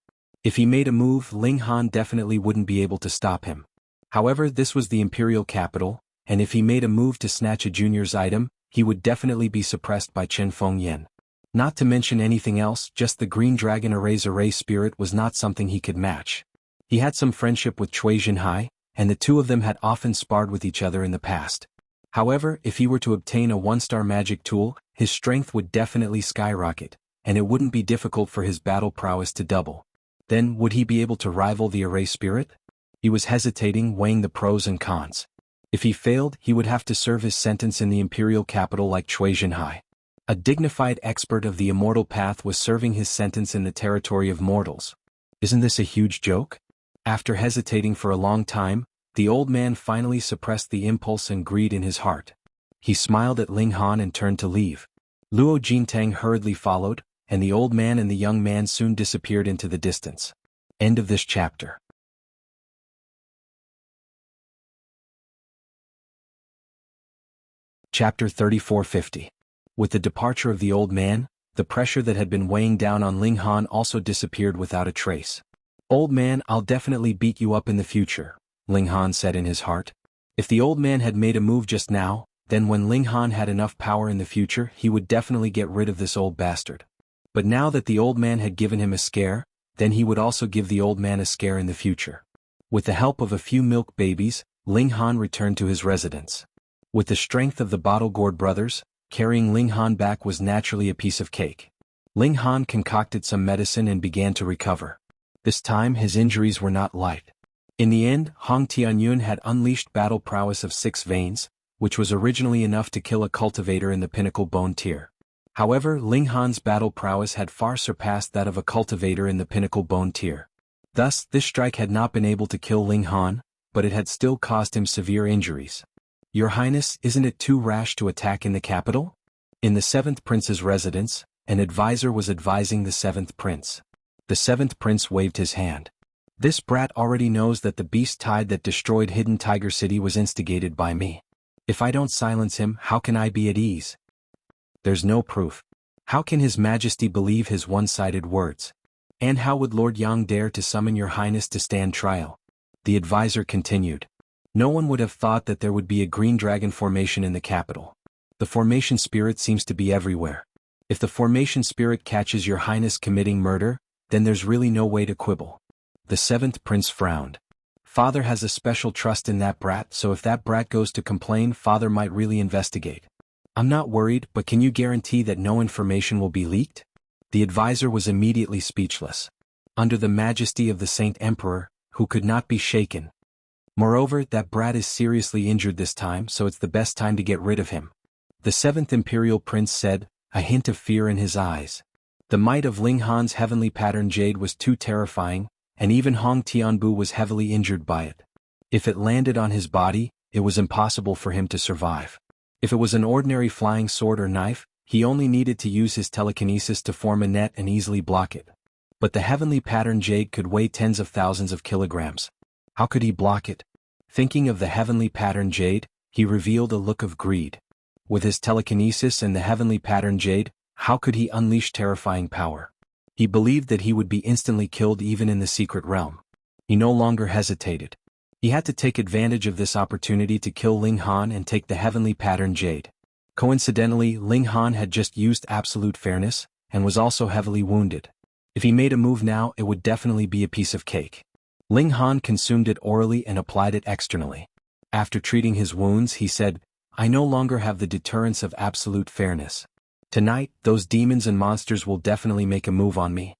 If he made a move, Ling Han definitely wouldn't be able to stop him. However, this was the imperial capital, and if he made a move to snatch a junior's item, he would definitely be suppressed by Chen Fengyan. Not to mention anything else, just the green dragon array spirit was not something he could match. He had some friendship with Cui Jinhai, and the 2 of them had often sparred with each other in the past. However, if he were to obtain a 1-star magic tool, his strength would definitely skyrocket, and it wouldn't be difficult for his battle prowess to double. Then, would he be able to rival the array spirit? He was hesitating, weighing the pros and cons. If he failed, he would have to serve his sentence in the imperial capital like Cui Jinhai. A dignified expert of the immortal path was serving his sentence in the territory of mortals. Isn't this a huge joke? After hesitating for a long time, the old man finally suppressed the impulse and greed in his heart. He smiled at Ling Han and turned to leave. Luo Jintang hurriedly followed, and the old man and the young man soon disappeared into the distance. End of this chapter. Chapter 3450. With the departure of the old man, the pressure that had been weighing down on Ling Han also disappeared without a trace. "Old man, I'll definitely beat you up in the future," Ling Han said in his heart. If the old man had made a move just now, then when Ling Han had enough power in the future, he would definitely get rid of this old bastard. But now that the old man had given him a scare, then he would also give the old man a scare in the future. With the help of a few milk babies, Ling Han returned to his residence. With the strength of the Bottle Gourd brothers, carrying Ling Han back was naturally a piece of cake. Ling Han concocted some medicine and began to recover. This time his injuries were not light. In the end, Hong Tianyun had unleashed battle prowess of 6 veins, which was originally enough to kill a cultivator in the pinnacle bone tier. However, Ling Han's battle prowess had far surpassed that of a cultivator in the pinnacle bone tier. Thus, this strike had not been able to kill Ling Han, but it had still caused him severe injuries. "Your Highness, isn't it too rash to attack in the capital?" In the 7th prince's residence, an advisor was advising the 7th prince. The 7th prince waved his hand. "This brat already knows that the beast tide that destroyed Hidden Tiger City was instigated by me. If I don't silence him, how can I be at ease? There's no proof. How can His Majesty believe his one-sided words? And how would Lord Yang dare to summon your Highness to stand trial?" The advisor continued. "No one would have thought that there would be a green dragon formation in the capital. The formation spirit seems to be everywhere. If the formation spirit catches your Highness committing murder, then there's really no way to quibble." The 7th prince frowned. Father has a special trust in that brat, so if that brat goes to complain, Father might really investigate. "I'm not worried, but can you guarantee that no information will be leaked?" The advisor was immediately speechless. Under the majesty of the Saint Emperor, who could not be shaken. Moreover, that brat is seriously injured this time, so it's the best time to get rid of him. The 7th imperial prince said, a hint of fear in his eyes. The might of Ling Han's heavenly pattern jade was too terrifying, and even Hong Tianbu was heavily injured by it. If it landed on his body, it was impossible for him to survive. If it was an ordinary flying sword or knife, he only needed to use his telekinesis to form a net and easily block it. But the heavenly pattern jade could weigh tens of thousands of kilograms. How could he block it? Thinking of the heavenly pattern jade, he revealed a look of greed. With his telekinesis and the heavenly pattern jade, how could he unleash terrifying power? He believed that he would be instantly killed even in the secret realm. He no longer hesitated. He had to take advantage of this opportunity to kill Ling Han and take the heavenly pattern jade. Coincidentally, Ling Han had just used absolute fairness, and was also heavily wounded. If he made a move now, it would definitely be a piece of cake. Ling Han consumed it orally and applied it externally. After treating his wounds, he said, "I no longer have the deterrence of absolute fairness. Tonight, those demons and monsters will definitely make a move on me.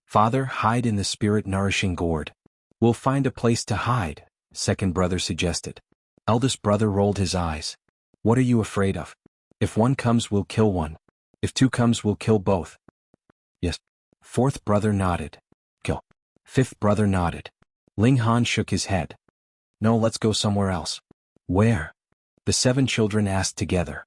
Father, hide in the spirit-nourishing gourd." "We'll find a place to hide," second brother suggested. Eldest brother rolled his eyes. "What are you afraid of? If one comes, we'll kill one. If two comes, we'll kill both." "Yes." Fourth brother nodded. "Kill." Fifth brother nodded. Ling Han shook his head. "No, let's go somewhere else." "Where?" the 7 children asked together.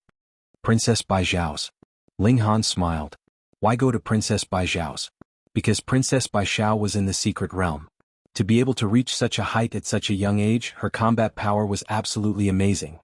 "Princess Baijiao's." Ling Han smiled. "Why go to Princess Baijiao's?" "Because Princess Baijiao was in the secret realm. To be able to reach such a height at such a young age, her combat power was absolutely amazing.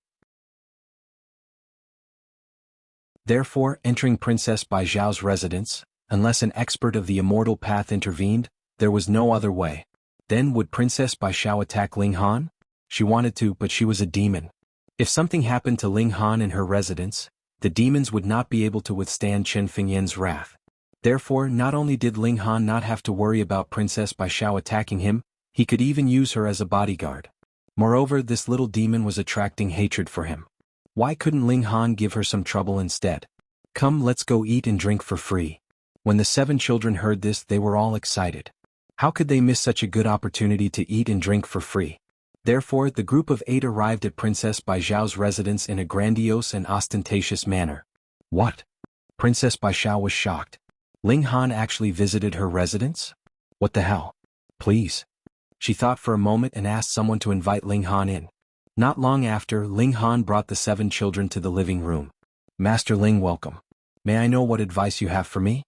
Therefore, entering Princess Baijiao's residence, unless an expert of the immortal path intervened, there was no other way. Then would Princess Baijiao attack Ling Han? She wanted to, but she was a demon. If something happened to Ling Han in her residence, the demons would not be able to withstand Chen Fengyan's wrath. Therefore, not only did Ling Han not have to worry about Princess Baijiao attacking him, he could even use her as a bodyguard. Moreover, this little demon was attracting hatred for him. Why couldn't Ling Han give her some trouble instead? "Come, let's go eat and drink for free." When the 7 children heard this, they were all excited. How could they miss such a good opportunity to eat and drink for free? Therefore, the group of 8 arrived at Princess Baijiao's residence in a grandiose and ostentatious manner. What? Princess Baijiao was shocked. Ling Han actually visited her residence? What the hell? Please. She thought for a moment and asked someone to invite Ling Han in. Not long after, Ling Han brought the 7 children to the living room. "Master Ling, welcome. May I know what advice you have for me?"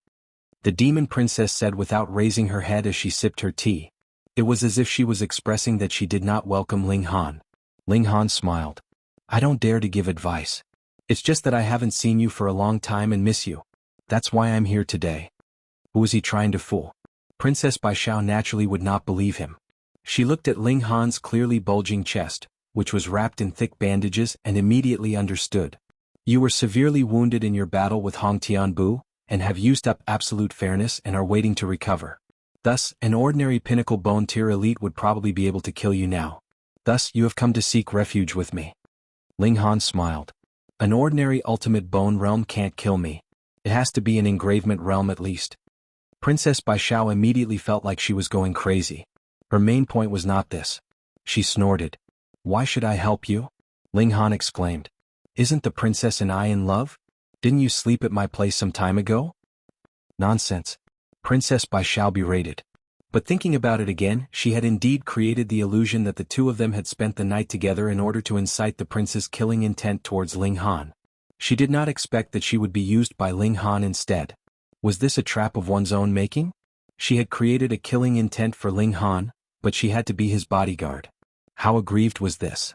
The demon princess said without raising her head as she sipped her tea. It was as if she was expressing that she did not welcome Ling Han. Ling Han smiled. "I don't dare to give advice. It's just that I haven't seen you for a long time and miss you. That's why I'm here today." Who was he trying to fool? Princess Baijiao naturally would not believe him. She looked at Ling Han's clearly bulging chest, which was wrapped in thick bandages, and immediately understood. "You were severely wounded in your battle with Hong Tianbu, and have used up absolute fairness and are waiting to recover. Thus, an ordinary pinnacle bone tier elite would probably be able to kill you now. Thus, you have come to seek refuge with me." Ling Han smiled. "An ordinary ultimate bone realm can't kill me. It has to be an engravement realm at least." Princess Baijiao immediately felt like she was going crazy. Her main point was not this. She snorted. "Why should I help you?" Ling Han exclaimed. "Isn't the princess and I in love? Didn't you sleep at my place some time ago?" "Nonsense." Princess Baijiao berated. But thinking about it again, she had indeed created the illusion that the two of them had spent the night together in order to incite the prince's killing intent towards Ling Han. She did not expect that she would be used by Ling Han instead. Was this a trap of one's own making? She had created a killing intent for Ling Han, but she had to be his bodyguard. How aggrieved was this?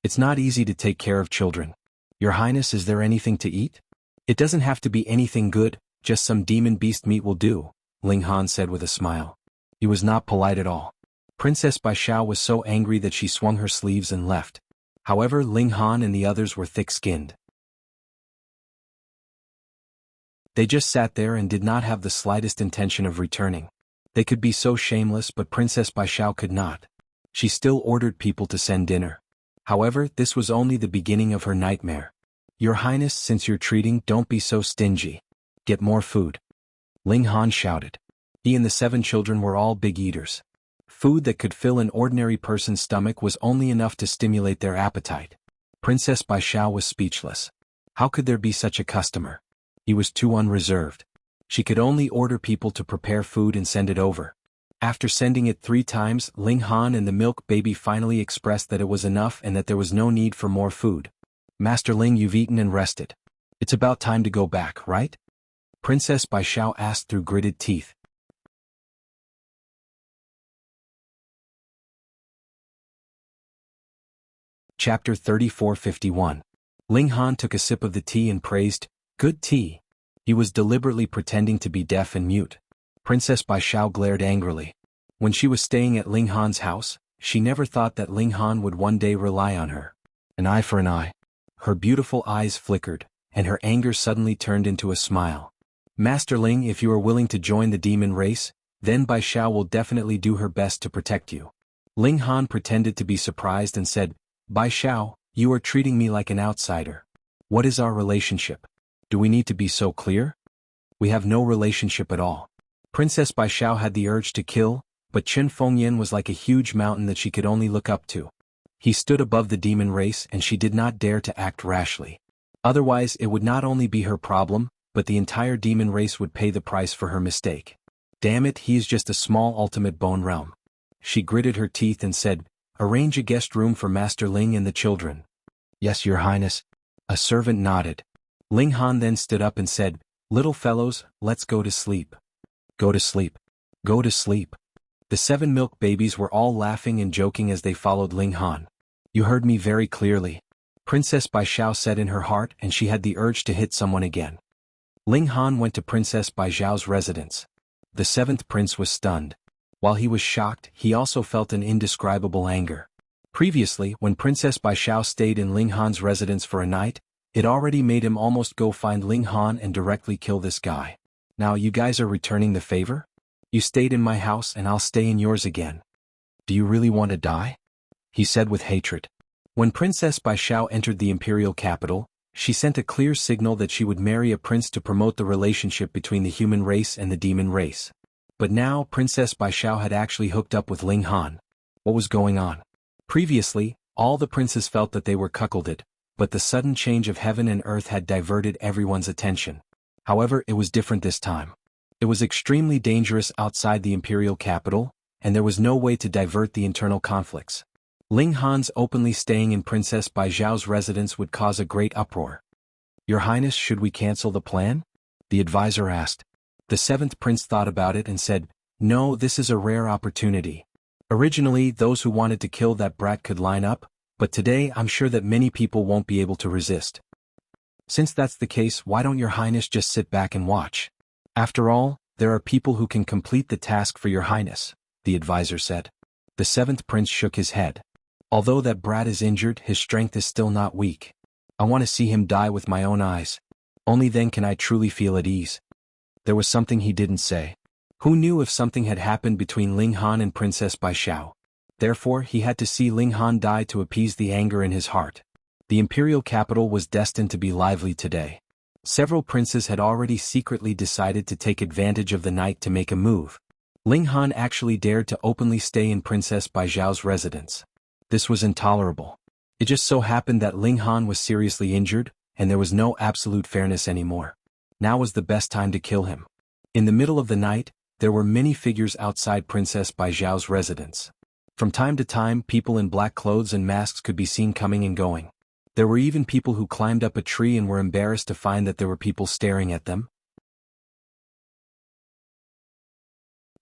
"It's not easy to take care of children. Your Highness, is there anything to eat?" "It doesn't have to be anything good, just some demon beast meat will do," Ling Han said with a smile. He was not polite at all. Princess Baijiao was so angry that she swung her sleeves and left. However, Ling Han and the others were thick-skinned. They just sat there and did not have the slightest intention of returning. They could be so shameless, but Princess Baijiao could not. She still ordered people to send dinner. However, this was only the beginning of her nightmare. "Your Highness, since you're treating, don't be so stingy. Get more food." Ling Han shouted. He and the 7 children were all big eaters. Food that could fill an ordinary person's stomach was only enough to stimulate their appetite. Princess Baijiao was speechless. How could there be such a customer? He was too unreserved. She could only order people to prepare food and send it over. After sending it 3 times, Ling Han and the milk baby finally expressed that it was enough and that there was no need for more food. "Master Ling, you've eaten and rested. It's about time to go back, right?" Princess Baijiao asked through gritted teeth. Chapter 3451. Ling Han took a sip of the tea and praised, "Good tea." He was deliberately pretending to be deaf and mute. Princess Bai Xiao glared angrily. When she was staying at Ling Han's house, she never thought that Ling Han would one day rely on her. An eye for an eye. Her beautiful eyes flickered, and her anger suddenly turned into a smile. "Master Ling, if you are willing to join the demon race, then Bai Xiao will definitely do her best to protect you." Ling Han pretended to be surprised and said, "Bai Xiao, you are treating me like an outsider. What is our relationship? Do we need to be so clear? We have no relationship at all." Princess Bai Xiao had the urge to kill, but Chen Fengyan was like a huge mountain that she could only look up to. He stood above the demon race and she did not dare to act rashly. Otherwise it would not only be her problem, but the entire demon race would pay the price for her mistake. Damn it, he is just a small ultimate bone realm. She gritted her teeth and said, "Arrange a guest room for Master Ling and the children." "Yes, Your Highness." A servant nodded. Ling Han then stood up and said, "Little fellows, let's go to sleep." Go to sleep. Go to sleep. The 7 milk babies were all laughing and joking as they followed Ling Han. "You heard me very clearly," Princess Bai Xiao said in her heart, and she had the urge to hit someone again. Ling Han went to Princess Bai Xiao's residence. The 7th prince was stunned. While he was shocked, he also felt an indescribable anger. Previously, when Princess Bai Xiao stayed in Ling Han's residence for a night, it already made him almost go find Ling Han and directly kill this guy. Now you guys are returning the favor? You stayed in my house and I'll stay in yours again. Do you really want to die? He said with hatred. When Princess Bai Xiao entered the imperial capital, she sent a clear signal that she would marry a prince to promote the relationship between the human race and the demon race. But now Princess Bai Xiao had actually hooked up with Ling Han. What was going on? Previously, all the princes felt that they were cuckolded, but the sudden change of heaven and earth had diverted everyone's attention. However, it was different this time. It was extremely dangerous outside the imperial capital, and there was no way to divert the internal conflicts. Ling Han's openly staying in Princess Bai Xiao's residence would cause a great uproar. "Your Highness, should we cancel the plan?" the advisor asked. The 7th prince thought about it and said, "No, this is a rare opportunity. Originally, those who wanted to kill that brat could line up, but today I'm sure that many people won't be able to resist. Since that's the case, why don't Your Highness just sit back and watch? After all, there are people who can complete the task for Your Highness," the advisor said. The 7th prince shook his head. "Although that brat is injured, his strength is still not weak. I want to see him die with my own eyes. Only then can I truly feel at ease." There was something he didn't say. Who knew if something had happened between Ling Han and Princess Bai Xiao? Therefore, he had to see Ling Han die to appease the anger in his heart. The imperial capital was destined to be lively today. Several princes had already secretly decided to take advantage of the night to make a move. Ling Han actually dared to openly stay in Princess Bai Xiao's residence. This was intolerable. It just so happened that Ling Han was seriously injured, and there was no absolute fairness anymore. Now was the best time to kill him. In the middle of the night, there were many figures outside Princess Bai Xiao's residence. From time to time, people in black clothes and masks could be seen coming and going. There were even people who climbed up a tree and were embarrassed to find that there were people staring at them.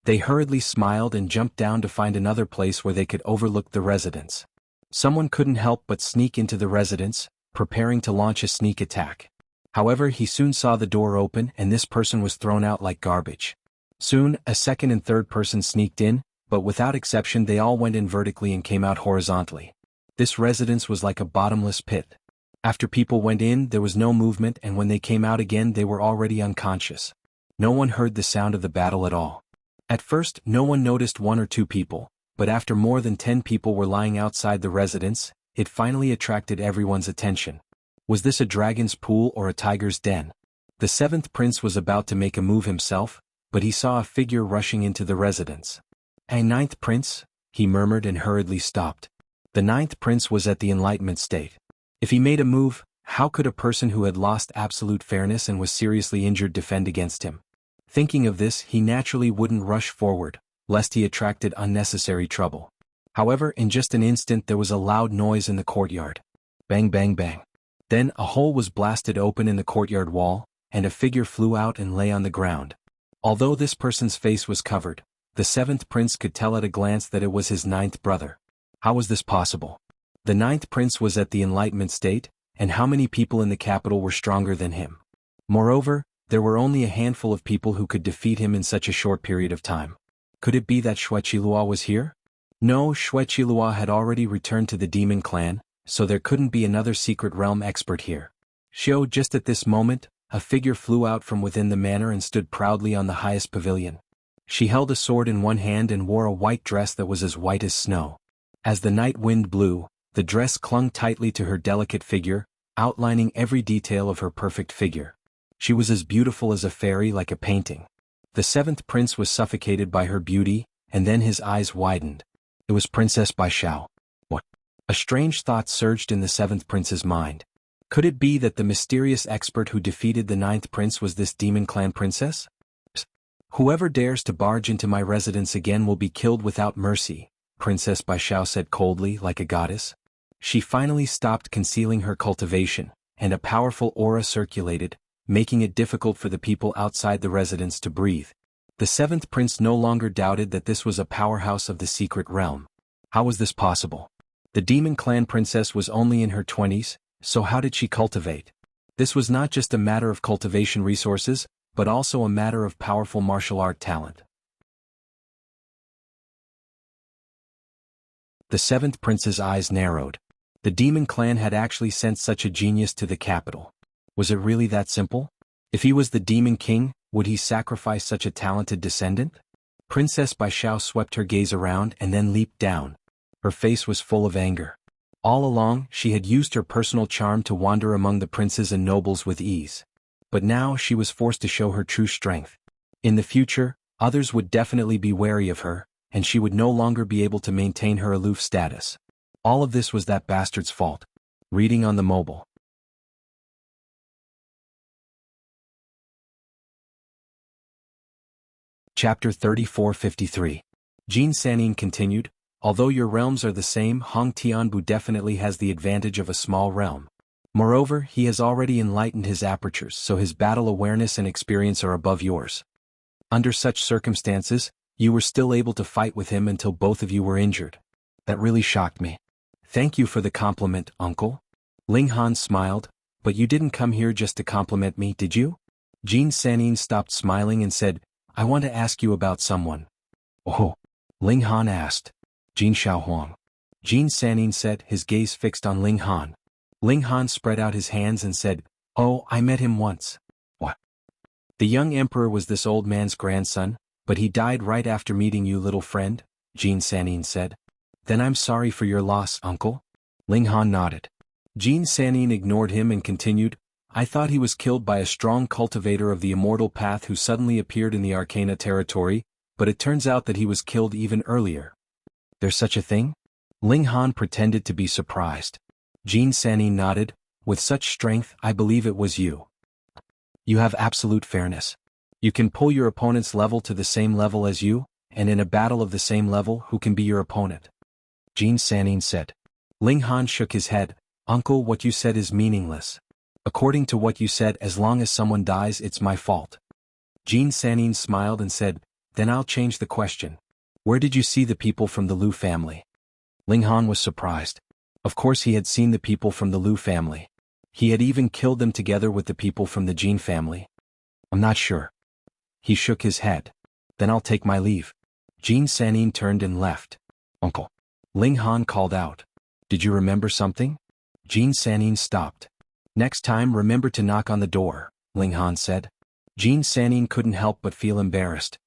They hurriedly smiled and jumped down to find another place where they could overlook the residence. Someone couldn't help but sneak into the residence, preparing to launch a sneak attack. However, he soon saw the door open and this person was thrown out like garbage. Soon, a second and third person sneaked in, but without exception they all went in vertically and came out horizontally. This residence was like a bottomless pit. After people went in, there was no movement, and when they came out again they were already unconscious. No one heard the sound of the battle at all. At first, no one noticed 1 or 2 people, but after more than 10 people were lying outside the residence, it finally attracted everyone's attention. Was this a dragon's pool or a tiger's den? The 7th prince was about to make a move himself, but he saw a figure rushing into the residence. "A 9th prince?" he murmured and hurriedly stopped. The 9th prince was at the enlightenment state. If he made a move, how could a person who had lost absolute fairness and was seriously injured defend against him? Thinking of this, he naturally wouldn't rush forward, lest he attracted unnecessary trouble. However, in just an instant there was a loud noise in the courtyard. Bang bang bang. Then a hole was blasted open in the courtyard wall, and a figure flew out and lay on the ground. Although this person's face was covered, the 7th prince could tell at a glance that it was his 9th brother. How was this possible? The ninth prince was at the enlightenment state, and how many people in the capital were stronger than him? Moreover, there were only a handful of people who could defeat him in such a short period of time. Could it be that Xueqilua was here? No, Xueqilua had already returned to the demon clan, so there couldn't be another secret realm expert here. Just at this moment, a figure flew out from within the manor and stood proudly on the highest pavilion. She held a sword in one hand and wore a white dress that was as white as snow. As the night wind blew, the dress clung tightly to her delicate figure, outlining every detail of her perfect figure. She was as beautiful as a fairy, like a painting. The seventh prince was suffocated by her beauty, and then his eyes widened. It was Princess Baishao. What? A strange thought surged in the seventh prince's mind. Could it be that the mysterious expert who defeated the ninth prince was this demon clan princess? Whoever dares to barge into my residence again will be killed without mercy, Princess Baishao said coldly, like a goddess. She finally stopped concealing her cultivation, and a powerful aura circulated, making it difficult for the people outside the residence to breathe. The seventh prince no longer doubted that this was a powerhouse of the secret realm. How was this possible? The demon clan princess was only in her 20s, so how did she cultivate? This was not just a matter of cultivation resources, but also a matter of powerful martial art talent. The seventh prince's eyes narrowed. The demon clan had actually sent such a genius to the capital. Was it really that simple? If he was the demon king, would he sacrifice such a talented descendant? Princess Baishao swept her gaze around and then leaped down. Her face was full of anger. All along, she had used her personal charm to wander among the princes and nobles with ease. But now she was forced to show her true strength. In the future, others would definitely be wary of her, and she would no longer be able to maintain her aloof status. All of this was that bastard's fault. Reading on the mobile. Chapter 3453. Jin Sanin continued, although your realms are the same, Hong Tianbu definitely has the advantage of a small realm. Moreover, he has already enlightened his apertures, so his battle awareness and experience are above yours. Under such circumstances, you were still able to fight with him until both of you were injured. That really shocked me. Thank you for the compliment, uncle. Ling Han smiled, but you didn't come here just to compliment me, did you? Jin Sanin stopped smiling and said, I want to ask you about someone. Oh, Ling Han asked. Jin Xiaohuang. Jin Sanin said, his gaze fixed on Ling Han. Ling Han spread out his hands and said, oh, I met him once. What? The young emperor was this old man's grandson, but he died right after meeting you, little friend, Jin Sanin said. Then I'm sorry for your loss, uncle. Ling Han nodded. Jin Sanin ignored him and continued, I thought he was killed by a strong cultivator of the immortal path who suddenly appeared in the Arcana territory, but it turns out that he was killed even earlier. There's such a thing? Ling Han pretended to be surprised. Jin Sanin nodded, with such strength, I believe it was you. You have absolute fairness. You can pull your opponent's level to the same level as you, and in a battle of the same level, who can be your opponent? Jin Sanin said. Ling Han shook his head, Uncle, what you said is meaningless. According to what you said, as long as someone dies, it's my fault. Jin Sanin smiled and said, then I'll change the question. Where did you see the people from the Liu family? Ling Han was surprised. Of course he had seen the people from the Liu family. He had even killed them together with the people from the Jin family. I'm not sure. He shook his head. Then I'll take my leave. Jin Sanin turned and left. Uncle. Ling Han called out. Did you remember something? Jin Sanin stopped. Next time remember to knock on the door, Ling Han said. Jin Sanin couldn't help but feel embarrassed.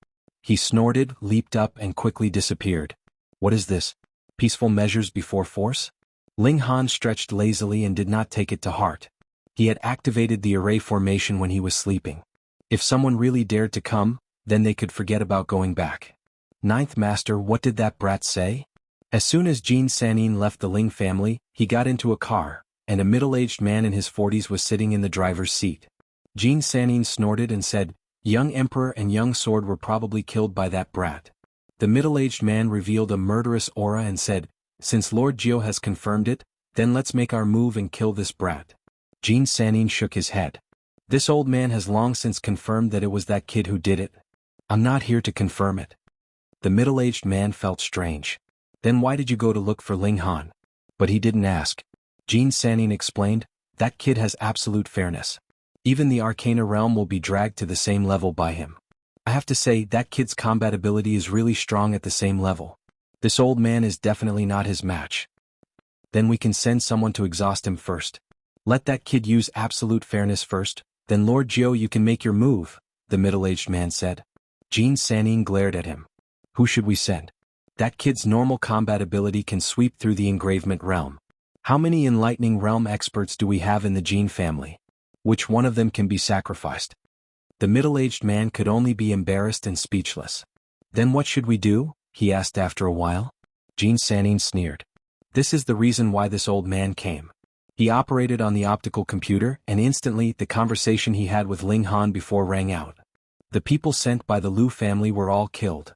He snorted, leaped up and quickly disappeared. What is this? Peaceful measures before force? Ling Han stretched lazily and did not take it to heart. He had activated the array formation when he was sleeping. If someone really dared to come, then they could forget about going back. Ninth Master, what did that brat say? As soon as Jin Sanin left the Ling family, he got into a car, and a middle-aged man in his 40s was sitting in the driver's seat. Jin Sanin snorted and said, Young Emperor and Young Sword were probably killed by that brat. The middle-aged man revealed a murderous aura and said, Since Lord Jiao has confirmed it, then let's make our move and kill this brat. Jin Sanin shook his head. This old man has long since confirmed that it was that kid who did it. I'm not here to confirm it. The middle-aged man felt strange. Then why did you go to look for Ling Han? But he didn't ask. Jean Sanin explained, that kid has absolute fairness. Even the Arcana realm will be dragged to the same level by him. I have to say, that kid's combat ability is really strong at the same level. This old man is definitely not his match. Then we can send someone to exhaust him first. Let that kid use absolute fairness first, then Lord Jiao, you can make your move, the middle-aged man said. Jean Sanin glared at him. Who should we send? That kid's normal combat ability can sweep through the engravement realm. How many enlightening realm experts do we have in the Jean family? Which one of them can be sacrificed? The middle-aged man could only be embarrassed and speechless. Then what should we do? He asked after a while. Jean Sanin sneered. This is the reason why this old man came. He operated on the optical computer, and instantly the conversation he had with Ling Han before rang out. The people sent by the Lu family were all killed.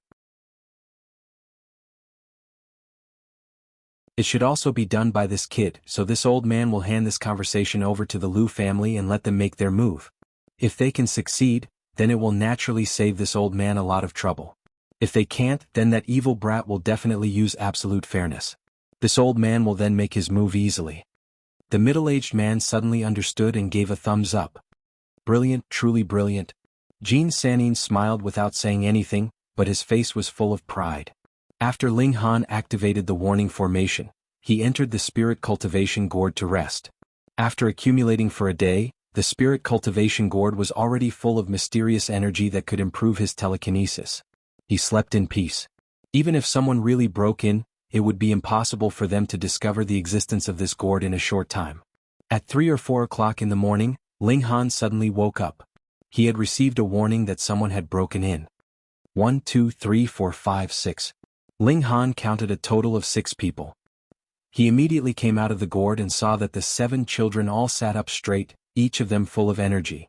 It should also be done by this kid, so this old man will hand this conversation over to the Lu family and let them make their move. If they can succeed, then it will naturally save this old man a lot of trouble. If they can't, then that evil brat will definitely use absolute fairness. This old man will then make his move easily. The middle-aged man suddenly understood and gave a thumbs up. Brilliant, truly brilliant. Jean Sanin smiled without saying anything, but his face was full of pride. After Ling Han activated the warning formation, he entered the spirit cultivation gourd to rest. After accumulating for a day, the spirit cultivation gourd was already full of mysterious energy that could improve his telekinesis. He slept in peace. Even if someone really broke in, it would be impossible for them to discover the existence of this gourd in a short time. At 3 or 4 o'clock in the morning, Ling Han suddenly woke up. He had received a warning that someone had broken in. 1, 2, 3, 4, 5, 6. Ling Han counted a total of 6 people. He immediately came out of the gourd and saw that the 7 children all sat up straight, each of them full of energy.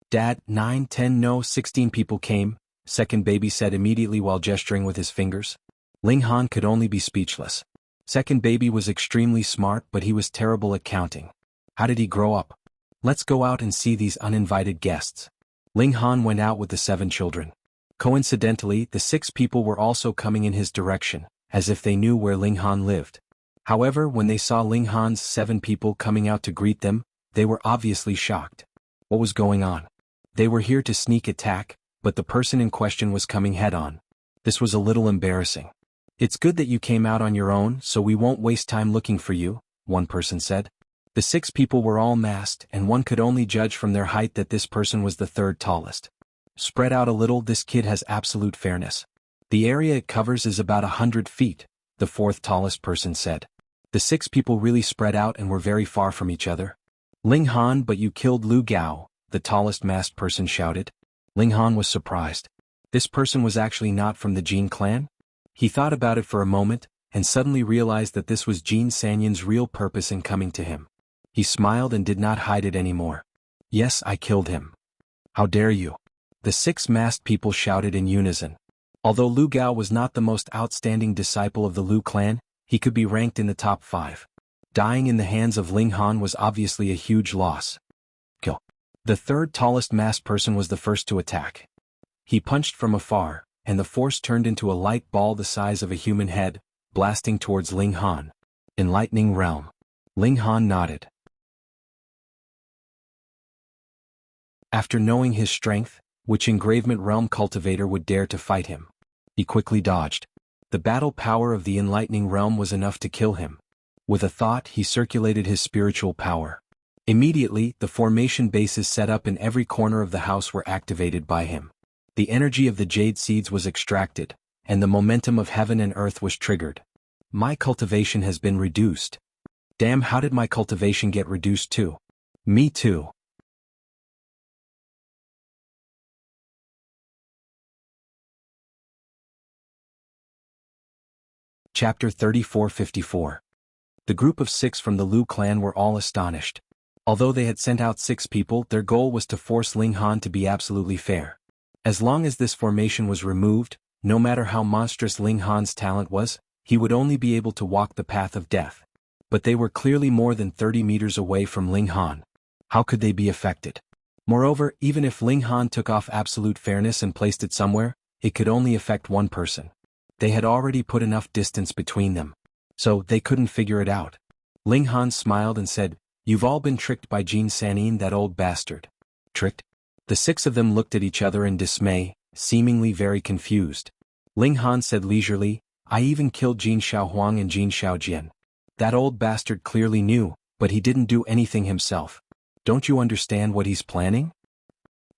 Dad, 9, 10, no, 16 people came, second baby said immediately while gesturing with his fingers. Ling Han could only be speechless. Second baby was extremely smart, but he was terrible at counting. How did he grow up? Let's go out and see these uninvited guests. Ling Han went out with the 7 children. Coincidentally, the 6 people were also coming in his direction, as if they knew where Ling Han lived. However, when they saw Ling Han's 7 people coming out to greet them, they were obviously shocked. What was going on? They were here to sneak attack, but the person in question was coming head-on. This was a little embarrassing. It's good that you came out on your own, so we won't waste time looking for you, one person said. The 6 people were all masked, and one could only judge from their height that this person was the 3rd tallest. Spread out a little, this kid has absolute fairness. The area it covers is about 100 feet, the 4th tallest person said. The 6 people really spread out and were very far from each other. Ling Han, but you killed Lu Gao, the tallest masked person shouted. Ling Han was surprised. This person was actually not from the Jin clan? He thought about it for a moment, and suddenly realized that this was Jean Sanin's real purpose in coming to him. He smiled and did not hide it anymore. Yes, I killed him. How dare you? The 6 masked people shouted in unison. Although Lu Gao was not the most outstanding disciple of the Lu clan, he could be ranked in the top 5. Dying in the hands of Ling Han was obviously a huge loss. Kill. The 3rd tallest masked person was the first to attack. He punched from afar, and the force turned into a light ball the size of a human head, blasting towards Ling Han. Enlightening realm. Ling Han nodded. After knowing his strength, which engravement realm cultivator would dare to fight him? He quickly dodged. The battle power of the enlightening realm was enough to kill him. With a thought, he circulated his spiritual power. Immediately, the formation bases set up in every corner of the house were activated by him. The energy of the jade seeds was extracted, and the momentum of heaven and earth was triggered. My cultivation has been reduced. Damn, how did my cultivation get reduced too? Me too. Chapter 3454. The group of 6 from the Lu clan were all astonished. Although they had sent out 6 people, their goal was to force Ling Han to be absolutely fair. As long as this formation was removed, no matter how monstrous Ling Han's talent was, he would only be able to walk the path of death. But they were clearly more than 30 meters away from Ling Han. How could they be affected? Moreover, even if Ling Han took off absolute fairness and placed it somewhere, it could only affect one person. They had already put enough distance between them. So they couldn't figure it out. Ling Han smiled and said, "You've all been tricked by Jin Sanin, that old bastard." Tricked? The six of them looked at each other in dismay, seemingly very confused. Ling Han said leisurely, "I even killed Jin Xiaohuang and Jin Xiaojian. That old bastard clearly knew, but he didn't do anything himself. Don't you understand what he's planning?"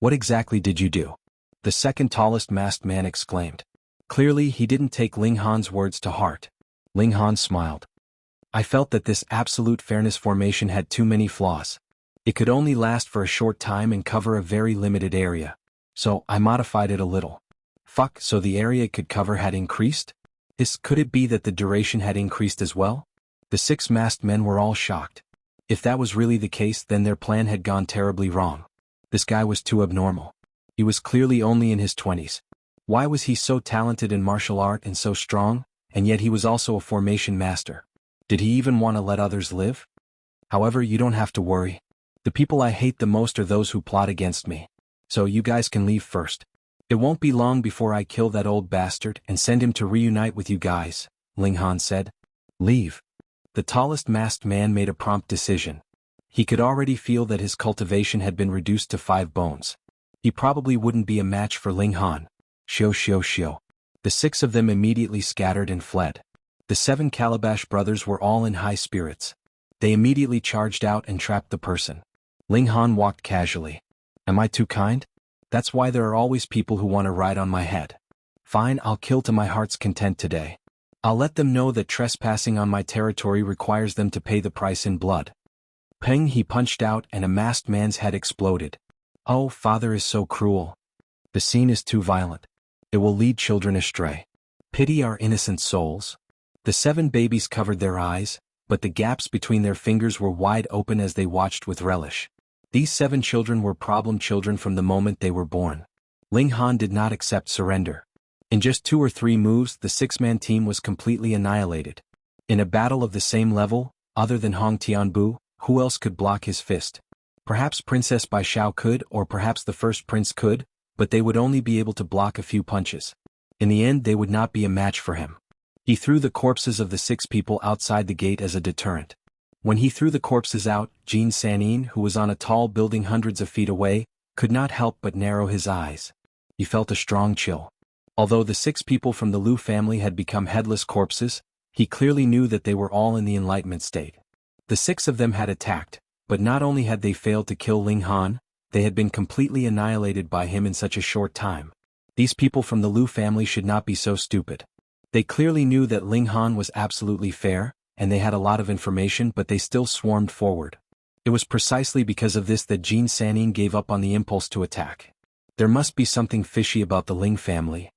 "What exactly did you do?" the second tallest masked man exclaimed. Clearly he didn't take Ling Han's words to heart. Ling Han smiled. "I felt that this absolute fairness formation had too many flaws. It could only last for a short time and cover a very limited area. So I modified it a little." So the area it could cover had increased? Could it be that the duration had increased as well? The six masked men were all shocked. If that was really the case, then their plan had gone terribly wrong. This guy was too abnormal. He was clearly only in his 20s. Why was he so talented in martial art and so strong, and yet he was also a formation master? Did he even want to let others live? However, you don't have to worry. The people I hate the most are those who plot against me. So you guys can leave first. It won't be long before I kill that old bastard and send him to reunite with you guys," Ling Han said. "Leave." The tallest masked man made a prompt decision. He could already feel that his cultivation had been reduced to 5 bones. He probably wouldn't be a match for Ling Han. Shio. The 6 of them immediately scattered and fled. The 7 Calabash brothers were all in high spirits. They immediately charged out and trapped the person. Ling Han walked casually. "Am I too kind? That's why there are always people who want to ride on my head. Fine, I'll kill to my heart's content today. I'll let them know that trespassing on my territory requires them to pay the price in blood." Peng, he punched out and a masked man's head exploded. "Oh, father is so cruel. The scene is too violent. It will lead children astray. Pity our innocent souls." The 7 babies covered their eyes, but the gaps between their fingers were wide open as they watched with relish. These 7 children were problem children from the moment they were born. Ling Han did not accept surrender. In just 2 or 3 moves, the 6-man team was completely annihilated. In a battle of the same level, other than Hong Tianbu, who else could block his fist? Perhaps Princess Bai Xiao could, or perhaps the first prince could, but they would only be able to block a few punches. In the end, they would not be a match for him. He threw the corpses of the 6 people outside the gate as a deterrent. When he threw the corpses out, Jin Sanin, who was on a tall building hundreds of feet away, could not help but narrow his eyes. He felt a strong chill. Although the 6 people from the Liu family had become headless corpses, he clearly knew that they were all in the enlightenment state. The 6 of them had attacked, but not only had they failed to kill Ling Han, they had been completely annihilated by him in such a short time. These people from the Liu family should not be so stupid. They clearly knew that Ling Han was absolutely fair, and they had a lot of information, but they still swarmed forward. It was precisely because of this that Jin Sanin gave up on the impulse to attack. There must be something fishy about the Ling family.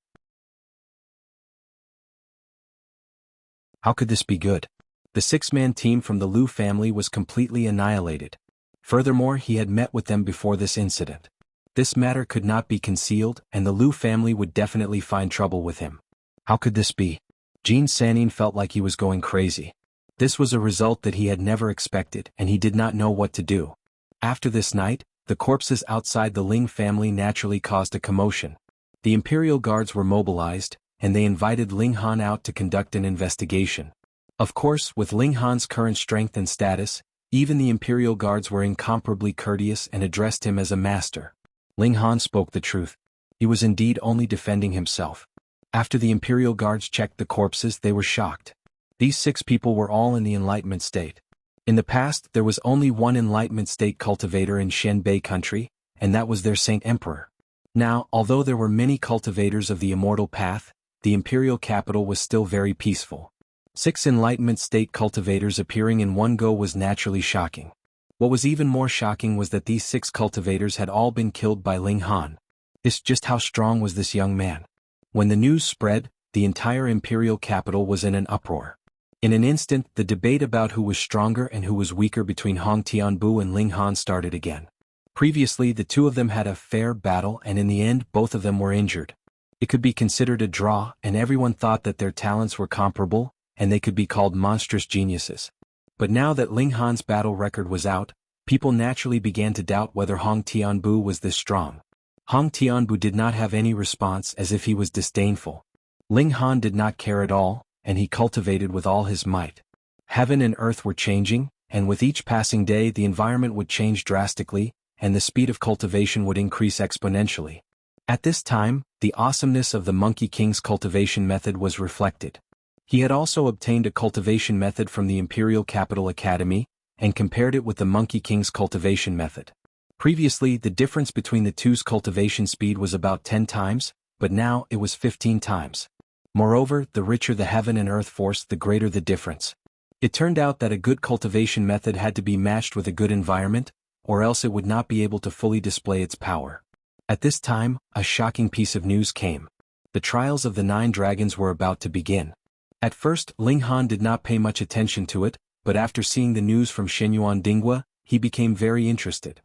How could this be good? The 6-man team from the Liu family was completely annihilated. Furthermore, he had met with them before this incident. This matter could not be concealed, and the Liu family would definitely find trouble with him. How could this be? Jin Sanin felt like he was going crazy. This was a result that he had never expected, and he did not know what to do. After this night, the corpses outside the Ling family naturally caused a commotion. The Imperial Guards were mobilized, and they invited Ling Han out to conduct an investigation. Of course, with Ling Han's current strength and status, even the Imperial Guards were incomparably courteous and addressed him as a master. Ling Han spoke the truth. He was indeed only defending himself. After the Imperial Guards checked the corpses, they were shocked. These 6 people were all in the enlightenment state. In the past, there was only one enlightenment state cultivator in Xianbei country, and that was their Saint Emperor. Now, although there were many cultivators of the immortal path, the imperial capital was still very peaceful. 6 enlightenment state cultivators appearing in one go was naturally shocking. What was even more shocking was that these 6 cultivators had all been killed by Ling Han. Just how strong was this young man? When the news spread, the entire imperial capital was in an uproar. In an instant, the debate about who was stronger and who was weaker between Hong Tianbu and Ling Han started again. Previously, the 2 of them had a fair battle, and in the end, both of them were injured. It could be considered a draw, and everyone thought that their talents were comparable, and they could be called monstrous geniuses. But now that Ling Han's battle record was out, people naturally began to doubt whether Hong Tianbu was this strong. Hong Tianbu did not have any response, as if he was disdainful. Ling Han did not care at all, and he cultivated with all his might. Heaven and earth were changing, and with each passing day the environment would change drastically, and the speed of cultivation would increase exponentially. At this time, the awesomeness of the Monkey King's cultivation method was reflected. He had also obtained a cultivation method from the Imperial Capital Academy, and compared it with the Monkey King's cultivation method. Previously, the difference between the two's cultivation speed was about 10 times, but now it was 15 times. Moreover, the richer the heaven and earth force, the greater the difference. It turned out that a good cultivation method had to be matched with a good environment, or else it would not be able to fully display its power. At this time, a shocking piece of news came. The trials of the 9 dragons were about to begin. At first, Ling Han did not pay much attention to it, but after seeing the news from Shenyuan Dinghua, he became very interested.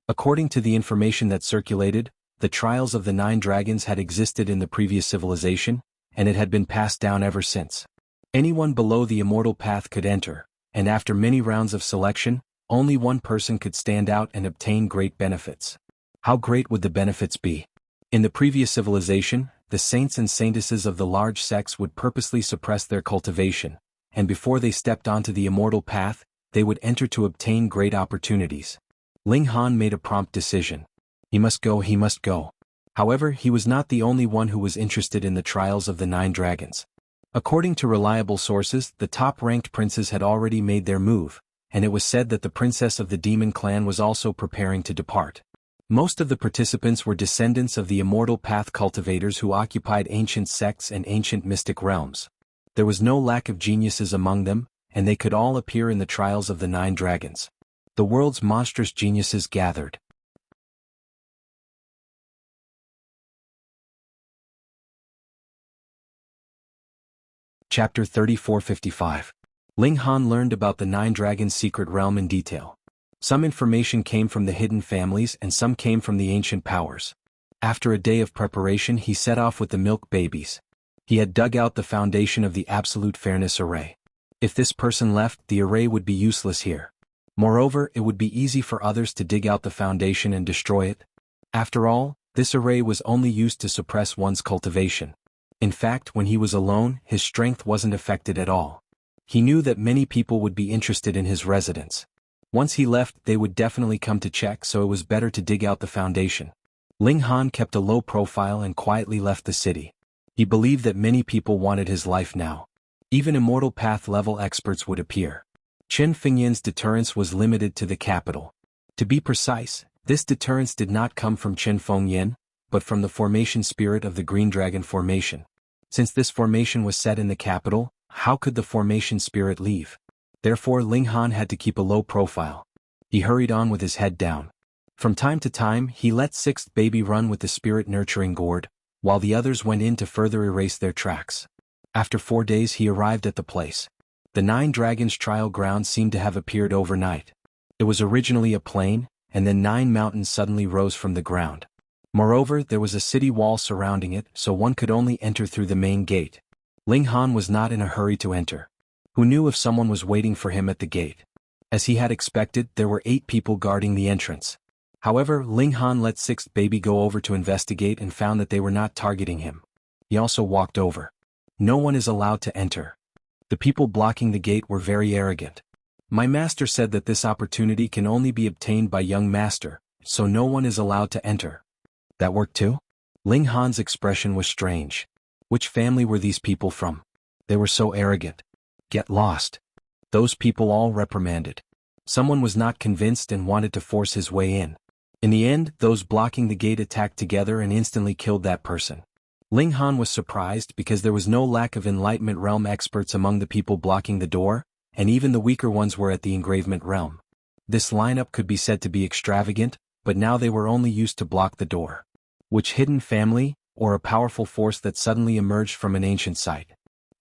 According to the information that circulated, the trials of the 9 dragons had existed in the previous civilization, and it had been passed down ever since. Anyone below the immortal path could enter, and after many rounds of selection, only one person could stand out and obtain great benefits. How great would the benefits be? In the previous civilization, the saints and saintesses of the large sects would purposely suppress their cultivation, and before they stepped onto the immortal path, they would enter to obtain great opportunities. Ling Han made a prompt decision. He must go, he must go. However, he was not the only one who was interested in the trials of the 9 dragons. According to reliable sources, the top-ranked princes had already made their move, and it was said that the princess of the demon clan was also preparing to depart. Most of the participants were descendants of the immortal path cultivators who occupied ancient sects and ancient mystic realms. There was no lack of geniuses among them, and they could all appear in the trials of the 9 dragons. The world's monstrous geniuses gathered. Chapter 3455. Ling Han learned about the 9 dragons' secret realm in detail. Some information came from the hidden families and some came from the ancient powers. After a day of preparation, he set off with the milk babies. He had dug out the foundation of the absolute fairness array. If this person left, the array would be useless here. Moreover, it would be easy for others to dig out the foundation and destroy it. After all, this array was only used to suppress one's cultivation. In fact, when he was alone, his strength wasn't affected at all. He knew that many people would be interested in his residence. Once he left, they would definitely come to check, so it was better to dig out the foundation. Ling Han kept a low profile and quietly left the city. He believed that many people wanted his life now. Even immortal path level experts would appear. Chen Fengyan's deterrence was limited to the capital. To be precise, this deterrence did not come from Chen Fengyan, but from the formation spirit of the Green Dragon formation. Since this formation was set in the capital, how could the formation spirit leave? Therefore Ling Han had to keep a low profile. He hurried on with his head down. From time to time he let 6th baby run with the spirit nurturing gourd, while the others went in to further erase their tracks. After 4 days he arrived at the place. The 9 dragons' trial ground seemed to have appeared overnight. It was originally a plain, and then 9 mountains suddenly rose from the ground. Moreover, there was a city wall surrounding it, so one could only enter through the main gate. Ling Han was not in a hurry to enter. Who knew if someone was waiting for him at the gate? As he had expected, there were 8 people guarding the entrance. However, Ling Han let 6th baby go over to investigate and found that they were not targeting him. He also walked over. No one is allowed to enter. The people blocking the gate were very arrogant. My master said that this opportunity can only be obtained by young master, so no one is allowed to enter. That worked too? Ling Han's expression was strange. Which family were these people from? They were so arrogant. Get lost. Those people all reprimanded. Someone was not convinced and wanted to force his way in. In the end, those blocking the gate attacked together and instantly killed that person. Ling Han was surprised because there was no lack of Enlightenment Realm experts among the people blocking the door, and even the weaker ones were at the Engravement Realm. This lineup could be said to be extravagant, but now they were only used to block the door. Which hidden family, or a powerful force that suddenly emerged from an ancient site?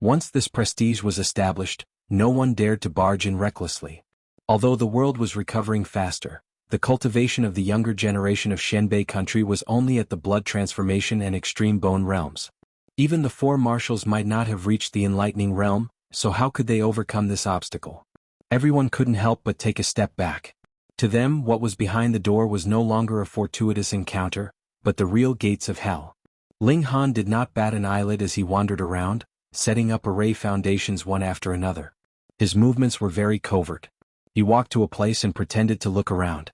Once this prestige was established, no one dared to barge in recklessly. Although the world was recovering faster, the cultivation of the younger generation of Shenbei country was only at the blood transformation and extreme bone realms. Even the 4 marshals might not have reached the enlightening realm, so how could they overcome this obstacle? Everyone couldn't help but take a step back. To them, what was behind the door was no longer a fortuitous encounter, but the real gates of hell. Ling Han did not bat an eyelid as he wandered around, setting up array foundations one after another. His movements were very covert. He walked to a place and pretended to look around.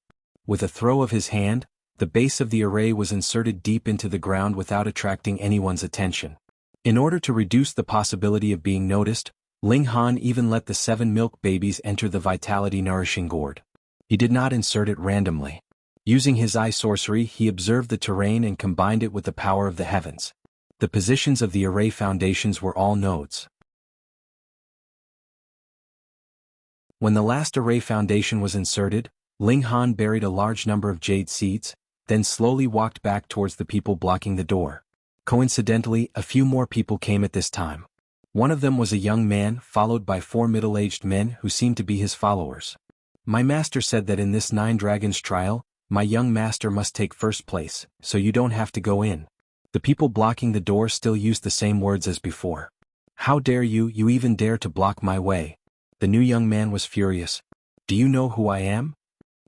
With a throw of his hand, the base of the array was inserted deep into the ground without attracting anyone's attention. In order to reduce the possibility of being noticed, Ling Han even let the 7 milk babies enter the vitality nourishing gourd. He did not insert it randomly. Using his eye sorcery, he observed the terrain and combined it with the power of the heavens. The positions of the array foundations were all nodes. When the last array foundation was inserted, Ling Han buried a large number of jade seeds, then slowly walked back towards the people blocking the door. Coincidentally, a few more people came at this time. One of them was a young man, followed by 4 middle-aged men who seemed to be his followers. My master said that in this 9 dragons trial, my young master must take first place, so you don't have to go in. The people blocking the door still used the same words as before. How dare you even dare to block my way? The new young man was furious. Do you know who I am?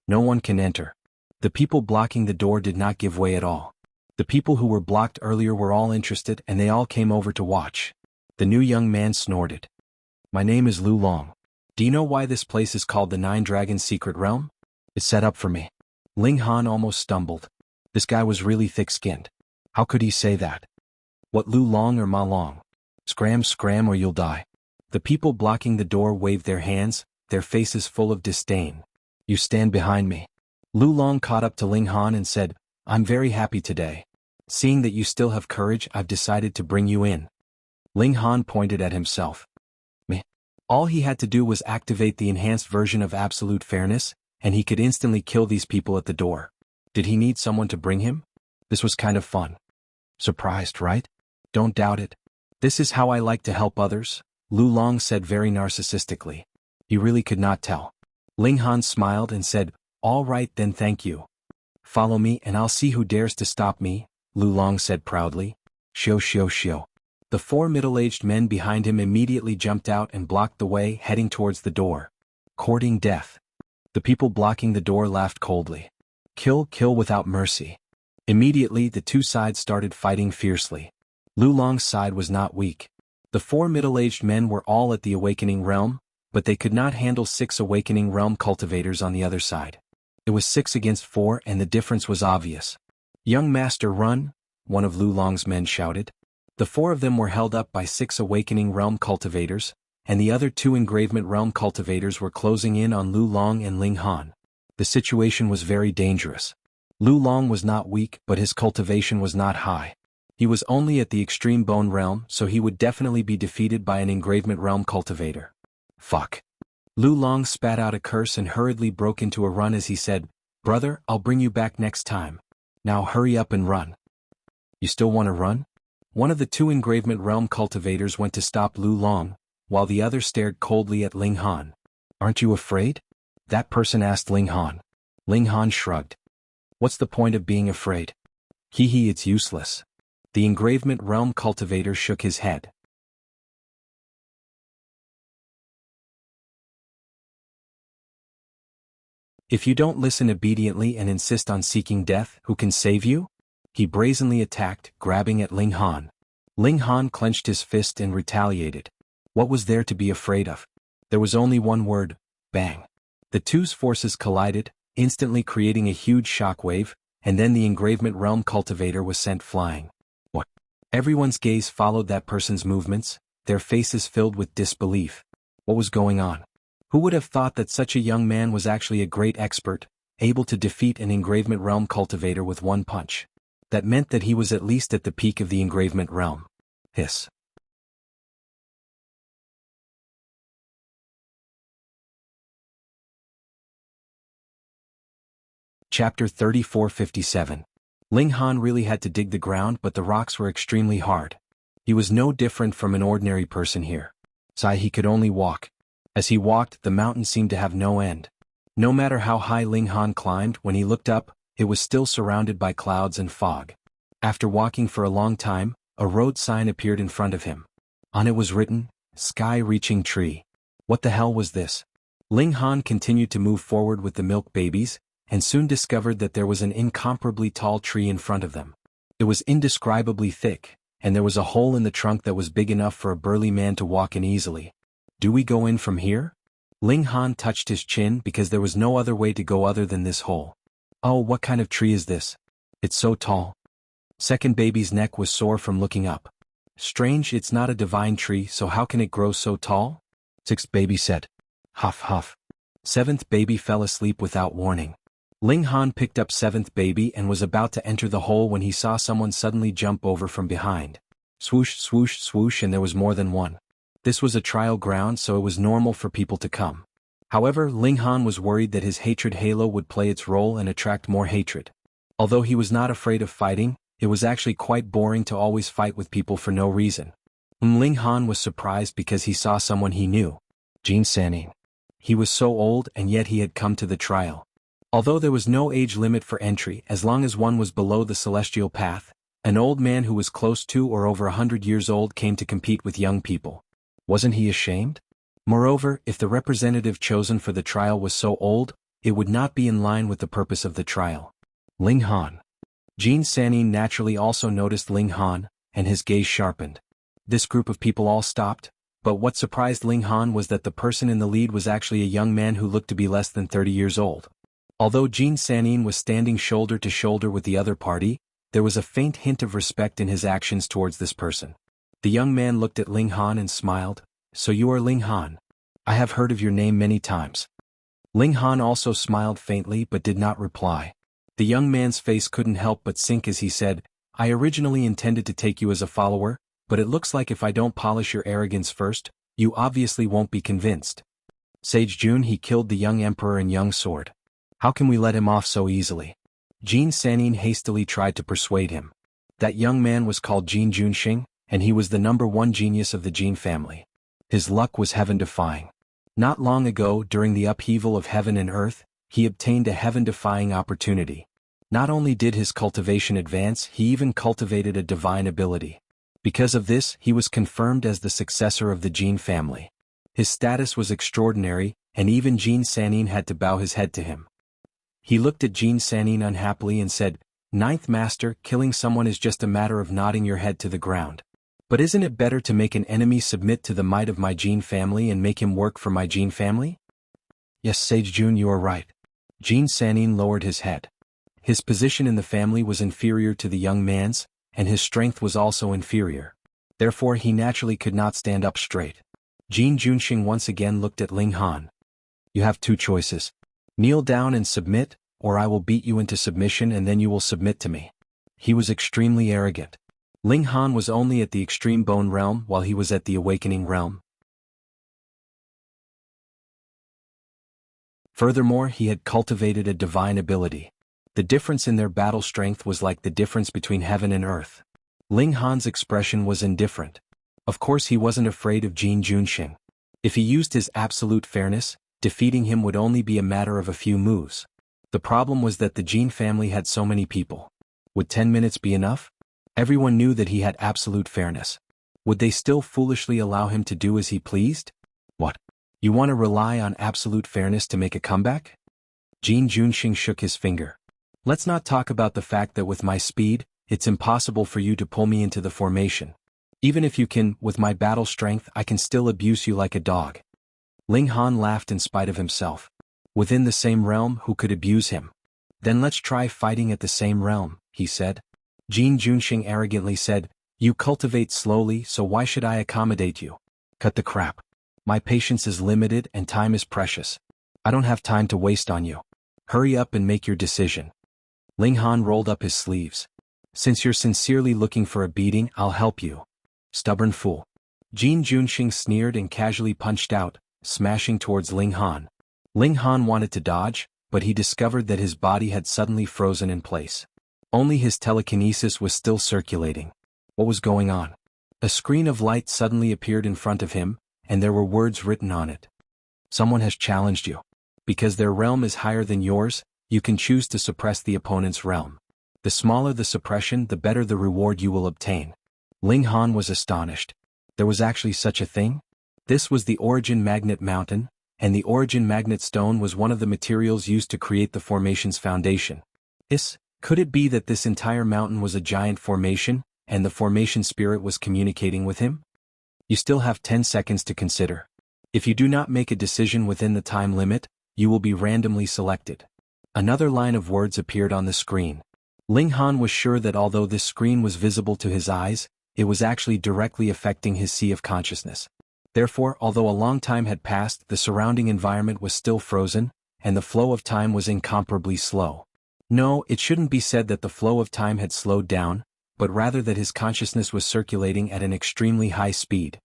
No one can enter. The people blocking the door did not give way at all. The people who were blocked earlier were all interested and they all came over to watch. The new young man snorted. My name is Lu Long. Do you know why this place is called the 9 Dragons Secret Realm? It's set up for me. Ling Han almost stumbled. This guy was really thick-skinned. How could he say that? What, Lu Long or Ma Long? Scram or you'll die. The people blocking the door waved their hands, their faces full of disdain. You stand behind me. Lu Long caught up to Ling Han and said, I'm very happy today. Seeing that you still have courage, I've decided to bring you in. Ling Han pointed at himself. Me. All he had to do was activate the enhanced version of absolute fairness, and he could instantly kill these people at the door. Did he need someone to bring him? This was kind of fun. Surprised, right? Don't doubt it. This is how I like to help others, Lu Long said very narcissistically. He really could not tell. Ling Han smiled and said, all right then, thank you. Follow me and I'll see who dares to stop me, Lu Long said proudly. Shio. The 4 middle-aged men behind him immediately jumped out and blocked the way, heading towards the door. Courting death. The people blocking the door laughed coldly. Kill without mercy. Immediately the 2 sides started fighting fiercely. Lu Long's side was not weak. The 4 middle-aged men were all at the Awakening Realm, but they could not handle 6 Awakening Realm cultivators on the other side. It was 6 against 4 and the difference was obvious. Young Master, run, one of Lu Long's men shouted. The 4 of them were held up by 6 Awakening Realm cultivators, and the other 2 Engravement Realm cultivators were closing in on Lu Long and Ling Han. The situation was very dangerous. Lu Long was not weak, but his cultivation was not high. He was only at the Extreme Bone Realm, so he would definitely be defeated by an Engravement Realm cultivator. Fuck. Lu Long spat out a curse and hurriedly broke into a run as he said, Brother, I'll bring you back next time. Now hurry up and run. You still want to run? One of the 2 Engravement Realm cultivators went to stop Lu Long, while the other stared coldly at Ling Han. Aren't you afraid? That person asked Ling Han. Ling Han shrugged. What's the point of being afraid? It's useless. The Engravement Realm cultivator shook his head. If you don't listen obediently and insist on seeking death, who can save you? He brazenly attacked, grabbing at Ling Han. Ling Han clenched his fist and retaliated. What was there to be afraid of? There was only one word, bang. The 2's forces collided, instantly creating a huge shockwave, and then the Engravement Realm cultivator was sent flying. What? Everyone's gaze followed that person's movements, their faces filled with disbelief. What was going on? Who would have thought that such a young man was actually a great expert, able to defeat an Engravement Realm cultivator with one punch? That meant that he was at least at the peak of the Engravement Realm. Hiss. Chapter 3457. Ling Han really had to dig the ground, but the rocks were extremely hard. He was no different from an ordinary person here. He could only walk. As he walked, the mountain seemed to have no end. No matter how high Ling Han climbed, when he looked up, it was still surrounded by clouds and fog. After walking for a long time, a road sign appeared in front of him. On it was written, Sky-reaching tree. What the hell was this? Ling Han continued to move forward with the milk babies, and soon discovered that there was an incomparably tall tree in front of them. It was indescribably thick, and there was a hole in the trunk that was big enough for a burly man to walk in easily. Do we go in from here? Ling Han touched his chin because there was no other way to go other than this hole. Oh, what kind of tree is this? It's so tall. Second baby's neck was sore from looking up. Strange, it's not a divine tree, so how can it grow so tall? Sixth baby said. Huff huff. Seventh baby fell asleep without warning. Ling Han picked up seventh baby and was about to enter the hole when he saw someone suddenly jump over from behind. Swoosh, swoosh, swoosh, and there was more than one. This was a trial ground, so it was normal for people to come. However, Ling Han was worried that his hatred halo would play its role and attract more hatred. Although he was not afraid of fighting, it was actually quite boring to always fight with people for no reason. Ling Han was surprised because he saw someone he knew. Jin Sanin. He was so old and yet he had come to the trial. Although there was no age limit for entry as long as one was below the celestial path, an old man who was close to or over 100 years old came to compete with young people. Wasn't he ashamed? Moreover, if the representative chosen for the trial was so old, it would not be in line with the purpose of the trial. Ling Han. Jin Sanin naturally also noticed Ling Han, and his gaze sharpened. This group of people all stopped, but what surprised Ling Han was that the person in the lead was actually a young man who looked to be less than 30 years old. Although Jin Sanin was standing shoulder to shoulder with the other party, there was a faint hint of respect in his actions towards this person. The young man looked at Ling Han and smiled. So you are Ling Han. I have heard of your name many times. Ling Han also smiled faintly but did not reply. The young man's face couldn't help but sink as he said, I originally intended to take you as a follower, but it looks like if I don't polish your arrogance first, you obviously won't be convinced. Sage Jun, he killed the young emperor and young sword. How can we let him off so easily? Jin Sanin hastily tried to persuade him. That young man was called Jin Junxing, and he was the #1 genius of the Jin family. His luck was heaven-defying. Not long ago, during the upheaval of heaven and earth, he obtained a heaven-defying opportunity. Not only did his cultivation advance, he even cultivated a divine ability. Because of this, he was confirmed as the successor of the Jin family. His status was extraordinary, and even Jin Sanin had to bow his head to him. He looked at Jin Sanin unhappily and said, Ninth Master, killing someone is just a matter of nodding your head to the ground. But isn't it better to make an enemy submit to the might of my Jin family and make him work for my Jin family? Yes, Sage Jun, you are right. Jin Sanin lowered his head. His position in the family was inferior to the young man's, and his strength was also inferior. Therefore he naturally could not stand up straight. Jin Junxing once again looked at Ling Han. You have two choices. Kneel down and submit, or I will beat you into submission and then you will submit to me. He was extremely arrogant. Ling Han was only at the extreme bone realm while he was at the awakening realm. Furthermore, he had cultivated a divine ability. The difference in their battle strength was like the difference between heaven and earth. Ling Han's expression was indifferent. Of course he wasn't afraid of Jin Junxing. If he used his absolute fairness, defeating him would only be a matter of a few moves. The problem was that the Jin family had so many people. Would 10 minutes be enough? Everyone knew that he had absolute fairness. Would they still foolishly allow him to do as he pleased? What? You want to rely on absolute fairness to make a comeback? Jin Junxing shook his finger. Let's not talk about the fact that with my speed, it's impossible for you to pull me into the formation. Even if you can, with my battle strength, I can still abuse you like a dog. Ling Han laughed in spite of himself. Within the same realm, who could abuse him? Then let's try fighting at the same realm, he said. Jin Junxing arrogantly said, You cultivate slowly, so why should I accommodate you? Cut the crap. My patience is limited and time is precious. I don't have time to waste on you. Hurry up and make your decision. Ling Han rolled up his sleeves. Since you're sincerely looking for a beating, I'll help you. Stubborn fool. Jin Junxing sneered and casually punched out, smashing towards Ling Han. Ling Han wanted to dodge, but he discovered that his body had suddenly frozen in place. Only his telekinesis was still circulating. What was going on? A screen of light suddenly appeared in front of him, and there were words written on it. Someone has challenged you. Because their realm is higher than yours, you can choose to suppress the opponent's realm. The smaller the suppression, the better the reward you will obtain. Ling Han was astonished. There was actually such a thing? This was the Origin Magnet Mountain, and the Origin Magnet Stone was one of the materials used to create the formation's foundation. Could it be that this entire mountain was a giant formation, and the formation spirit was communicating with him? You still have 10 seconds to consider. If you do not make a decision within the time limit, you will be randomly selected. Another line of words appeared on the screen. Ling Han was sure that although this screen was visible to his eyes, it was actually directly affecting his sea of consciousness. Therefore, although a long time had passed, the surrounding environment was still frozen, and the flow of time was incomparably slow. No, it shouldn't be said that the flow of time had slowed down, but rather that his consciousness was circulating at an extremely high speed.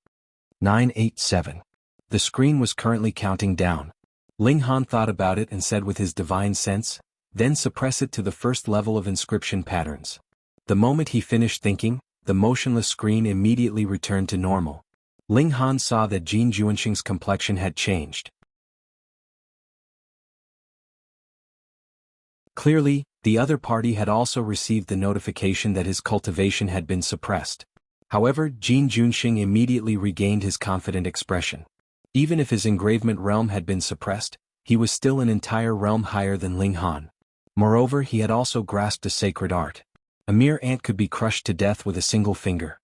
987. The screen was currently counting down. Ling Han thought about it and said with his divine sense, then suppress it to the first level of inscription patterns. The moment he finished thinking, the motionless screen immediately returned to normal. Ling Han saw that Jin Juanxing's complexion had changed. Clearly, the other party had also received the notification that his cultivation had been suppressed. However, Jin Juanxing immediately regained his confident expression. Even if his engravement realm had been suppressed, he was still an entire realm higher than Ling Han. Moreover, he had also grasped a sacred art. A mere ant could be crushed to death with a single finger.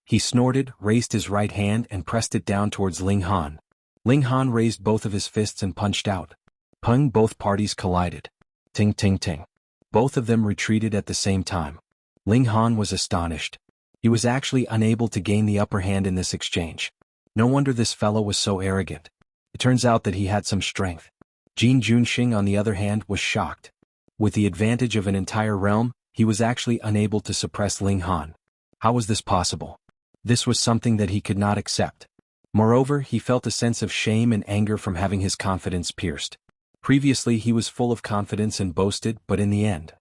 He snorted, raised his right hand and pressed it down towards Ling Han. Ling Han raised both of his fists and punched out. Pung! Both parties collided. Ting ting ting. Both of them retreated at the same time. Ling Han was astonished. He was actually unable to gain the upper hand in this exchange. No wonder this fellow was so arrogant. It turns out that he had some strength. Jin Juanxing, on the other hand, was shocked. With the advantage of an entire realm, he was actually unable to suppress Ling Han. How was this possible? This was something that he could not accept. Moreover, he felt a sense of shame and anger from having his confidence pierced. Previously he was full of confidence and boasted, but in the end.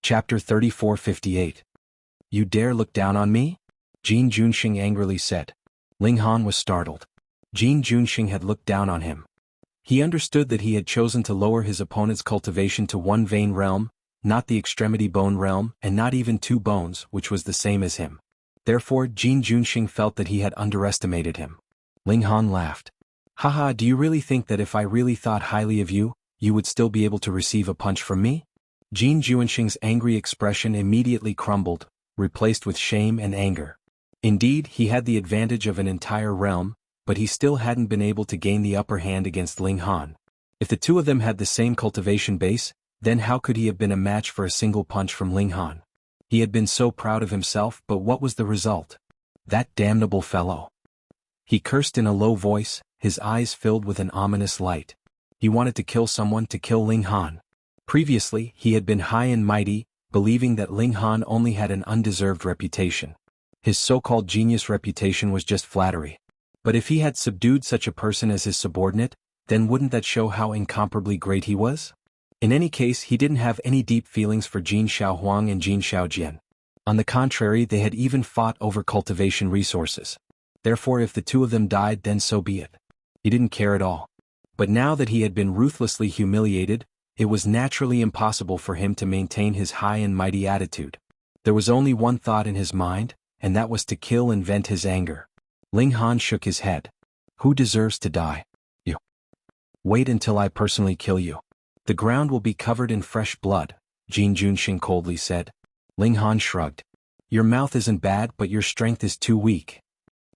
Chapter 34:58. You dare look down on me? Jin Juanxing angrily said. Ling Han was startled. Jin Juanxing had looked down on him. He understood that he had chosen to lower his opponent's cultivation to one vein realm, not the extremity bone realm, and not even two bones, which was the same as him. Therefore, Jin Juanxing felt that he had underestimated him. Ling Han laughed. Haha, do you really think that if I really thought highly of you, you would still be able to receive a punch from me? Jin Juanxing's angry expression immediately crumbled, replaced with shame and anger. Indeed, he had the advantage of an entire realm, but he still hadn't been able to gain the upper hand against Ling Han. If the two of them had the same cultivation base, then how could he have been a match for a single punch from Ling Han? He had been so proud of himself, but what was the result? That damnable fellow. He cursed in a low voice, his eyes filled with an ominous light. He wanted to kill someone, to kill Ling Han. Previously, he had been high and mighty, believing that Ling Han only had an undeserved reputation. His so-called genius reputation was just flattery. But if he had subdued such a person as his subordinate, then wouldn't that show how incomparably great he was? In any case, he didn't have any deep feelings for Jin Xiaohuang and Jin Xiaojian. On the contrary, they had even fought over cultivation resources. Therefore, if the two of them died, then so be it. He didn't care at all. But now that he had been ruthlessly humiliated, it was naturally impossible for him to maintain his high and mighty attitude. There was only one thought in his mind, and that was to kill and vent his anger. Ling Han shook his head. Who deserves to die? You. Wait until I personally kill you. The ground will be covered in fresh blood, Jin Juanxing coldly said. Ling Han shrugged. Your mouth isn't bad, but your strength is too weak.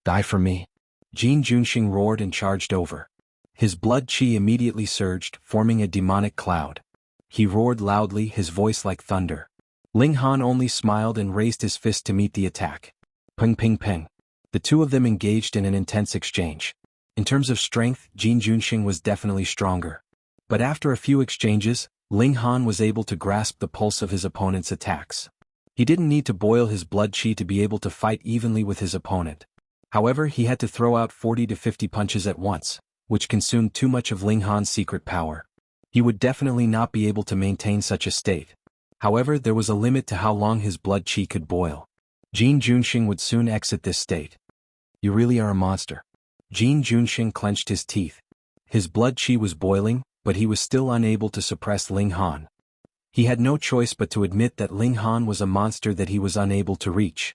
Die for me. Jin Juanxing roared and charged over. His blood qi immediately surged, forming a demonic cloud. He roared loudly, his voice like thunder. Ling Han only smiled and raised his fist to meet the attack. Ping ping ping. The two of them engaged in an intense exchange. In terms of strength, Jin Juanxing was definitely stronger. But after a few exchanges, Ling Han was able to grasp the pulse of his opponent's attacks. He didn't need to boil his blood qi to be able to fight evenly with his opponent. However, he had to throw out 40 to 50 punches at once, which consumed too much of Ling Han's secret power. He would definitely not be able to maintain such a state. However, there was a limit to how long his blood qi could boil. Jin Juanxing would soon exit this state. You really are a monster. Jin Juanxing clenched his teeth. His blood qi was boiling, but he was still unable to suppress Ling Han. He had no choice but to admit that Ling Han was a monster that he was unable to reach.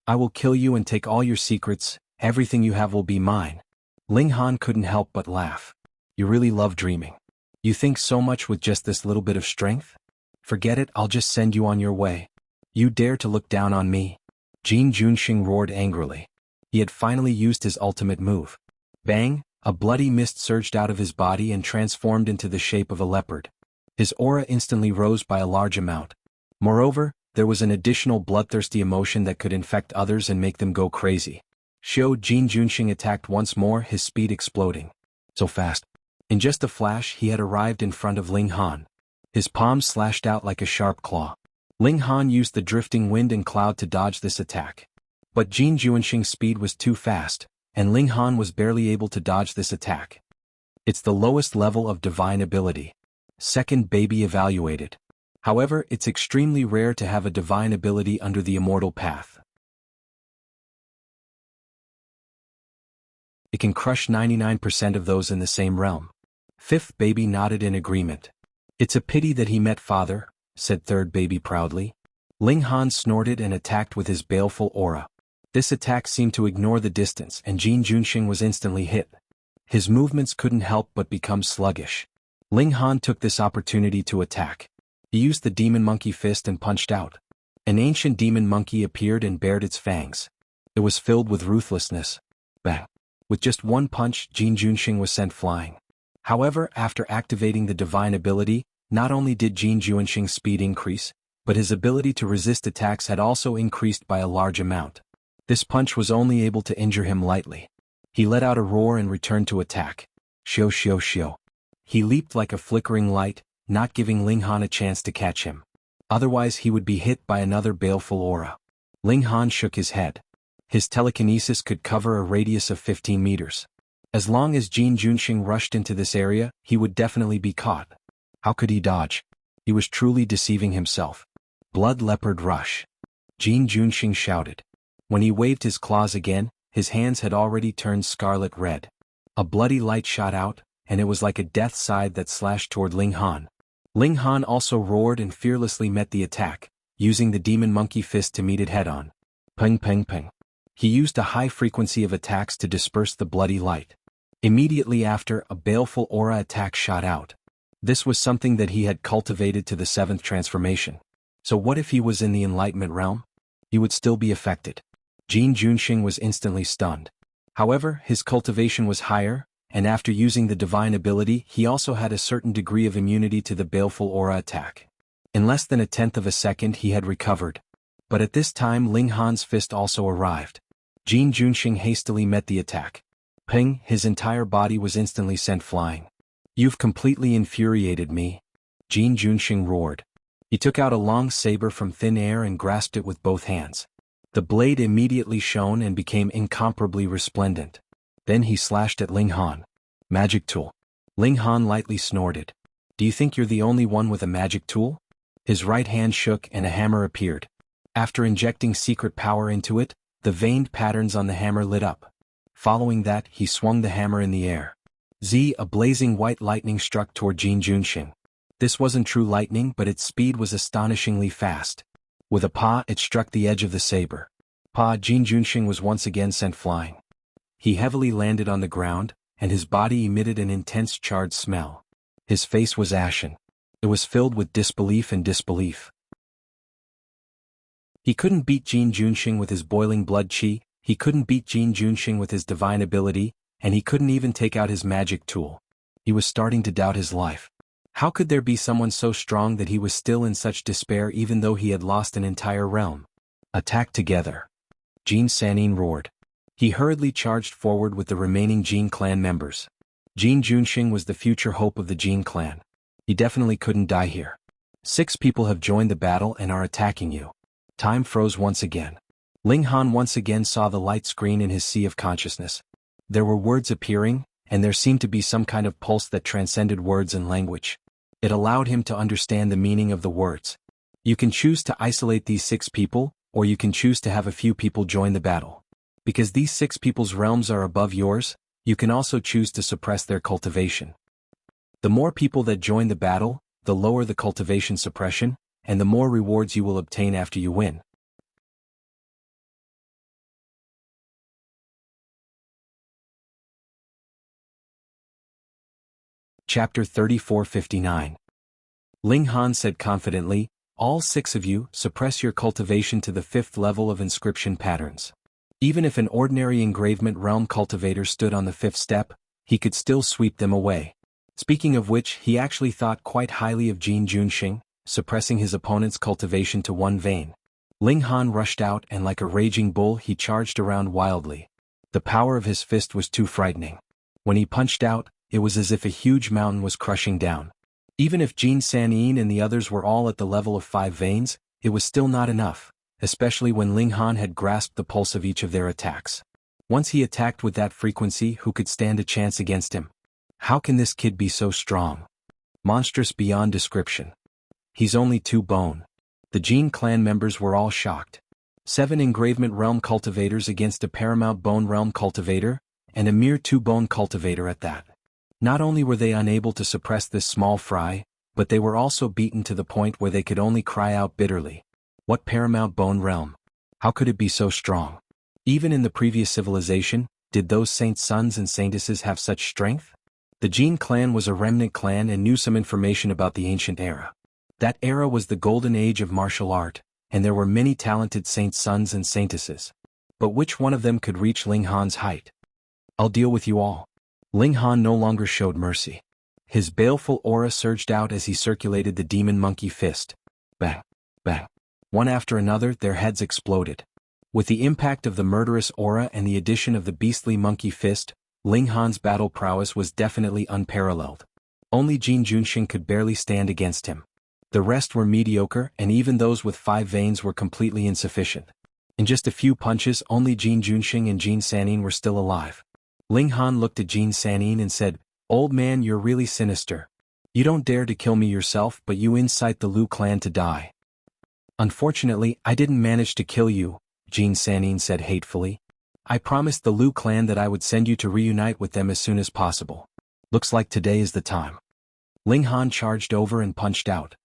I will kill you and take all your secrets, everything you have will be mine. Ling Han couldn't help but laugh. You really love dreaming. You think so much with just this little bit of strength? Forget it, I'll just send you on your way. You dare to look down on me? Jin Junxing roared angrily. He had finally used his ultimate move. Bang! A bloody mist surged out of his body and transformed into the shape of a leopard. His aura instantly rose by a large amount. Moreover, there was an additional bloodthirsty emotion that could infect others and make them go crazy. Jin Junxing attacked once more, his speed exploding. So fast. In just a flash he had arrived in front of Ling Han. His palms slashed out like a sharp claw. Ling Han used the drifting wind and cloud to dodge this attack. But Jin Junxing's speed was too fast, and Ling Han was barely able to dodge this attack. It's the lowest level of divine ability. Second baby evaluated. However, it's extremely rare to have a divine ability under the immortal path. It can crush 99% of those in the same realm. Fifth baby nodded in agreement. It's a pity that he met father, said third baby proudly. Ling Han snorted and attacked with his baleful aura. This attack seemed to ignore the distance and Jin Junxing was instantly hit. His movements couldn't help but become sluggish. Ling Han took this opportunity to attack. He used the demon monkey fist and punched out. An ancient demon monkey appeared and bared its fangs. It was filled with ruthlessness. Bang! With just one punch, Jin Junxing was sent flying. However, after activating the divine ability, not only did Jin Junxing's speed increase, but his ability to resist attacks had also increased by a large amount. This punch was only able to injure him lightly. He let out a roar and returned to attack. Xiao xiao xiao. He leaped like a flickering light, not giving Ling Han a chance to catch him. Otherwise he would be hit by another baleful aura. Ling Han shook his head. His telekinesis could cover a radius of 15 meters. As long as Jin Junxing rushed into this area, he would definitely be caught. How could he dodge? He was truly deceiving himself. Blood leopard rush. Jin Junxing shouted. When he waved his claws again, his hands had already turned scarlet red. A bloody light shot out, and it was like a death scythe that slashed toward Ling Han. Ling Han also roared and fearlessly met the attack, using the demon monkey fist to meet it head-on. Ping ping ping. He used a high frequency of attacks to disperse the bloody light. Immediately after, a baleful aura attack shot out. This was something that he had cultivated to the 7th transformation. So what if he was in the enlightenment realm? He would still be affected. Jin Junxing was instantly stunned. However, his cultivation was higher, and after using the divine ability he also had a certain degree of immunity to the baleful aura attack. In less than 1/10 of a second he had recovered. But at this time Ling Han's fist also arrived. Jin Junxing hastily met the attack. Ping! His entire body was instantly sent flying. You've completely infuriated me. Jin Junxing roared. He took out a long saber from thin air and grasped it with both hands. The blade immediately shone and became incomparably resplendent. Then he slashed at Ling Han. Magic tool. Ling Han lightly snorted. Do you think you're the only one with a magic tool? His right hand shook and a hammer appeared. After injecting secret power into it, the veined patterns on the hammer lit up. Following that, he swung the hammer in the air. A blazing white lightning struck toward Jin Junxing. This wasn't true lightning, but its speed was astonishingly fast. With a paw, it struck the edge of the saber. Jin Junxing was once again sent flying. He heavily landed on the ground, and his body emitted an intense charred smell. His face was ashen. It was filled with disbelief and disbelief. He couldn't beat Jin Junxing with his boiling blood chi, he couldn't beat Jin Junxing with his divine ability, and he couldn't even take out his magic tool. He was starting to doubt his life. How could there be someone so strong that he was still in such despair even though he had lost an entire realm? Attack together. Jin Sanin roared. He hurriedly charged forward with the remaining Jin clan members. Jin Junxing was the future hope of the Jin clan. He definitely couldn't die here. 6 people have joined the battle and are attacking you. Time froze once again. Ling Han once again saw the light screen in his sea of consciousness. There were words appearing, and there seemed to be some kind of pulse that transcended words and language. It allowed him to understand the meaning of the words. You can choose to isolate these 6 people, or you can choose to have a few people join the battle. Because these 6 people's realms are above yours, you can also choose to suppress their cultivation. The more people that join the battle, the lower the cultivation suppression, and the more rewards you will obtain after you win. Chapter 3459. Ling Han said confidently, "All 6 of you, suppress your cultivation to the 5th level of inscription patterns." Even if an ordinary engravement realm cultivator stood on the 5th step, he could still sweep them away. Speaking of which, he actually thought quite highly of Jin Junxing, suppressing his opponent's cultivation to 1 vein. Ling Han rushed out and like a raging bull he charged around wildly. The power of his fist was too frightening. When he punched out, it was as if a huge mountain was crushing down. Even if Jin Sanyin and the others were all at the level of 5 veins, it was still not enough, especially when Ling Han had grasped the pulse of each of their attacks. Once he attacked with that frequency, who could stand a chance against him? How can this kid be so strong? Monstrous beyond description. He's only 2 bone. The Jin clan members were all shocked. 7 engravement realm cultivators against a paramount bone realm cultivator, and a mere 2-bone cultivator at that. Not only were they unable to suppress this small fry, but they were also beaten to the point where they could only cry out bitterly. What paramount bone realm? How could it be so strong? Even in the previous civilization, did those saints' sons and saintesses have such strength? The Jin clan was a remnant clan and knew some information about the ancient era. That era was the golden age of martial art, and there were many talented saints' sons and saintesses. But which one of them could reach Ling Han's height? "I'll deal with you all." Ling Han no longer showed mercy. His baleful aura surged out as he circulated the demon monkey fist. Bang, bang. One after another, their heads exploded. With the impact of the murderous aura and the addition of the beastly monkey fist, Ling Han's battle prowess was definitely unparalleled. Only Jin Junxing could barely stand against him. The rest were mediocre, and even those with 5 veins were completely insufficient. In just a few punches, only Jin Junxing and Jin Sanyin were still alive. Ling Han looked at Jin Sanyin and said, "Old man, you're really sinister. You don't dare to kill me yourself, but you incite the Lu clan to die." "Unfortunately, I didn't manage to kill you," Jin Sanyin said hatefully. "I promised the Lu clan that I would send you to reunite with them as soon as possible. Looks like today is the time." Ling Han charged over and punched out.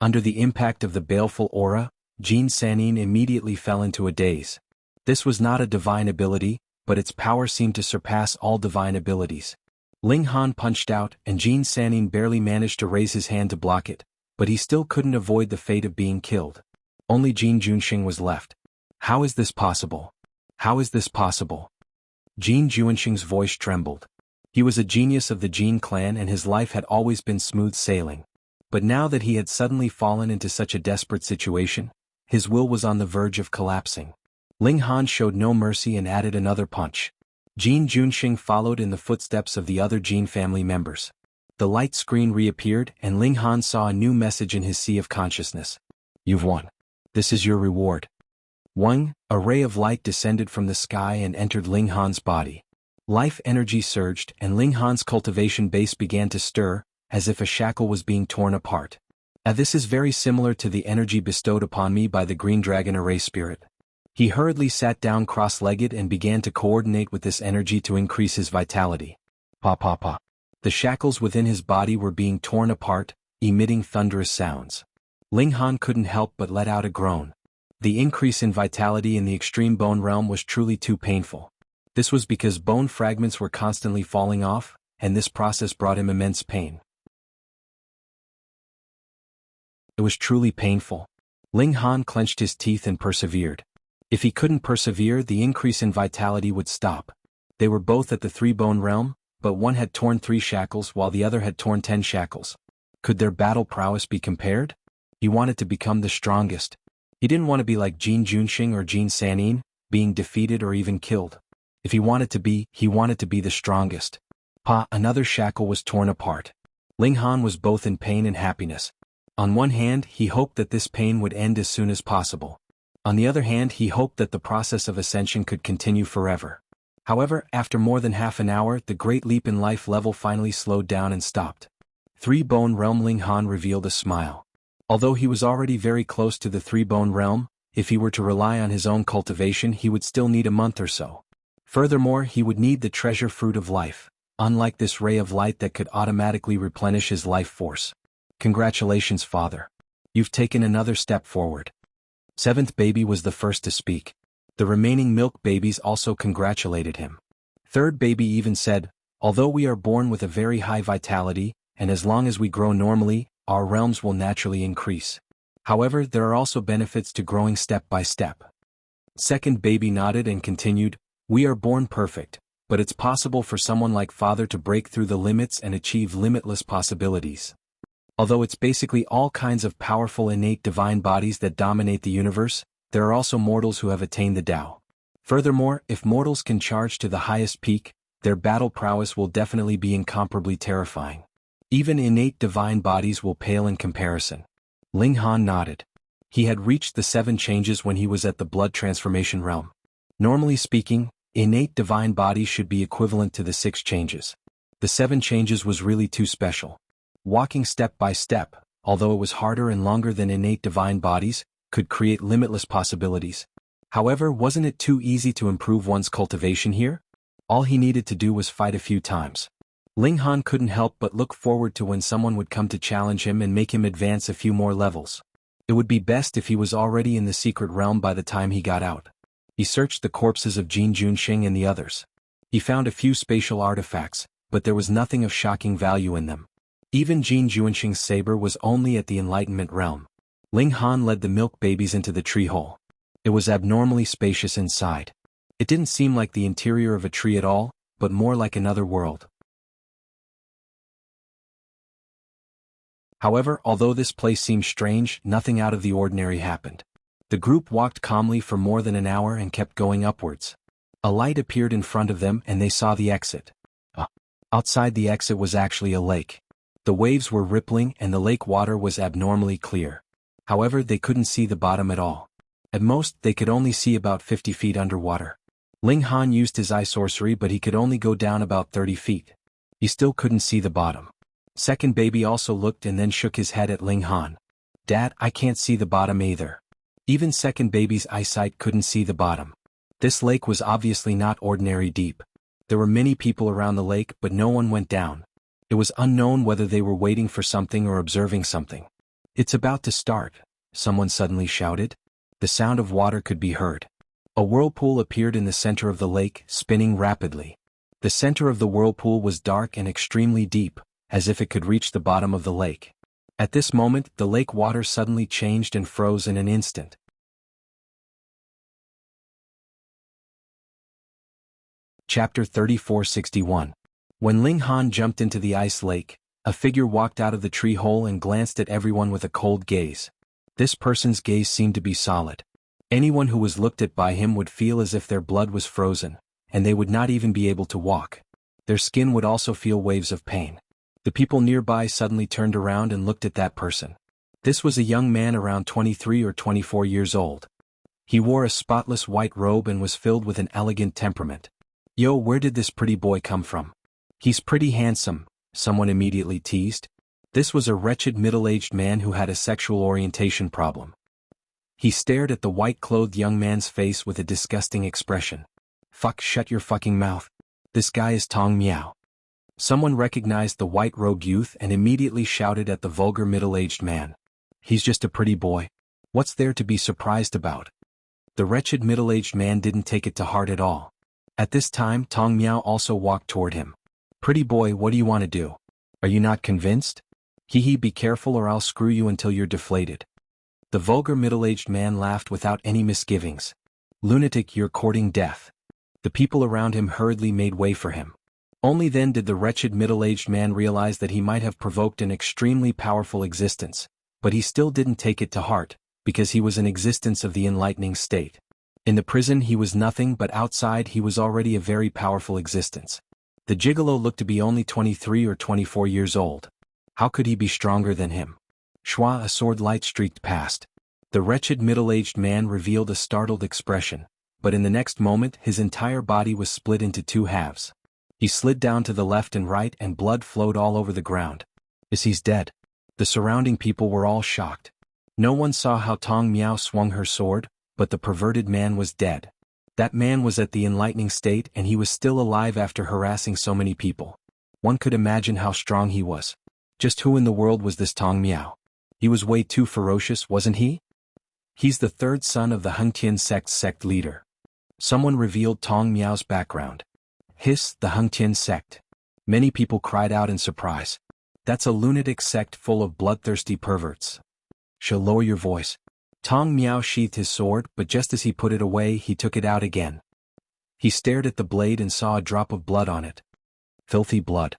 Under the impact of the baleful aura, Jin Sanyin immediately fell into a daze. This was not a divine ability, but its power seemed to surpass all divine abilities. Ling Han punched out, and Jin Sanyin barely managed to raise his hand to block it, but he still couldn't avoid the fate of being killed. Only Jin Junxing was left. "How is this possible? How is this possible?" Jin Junxing's voice trembled. He was a genius of the Jin clan and his life had always been smooth sailing. But now that he had suddenly fallen into such a desperate situation, his will was on the verge of collapsing. Ling Han showed no mercy and added another punch. Jin Junxing followed in the footsteps of the other Jin family members. The light screen reappeared and Ling Han saw a new message in his sea of consciousness. "You've won. This is your reward." A ray of light descended from the sky and entered Ling Han's body. Life energy surged and Ling Han's cultivation base began to stir, as if a shackle was being torn apart. This is very similar to the energy bestowed upon me by the Green Dragon Array Spirit." He hurriedly sat down cross-legged and began to coordinate with this energy to increase his vitality. Pa pa pa. The shackles within his body were being torn apart, emitting thunderous sounds. Ling Han couldn't help but let out a groan. The increase in vitality in the extreme bone realm was truly too painful. This was because bone fragments were constantly falling off, and this process brought him immense pain. It was truly painful. Ling Han clenched his teeth and persevered. If he couldn't persevere, the increase in vitality would stop. They were both at the 3-bone realm, but one had torn 3 shackles while the other had torn 10 shackles. Could their battle prowess be compared? He wanted to become the strongest. He didn't want to be like Jin Junxing or Jin Sanyin, being defeated or even killed. If he wanted to be the strongest. Another shackle was torn apart. Ling Han was both in pain and happiness. On one hand, he hoped that this pain would end as soon as possible. On the other hand, he hoped that the process of ascension could continue forever. However, after more than half an hour, the great leap in life level finally slowed down and stopped. 3-bone realm. Ling Han revealed a smile. Although he was already very close to the 3-bone realm, if he were to rely on his own cultivation he would still need a month or so. Furthermore, he would need the treasure fruit of life, unlike this ray of light that could automatically replenish his life force. "Congratulations, father. You've taken another step forward." 7th baby was the first to speak. The remaining milk babies also congratulated him. 3rd baby even said, "Although we are born with a very high vitality, and as long as we grow normally, our realms will naturally increase. However, there are also benefits to growing step by step. Second baby nodded and continued, we are born perfect, but it's possible for someone like Father to break through the limits and achieve limitless possibilities. Although it's basically all kinds of powerful innate divine bodies that dominate the universe, there are also mortals who have attained the Tao. Furthermore, if mortals can charge to the highest peak, their battle prowess will definitely be incomparably terrifying. Even innate divine bodies will pale in comparison. Ling Han nodded. He had reached the 7 changes when he was at the blood transformation realm. Normally speaking, innate divine bodies should be equivalent to the 6 changes. The 7 changes was really too special. Walking step by step, although it was harder and longer than innate divine bodies, could create limitless possibilities. However, wasn't it too easy to improve one's cultivation here? All he needed to do was fight a few times. Ling Han couldn't help but look forward to when someone would come to challenge him and make him advance a few more levels. It would be best if he was already in the secret realm by the time he got out. He searched the corpses of Jin Junxing and the others. He found a few spatial artifacts, but there was nothing of shocking value in them. Even Jin Junxing's saber was only at the enlightenment realm. Ling Han led the milk babies into the tree hole. It was abnormally spacious inside. It didn't seem like the interior of a tree at all, but more like another world. However, although this place seemed strange, nothing out of the ordinary happened. The group walked calmly for more than an hour and kept going upwards. A light appeared in front of them and they saw the exit. Outside the exit was actually a lake. The waves were rippling and the lake water was abnormally clear. However, they couldn't see the bottom at all. At most, they could only see about 50 feet underwater. Ling Han used his eye sorcery but he could only go down about 30 feet. He still couldn't see the bottom. Second baby also looked and then shook his head at Ling Han. Dad, I can't see the bottom either. Even second baby's eyesight couldn't see the bottom. This lake was obviously not ordinary deep. There were many people around the lake but no one went down. It was unknown whether they were waiting for something or observing something. It's about to start, someone suddenly shouted. The sound of water could be heard. A whirlpool appeared in the center of the lake, spinning rapidly. The center of the whirlpool was dark and extremely deep, as if it could reach the bottom of the lake. At this moment, the lake water suddenly changed and froze in an instant. Chapter 3461. When Ling Han jumped into the ice lake, a figure walked out of the tree hole and glanced at everyone with a cold gaze. This person's gaze seemed to be solid. Anyone who was looked at by him would feel as if their blood was frozen, and they would not even be able to walk. Their skin would also feel waves of pain. The people nearby suddenly turned around and looked at that person. This was a young man around 23 or 24 years old. He wore a spotless white robe and was filled with an elegant temperament. Yo, where did this pretty boy come from? He's pretty handsome, someone immediately teased. This was a wretched middle-aged man who had a sexual orientation problem. He stared at the white-clothed young man's face with a disgusting expression. Fuck, shut your fucking mouth. This guy is Tong Miao. Someone recognized the white-robed youth and immediately shouted at the vulgar middle-aged man. He's just a pretty boy. What's there to be surprised about? The wretched middle-aged man didn't take it to heart at all. At this time, Tong Miao also walked toward him. Pretty boy, what do you want to do? Are you not convinced? Hee, be careful or I'll screw you until you're deflated. The vulgar middle-aged man laughed without any misgivings. Lunatic, you're courting death. The people around him hurriedly made way for him. Only then did the wretched middle-aged man realize that he might have provoked an extremely powerful existence, but he still didn't take it to heart, because he was an existence of the enlightening state. In the prison he was nothing, but outside he was already a very powerful existence. The gigolo looked to be only 23 or 24 years old. How could he be stronger than him? Shua, a sword light streaked past. The wretched middle-aged man revealed a startled expression, but in the next moment his entire body was split into 2 halves. He slid down to the left and right and blood flowed all over the ground. He's dead. The surrounding people were all shocked. No one saw how Tong Miao swung her sword, but the perverted man was dead. That man was at the enlightening state and he was still alive after harassing so many people. One could imagine how strong he was. Just who in the world was this Tong Miao? He was way too ferocious, wasn't he? He's the 3rd son of the Hengtian sect leader. Someone revealed Tong Miao's background. The Hengtian sect. Many people cried out in surprise. That's a lunatic sect full of bloodthirsty perverts. Shall lower your voice. Tong Miao sheathed his sword, but just as he put it away he took it out again. He stared at the blade and saw a drop of blood on it. Filthy blood.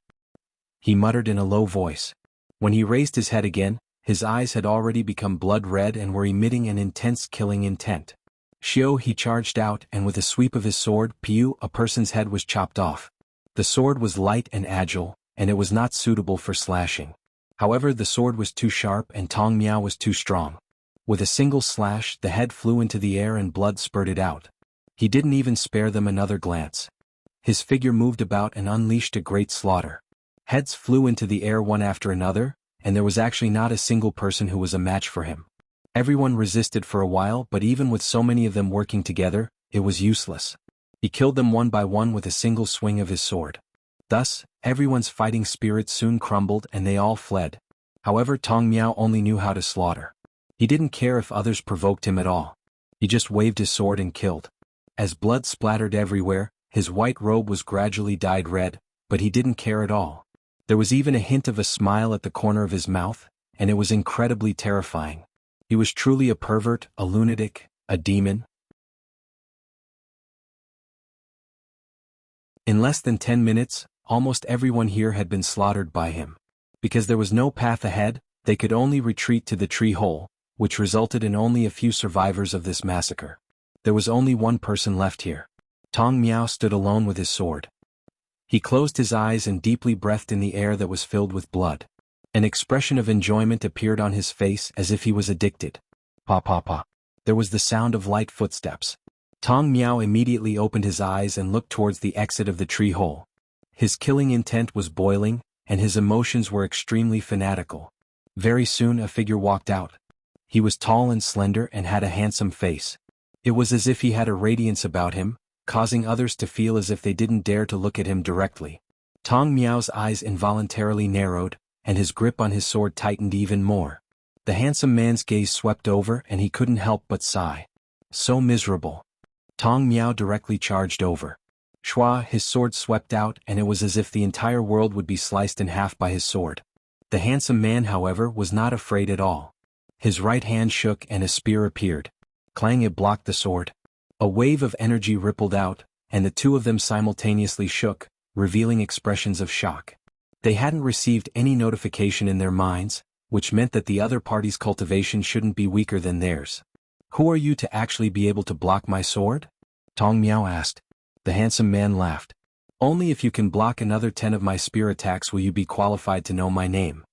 He muttered in a low voice. When he raised his head again, his eyes had already become blood red and were emitting an intense killing intent. Xiao, he charged out, and with a sweep of his sword, Piu, a person's head was chopped off. The sword was light and agile, and it was not suitable for slashing. However, the sword was too sharp and Tong Miao was too strong. With a single slash, the head flew into the air and blood spurted out. He didn't even spare them another glance. His figure moved about and unleashed a great slaughter. Heads flew into the air one after another, and there was actually not a single person who was a match for him. Everyone resisted for a while, but even with so many of them working together, it was useless. He killed them one by one with a single swing of his sword. Thus, everyone's fighting spirit soon crumbled and they all fled. However, Tong Miao only knew how to slaughter. He didn't care if others provoked him at all. He just waved his sword and killed. As blood splattered everywhere, his white robe was gradually dyed red, but he didn't care at all. There was even a hint of a smile at the corner of his mouth, and it was incredibly terrifying. He was truly a pervert, a lunatic, a demon. In less than 10 minutes, almost everyone here had been slaughtered by him. Because there was no path ahead, they could only retreat to the tree hole, which resulted in only a few survivors of this massacre. There was only one person left here. Tong Miao stood alone with his sword. He closed his eyes and deeply breathed in the air that was filled with blood. An expression of enjoyment appeared on his face as if he was addicted. Pa pa pa. There was the sound of light footsteps. Tong Miao immediately opened his eyes and looked towards the exit of the tree hole. His killing intent was boiling, and his emotions were extremely fanatical. Very soon a figure walked out. He was tall and slender and had a handsome face. It was as if he had a radiance about him, causing others to feel as if they didn't dare to look at him directly. Tong Miao's eyes involuntarily narrowed, and his grip on his sword tightened even more. The handsome man's gaze swept over and he couldn't help but sigh. So miserable. Tong Miao directly charged over. Shua, his sword swept out and it was as if the entire world would be sliced in half by his sword. The handsome man, however, was not afraid at all. His right hand shook and a spear appeared. Clang, it blocked the sword. A wave of energy rippled out, and the two of them simultaneously shook, revealing expressions of shock. They hadn't received any notification in their minds, which meant that the other party's cultivation shouldn't be weaker than theirs. Who are you to actually be able to block my sword? Tong Miao asked. The handsome man laughed. Only if you can block another 10 of my spear attacks will you be qualified to know my name.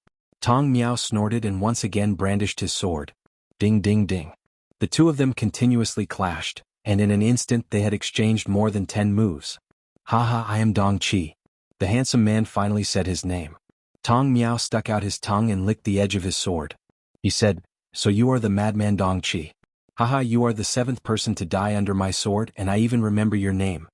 Tong Miao snorted and once again brandished his sword. Ding ding ding. The two of them continuously clashed, and in an instant they had exchanged more than 10 moves. Haha, I am Dong Qi. The handsome man finally said his name. Tong Miao stuck out his tongue and licked the edge of his sword. He said, so you are the madman Dong Qi. Haha, you are the 7th person to die under my sword and I even remember your name.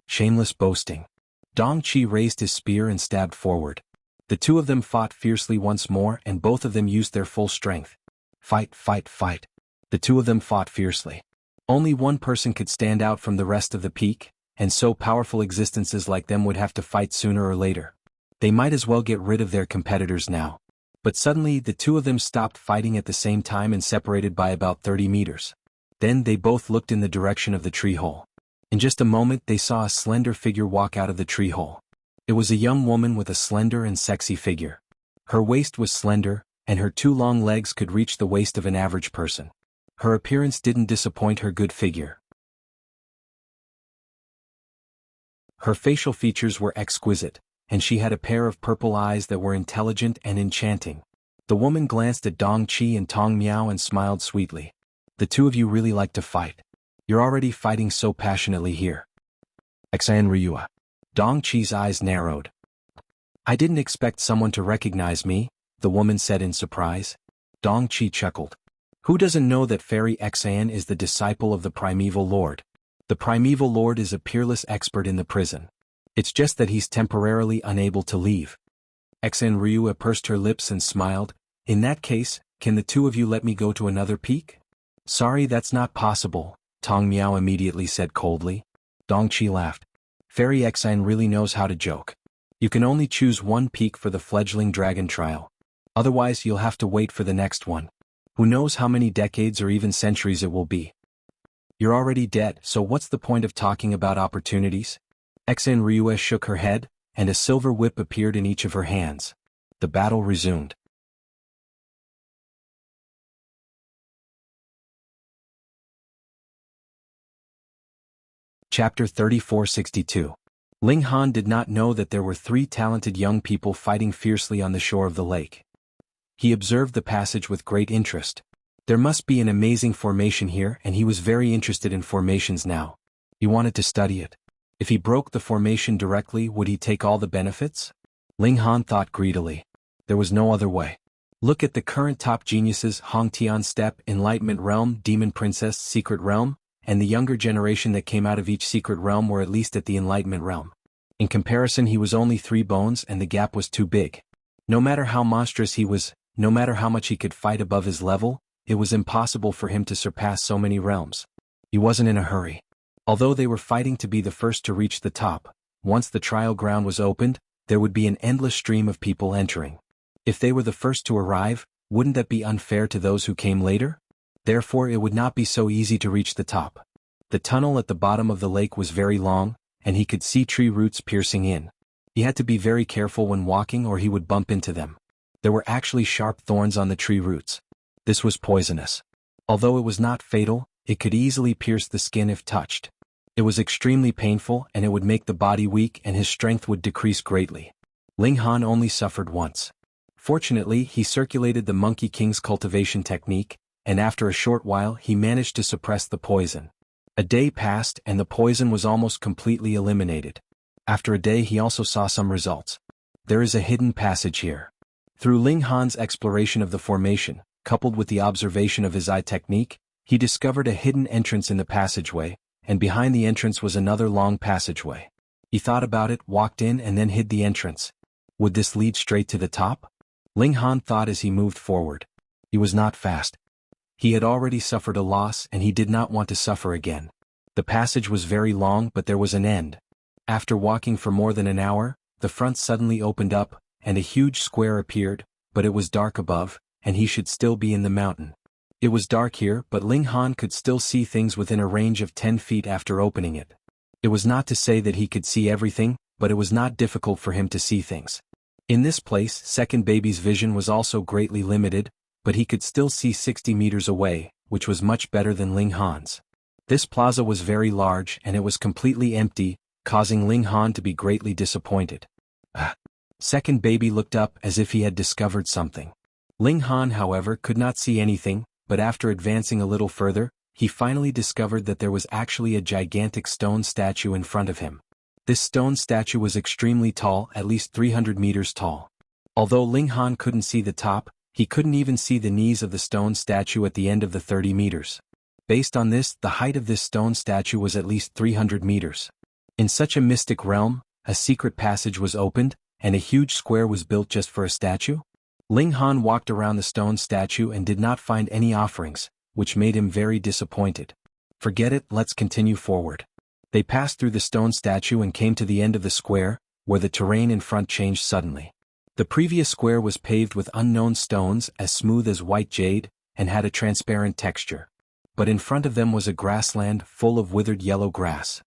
Shameless boasting. Dong Qi raised his spear and stabbed forward. The two of them fought fiercely once more and both of them used their full strength. Fight, fight, fight. The two of them fought fiercely. Only one person could stand out from the rest of the peak, and so powerful existences like them would have to fight sooner or later. They might as well get rid of their competitors now. But suddenly the two of them stopped fighting at the same time and separated by about 30 meters. Then they both looked in the direction of the tree hole. In just a moment they saw a slender figure walk out of the tree hole. It was a young woman with a slender and sexy figure. Her waist was slender, and her 2 long legs could reach the waist of an average person. Her appearance didn't disappoint her good figure. Her facial features were exquisite, and she had a pair of purple eyes that were intelligent and enchanting. The woman glanced at Dong Qi and Tong Miao and smiled sweetly. The two of you really like to fight. You're already fighting so passionately here. Xan Ryua. Dong Qi's eyes narrowed. I didn't expect someone to recognize me, the woman said in surprise. Dong Qi chuckled. Who doesn't know that Fairy Xan is the disciple of the Primeval Lord? The Primeval Lord is a peerless expert in the prison. It's just that he's temporarily unable to leave. Xan Ryua pursed her lips and smiled. In that case, can the two of you let me go to another peak? Sorry, that's not possible, Tong Miao immediately said coldly. Dong Qi laughed. Fairy Xan really knows how to joke. You can only choose one peak for the fledgling dragon trial. Otherwise you'll have to wait for the next one. Who knows how many decades or even centuries it will be. You're already dead, so what's the point of talking about opportunities? Xen Ryue shook her head, and a silver whip appeared in each of her hands. The battle resumed. Chapter 3462. Ling Han did not know that there were 3 talented young people fighting fiercely on the shore of the lake. He observed the passage with great interest. There must be an amazing formation here, and he was very interested in formations now. He wanted to study it. If he broke the formation directly, would he take all the benefits? Ling Han thought greedily. There was no other way. Look at the current top geniuses: Hongtian Steppe, Enlightenment Realm, Demon Princess, Secret Realm, and the younger generation that came out of each secret realm were at least at the Enlightenment Realm. In comparison, he was only 3 bones and the gap was too big. No matter how monstrous he was, no matter how much he could fight above his level, it was impossible for him to surpass so many realms. He wasn't in a hurry. Although they were fighting to be the first to reach the top, once the trial ground was opened, there would be an endless stream of people entering. If they were the first to arrive, wouldn't that be unfair to those who came later? Therefore it would not be so easy to reach the top. The tunnel at the bottom of the lake was very long, and he could see tree roots piercing in. He had to be very careful when walking or he would bump into them. There were actually sharp thorns on the tree roots. This was poisonous. Although it was not fatal, it could easily pierce the skin if touched. It was extremely painful and it would make the body weak and his strength would decrease greatly. Ling Han only suffered once. Fortunately, he circulated the Monkey King's cultivation technique, and after a short while he managed to suppress the poison. A day passed and the poison was almost completely eliminated. After a day he also saw some results. There is a hidden passage here. Through Ling Han's exploration of the formation, coupled with the observation of his eye technique, he discovered a hidden entrance in the passageway, and behind the entrance was another long passageway. He thought about it, walked in and then hid the entrance. Would this lead straight to the top? Ling Han thought as he moved forward. He was not fast. He had already suffered a loss and he did not want to suffer again. The passage was very long, but there was an end. After walking for more than an hour, the front suddenly opened up, and a huge square appeared, but it was dark above, and he should still be in the mountain. It was dark here, but Ling Han could still see things within a range of 10 feet after opening it. It was not to say that he could see everything, but it was not difficult for him to see things. In this place, Second Baby's vision was also greatly limited, but he could still see 60 meters away, which was much better than Ling Han's. This plaza was very large and it was completely empty, causing Ling Han to be greatly disappointed. Second Baby looked up as if he had discovered something. Ling Han, however, could not see anything, but after advancing a little further, he finally discovered that there was actually a gigantic stone statue in front of him. This stone statue was extremely tall, at least 300 meters tall. Although Ling Han couldn't see the top, he couldn't even see the knees of the stone statue at the end of the 30 meters. Based on this, the height of this stone statue was at least 300 meters. In such a mystic realm, a secret passage was opened, and a huge square was built just for a statue? Ling Han walked around the stone statue and did not find any offerings, which made him very disappointed. Forget it, let's continue forward. They passed through the stone statue and came to the end of the square, where the terrain in front changed suddenly. The previous square was paved with unknown stones as smooth as white jade, and had a transparent texture. But in front of them was a grassland full of withered yellow grass.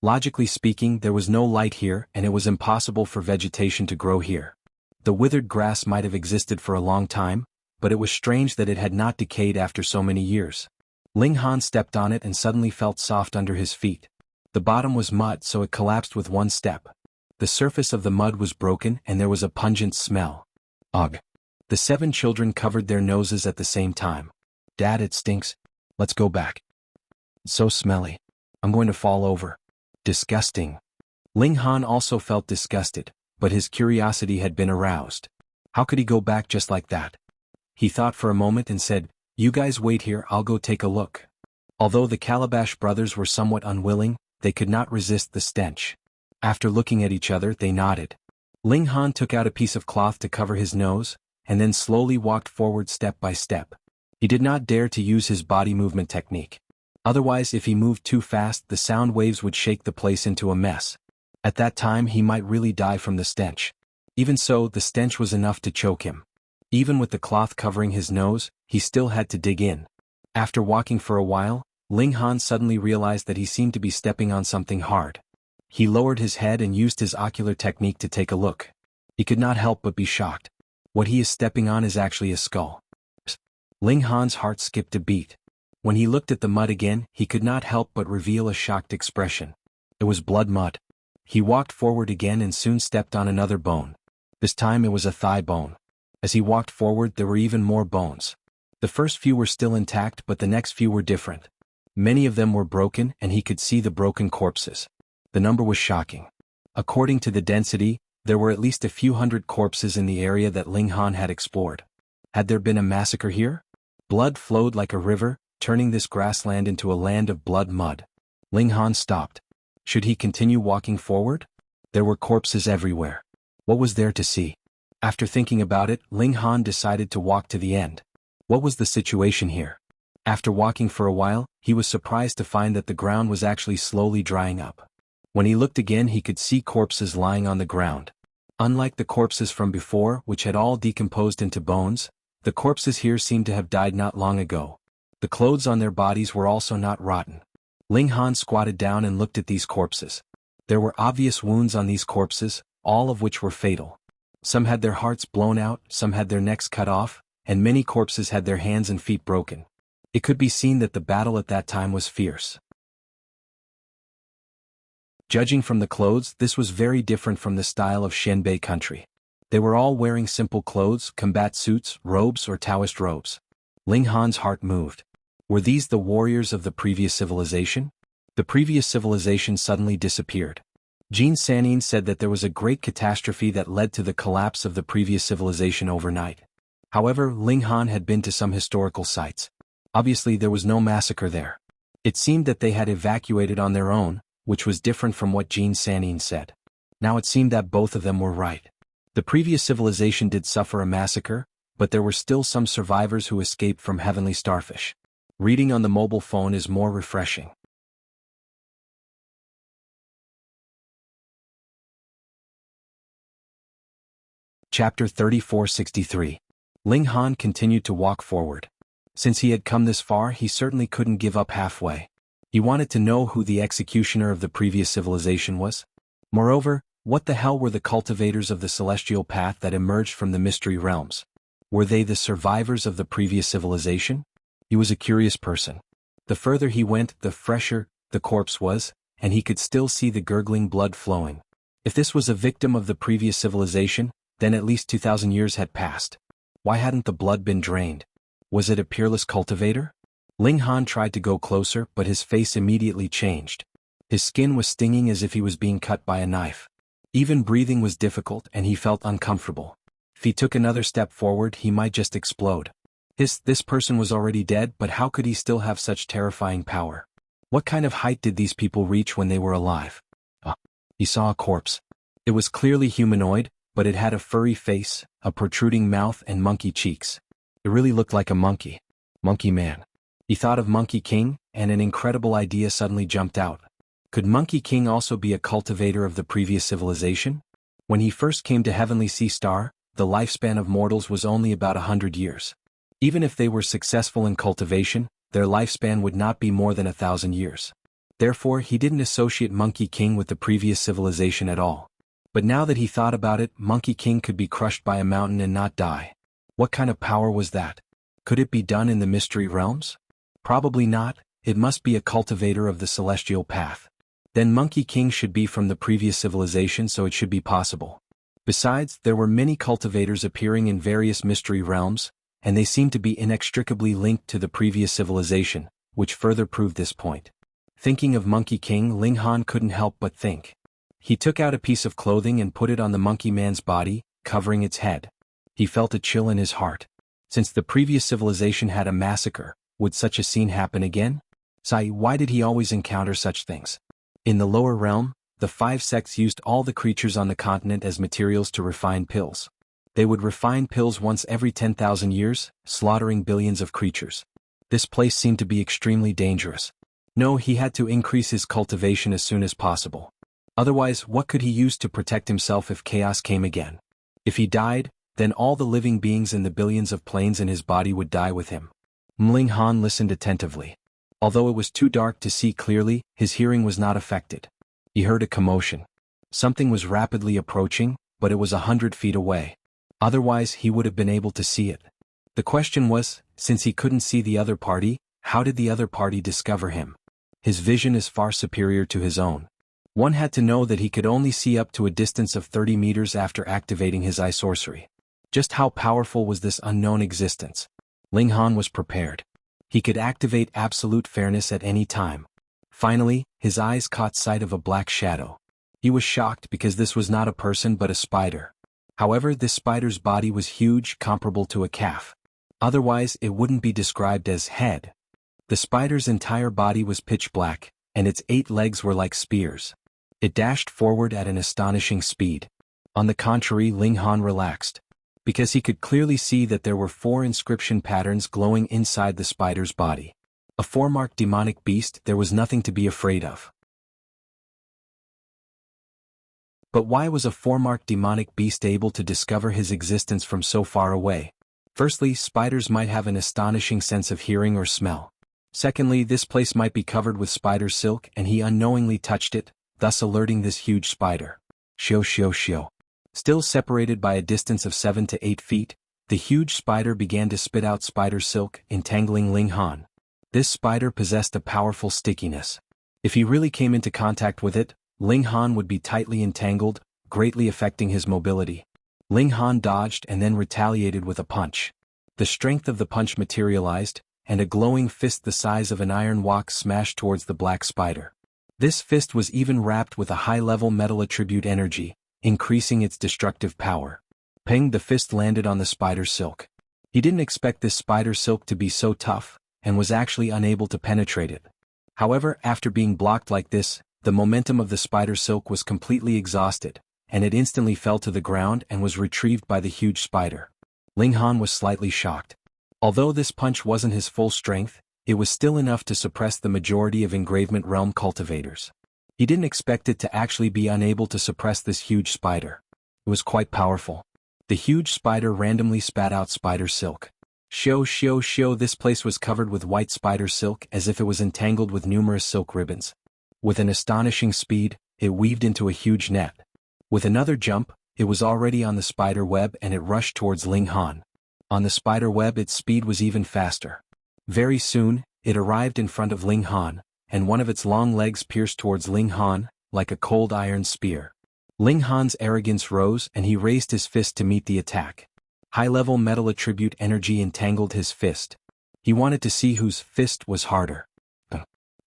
Logically speaking, there was no light here and it was impossible for vegetation to grow here. The withered grass might have existed for a long time, but it was strange that it had not decayed after so many years. Ling Han stepped on it and suddenly felt soft under his feet. The bottom was mud, so it collapsed with one step. The surface of the mud was broken and there was a pungent smell. Ugh. The 7 children covered their noses at the same time. Dad, it stinks. Let's go back. It's so smelly. I'm going to fall over. Disgusting. Ling Han also felt disgusted, but his curiosity had been aroused. How could he go back just like that? He thought for a moment and said, "You guys wait here, I'll go take a look." Although the Calabash brothers were somewhat unwilling, they could not resist the stench. After looking at each other, they nodded. Ling Han took out a piece of cloth to cover his nose, and then slowly walked forward step by step. He did not dare to use his body movement technique. Otherwise, if he moved too fast, the sound waves would shake the place into a mess. At that time, he might really die from the stench. Even so, the stench was enough to choke him. Even with the cloth covering his nose, he still had to dig in. After walking for a while, Ling Han suddenly realized that he seemed to be stepping on something hard. He lowered his head and used his ocular technique to take a look. He could not help but be shocked. What he is stepping on is actually a skull. Ling Han's heart skipped a beat. When he looked at the mud again, he could not help but reveal a shocked expression. It was blood mud. He walked forward again and soon stepped on another bone. This time it was a thigh bone. As he walked forward, there were even more bones. The first few were still intact, but the next few were different. Many of them were broken, and he could see the broken corpses. The number was shocking. According to the density, there were at least a few hundred corpses in the area that Ling Han had explored. Had there been a massacre here? Blood flowed like a river, turning this grassland into a land of blood mud. Ling Han stopped. Should he continue walking forward? There were corpses everywhere. What was there to see? After thinking about it, Ling Han decided to walk to the end. What was the situation here? After walking for a while, he was surprised to find that the ground was actually slowly drying up. When he looked again, he could see corpses lying on the ground. Unlike the corpses from before, which had all decomposed into bones, the corpses here seemed to have died not long ago. The clothes on their bodies were also not rotten. Ling Han squatted down and looked at these corpses. There were obvious wounds on these corpses, all of which were fatal. Some had their hearts blown out, some had their necks cut off, and many corpses had their hands and feet broken. It could be seen that the battle at that time was fierce. Judging from the clothes, this was very different from the style of Xianbei country. They were all wearing simple clothes, combat suits, robes, or Taoist robes. Ling Han's heart moved. Were these the warriors of the previous civilization? The previous civilization suddenly disappeared. Jin Sanin said that there was a great catastrophe that led to the collapse of the previous civilization overnight. However, Ling Han had been to some historical sites. Obviously, there was no massacre there. It seemed that they had evacuated on their own, which was different from what Jin Sanin said. Now it seemed that both of them were right. The previous civilization did suffer a massacre, but there were still some survivors who escaped from Heavenly Starfish. Reading on the mobile phone is more refreshing. Chapter 3463. Ling Han continued to walk forward. Since he had come this far, he certainly couldn't give up halfway. He wanted to know who the executioner of the previous civilization was. Moreover, what the hell were the cultivators of the celestial path that emerged from the mystery realms? Were they the survivors of the previous civilization? He was a curious person. The further he went, the fresher the corpse was, and he could still see the gurgling blood flowing. If this was a victim of the previous civilization, then at least 2,000 years had passed. Why hadn't the blood been drained? Was it a peerless cultivator? Ling Han tried to go closer, but his face immediately changed. His skin was stinging as if he was being cut by a knife. Even breathing was difficult and he felt uncomfortable. If he took another step forward, he might just explode. This person was already dead, but how could he still have such terrifying power? What kind of height did these people reach when they were alive? He saw a corpse. It was clearly humanoid, but it had a furry face, a protruding mouth and monkey cheeks. It really looked like a monkey. Monkey Man. He thought of Monkey King, and an incredible idea suddenly jumped out. Could Monkey King also be a cultivator of the previous civilization? When he first came to Heavenly Sea Star, the lifespan of mortals was only about 100 years. Even if they were successful in cultivation, their lifespan would not be more than 1,000 years. Therefore, he didn't associate Monkey King with the previous civilization at all. But now that he thought about it, Monkey King could be crushed by a mountain and not die. What kind of power was that? Could it be done in the mystery realms? Probably not. It must be a cultivator of the celestial path. Then Monkey King should be from the previous civilization, so it should be possible. Besides, there were many cultivators appearing in various mystery realms, and they seemed to be inextricably linked to the previous civilization, which further proved this point. Thinking of Monkey King, Ling Han couldn't help but think. He took out a piece of clothing and put it on the monkey man's body, covering its head. He felt a chill in his heart. Since the previous civilization had a massacre, would such a scene happen again? Why did he always encounter such things? In the lower realm, the 5 sects used all the creatures on the continent as materials to refine pills. They would refine pills once every 10,000 years, slaughtering billions of creatures. This place seemed to be extremely dangerous. No, he had to increase his cultivation as soon as possible. Otherwise, what could he use to protect himself if chaos came again? If he died, then all the living beings in the billions of planes in his body would die with him. Ling Han listened attentively. Although it was too dark to see clearly, his hearing was not affected. He heard a commotion. Something was rapidly approaching, but it was 100 feet away. Otherwise, he would have been able to see it. The question was, since he couldn't see the other party, how did the other party discover him? His vision is far superior to his own. One had to know that he could only see up to a distance of 30 meters after activating his eye sorcery. Just how powerful was this unknown existence? Ling Han was prepared. He could activate absolute fairness at any time. Finally, his eyes caught sight of a black shadow. He was shocked because this was not a person but a spider. However, this spider's body was huge, comparable to a calf. Otherwise, it wouldn't be described as head. The spider's entire body was pitch black, and its 8 legs were like spears. It dashed forward at an astonishing speed. On the contrary, Ling Han relaxed, because he could clearly see that there were 4 inscription patterns glowing inside the spider's body. A 4-marked demonic beast, there was nothing to be afraid of. But why was a 4-marked demonic beast able to discover his existence from so far away? Firstly, spiders might have an astonishing sense of hearing or smell. Secondly, this place might be covered with spider silk and he unknowingly touched it, thus alerting this huge spider. Shio. Still separated by a distance of 7 to 8 feet, the huge spider began to spit out spider silk, entangling Ling Han. This spider possessed a powerful stickiness. If he really came into contact with it, Ling Han would be tightly entangled, greatly affecting his mobility. Ling Han dodged and then retaliated with a punch. The strength of the punch materialized, and a glowing fist the size of an iron wok smashed towards the black spider. This fist was even wrapped with a high-level metal attribute energy, increasing its destructive power. Peng, the fist landed on the spider's silk. He didn't expect this spider silk to be so tough, and was actually unable to penetrate it. However, after being blocked like this, the momentum of the spider silk was completely exhausted, and it instantly fell to the ground and was retrieved by the huge spider. Ling Han was slightly shocked. Although this punch wasn't his full strength, it was still enough to suppress the majority of Engravement Realm cultivators. He didn't expect it to actually be unable to suppress this huge spider. It was quite powerful. The huge spider randomly spat out spider silk. Shio, this place was covered with white spider silk as if it was entangled with numerous silk ribbons. With an astonishing speed, it weaved into a huge net. With another jump, it was already on the spider web and it rushed towards Ling Han. On the spider web, its speed was even faster. Very soon, it arrived in front of Ling Han, and one of its long legs pierced towards Ling Han, like a cold iron spear. Ling Han's arrogance rose and he raised his fist to meet the attack. High-level metal attribute energy entangled his fist. He wanted to see whose fist was harder.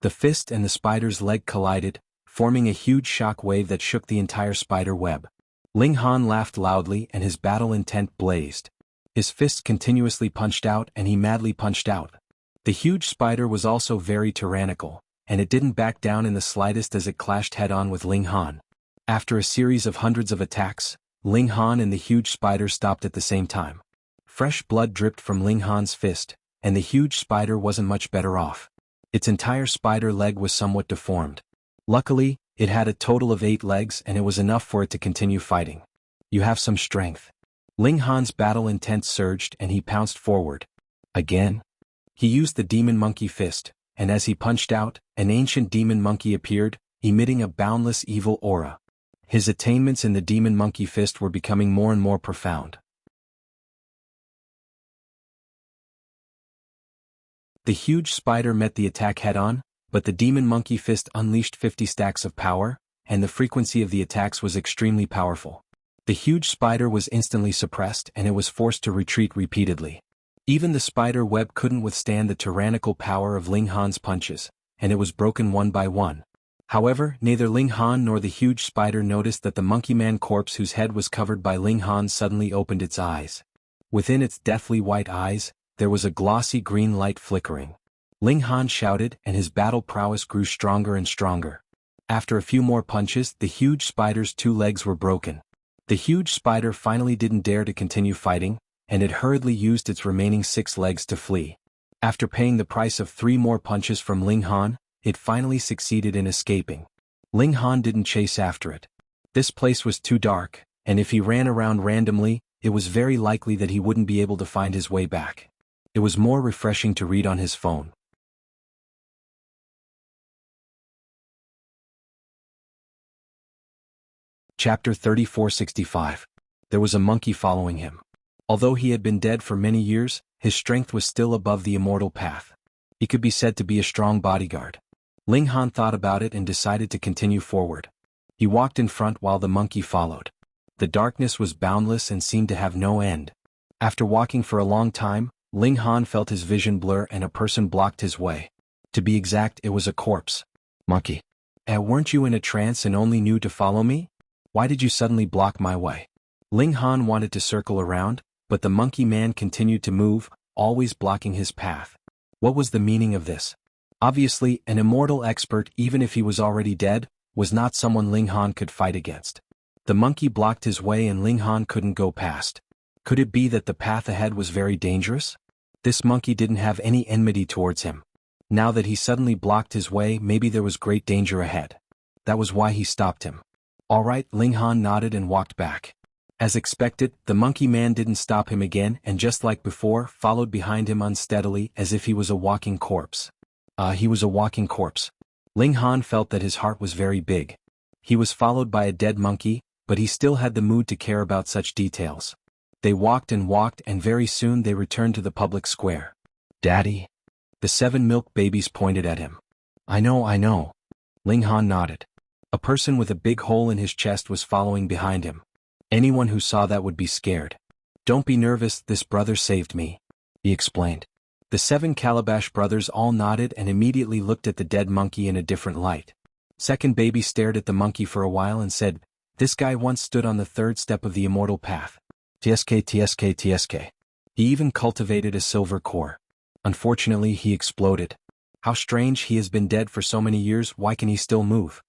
The fist and the spider's leg collided, forming a huge shock wave that shook the entire spider web. Ling Han laughed loudly and his battle intent blazed. His fist continuously punched out and he madly punched out. The huge spider was also very tyrannical, and it didn't back down in the slightest as it clashed head-on with Ling Han. After a series of hundreds of attacks, Ling Han and the huge spider stopped at the same time. Fresh blood dripped from Ling Han's fist, and the huge spider wasn't much better off. Its entire spider leg was somewhat deformed. Luckily, it had a total of 8 legs and it was enough for it to continue fighting. You have some strength. Ling Han's battle intent surged and he pounced forward. Again? He used the demon monkey fist, and as he punched out, an ancient demon monkey appeared, emitting a boundless evil aura. His attainments in the demon monkey fist were becoming more and more profound. The huge spider met the attack head-on, but the demon monkey fist unleashed 50 stacks of power, and the frequency of the attacks was extremely powerful. The huge spider was instantly suppressed and it was forced to retreat repeatedly. Even the spider web couldn't withstand the tyrannical power of Ling Han's punches, and it was broken one by one. However, neither Ling Han nor the huge spider noticed that the monkey man corpse whose head was covered by Ling Han suddenly opened its eyes. Within its deathly white eyes, there was a glossy green light flickering. Ling Han shouted and his battle prowess grew stronger and stronger. After a few more punches, the huge spider's 2 legs were broken. The huge spider finally didn't dare to continue fighting, and it hurriedly used its remaining 6 legs to flee. After paying the price of 3 more punches from Ling Han, it finally succeeded in escaping. Ling Han didn't chase after it. This place was too dark, and if he ran around randomly, it was very likely that he wouldn't be able to find his way back. It was more refreshing to read on his phone. Chapter 3465. There was a monkey following him. Although he had been dead for many years, his strength was still above the immortal path. He could be said to be a strong bodyguard. Ling Han thought about it and decided to continue forward. He walked in front while the monkey followed. The darkness was boundless and seemed to have no end. After walking for a long time, Ling Han felt his vision blur and a person blocked his way. To be exact, it was a corpse. Monkey. Weren't you in a trance and only knew to follow me? Why did you suddenly block my way? Ling Han wanted to circle around, but the monkey man continued to move, always blocking his path. What was the meaning of this? Obviously, an immortal expert, even if he was already dead, was not someone Ling Han could fight against. The monkey blocked his way and Ling Han couldn't go past. Could it be that the path ahead was very dangerous? This monkey didn't have any enmity towards him. Now that he suddenly blocked his way, maybe there was great danger ahead. That was why he stopped him. All right, Ling Han nodded and walked back. As expected, the monkey man didn't stop him again and just like before, followed behind him unsteadily as if he was a walking corpse. He was a walking corpse. Ling Han felt that his heart was very big. He was followed by a dead monkey, but he still had the mood to care about such details. They walked and very soon they returned to the public square. Daddy? The 7 milk babies pointed at him. I know. Ling Han nodded. A person with a big hole in his chest was following behind him. Anyone who saw that would be scared. Don't be nervous, this brother saved me, he explained. The 7 Calabash brothers all nodded and immediately looked at the dead monkey in a different light. Second baby stared at the monkey for a while and said, this guy once stood on the 3rd step of the immortal path. TSK. He even cultivated a silver core. Unfortunately, he exploded. How strange, he has been dead for so many years, why can he still move?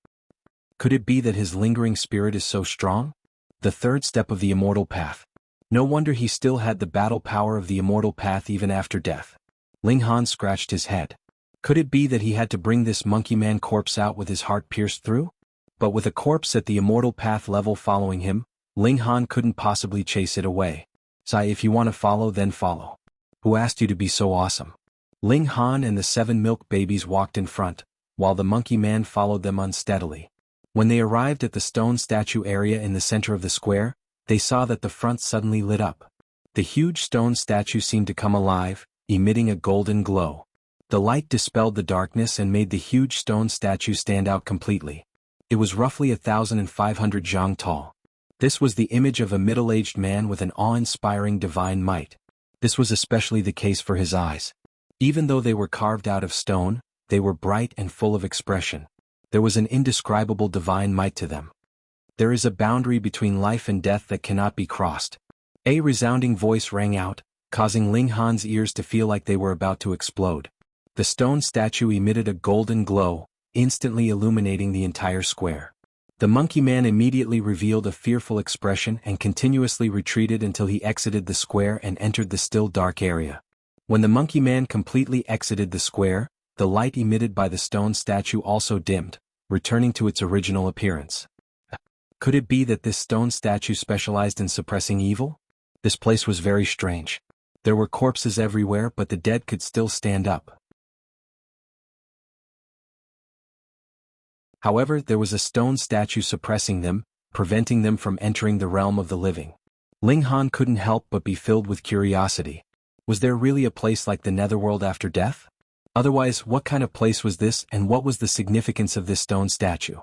Could it be that his lingering spirit is so strong? The 3rd step of the immortal path. No wonder he still had the battle power of the immortal path even after death. Ling Han scratched his head. Could it be that he had to bring this monkey man corpse out with his heart pierced through? But with a corpse at the immortal path level following him, Ling Han couldn't possibly chase it away. Sai, if you want to follow, then follow. Who asked you to be so awesome? Ling Han and the 7 milk babies walked in front, while the monkey man followed them unsteadily. When they arrived at the stone statue area in the center of the square, they saw that the front suddenly lit up. The huge stone statue seemed to come alive, emitting a golden glow. The light dispelled the darkness and made the huge stone statue stand out completely. It was roughly 1,500 zhang tall. This was the image of a middle-aged man with an awe-inspiring divine might. This was especially the case for his eyes. Even though they were carved out of stone, they were bright and full of expression. There was an indescribable divine might to them. There is a boundary between life and death that cannot be crossed. A resounding voice rang out, causing Ling Han's ears to feel like they were about to explode. The stone statue emitted a golden glow, instantly illuminating the entire square. The monkey man immediately revealed a fearful expression and continuously retreated until he exited the square and entered the still dark area. When the monkey man completely exited the square, the light emitted by the stone statue also dimmed, returning to its original appearance. Could it be that this stone statue specialized in suppressing evil? This place was very strange. There were corpses everywhere, but the dead could still stand up. However, there was a stone statue suppressing them, preventing them from entering the realm of the living. Ling Han couldn't help but be filled with curiosity. Was there really a place like the netherworld after death? Otherwise, what kind of place was this and what was the significance of this stone statue?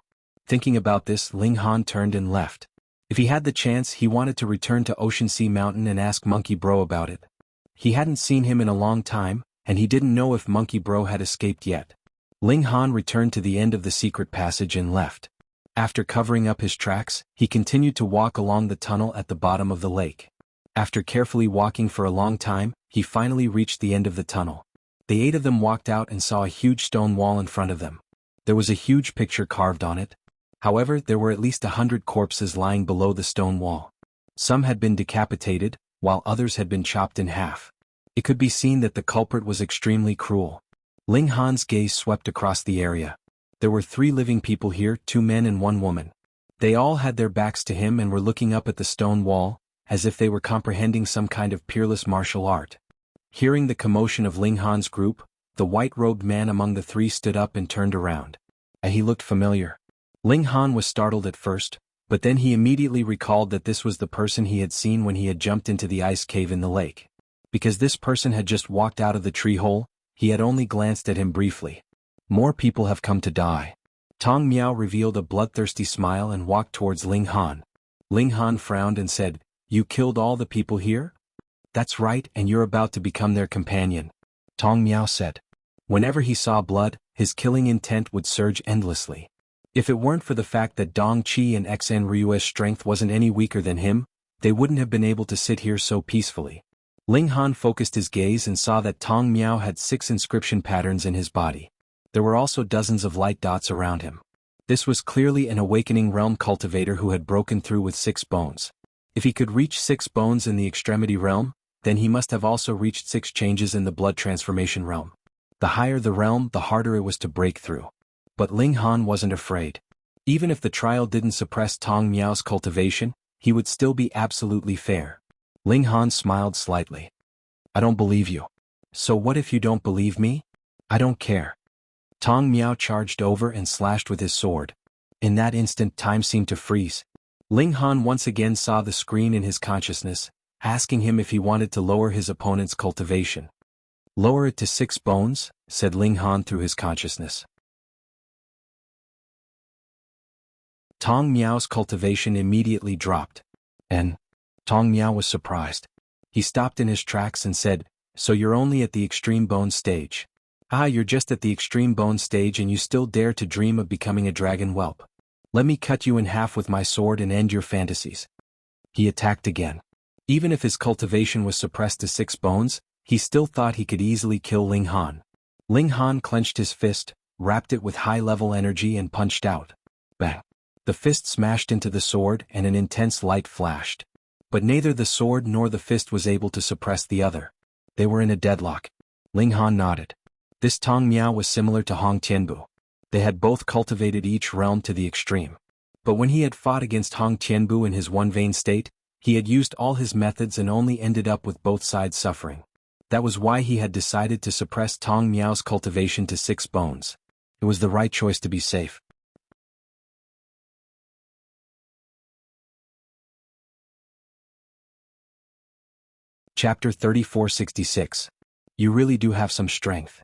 Thinking about this, Ling Han turned and left. If he had the chance, he wanted to return to Ocean Sea Mountain and ask Monkey Bro about it. He hadn't seen him in a long time, and he didn't know if Monkey Bro had escaped yet. Ling Han returned to the end of the secret passage and left. After covering up his tracks, he continued to walk along the tunnel at the bottom of the lake. After carefully walking for a long time, he finally reached the end of the tunnel. The 8 of them walked out and saw a huge stone wall in front of them. There was a huge picture carved on it. However, there were at least 100 corpses lying below the stone wall. Some had been decapitated, while others had been chopped in half. It could be seen that the culprit was extremely cruel. Ling Han's gaze swept across the area. There were 3 living people here, 2 men and 1 woman. They all had their backs to him and were looking up at the stone wall, as if they were comprehending some kind of peerless martial art. Hearing the commotion of Ling Han's group, the white-robed man among the 3 stood up and turned around. He looked familiar. Ling Han was startled at first, but then he immediately recalled that this was the person he had seen when he had jumped into the ice cave in the lake. Because this person had just walked out of the tree hole, he had only glanced at him briefly. More people have come to die. Tong Miao revealed a bloodthirsty smile and walked towards Ling Han. Ling Han frowned and said, "You killed all the people here?" "That's right, and you're about to become their companion," Tong Miao said. Whenever he saw blood, his killing intent would surge endlessly. If it weren't for the fact that Dong Qi and Xan Ryue's strength wasn't any weaker than him, they wouldn't have been able to sit here so peacefully. Ling Han focused his gaze and saw that Tong Miao had 6 inscription patterns in his body. There were also dozens of light dots around him. This was clearly an awakening realm cultivator who had broken through with 6 bones. If he could reach 6 bones in the extremity realm, then he must have also reached 6 changes in the blood transformation realm. The higher the realm, the harder it was to break through. But Ling Han wasn't afraid. Even if the trial didn't suppress Tong Miao's cultivation, he would still be absolutely fair. Ling Han smiled slightly. "I don't believe you." "So what if you don't believe me?" "I don't care." Tong Miao charged over and slashed with his sword. In that instant, time seemed to freeze. Ling Han once again saw the screen in his consciousness, asking him if he wanted to lower his opponent's cultivation. "Lower it to 6 bones," said Ling Han through his consciousness. Tong Miao's cultivation immediately dropped. And Tong Miao was surprised. He stopped in his tracks and said, "So you're only at the extreme bone stage?" "Ah, you're just at the extreme bone stage and you still dare to dream of becoming a dragon whelp. Let me cut you in half with my sword and end your fantasies." He attacked again. Even if his cultivation was suppressed to 6 bones, he still thought he could easily kill Ling Han. Ling Han clenched his fist, wrapped it with high-level energy and punched out. Bang! The fist smashed into the sword and an intense light flashed. But neither the sword nor the fist was able to suppress the other. They were in a deadlock. Ling Han nodded. This Tong Miao was similar to Hong Tianbu. They had both cultivated each realm to the extreme. But when he had fought against Hong Tianbu in his one-vein state, he had used all his methods and only ended up with both sides suffering. That was why he had decided to suppress Tong Miao's cultivation to 6 bones. It was the right choice to be safe. Chapter 3466. You really do have some strength.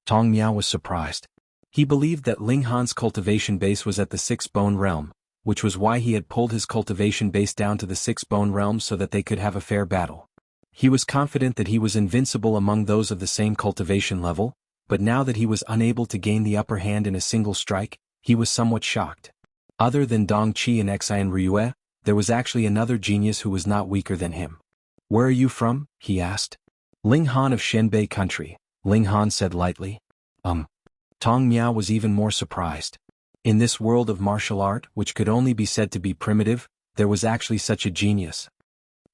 Tong Miao was surprised. He believed that Ling Han's cultivation base was at the 6-bone realm, which was why he had pulled his cultivation base down to the 6-bone realm so that they could have a fair battle. He was confident that he was invincible among those of the same cultivation level, but now that he was unable to gain the upper hand in a single strike, he was somewhat shocked. Other than Dong Qi and Xan Ryue, there was actually another genius who was not weaker than him. "Where are you from?" he asked. "Ling Han of Shenbei country," Ling Han said lightly. Tong Miao was even more surprised. In this world of martial art, which could only be said to be primitive, there was actually such a genius.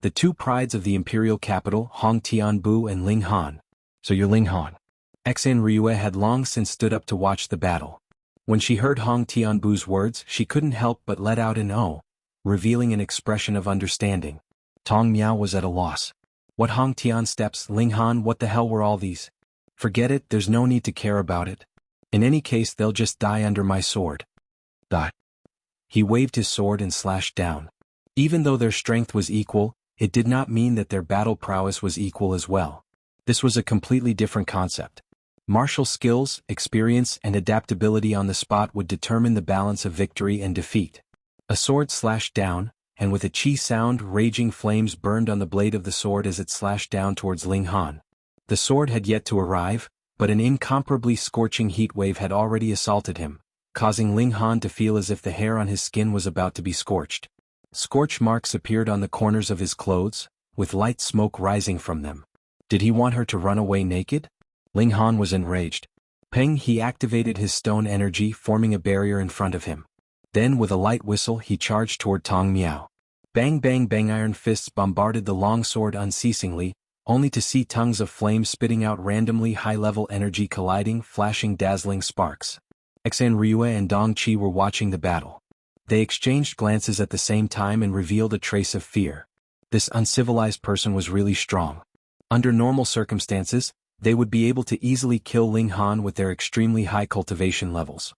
The 2 prides of the imperial capital, Hong Tianbu and Ling Han. "So you're Ling Han." Xan Ryue had long since stood up to watch the battle. When she heard Hong Tianbu's words, she couldn't help but let out an "oh," revealing an expression of understanding. Tong Miao was at a loss. What Hong Tian steps, Ling Han, what the hell were all these? Forget it, there's no need to care about it. In any case, they'll just die under my sword. Die. He waved his sword and slashed down. Even though their strength was equal, it did not mean that their battle prowess was equal as well. This was a completely different concept. Martial skills, experience, and adaptability on the spot would determine the balance of victory and defeat. A sword slashed down, and with a chi sound, raging flames burned on the blade of the sword as it slashed down towards Ling Han. The sword had yet to arrive, but an incomparably scorching heat wave had already assaulted him, causing Ling Han to feel as if the hair on his skin was about to be scorched. Scorch marks appeared on the corners of his clothes, with light smoke rising from them. Did he want her to run away naked? Ling Han was enraged. Peng, he activated his stone energy, forming a barrier in front of him. Then with a light whistle he charged toward Tong Miao. Bang bang bang, iron fists bombarded the long sword unceasingly, only to see tongues of flame spitting out randomly high-level energy colliding, flashing dazzling sparks. Xan Ryue and Dong Qi were watching the battle. They exchanged glances at the same time and revealed a trace of fear. This uncivilized person was really strong. Under normal circumstances, they would be able to easily kill Ling Han with their extremely high cultivation levels.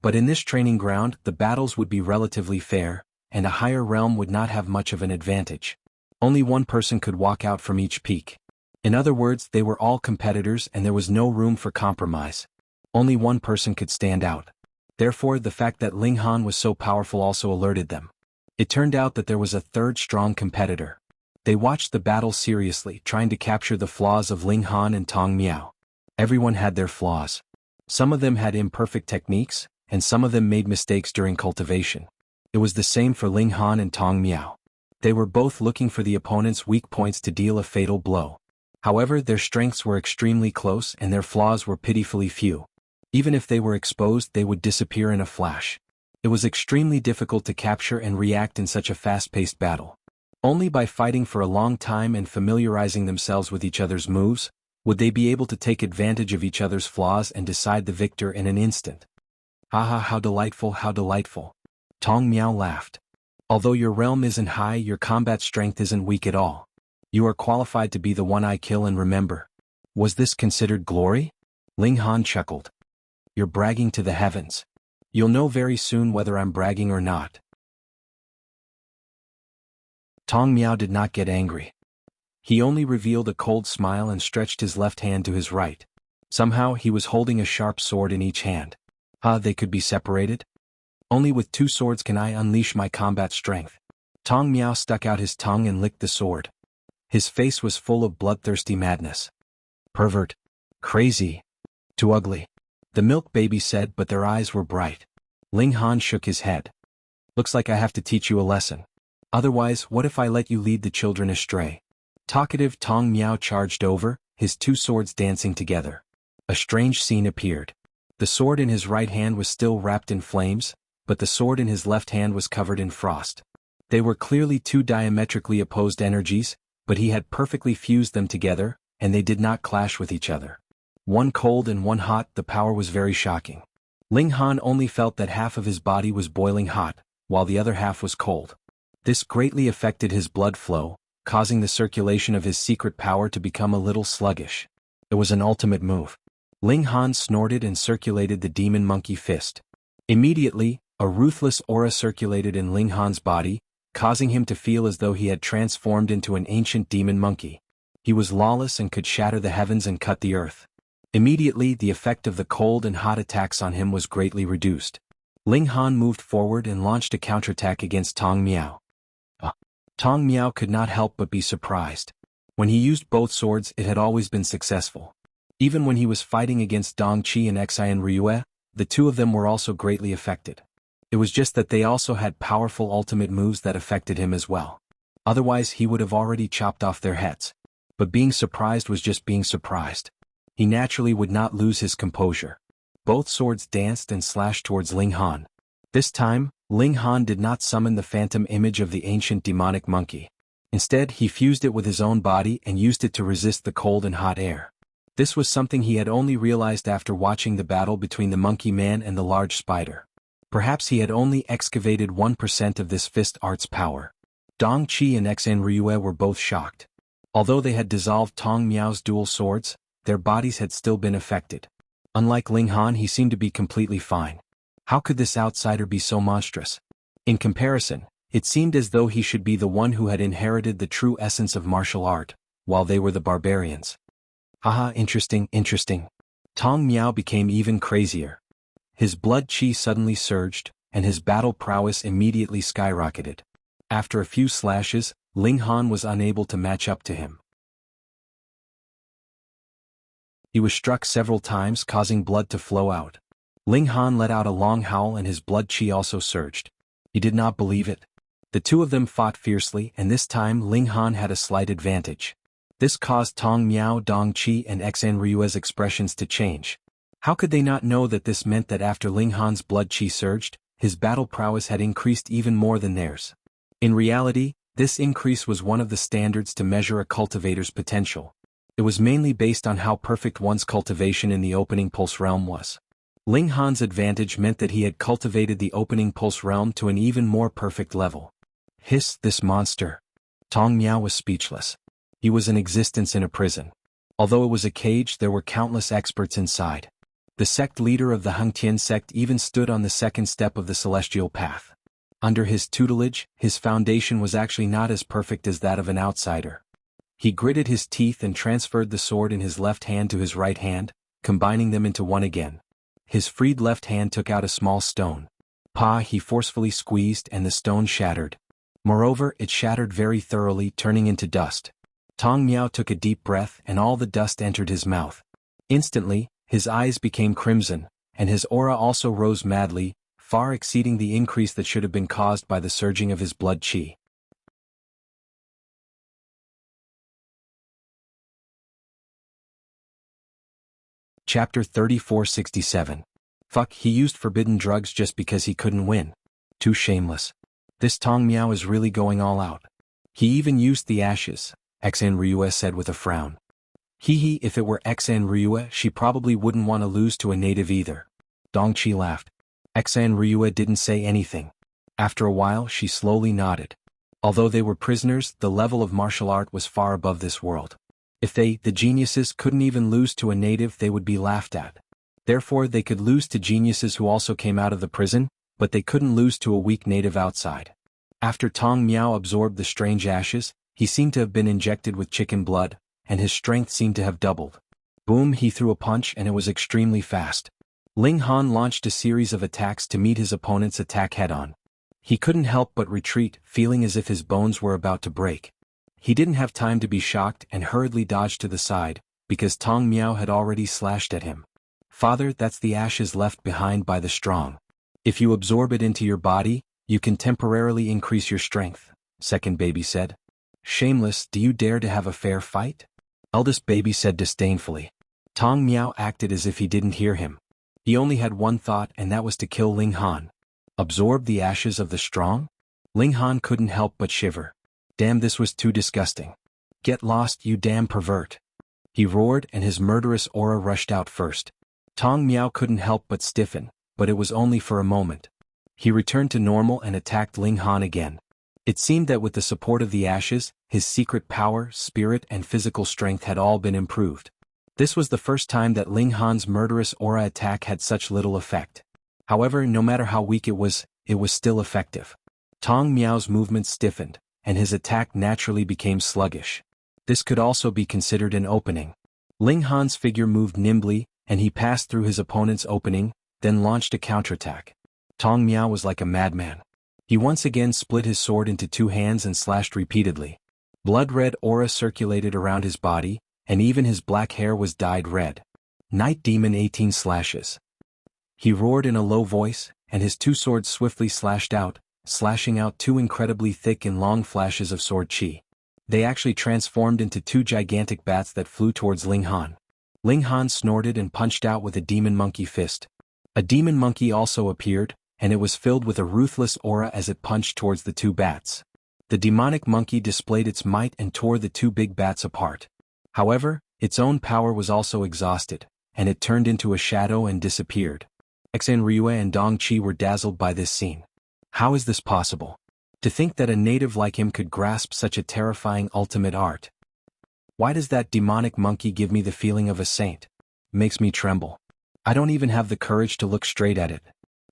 But in this training ground, the battles would be relatively fair, and a higher realm would not have much of an advantage. Only one person could walk out from each peak. In other words, they were all competitors and there was no room for compromise. Only one person could stand out. Therefore, the fact that Ling Han was so powerful also alerted them. It turned out that there was a third strong competitor. They watched the battle seriously, trying to capture the flaws of Ling Han and Tong Miao. Everyone had their flaws. Some of them had imperfect techniques, and some of them made mistakes during cultivation. It was the same for Ling Han and Tong Miao. They were both looking for the opponent's weak points to deal a fatal blow. However, their strengths were extremely close and their flaws were pitifully few. Even if they were exposed, they would disappear in a flash. It was extremely difficult to capture and react in such a fast-paced battle. Only by fighting for a long time and familiarizing themselves with each other's moves, would they be able to take advantage of each other's flaws and decide the victor in an instant. Haha, how delightful, how delightful. Tong Miao laughed. Although your realm isn't high, your combat strength isn't weak at all. You are qualified to be the one I kill, and remember. Was this considered glory? Ling Han chuckled. You're bragging to the heavens. You'll know very soon whether I'm bragging or not. Tong Miao did not get angry. He only revealed a cold smile and stretched his left hand to his right. Somehow he was holding a sharp sword in each hand. They could be separated? Only with two swords can I unleash my combat strength. Tong Miao stuck out his tongue and licked the sword. His face was full of bloodthirsty madness. Pervert. Crazy. Too ugly. The milk baby said, but their eyes were bright. Ling Han shook his head. Looks like I have to teach you a lesson. Otherwise, what if I let you lead the children astray? Talkative Tong Miao charged over, his two swords dancing together. A strange scene appeared. The sword in his right hand was still wrapped in flames, but the sword in his left hand was covered in frost. They were clearly two diametrically opposed energies, but he had perfectly fused them together, and they did not clash with each other. One cold and one hot, the power was very shocking. Ling Han only felt that half of his body was boiling hot, while the other half was cold. This greatly affected his blood flow, causing the circulation of his secret power to become a little sluggish. It was an ultimate move. Ling Han snorted and circulated the demon monkey fist. Immediately, a ruthless aura circulated in Ling Han's body, causing him to feel as though he had transformed into an ancient demon monkey. He was lawless and could shatter the heavens and cut the earth. Immediately, the effect of the cold and hot attacks on him was greatly reduced. Ling Han moved forward and launched a counterattack against Tong Miao. Tong Miao could not help but be surprised. When he used both swords, it had always been successful. Even when he was fighting against Dong Qi and Xian Ryue, the two of them were also greatly affected. It was just that they also had powerful ultimate moves that affected him as well. Otherwise, he would have already chopped off their heads. But being surprised was just being surprised. He naturally would not lose his composure. Both swords danced and slashed towards Ling Han. This time, Ling Han did not summon the phantom image of the ancient demonic monkey. Instead, he fused it with his own body and used it to resist the cold and hot air. This was something he had only realized after watching the battle between the monkey man and the large spider. Perhaps he had only excavated 1% of this fist art's power. Dong Qi and Xan Ryue were both shocked. Although they had dissolved Tong Miao's dual swords, their bodies had still been affected. Unlike Ling Han, he seemed to be completely fine. How could this outsider be so monstrous? In comparison, it seemed as though he should be the one who had inherited the true essence of martial art, while they were the barbarians. Haha, interesting, interesting. Tong Miao became even crazier. His blood qi suddenly surged, and his battle prowess immediately skyrocketed. After a few slashes, Ling Han was unable to match up to him. He was struck several times, causing blood to flow out. Ling Han let out a long howl and his blood qi also surged. He did not believe it. The two of them fought fiercely, and this time Ling Han had a slight advantage. This caused Tong Miao, Dong Qi and Xan Ryue's expressions to change. How could they not know that this meant that after Ling Han's blood qi surged, his battle prowess had increased even more than theirs? In reality, this increase was one of the standards to measure a cultivator's potential. It was mainly based on how perfect one's cultivation in the opening pulse realm was. Ling Han's advantage meant that he had cultivated the opening pulse realm to an even more perfect level. Hiss, this monster. Tong Miao was speechless. He was in existence in a prison. Although it was a cage, there were countless experts inside. The sect leader of the Hengtian sect even stood on the second step of the celestial path. Under his tutelage, his foundation was actually not as perfect as that of an outsider. He gritted his teeth and transferred the sword in his left hand to his right hand, combining them into one again. His freed left hand took out a small stone. He forcefully squeezed and the stone shattered. Moreover, it shattered very thoroughly, turning into dust. Tong Miao took a deep breath and all the dust entered his mouth. Instantly, his eyes became crimson, and his aura also rose madly, far exceeding the increase that should have been caused by the surging of his blood qi. Chapter 3467. Fuck, he used forbidden drugs just because he couldn't win. Too shameless. This Tong Miao is really going all out. He even used the ashes, Xan Ryue said with a frown. If it were Xan Ryue, she probably wouldn't want to lose to a native either. Dongqi laughed. Xan Ryue didn't say anything. After a while she slowly nodded. Although they were prisoners, the level of martial art was far above this world. If they, the geniuses, couldn't even lose to a native, they would be laughed at. Therefore they could lose to geniuses who also came out of the prison, but they couldn't lose to a weak native outside. After Tong Miao absorbed the strange ashes, he seemed to have been injected with chicken blood, and his strength seemed to have doubled. Boom, he threw a punch and it was extremely fast. Ling Han launched a series of attacks to meet his opponent's attack head-on. He couldn't help but retreat, feeling as if his bones were about to break. He didn't have time to be shocked and hurriedly dodged to the side, because Tong Miao had already slashed at him. Father, that's the ashes left behind by the strong. If you absorb it into your body, you can temporarily increase your strength, second baby said. Shameless, do you dare to have a fair fight? Eldest baby said disdainfully. Tong Miao acted as if he didn't hear him. He only had one thought, and that was to kill Ling Han. Absorb the ashes of the strong? Ling Han couldn't help but shiver. Damn, this was too disgusting. Get lost, you damn pervert. He roared and his murderous aura rushed out first. Tong Miao couldn't help but stiffen, but it was only for a moment. He returned to normal and attacked Ling Han again. It seemed that with the support of the ashes, his secret power, spirit and physical strength had all been improved. This was the first time that Ling Han's murderous aura attack had such little effect. However, no matter how weak it was still effective. Tong Miao's movements stiffened, and his attack naturally became sluggish. This could also be considered an opening. Ling Han's figure moved nimbly, and he passed through his opponent's opening, then launched a counterattack. Tong Miao was like a madman. He once again split his sword into two hands and slashed repeatedly. Blood-red aura circulated around his body, and even his black hair was dyed red. Night Demon 18 slashes. He roared in a low voice, and his two swords swiftly slashed out, slashing out two incredibly thick and long flashes of sword qi. They actually transformed into two gigantic bats that flew towards Ling Han. Ling Han snorted and punched out with a demon monkey fist. A demon monkey also appeared, and it was filled with a ruthless aura as it punched towards the two bats. The demonic monkey displayed its might and tore the two big bats apart. However, its own power was also exhausted, and it turned into a shadow and disappeared. Xan Ryue and Dongqi were dazzled by this scene. How is this possible? To think that a native like him could grasp such a terrifying ultimate art. Why does that demonic monkey give me the feeling of a saint? Makes me tremble. I don't even have the courage to look straight at it.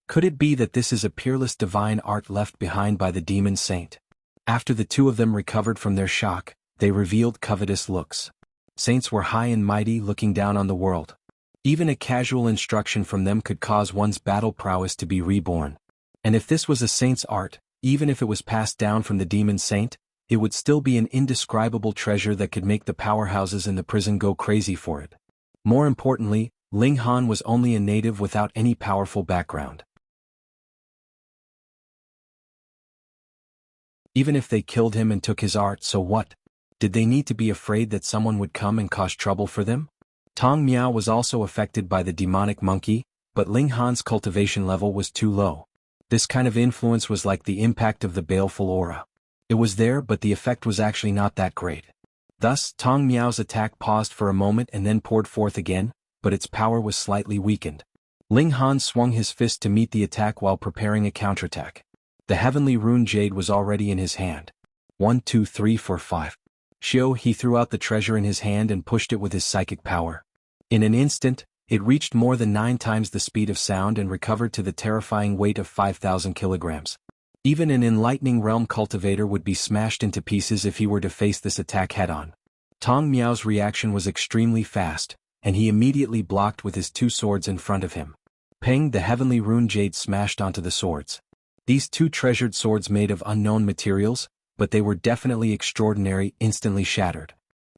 Could it be that this is a peerless divine art left behind by the demon saint? After the two of them recovered from their shock, they revealed covetous looks. Saints were high and mighty, looking down on the world. Even a casual instruction from them could cause one's battle prowess to be reborn. And if this was a saint's art, even if it was passed down from the demon saint, it would still be an indescribable treasure that could make the powerhouses in the prison go crazy for it. More importantly, Ling Han was only a native without any powerful background. Even if they killed him and took his art, so what? Did they need to be afraid that someone would come and cause trouble for them? Tong Miao was also affected by the demonic monkey, but Ling Han's cultivation level was too low. This kind of influence was like the impact of the baleful aura. It was there, but the effect was actually not that great. Thus, Tong Miao's attack paused for a moment and then poured forth again, but its power was slightly weakened. Ling Han swung his fist to meet the attack while preparing a counterattack. The heavenly rune jade was already in his hand. 1 2 3 4 5. He threw out the treasure in his hand and pushed it with his psychic power. In an instant, it reached more than 9 times the speed of sound and recovered to the terrifying weight of 5,000 kilograms. Even an enlightening realm cultivator would be smashed into pieces if he were to face this attack head-on. Tong Miao's reaction was extremely fast, and he immediately blocked with his 2 swords in front of him. Peng, the heavenly rune jade smashed onto the swords. These 2 treasured swords made of unknown materials, but they were definitely extraordinary, instantly shattered.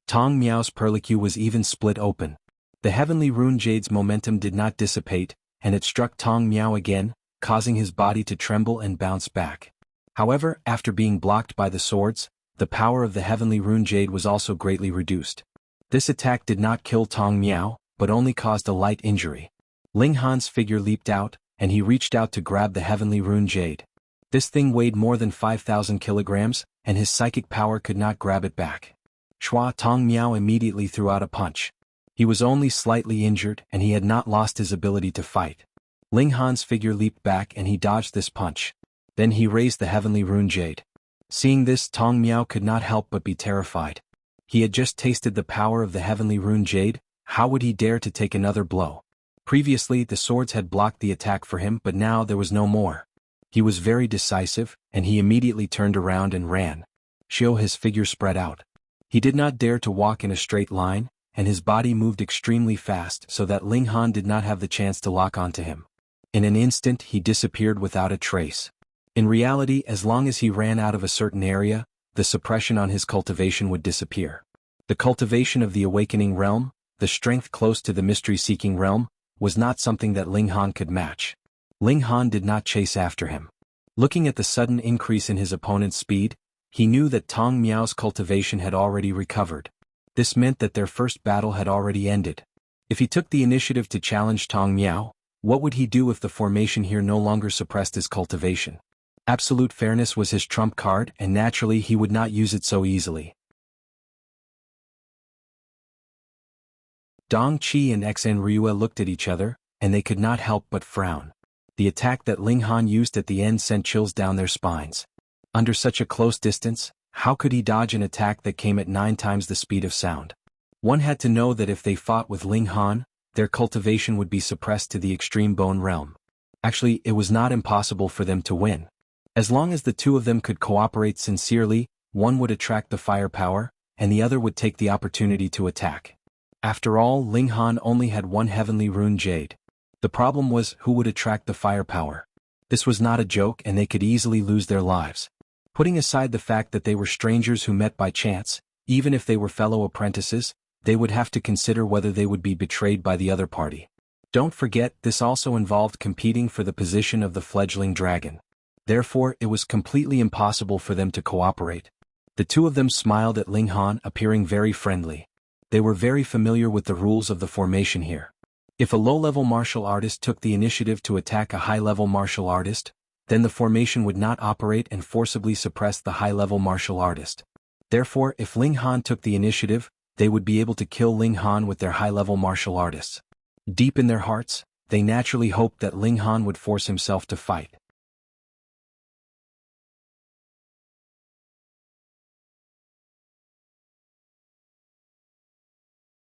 Tong Miao's perlicue was even split open. The heavenly rune jade's momentum did not dissipate, and it struck Tong Miao again, causing his body to tremble and bounce back. However, after being blocked by the swords, the power of the heavenly rune jade was also greatly reduced. This attack did not kill Tong Miao, but only caused a light injury. Ling Han's figure leaped out, and he reached out to grab the heavenly rune jade. This thing weighed more than 5,000 kilograms, and his psychic power could not grab it back. Tong Miao immediately threw out a punch. He was only slightly injured, and he had not lost his ability to fight. Ling Han's figure leaped back and he dodged this punch. Then he raised the heavenly rune jade. Seeing this, Tong Miao could not help but be terrified. He had just tasted the power of the heavenly rune jade, how would he dare to take another blow? Previously, the swords had blocked the attack for him, but now there was no more. He was very decisive, and he immediately turned around and ran. His figure spread out. He did not dare to walk in a straight line, and his body moved extremely fast so that Ling Han did not have the chance to lock onto him. In an instant he disappeared without a trace. In reality, as long as he ran out of a certain area, the suppression on his cultivation would disappear. The cultivation of the awakening realm, the strength close to the mystery-seeking realm, was not something that Ling Han could match. Ling Han did not chase after him. Looking at the sudden increase in his opponent's speed, he knew that Tong Miao's cultivation had already recovered. This meant that their first battle had already ended. If he took the initiative to challenge Tong Miao, what would he do if the formation here no longer suppressed his cultivation? Absolute fairness was his trump card, and naturally he would not use it so easily. Dong Qi and Xen Ryue looked at each other, and they could not help but frown. The attack that Ling Han used at the end sent chills down their spines. Under such a close distance, how could he dodge an attack that came at 9 times the speed of sound? One had to know that if they fought with Ling Han, their cultivation would be suppressed to the extreme bone realm. Actually, it was not impossible for them to win. As long as the 2 of them could cooperate sincerely, one would attract the firepower, and the other would take the opportunity to attack. After all, Ling Han only had 1 heavenly rune jade. The problem was who would attract the firepower. This was not a joke, and they could easily lose their lives. Putting aside the fact that they were strangers who met by chance, even if they were fellow apprentices, they would have to consider whether they would be betrayed by the other party. Don't forget, this also involved competing for the position of the fledgling dragon. Therefore, it was completely impossible for them to cooperate. The 2 of them smiled at Ling Han, appearing very friendly. They were very familiar with the rules of the formation here. If a low-level martial artist took the initiative to attack a high-level martial artist, then the formation would not operate and forcibly suppress the high-level martial artist. Therefore, if Ling Han took the initiative, they would be able to kill Ling Han with their high-level martial artists. Deep in their hearts, they naturally hoped that Ling Han would force himself to fight.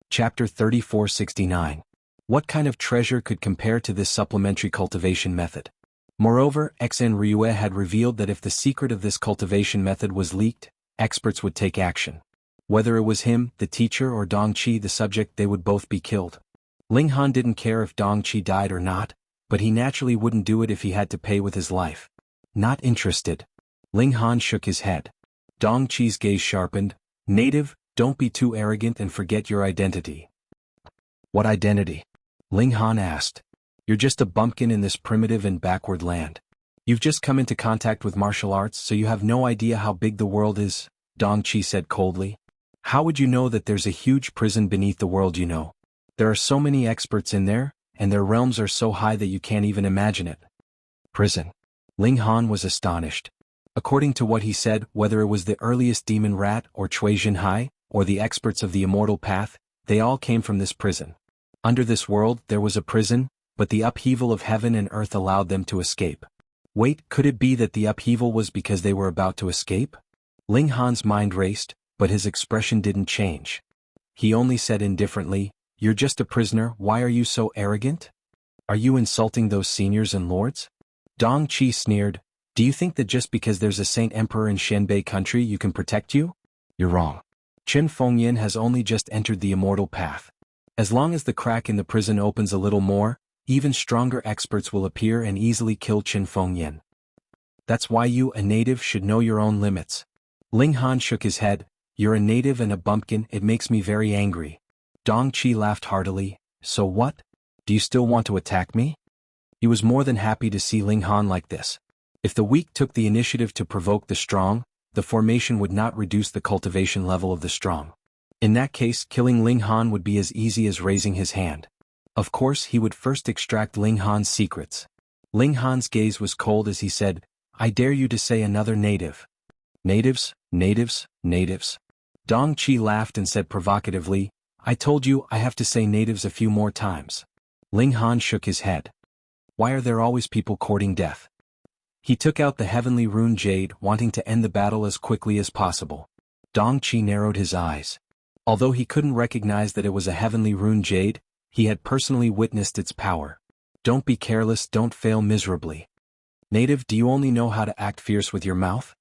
Chapter 3469. What kind of treasure could compare to this supplementary cultivation method? Moreover, Xen Ryue had revealed that if the secret of this cultivation method was leaked, experts would take action. Whether it was him, the teacher, or Dong Qi, the subject, they would both be killed. Ling Han didn't care if Dong Qi died or not, but he naturally wouldn't do it if he had to pay with his life. Not interested. Ling Han shook his head. Dong Qi's gaze sharpened. Native, don't be too arrogant and forget your identity. What identity? Ling Han asked. You're just a bumpkin in this primitive and backward land. You've just come into contact with martial arts, so you have no idea how big the world is, Dong Qi said coldly. How would you know that there's a huge prison beneath the world you know? There are so many experts in there, and their realms are so high that you can't even imagine it. Prison. Ling Han was astonished. According to what he said, whether it was the earliest demon rat or Cui Jinhai, or the experts of the immortal path, they all came from this prison. Under this world there was a prison, but the upheaval of heaven and earth allowed them to escape. Wait, could it be that the upheaval was because they were about to escape? Ling Han's mind raced, but his expression didn't change. He only said indifferently, "You're just a prisoner, why are you so arrogant? Are you insulting those seniors and lords?" Dong Qi sneered, "Do you think that just because there's a saint emperor in Xianbei country you can protect you? You're wrong. Qin Fengyin has only just entered the immortal path. As long as the crack in the prison opens a little more, even stronger experts will appear and easily kill Qin Fengyin. That's why you, a native, should know your own limits." Ling Han shook his head, "You're a native and a bumpkin, it makes me very angry." Dong Qi laughed heartily, "So what? Do you still want to attack me?" He was more than happy to see Ling Han like this. If the weak took the initiative to provoke the strong, the formation would not reduce the cultivation level of the strong. In that case, killing Ling Han would be as easy as raising his hand. Of course, he would first extract Ling Han's secrets. Ling Han's gaze was cold as he said, "I dare you to say another native." "Natives, natives, natives." Dong Qi laughed and said provocatively, "I told you I have to say natives a few more times." Ling Han shook his head. "Why are there always people courting death?" He took out the heavenly rune jade, wanting to end the battle as quickly as possible. Dong Qi narrowed his eyes. Although he couldn't recognize that it was a heavenly rune jade, he had personally witnessed its power. "Don't be careless, don't fail miserably. Native, do you only know how to act fierce with your mouth?"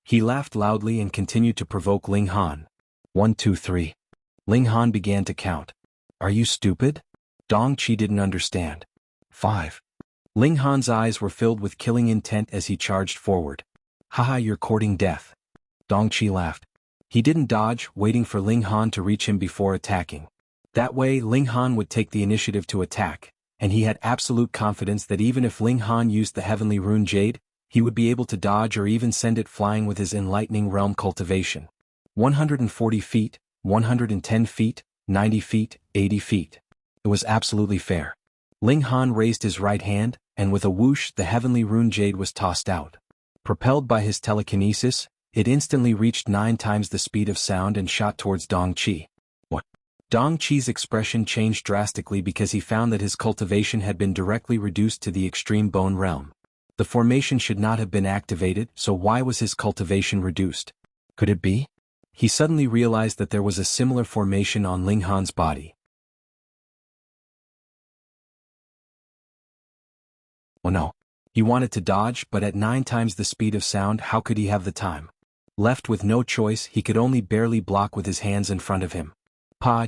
He laughed loudly and continued to provoke Ling Han. 1, 2, 3. Ling Han began to count. "Are you stupid?" Dong Qi didn't understand. 5. Ling Han's eyes were filled with killing intent as he charged forward. "Haha, you're courting death." Dong Qi laughed. He didn't dodge, waiting for Ling Han to reach him before attacking. That way, Ling Han would take the initiative to attack, and he had absolute confidence that even if Ling Han used the heavenly rune jade, he would be able to dodge or even send it flying with his enlightening realm cultivation. 140 feet, 110 feet, 90 feet, 80 feet. It was absolutely fair. Ling Han raised his right hand, and with a whoosh the heavenly rune jade was tossed out. Propelled by his telekinesis, it instantly reached 9 times the speed of sound and shot towards Dong Qi. What? Dong Qi's expression changed drastically because he found that his cultivation had been directly reduced to the extreme bone realm. The formation should not have been activated, so why was his cultivation reduced? Could it be? He suddenly realized that there was a similar formation on Ling Han's body. Oh no. He wanted to dodge, but at 9 times the speed of sound, how could he have the time? Left with no choice, he could only barely block with his hands in front of him.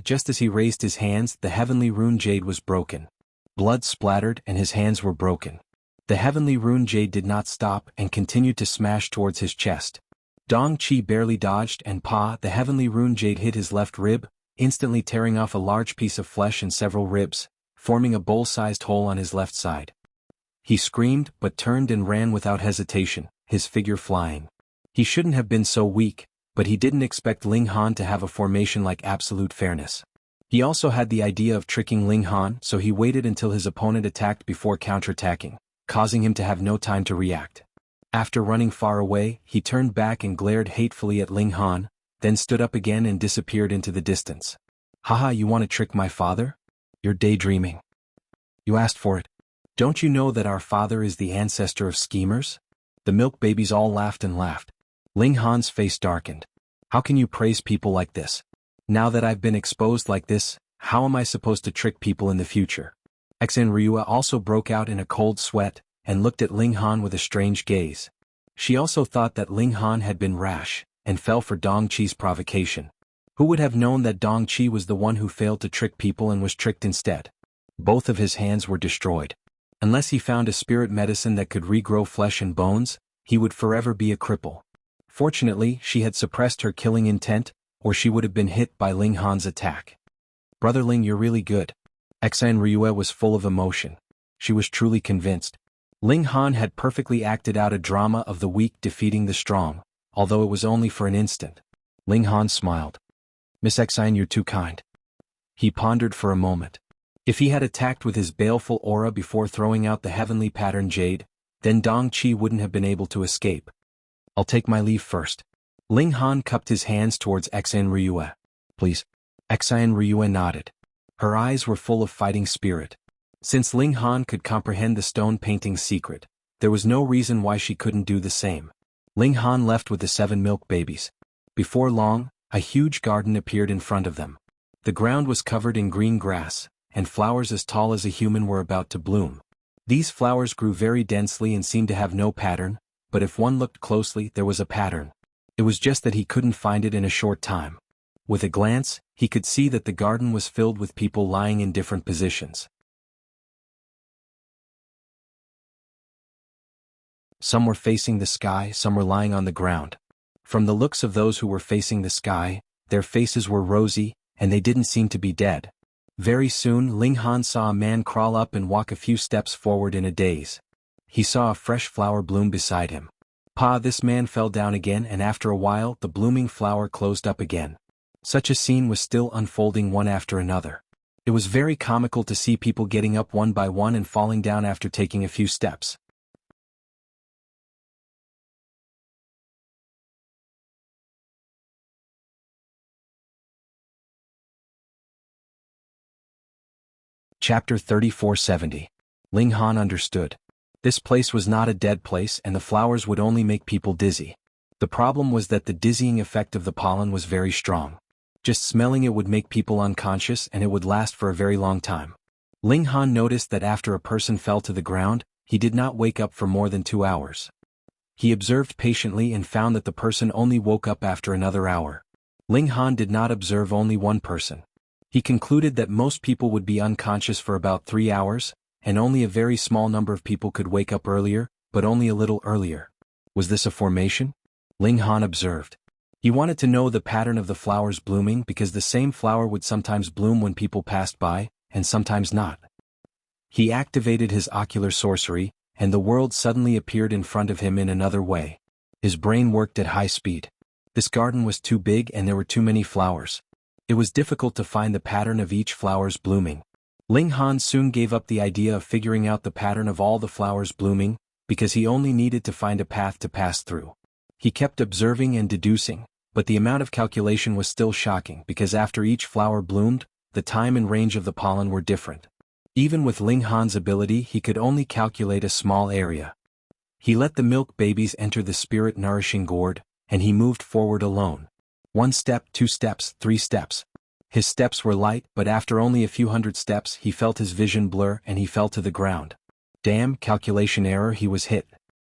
Just as he raised his hands, the heavenly rune jade was broken. Blood splattered and his hands were broken. The heavenly rune jade did not stop and continued to smash towards his chest. Dong Qi barely dodged and the heavenly rune jade hit his left rib, instantly tearing off a large piece of flesh and several ribs, forming a bowl-sized hole on his left side. He screamed but turned and ran without hesitation, his figure flying. He shouldn't have been so weak, but he didn't expect Ling Han to have a formation like absolute fairness. He also had the idea of tricking Ling Han, so he waited until his opponent attacked before counterattacking, causing him to have no time to react. After running far away, he turned back and glared hatefully at Ling Han, then stood up again and disappeared into the distance. "Haha, you want to trick my father? You're daydreaming. You asked for it. Don't you know that our father is the ancestor of schemers?" The milk babies all laughed and laughed. Ling Han's face darkened. "How can you praise people like this? Now that I've been exposed like this, how am I supposed to trick people in the future?" Xen Ryua also broke out in a cold sweat, and looked at Ling Han with a strange gaze. She also thought that Ling Han had been rash, and fell for Dong Qi's provocation. Who would have known that Dong Qi was the one who failed to trick people and was tricked instead? Both of his hands were destroyed. Unless he found a spirit medicine that could regrow flesh and bones, he would forever be a cripple. Fortunately, she had suppressed her killing intent, or she would have been hit by Ling Han's attack. "Brother Ling, you're really good." Xan Ryue was full of emotion. She was truly convinced. Ling Han had perfectly acted out a drama of the weak defeating the strong, although it was only for an instant. Ling Han smiled. "Miss Xan, you're too kind." He pondered for a moment. If he had attacked with his baleful aura before throwing out the heavenly pattern jade, then Dong Qi wouldn't have been able to escape. "I'll take my leave first." Ling Han cupped his hands towards Xan Ryue. Please. Xan Ryue nodded. Her eyes were full of fighting spirit. Since Ling Han could comprehend the stone painting's secret, there was no reason why she couldn't do the same. Ling Han left with the 7 milk babies. Before long, a huge garden appeared in front of them. The ground was covered in green grass, and flowers as tall as a human were about to bloom. These flowers grew very densely and seemed to have no pattern, but if one looked closely there was a pattern. It was just that he couldn't find it in a short time. With a glance, he could see that the garden was filled with people lying in different positions. Some were facing the sky, some were lying on the ground. From the looks of those who were facing the sky, their faces were rosy, and they didn't seem to be dead. Very soon Ling Han saw a man crawl up and walk a few steps forward in a daze. He saw a fresh flower bloom beside him. This man fell down again, and after a while the blooming flower closed up again. Such a scene was still unfolding one after another. It was very comical to see people getting up one by one and falling down after taking a few steps. Chapter 3470. Ling Han understood. This place was not a dead place and the flowers would only make people dizzy. The problem was that the dizzying effect of the pollen was very strong. Just smelling it would make people unconscious and it would last for a very long time. Ling Han noticed that after a person fell to the ground, he did not wake up for more than 2 hours. He observed patiently and found that the person only woke up after another hour. Ling Han did not observe only one person. He concluded that most people would be unconscious for about 3 hours, and only a very small number of people could wake up earlier, but only a little earlier. Was this a formation? Ling Han observed. He wanted to know the pattern of the flowers blooming because the same flower would sometimes bloom when people passed by, and sometimes not. He activated his ocular sorcery, and the world suddenly appeared in front of him in another way. His brain worked at high speed. This garden was too big and there were too many flowers. It was difficult to find the pattern of each flower's blooming. Ling Han soon gave up the idea of figuring out the pattern of all the flowers blooming, because he only needed to find a path to pass through. He kept observing and deducing, but the amount of calculation was still shocking because after each flower bloomed, the time and range of the pollen were different. Even with Ling Han's ability, he could only calculate a small area. He let the milk babies enter the spirit-nourishing gourd, and he moved forward alone. 1 step, 2 steps, 3 steps. His steps were light, but after only a few hundred steps he felt his vision blur and he fell to the ground. Damn, calculation error, he was hit.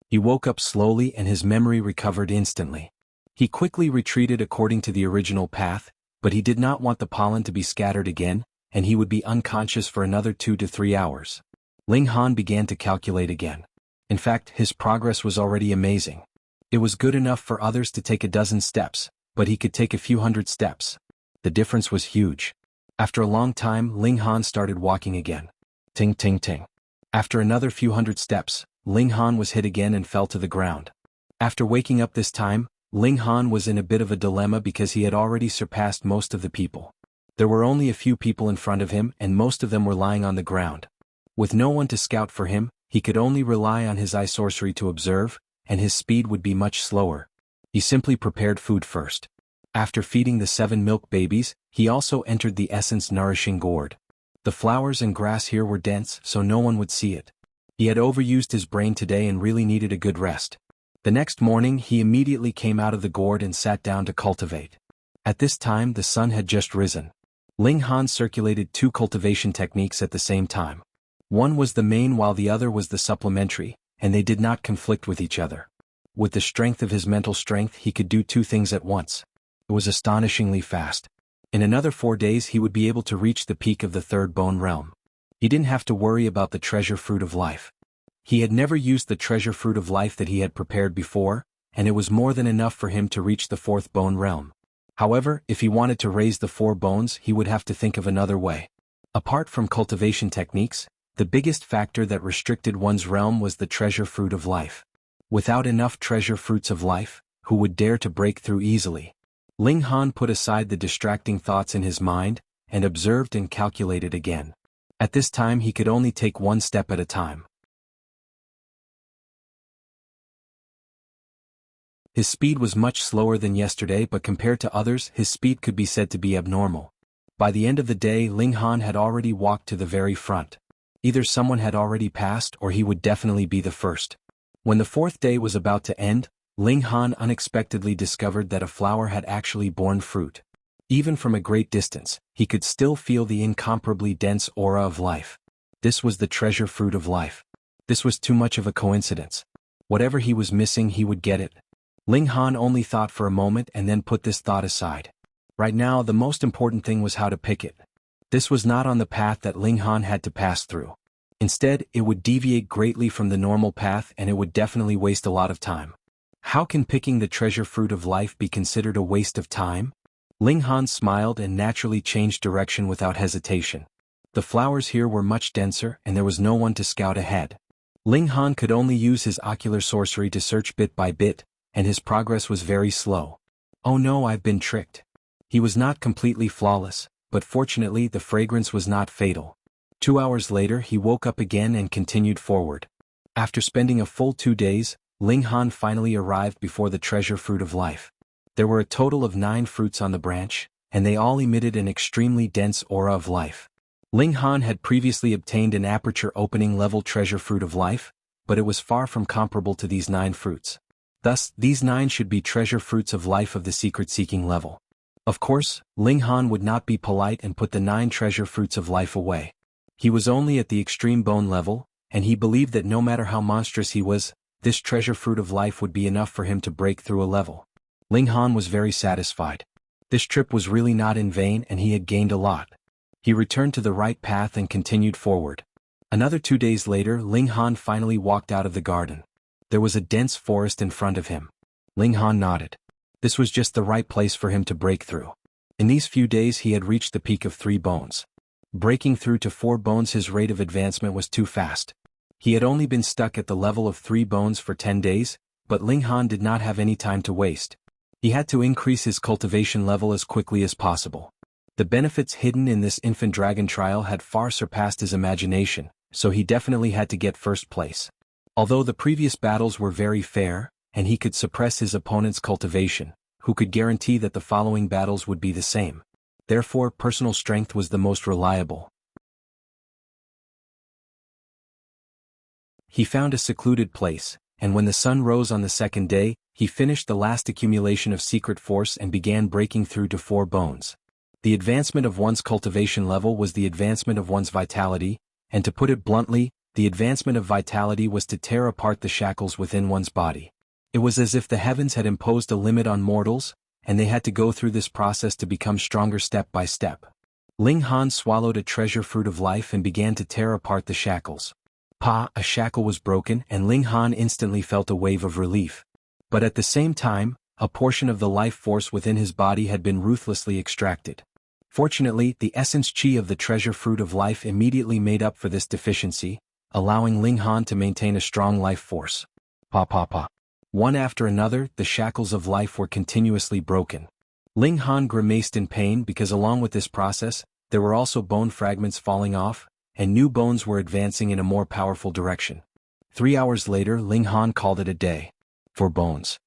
He woke up slowly and his memory recovered instantly. He quickly retreated according to the original path, but he did not want the pollen to be scattered again, and he would be unconscious for another 2 to 3 hours. Ling Han began to calculate again. In fact, his progress was already amazing. It was good enough for others to take a dozen steps, but he could take a few hundred steps. The difference was huge. After a long time, Ling Han started walking again. Ting ting ting. After another few hundred steps, Ling Han was hit again and fell to the ground. After waking up this time, Ling Han was in a bit of a dilemma because he had already surpassed most of the people. There were only a few people in front of him and most of them were lying on the ground. With no one to scout for him, he could only rely on his eye sorcery to observe, and his speed would be much slower. He simply prepared food first. After feeding the 7 milk babies, he also entered the essence-nourishing gourd. The flowers and grass here were dense, so no one would see it. He had overused his brain today and really needed a good rest. The next morning he immediately came out of the gourd and sat down to cultivate. At this time the sun had just risen. Ling Han circulated 2 cultivation techniques at the same time. One was the main while the other was the supplementary, and they did not conflict with each other. With the strength of his mental strength he could do 2 things at once. It was astonishingly fast. In another 4 days he would be able to reach the peak of the 3rd bone realm. He didn't have to worry about the treasure fruit of life. He had never used the treasure fruit of life that he had prepared before, and it was more than enough for him to reach the 4th bone realm. However, if he wanted to raise the 4 bones he would have to think of another way. Apart from cultivation techniques, the biggest factor that restricted one's realm was the treasure fruit of life. Without enough treasure fruits of life, who would dare to break through easily? Ling Han put aside the distracting thoughts in his mind, and observed and calculated again. At this time he could only take 1 step at a time. His speed was much slower than yesterday, but compared to others, his speed could be said to be abnormal. By the end of the day, Ling Han had already walked to the very front. Either someone had already passed or he would definitely be the first. When the fourth day was about to end, Ling Han unexpectedly discovered that a flower had actually borne fruit. Even from a great distance, he could still feel the incomparably dense aura of life. This was the treasure fruit of life. This was too much of a coincidence. Whatever he was missing, he would get it. Ling Han only thought for a moment and then put this thought aside. Right now, the most important thing was how to pick it. This was not on the path that Ling Han had to pass through. Instead, it would deviate greatly from the normal path and it would definitely waste a lot of time. How can picking the treasure fruit of life be considered a waste of time? Ling Han smiled and naturally changed direction without hesitation. The flowers here were much denser and there was no one to scout ahead. Ling Han could only use his ocular sorcery to search bit by bit, and his progress was very slow. Oh no, I've been tricked. He was not completely flawless, but fortunately the fragrance was not fatal. 2 hours later he woke up again and continued forward. After spending a full 2 days, Ling Han finally arrived before the treasure fruit of life. There were a total of 9 fruits on the branch, and they all emitted an extremely dense aura of life. Ling Han had previously obtained an aperture opening level treasure fruit of life, but it was far from comparable to these 9 fruits. Thus, these 9 should be treasure fruits of life of the secret-seeking level. Of course, Ling Han would not be polite and put the 9 treasure fruits of life away. He was only at the extreme bone level, and he believed that no matter how monstrous he was, this treasure fruit of life would be enough for him to break through a level. Ling Han was very satisfied. This trip was really not in vain and he had gained a lot. He returned to the right path and continued forward. Another 2 days later, Ling Han finally walked out of the garden. There was a dense forest in front of him. Ling Han nodded. This was just the right place for him to break through. In these few days he had reached the peak of 3 bones. Breaking through to 4 bones, his rate of advancement was too fast. He had only been stuck at the level of 3 bones for 10 days, but Ling Han did not have any time to waste. He had to increase his cultivation level as quickly as possible. The benefits hidden in this infant dragon trial had far surpassed his imagination, so he definitely had to get first place. Although the previous battles were very fair, and he could suppress his opponent's cultivation, who could guarantee that the following battles would be the same? Therefore, personal strength was the most reliable. He found a secluded place, and when the sun rose on the second day, he finished the last accumulation of secret force and began breaking through to 4 bones. The advancement of one's cultivation level was the advancement of one's vitality, and to put it bluntly, the advancement of vitality was to tear apart the shackles within one's body. It was as if the heavens had imposed a limit on mortals, and they had to go through this process to become stronger step by step. Ling Han swallowed a treasure fruit of life and began to tear apart the shackles. A shackle was broken and Ling Han instantly felt a wave of relief. But at the same time, a portion of the life force within his body had been ruthlessly extracted. Fortunately, the essence chi of the treasure fruit of life immediately made up for this deficiency, allowing Ling Han to maintain a strong life force. One after another, the shackles of life were continuously broken. Ling Han grimaced in pain because along with this process, there were also bone fragments falling off, and new bones were advancing in a more powerful direction. 3 hours later, Ling Han called it a day. 4 bones.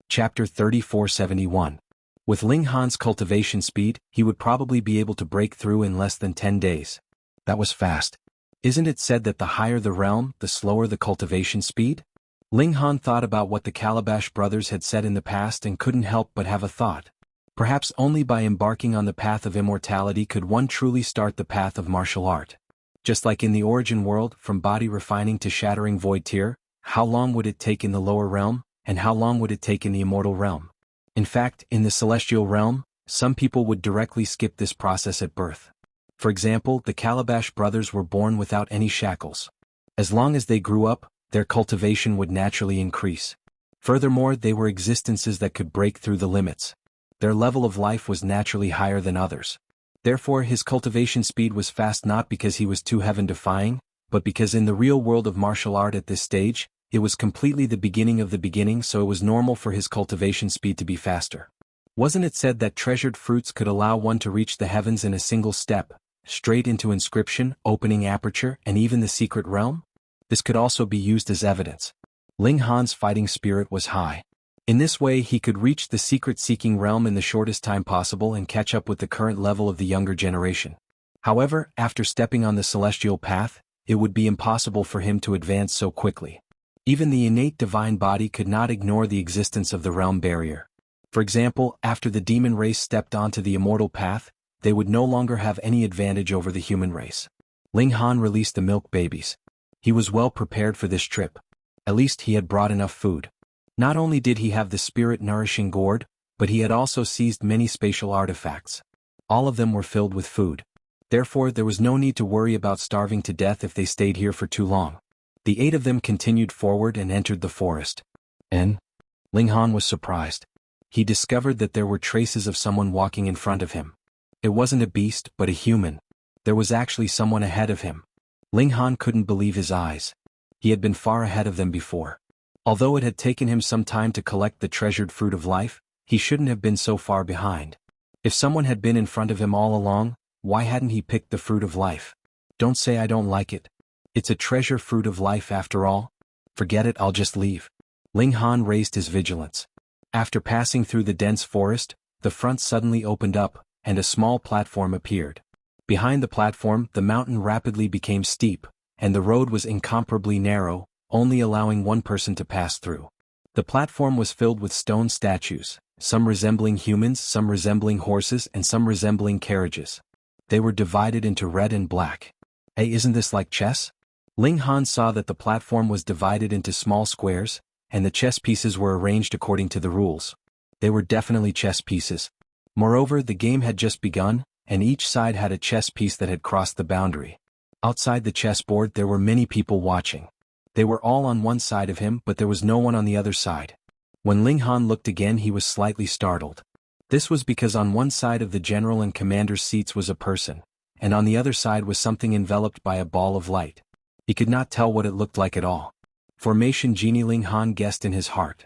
Chapter 3471. With Ling Han's cultivation speed, he would probably be able to break through in less than 10 days. That was fast. Isn't it said that the higher the realm, the slower the cultivation speed? Ling Han thought about what the Calabash brothers had said in the past and couldn't help but have a thought. Perhaps only by embarking on the path of immortality could one truly start the path of martial art. Just like in the origin world, from body refining to shattering void tier, how long would it take in the lower realm? And how long would it take in the immortal realm? In fact, in the celestial realm, some people would directly skip this process at birth. For example, the Calabash brothers were born without any shackles. As long as they grew up, their cultivation would naturally increase. Furthermore, they were existences that could break through the limits. Their level of life was naturally higher than others. Therefore, his cultivation speed was fast not because he was too heaven-defying, but because in the real world of martial art at this stage, it was completely the beginning of the beginning, so it was normal for his cultivation speed to be faster. Wasn't it said that treasured fruits could allow one to reach the heavens in a single step, straight into inscription, opening aperture, and even the secret realm? This could also be used as evidence. Ling Han's fighting spirit was high. In this way he could reach the secret-seeking realm in the shortest time possible and catch up with the current level of the younger generation. However, after stepping on the celestial path, it would be impossible for him to advance so quickly. Even the innate divine body could not ignore the existence of the realm barrier. For example, after the demon race stepped onto the immortal path, they would no longer have any advantage over the human race. Ling Han released the milk babies. He was well prepared for this trip. At least he had brought enough food. Not only did he have the spirit-nourishing gourd, but he had also seized many spatial artifacts. All of them were filled with food. Therefore, there was no need to worry about starving to death if they stayed here for too long. The 8 of them continued forward and entered the forest. And Ling Han was surprised. He discovered that there were traces of someone walking in front of him. It wasn't a beast, but a human. There was actually someone ahead of him. Ling Han couldn't believe his eyes. He had been far ahead of them before. Although it had taken him some time to collect the treasured fruit of life, he shouldn't have been so far behind. If someone had been in front of him all along, why hadn't he picked the fruit of life? Don't say I don't like it. It's a treasure fruit of life after all. Forget it, I'll just leave. Ling Han raised his vigilance. After passing through the dense forest, the front suddenly opened up, and a small platform appeared. Behind the platform, the mountain rapidly became steep, and the road was incomparably narrow, only allowing one person to pass through. The platform was filled with stone statues, some resembling humans, some resembling horses, and some resembling carriages. They were divided into red and black. Hey, isn't this like chess? Ling Han saw that the platform was divided into small squares, and the chess pieces were arranged according to the rules. They were definitely chess pieces. Moreover, the game had just begun, and each side had a chess piece that had crossed the boundary. Outside the chessboard there were many people watching. They were all on one side of him, but there was no one on the other side. When Ling Han looked again he was slightly startled. This was because on one side of the general and commander's seats was a person, and on the other side was something enveloped by a ball of light. He could not tell what it looked like at all. Formation Genie, Ling Han guessed in his heart.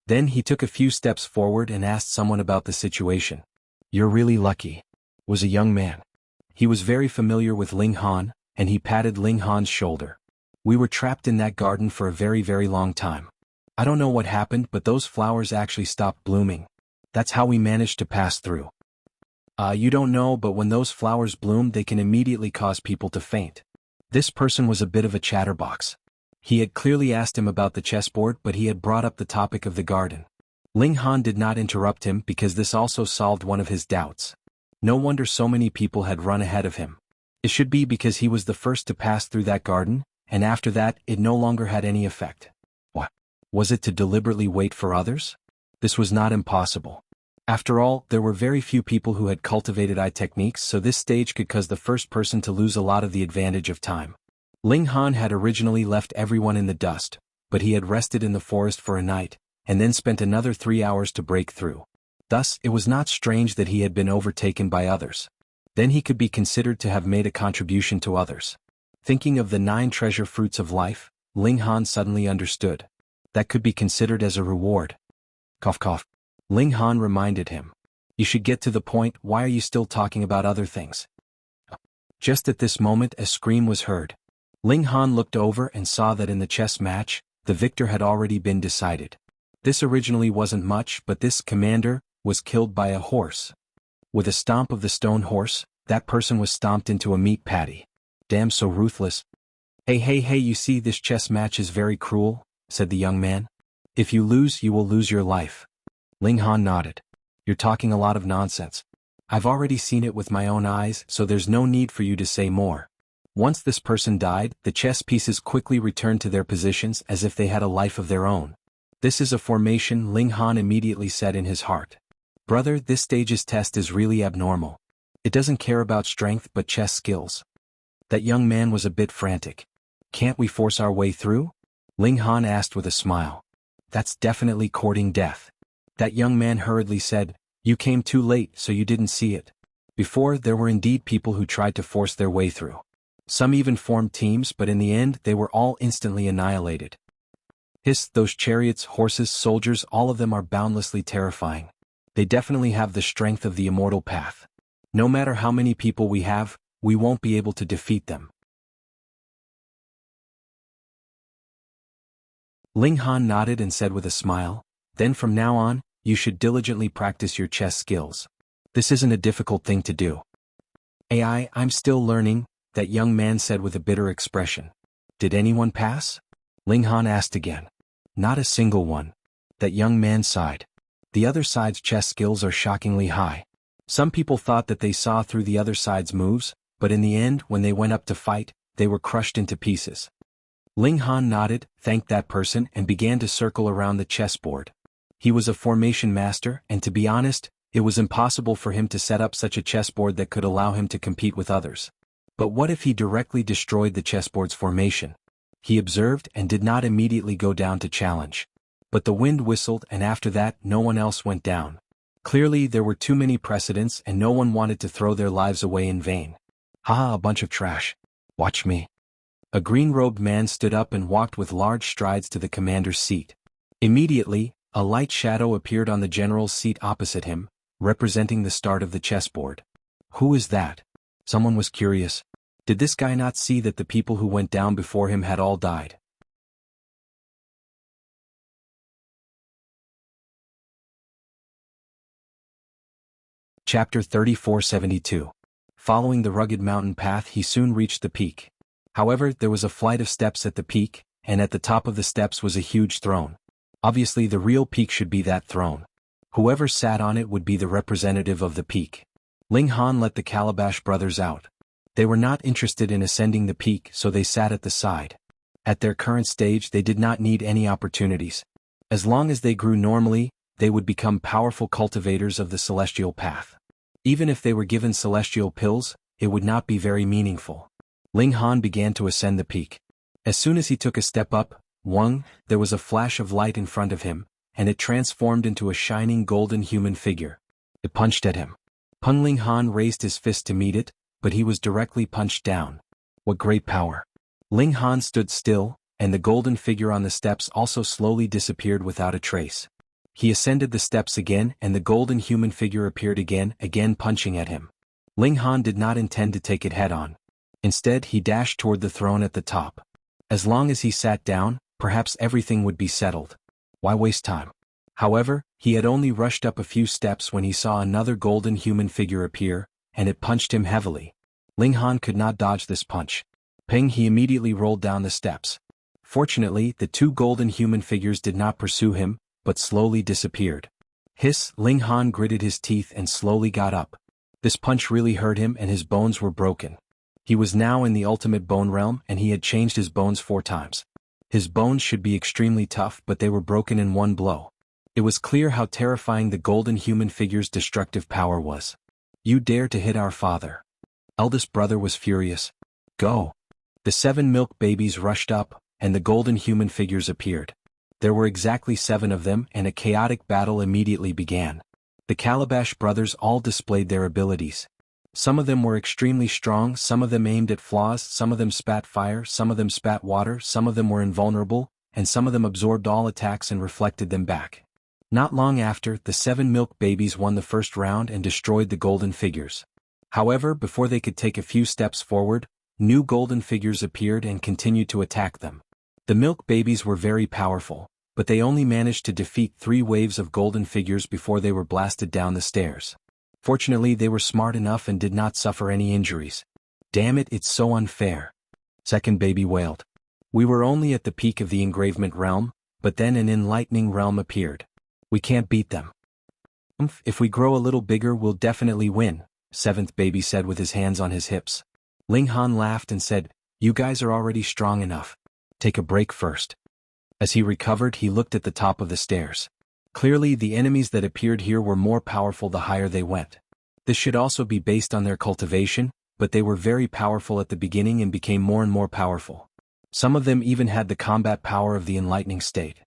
Then he took a few steps forward and asked someone about the situation. You're really lucky. Was a young man. He was very familiar with Ling Han, and he patted Ling Han's shoulder. We were trapped in that garden for a very, very long time. I don't know what happened, but those flowers actually stopped blooming. That's how we managed to pass through. You don't know, but when those flowers bloom they can immediately cause people to faint. This person was a bit of a chatterbox. He had clearly asked him about the chessboard, but he had brought up the topic of the garden. Ling Han did not interrupt him because this also solved one of his doubts. No wonder so many people had run ahead of him. It should be because he was the first to pass through that garden, and after that it no longer had any effect. What? Was it to deliberately wait for others? This was not impossible. After all, there were very few people who had cultivated eye techniques, so this stage could cause the first person to lose a lot of the advantage of time. Ling Han had originally left everyone in the dust, but he had rested in the forest for a night, and then spent another 3 hours to break through. Thus, it was not strange that he had been overtaken by others. Then he could be considered to have made a contribution to others. Thinking of the 9 treasure fruits of life, Ling Han suddenly understood. That could be considered as a reward. Cough cough. Ling Han reminded him. You should get to the point, why are you still talking about other things? Just at this moment a scream was heard. Ling Han looked over and saw that in the chess match, the victor had already been decided. This originally wasn't much, but this commander was killed by a horse. With a stomp of the stone horse, that person was stomped into a meat patty. Damn, so ruthless. Hey, you see, this chess match is very cruel, said the young man. If you lose, you will lose your life. Ling Han nodded. You're talking a lot of nonsense. I've already seen it with my own eyes, so there's no need for you to say more. Once this person died, the chess pieces quickly returned to their positions as if they had a life of their own. This is a formation, Ling Han immediately said in his heart. Brother, this stage's test is really abnormal. It doesn't care about strength but chess skills. That young man was a bit frantic. Can't we force our way through? Ling Han asked with a smile. That's definitely courting death. That young man hurriedly said, You came too late, so you didn't see it. Before, there were indeed people who tried to force their way through. Some even formed teams, but in the end they were all instantly annihilated. Hiss, those chariots, horses, soldiers, all of them are boundlessly terrifying. They definitely have the strength of the immortal path. No matter how many people we have, we won't be able to defeat them. Ling Han nodded and said with a smile, then from now on, you should diligently practice your chess skills. This isn't a difficult thing to do. I'm still learning, that young man said with a bitter expression. Did anyone pass? Ling Han asked again. Not a single one. That young man sighed. The other side's chess skills are shockingly high. Some people thought that they saw through the other side's moves, but in the end, when they went up to fight, they were crushed into pieces. Ling Han nodded, thanked that person, and began to circle around the chessboard. He was a formation master, and to be honest, it was impossible for him to set up such a chessboard that could allow him to compete with others. But what if he directly destroyed the chessboard's formation? He observed and did not immediately go down to challenge. But the wind whistled, and after that, no one else went down. Clearly, there were too many precedents, and no one wanted to throw their lives away in vain. Haha, a bunch of trash. Watch me. A green-robed man stood up and walked with large strides to the commander's seat. Immediately, a light shadow appeared on the general's seat opposite him, representing the start of the chessboard. Who is that? Someone was curious. Did this guy not see that the people who went down before him had all died? Chapter 3472. Following the rugged mountain path, he soon reached the peak. However, there was a flight of steps at the peak, and at the top of the steps was a huge throne. Obviously, the real peak should be that throne. Whoever sat on it would be the representative of the peak. Ling Han let the Calabash brothers out. They were not interested in ascending the peak, so they sat at the side. At their current stage, they did not need any opportunities. As long as they grew normally, they would become powerful cultivators of the celestial path. Even if they were given celestial pills, it would not be very meaningful. Ling Han began to ascend the peak. As soon as he took a step up, there was a flash of light in front of him, and it transformed into a shining golden human figure. It punched at him. Ling Han raised his fist to meet it, but he was directly punched down. What great power! Ling Han stood still, and the golden figure on the steps also slowly disappeared without a trace. He ascended the steps again, and the golden human figure appeared again punching at him. Ling Han did not intend to take it head-on. Instead, he dashed toward the throne at the top. As long as he sat down, perhaps everything would be settled. Why waste time? However, he had only rushed up a few steps when he saw another golden human figure appear, and it punched him heavily. Ling Han could not dodge this punch. He immediately rolled down the steps. Fortunately, the two golden human figures did not pursue him, but slowly disappeared. Ling Han gritted his teeth and slowly got up. This punch really hurt him and his bones were broken. He was now in the ultimate bone realm and he had changed his bones 4 times. His bones should be extremely tough, but they were broken in one blow. It was clear how terrifying the golden human figure's destructive power was. You dare to hit our father? Eldest brother was furious. Go! The 7 milk babies rushed up, and the golden human figures appeared. There were exactly 7 of them, and a chaotic battle immediately began. The Calabash brothers all displayed their abilities. Some of them were extremely strong, some of them aimed at flaws, some of them spat fire, some of them spat water, some of them were invulnerable, and some of them absorbed all attacks and reflected them back. Not long after, the 7 milk babies won the first round and destroyed the golden figures. However, before they could take a few steps forward, new golden figures appeared and continued to attack them. The milk babies were very powerful, but they only managed to defeat 3 waves of golden figures before they were blasted down the stairs. Fortunately, they were smart enough and did not suffer any injuries. Damn it, it's so unfair. Second baby wailed. We were only at the peak of the engravement realm, but then an enlightening realm appeared. We can't beat them. If we grow a little bigger, we'll definitely win, 7th baby said with his hands on his hips. Ling Han laughed and said, You guys are already strong enough. Take a break first. As he recovered, he looked at the top of the stairs. Clearly, the enemies that appeared here were more powerful the higher they went. This should also be based on their cultivation, but they were very powerful at the beginning and became more and more powerful. Some of them even had the combat power of the enlightening state.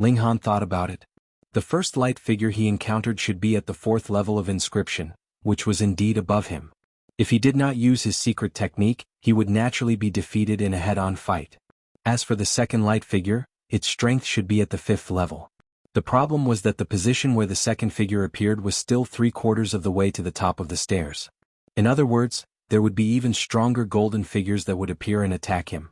Ling Han thought about it. The first light figure he encountered should be at the 4th level of inscription, which was indeed above him. If he did not use his secret technique, he would naturally be defeated in a head-on fight. As for the second light figure, its strength should be at the 5th level. The problem was that the position where the second figure appeared was still 3/4 of the way to the top of the stairs. In other words, there would be even stronger golden figures that would appear and attack him.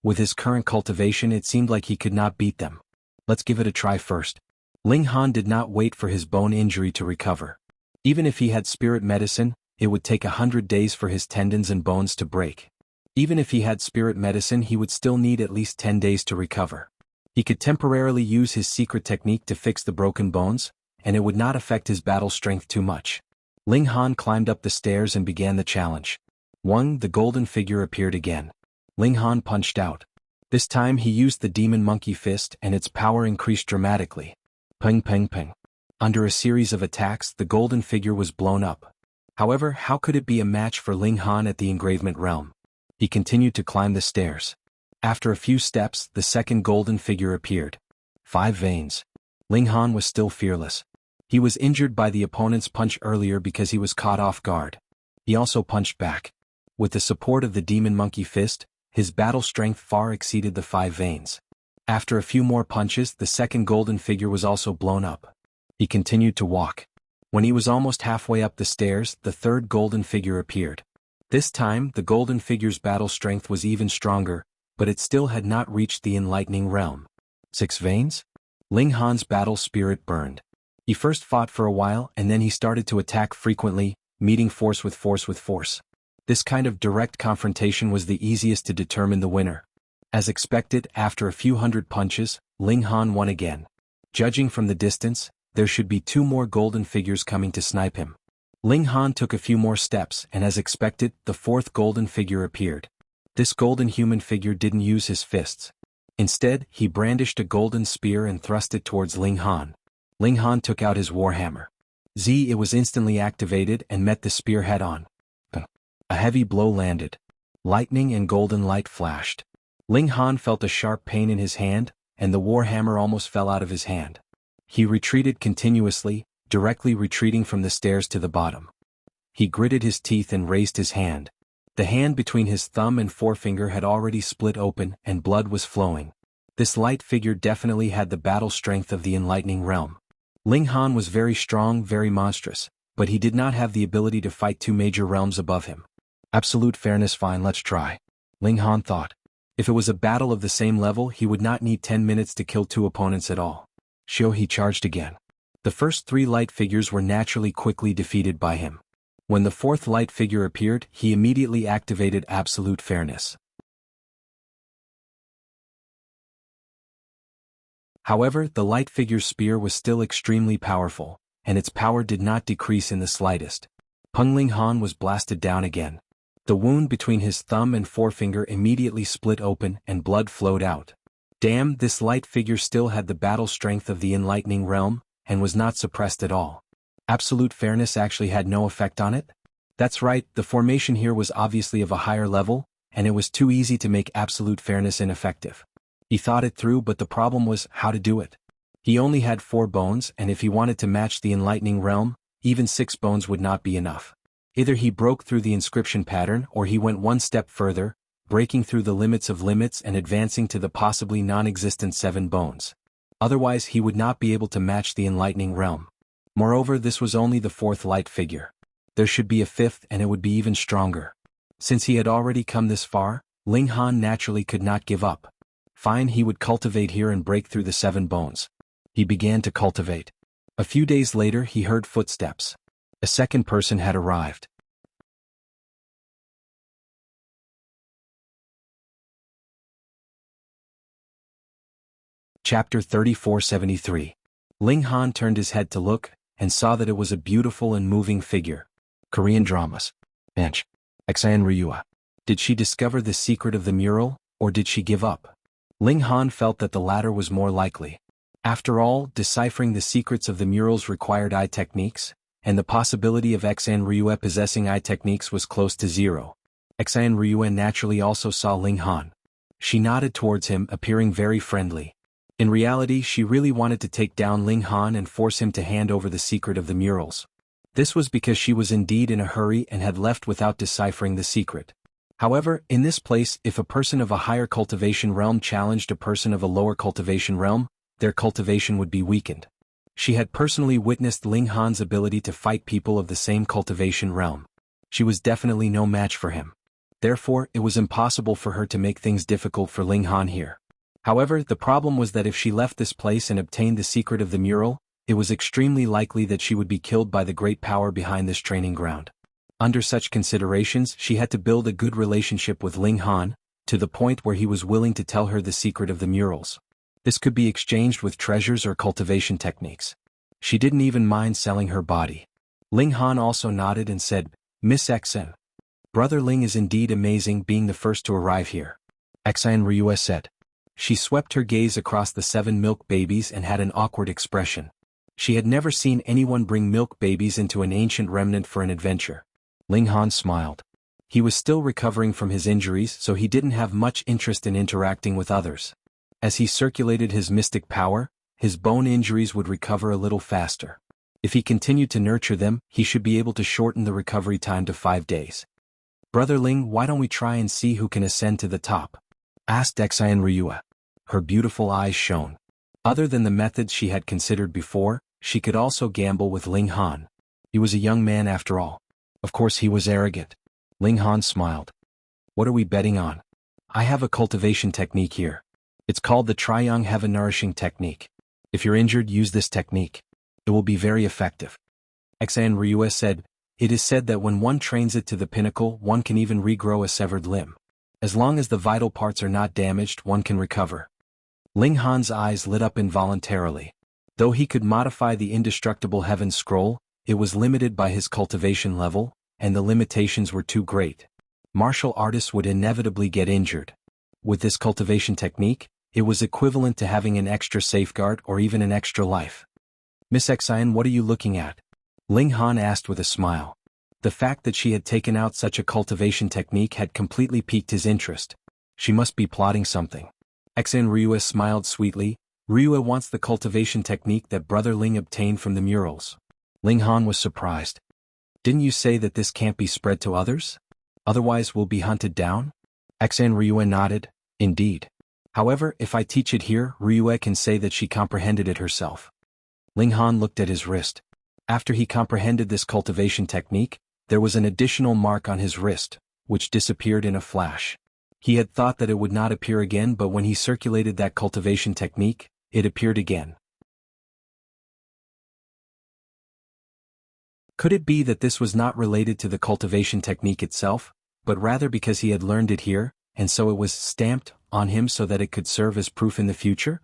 With his current cultivation, it seemed like he could not beat them. Let's give it a try first. Ling Han did not wait for his bone injury to recover. Even if he had spirit medicine, it would take 100 days for his tendons and bones to break. Even if he had spirit medicine, he would still need at least 10 days to recover. He could temporarily use his secret technique to fix the broken bones, and it would not affect his battle strength too much. Ling Han climbed up the stairs and began the challenge. 1. The golden figure appeared again. Ling Han punched out. This time he used the demon monkey fist and its power increased dramatically. Ping ping ping. Under a series of attacks, the golden figure was blown up. However, how could it be a match for Ling Han at the engravement realm? He continued to climb the stairs. After a few steps, the second golden figure appeared. 5 veins. Ling Han was still fearless. He was injured by the opponent's punch earlier because he was caught off guard. He also punched back. With the support of the demon monkey fist, his battle strength far exceeded the 5 veins. After a few more punches, the second golden figure was also blown up. He continued to walk. When he was almost halfway up the stairs, the third golden figure appeared. This time, the golden figure's battle strength was even stronger, but it still had not reached the enlightening realm. 6 veins? Ling Han's battle spirit burned. He first fought for a while and then he started to attack frequently, meeting force with force with force. This kind of direct confrontation was the easiest to determine the winner. As expected, after a few hundred punches, Ling Han won again. Judging from the distance, there should be 2 more golden figures coming to snipe him. Ling Han took a few more steps and as expected, the 4th golden figure appeared. This golden human figure didn't use his fists. Instead, he brandished a golden spear and thrust it towards Ling Han. Ling Han took out his warhammer. It was instantly activated and met the spear head-on. A heavy blow landed. Lightning and golden light flashed. Ling Han felt a sharp pain in his hand, and the warhammer almost fell out of his hand. He retreated continuously, directly retreating from the stairs to the bottom. He gritted his teeth and raised his hand. The hand between his thumb and forefinger had already split open and blood was flowing. This light figure definitely had the battle strength of the enlightening realm. Ling Han was very strong, very monstrous, but he did not have the ability to fight 2 major realms above him. Absolute fairness, fine, let's try. Ling Han thought. If it was a battle of the same level, he would not need 10 minutes to kill 2 opponents at all. He charged again. The first 3 light figures were naturally quickly defeated by him. When the 4th light figure appeared, he immediately activated absolute fairness. However, the light figure's spear was still extremely powerful, and its power did not decrease in the slightest. Ling Han was blasted down again. The wound between his thumb and forefinger immediately split open and blood flowed out. Damn, this light figure still had the battle strength of the enlightening realm, and was not suppressed at all. Absolute fairness actually had no effect on it? That's right, the formation here was obviously of a higher level, and it was too easy to make absolute fairness ineffective. He thought it through, but the problem was how to do it. He only had 4 bones, and if he wanted to match the enlightening realm, even 6 bones would not be enough. Either he broke through the inscription pattern or he went 1 step further, breaking through the limits of limits and advancing to the possibly non-existent 7 bones. Otherwise he would not be able to match the enlightening realm. Moreover, this was only the 4th light figure. There should be a 5th and it would be even stronger. Since he had already come this far, Ling Han naturally could not give up. Fine, he would cultivate here and break through the 7 bones. He began to cultivate. A few days later he heard footsteps. A second person had arrived. Chapter 3473. Ling Han turned his head to look, and saw that it was a beautiful and moving figure. Korean dramas. Bench. Xan Ryua. Did she discover the secret of the mural, or did she give up? Ling Han felt that the latter was more likely. After all, deciphering the secrets of the murals required eye techniques, and the possibility of Xan Ryua possessing eye techniques was close to 0. Xan Ryua naturally also saw Ling Han. She nodded towards him, appearing very friendly. In reality, she really wanted to take down Ling Han and force him to hand over the secret of the murals. This was because she was indeed in a hurry and had left without deciphering the secret. However, in this place, if a person of a higher cultivation realm challenged a person of a lower cultivation realm, their cultivation would be weakened. She had personally witnessed Ling Han's ability to fight people of the same cultivation realm. She was definitely no match for him. Therefore, it was impossible for her to make things difficult for Ling Han here. However, the problem was that if she left this place and obtained the secret of the mural, it was extremely likely that she would be killed by the great power behind this training ground. Under such considerations, she had to build a good relationship with Ling Han, to the point where he was willing to tell her the secret of the murals. This could be exchanged with treasures or cultivation techniques. She didn't even mind selling her body. Ling Han also nodded and said, "Miss Xen. Brother Ling is indeed amazing being the first to arrive here." Xen Ryue said. She swept her gaze across the 7 milk babies and had an awkward expression. She had never seen anyone bring milk babies into an ancient remnant for an adventure. Ling Han smiled. He was still recovering from his injuries, so he didn't have much interest in interacting with others. As he circulated his mystic power, his bone injuries would recover a little faster. If he continued to nurture them, he should be able to shorten the recovery time to 5 days. "Brother Ling, why don't we try and see who can ascend to the top?" asked Xen Ryue. Her beautiful eyes shone. Other than the methods she had considered before, she could also gamble with Ling Han. He was a young man after all. Of course he was arrogant. Ling Han smiled. "What are we betting on?" "I have a cultivation technique here. It's called the Triang Heaven Nourishing Technique. If you're injured, use this technique. It will be very effective." Xen Ryue said, "It is said that when one trains it to the pinnacle, one can even regrow a severed limb. As long as the vital parts are not damaged, one can recover." Ling Han's eyes lit up involuntarily. Though he could modify the indestructible heaven scroll, it was limited by his cultivation level, and the limitations were too great. Martial artists would inevitably get injured. With this cultivation technique, it was equivalent to having an extra safeguard or even an extra life. "Miss Xen, what are you looking at?" Ling Han asked with a smile. The fact that she had taken out such a cultivation technique had completely piqued his interest. She must be plotting something. Xen Ryue smiled sweetly. "Ryue wants the cultivation technique that Brother Ling obtained from the murals." Ling Han was surprised. "Didn't you say that this can't be spread to others? Otherwise we'll be hunted down?" Xen Ryue nodded. "Indeed. However, if I teach it here, Ryue can say that she comprehended it herself." Ling Han looked at his wrist. After he comprehended this cultivation technique, there was an additional mark on his wrist, which disappeared in a flash. He had thought that it would not appear again, but when he circulated that cultivation technique, it appeared again. Could it be that this was not related to the cultivation technique itself, but rather because he had learned it here, and so it was stamped on him so that it could serve as proof in the future?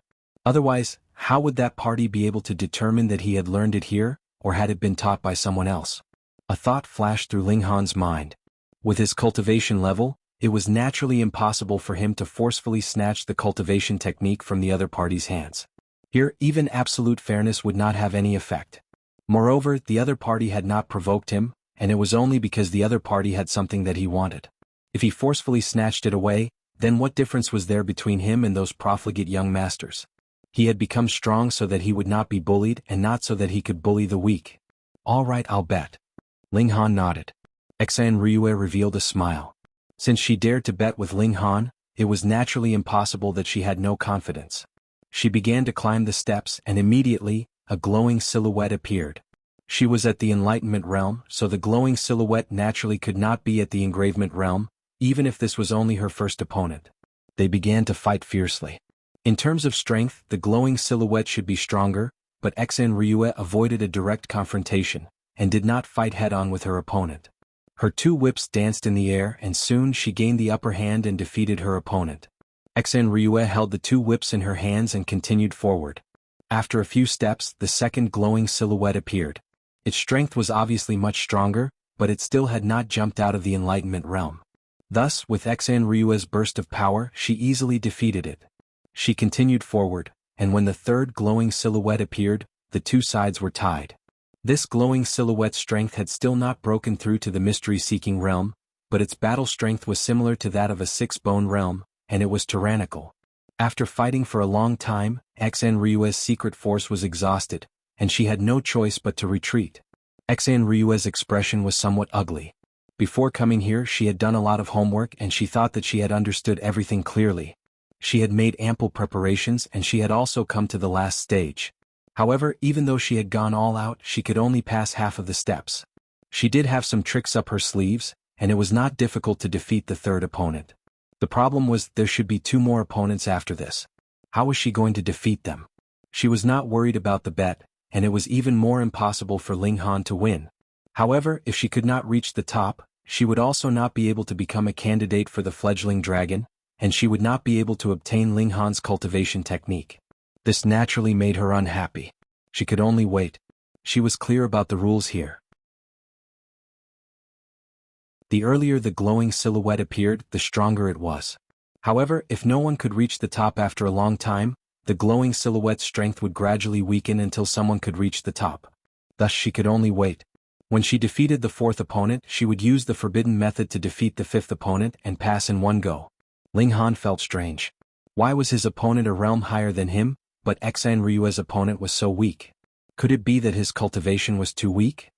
Otherwise, how would that party be able to determine that he had learned it here, or had it been taught by someone else? A thought flashed through Ling Han's mind. With his cultivation level, it was naturally impossible for him to forcefully snatch the cultivation technique from the other party's hands. Here, even absolute fairness would not have any effect. Moreover, the other party had not provoked him, and it was only because the other party had something that he wanted. If he forcefully snatched it away, then what difference was there between him and those profligate young masters? He had become strong so that he would not be bullied and not so that he could bully the weak. "All right, I'll bet." Ling Han nodded. Xen Ryue revealed a smile. Since she dared to bet with Ling Han, it was naturally impossible that she had no confidence. She began to climb the steps and immediately, a glowing silhouette appeared. She was at the enlightenment realm, so the glowing silhouette naturally could not be at the engravement realm, even if this was only her first opponent. They began to fight fiercely. In terms of strength, the glowing silhouette should be stronger, but Xen Ryue avoided a direct confrontation, and did not fight head-on with her opponent. Her 2 whips danced in the air and soon she gained the upper hand and defeated her opponent. Xen Ryue held the 2 whips in her hands and continued forward. After a few steps, the second glowing silhouette appeared. Its strength was obviously much stronger, but it still had not jumped out of the enlightenment realm. Thus, with Xen Ryue's burst of power, she easily defeated it. She continued forward, and when the third glowing silhouette appeared, the 2 sides were tied. This glowing silhouette's strength had still not broken through to the mystery-seeking realm, but its battle strength was similar to that of a 6-bone realm, and it was tyrannical. After fighting for a long time, Xen Ryue's secret force was exhausted, and she had no choice but to retreat. Xen Ryue's expression was somewhat ugly. Before coming here she had done a lot of homework and she thought that she had understood everything clearly. She had made ample preparations and she had also come to the last stage. However, even though she had gone all out, she could only pass half of the steps. She did have some tricks up her sleeves, and it was not difficult to defeat the third opponent. The problem was there should be 2 more opponents after this. How was she going to defeat them? She was not worried about the bet, and it was even more impossible for Ling Han to win. However, if she could not reach the top, she would also not be able to become a candidate for the fledgling dragon, and she would not be able to obtain Ling Han's cultivation technique. This naturally made her unhappy. She could only wait. She was clear about the rules here. The earlier the glowing silhouette appeared, the stronger it was. However, if no one could reach the top after a long time, the glowing silhouette's strength would gradually weaken until someone could reach the top. Thus she could only wait. When she defeated the 4th opponent, she would use the forbidden method to defeat the 5th opponent and pass in one go. Ling Han felt strange. Why was his opponent a realm higher than him, but Xan Ryue's opponent was so weak? Could it be that his cultivation was too weak?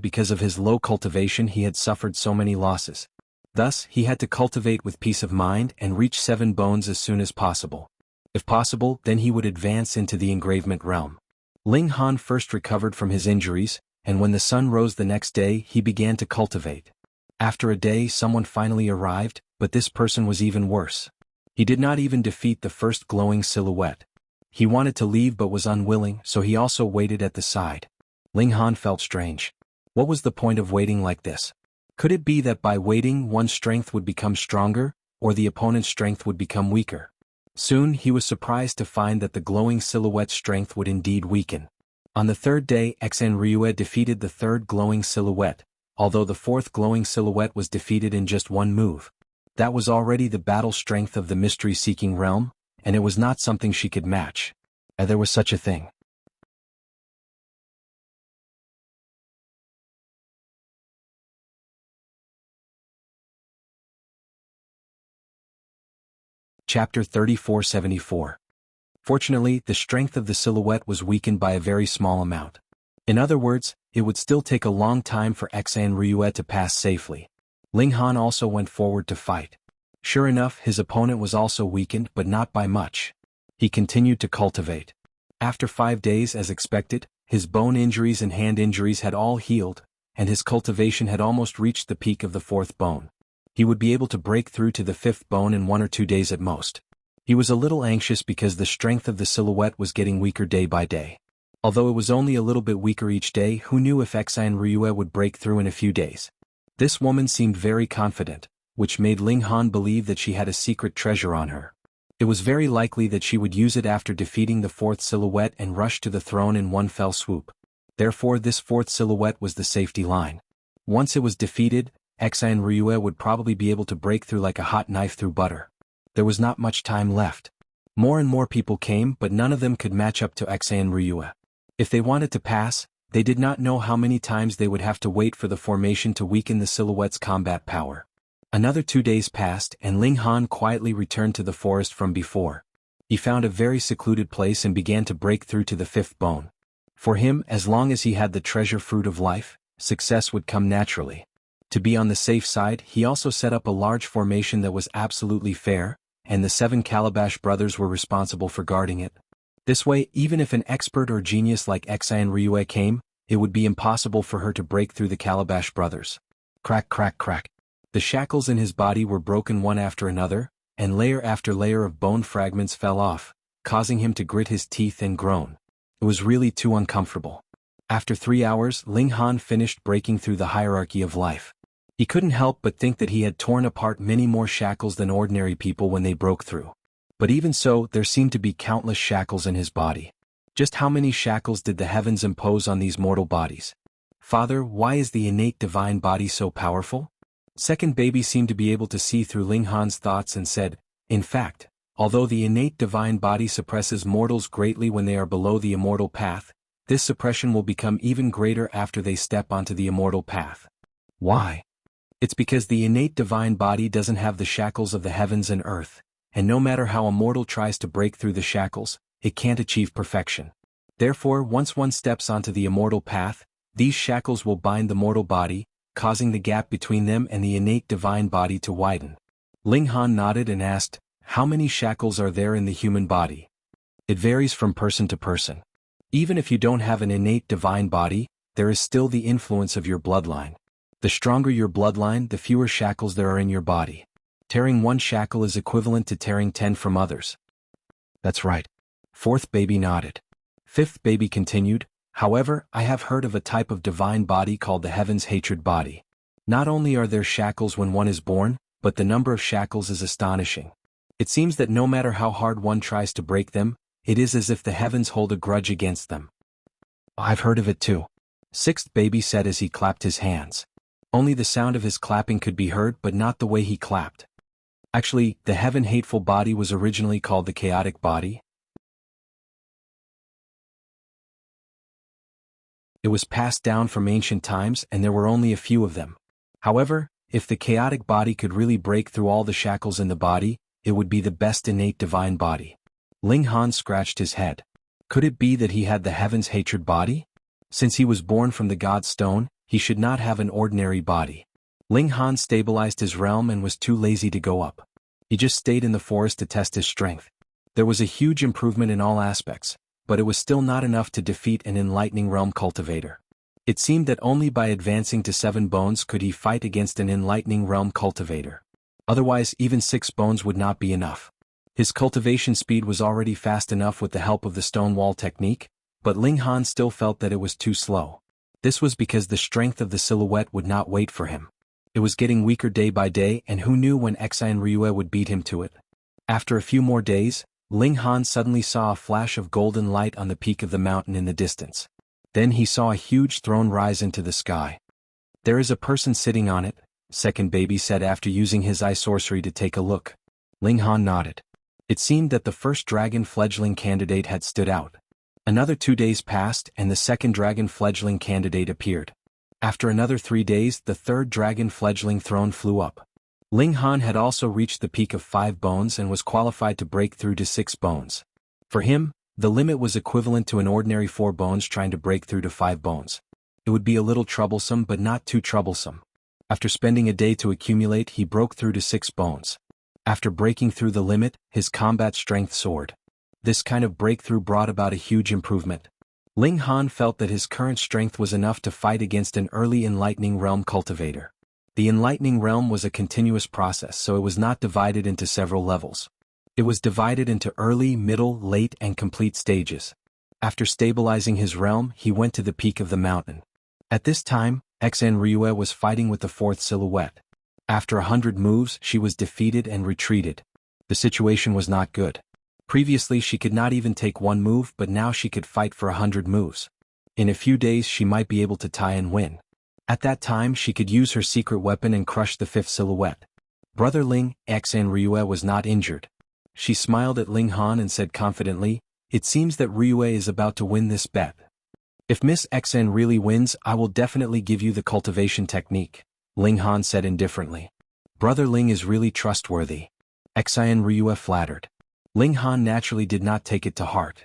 Because of his low cultivation he had suffered so many losses. Thus, he had to cultivate with peace of mind and reach 7 bones as soon as possible. If possible, then he would advance into the engravement realm. Ling Han first recovered from his injuries, and when the sun rose the next day he began to cultivate. After a day someone finally arrived, but this person was even worse. He did not even defeat the first glowing silhouette. He wanted to leave but was unwilling, so he also waited at the side. Ling Han felt strange. What was the point of waiting like this? Could it be that by waiting one's strength would become stronger, or the opponent's strength would become weaker? Soon he was surprised to find that the glowing silhouette's strength would indeed weaken. On the 3rd day Xan Ryue defeated the 3rd glowing silhouette, although the 4th glowing silhouette was defeated in just one move. That was already the battle strength of the mystery-seeking realm, and it was not something she could match. And there was such a thing. Chapter 3474. Fortunately, the strength of the silhouette was weakened by a very small amount. In other words, it would still take a long time for Xan Ryue to pass safely. Ling Han also went forward to fight. Sure enough, his opponent was also weakened, but not by much. He continued to cultivate. After 5 days, as expected, his bone injuries and hand injuries had all healed, and his cultivation had almost reached the peak of the 4th bone. He would be able to break through to the 5th bone in 1 or 2 days at most. He was a little anxious because the strength of the silhouette was getting weaker day by day. Although it was only a little bit weaker each day, who knew if Xan Ryue would break through in a few days? This woman seemed very confident, which made Ling Han believe that she had a secret treasure on her. It was very likely that she would use it after defeating the 4th silhouette and rush to the throne in one fell swoop. Therefore this 4th silhouette was the safety line. Once it was defeated, Xan Ryue would probably be able to break through like a hot knife through butter. There was not much time left. More and more people came, but none of them could match up to Xan Ryue. If they wanted to pass, they did not know how many times they would have to wait for the formation to weaken the silhouette's combat power. Another 2 days passed and Ling Han quietly returned to the forest from before. He found a very secluded place and began to break through to the 5th bone. For him, as long as he had the treasure fruit of life, success would come naturally. To be on the safe side, he also set up a large formation that was absolutely fair, and the 7 Calabash brothers were responsible for guarding it. This way, even if an expert or genius like Xan Ryue came, it would be impossible for her to break through the Calabash brothers. Crack, crack, crack. The shackles in his body were broken one after another, and layer after layer of bone fragments fell off, causing him to grit his teeth and groan. It was really too uncomfortable. After 3 hours, Ling Han finished breaking through the hierarchy of life. He couldn't help but think that he had torn apart many more shackles than ordinary people when they broke through. But even so, there seemed to be countless shackles in his body. Just how many shackles did the heavens impose on these mortal bodies? Father, why is the innate divine body so powerful? Second baby seemed to be able to see through Ling Han's thoughts and said, in fact, although the innate divine body suppresses mortals greatly when they are below the immortal path, this suppression will become even greater after they step onto the immortal path. Why? It's because the innate divine body doesn't have the shackles of the heavens and earth, and no matter how a mortal tries to break through the shackles, it can't achieve perfection. Therefore, once one steps onto the immortal path, these shackles will bind the mortal body, causing the gap between them and the innate divine body to widen. Ling Han nodded and asked, "How many shackles are there in the human body?" "It varies from person to person. Even if you don't have an innate divine body, there is still the influence of your bloodline. The stronger your bloodline, the fewer shackles there are in your body. Tearing one shackle is equivalent to tearing 10 from others." "That's right." Fourth baby nodded. Fifth baby continued, "However, I have heard of a type of divine body called the Heaven's Hatred body. Not only are there shackles when one is born, but the number of shackles is astonishing. It seems that no matter how hard one tries to break them, it is as if the heavens hold a grudge against them." "I've heard of it too," sixth baby said as he clapped his hands. Only the sound of his clapping could be heard but not the way he clapped. Actually, the heaven-hateful body was originally called the chaotic body. It was passed down from ancient times and there were only a few of them. However, if the chaotic body could really break through all the shackles in the body, it would be the best innate divine body. Ling Han scratched his head. Could it be that he had the Heaven's Hatred body? Since he was born from the God Stone, he should not have an ordinary body. Ling Han stabilized his realm and was too lazy to go up. He just stayed in the forest to test his strength. There was a huge improvement in all aspects, but it was still not enough to defeat an enlightening realm cultivator. It seemed that only by advancing to 7 bones could he fight against an enlightening realm cultivator. Otherwise, even 6 bones would not be enough. His cultivation speed was already fast enough with the help of the stone wall technique, but Ling Han still felt that it was too slow. This was because the strength of the silhouette would not wait for him. It was getting weaker day by day, and who knew when Xian Ryue would beat him to it. After a few more days, Ling Han suddenly saw a flash of golden light on the peak of the mountain in the distance. Then he saw a huge throne rise into the sky. "There is a person sitting on it," second baby said after using his eye sorcery to take a look. Ling Han nodded. It seemed that the first dragon fledgling candidate had stood out. Another 2 days passed and the second dragon fledgling candidate appeared. After another 3 days, the third dragon fledgling throne flew up. Ling Han had also reached the peak of 5 bones and was qualified to break through to 6 bones. For him, the limit was equivalent to an ordinary 4 bones trying to break through to 5 bones. It would be a little troublesome but not too troublesome. After spending a day to accumulate, he broke through to 6 bones. After breaking through the limit, his combat strength soared. This kind of breakthrough brought about a huge improvement. Ling Han felt that his current strength was enough to fight against an early enlightening realm cultivator. The enlightening realm was a continuous process, so it was not divided into several levels. It was divided into early, middle, late, and complete stages. After stabilizing his realm, he went to the peak of the mountain. At this time, Xian Ryue was fighting with the 4th silhouette. After 100 moves, she was defeated and retreated. The situation was not good. Previously she could not even take 1 move, but now she could fight for 100 moves. In a few days she might be able to tie and win. At that time she could use her secret weapon and crush the 5th silhouette. Brother Ling, Xian Ryue was not injured. She smiled at Ling Han and said confidently, "It seems that Ryue is about to win this bet. If Miss Xian really wins, I will definitely give you the cultivation technique," Ling Han said indifferently. Brother Ling is really trustworthy. Xian Ryue flattered. Ling Han naturally did not take it to heart.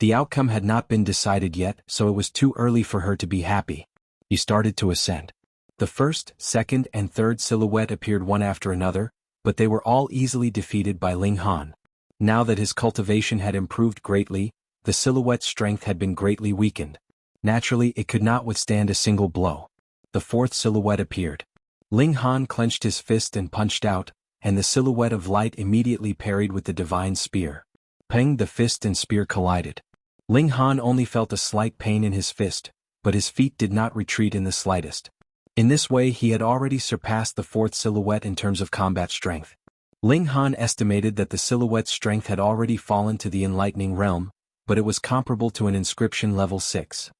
The outcome had not been decided yet, so it was too early for her to be happy. He started to ascend. The 1st, 2nd, and 3rd silhouette appeared one after another, but they were all easily defeated by Ling Han. Now that his cultivation had improved greatly, the silhouette's strength had been greatly weakened. Naturally, it could not withstand a single blow. The 4th silhouette appeared. Ling Han clenched his fist and punched out, and the silhouette of light immediately parried with the divine spear. Peng, the fist and spear collided. Ling Han only felt a slight pain in his fist, but his feet did not retreat in the slightest. In this way he had already surpassed the 4th silhouette in terms of combat strength. Ling Han estimated that the silhouette's strength had already fallen to the enlightening realm, but it was comparable to an inscription level 6.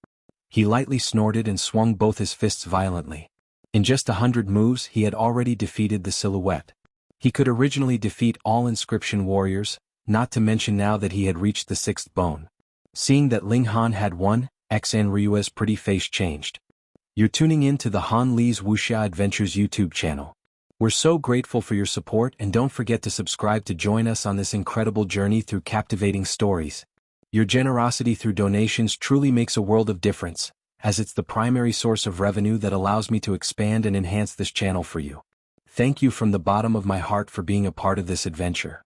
He lightly snorted and swung both his fists violently. In just 100 moves he had already defeated the silhouette. He could originally defeat all inscription warriors, not to mention now that he had reached the 6th bone. Seeing that Ling Han had won, Xian Ryue's pretty face changed. You're tuning in to the Han Li's Wuxia Adventures YouTube channel. We're so grateful for your support and don't forget to subscribe to join us on this incredible journey through captivating stories. Your generosity through donations truly makes a world of difference, as it's the primary source of revenue that allows me to expand and enhance this channel for you. Thank you from the bottom of my heart for being a part of this adventure.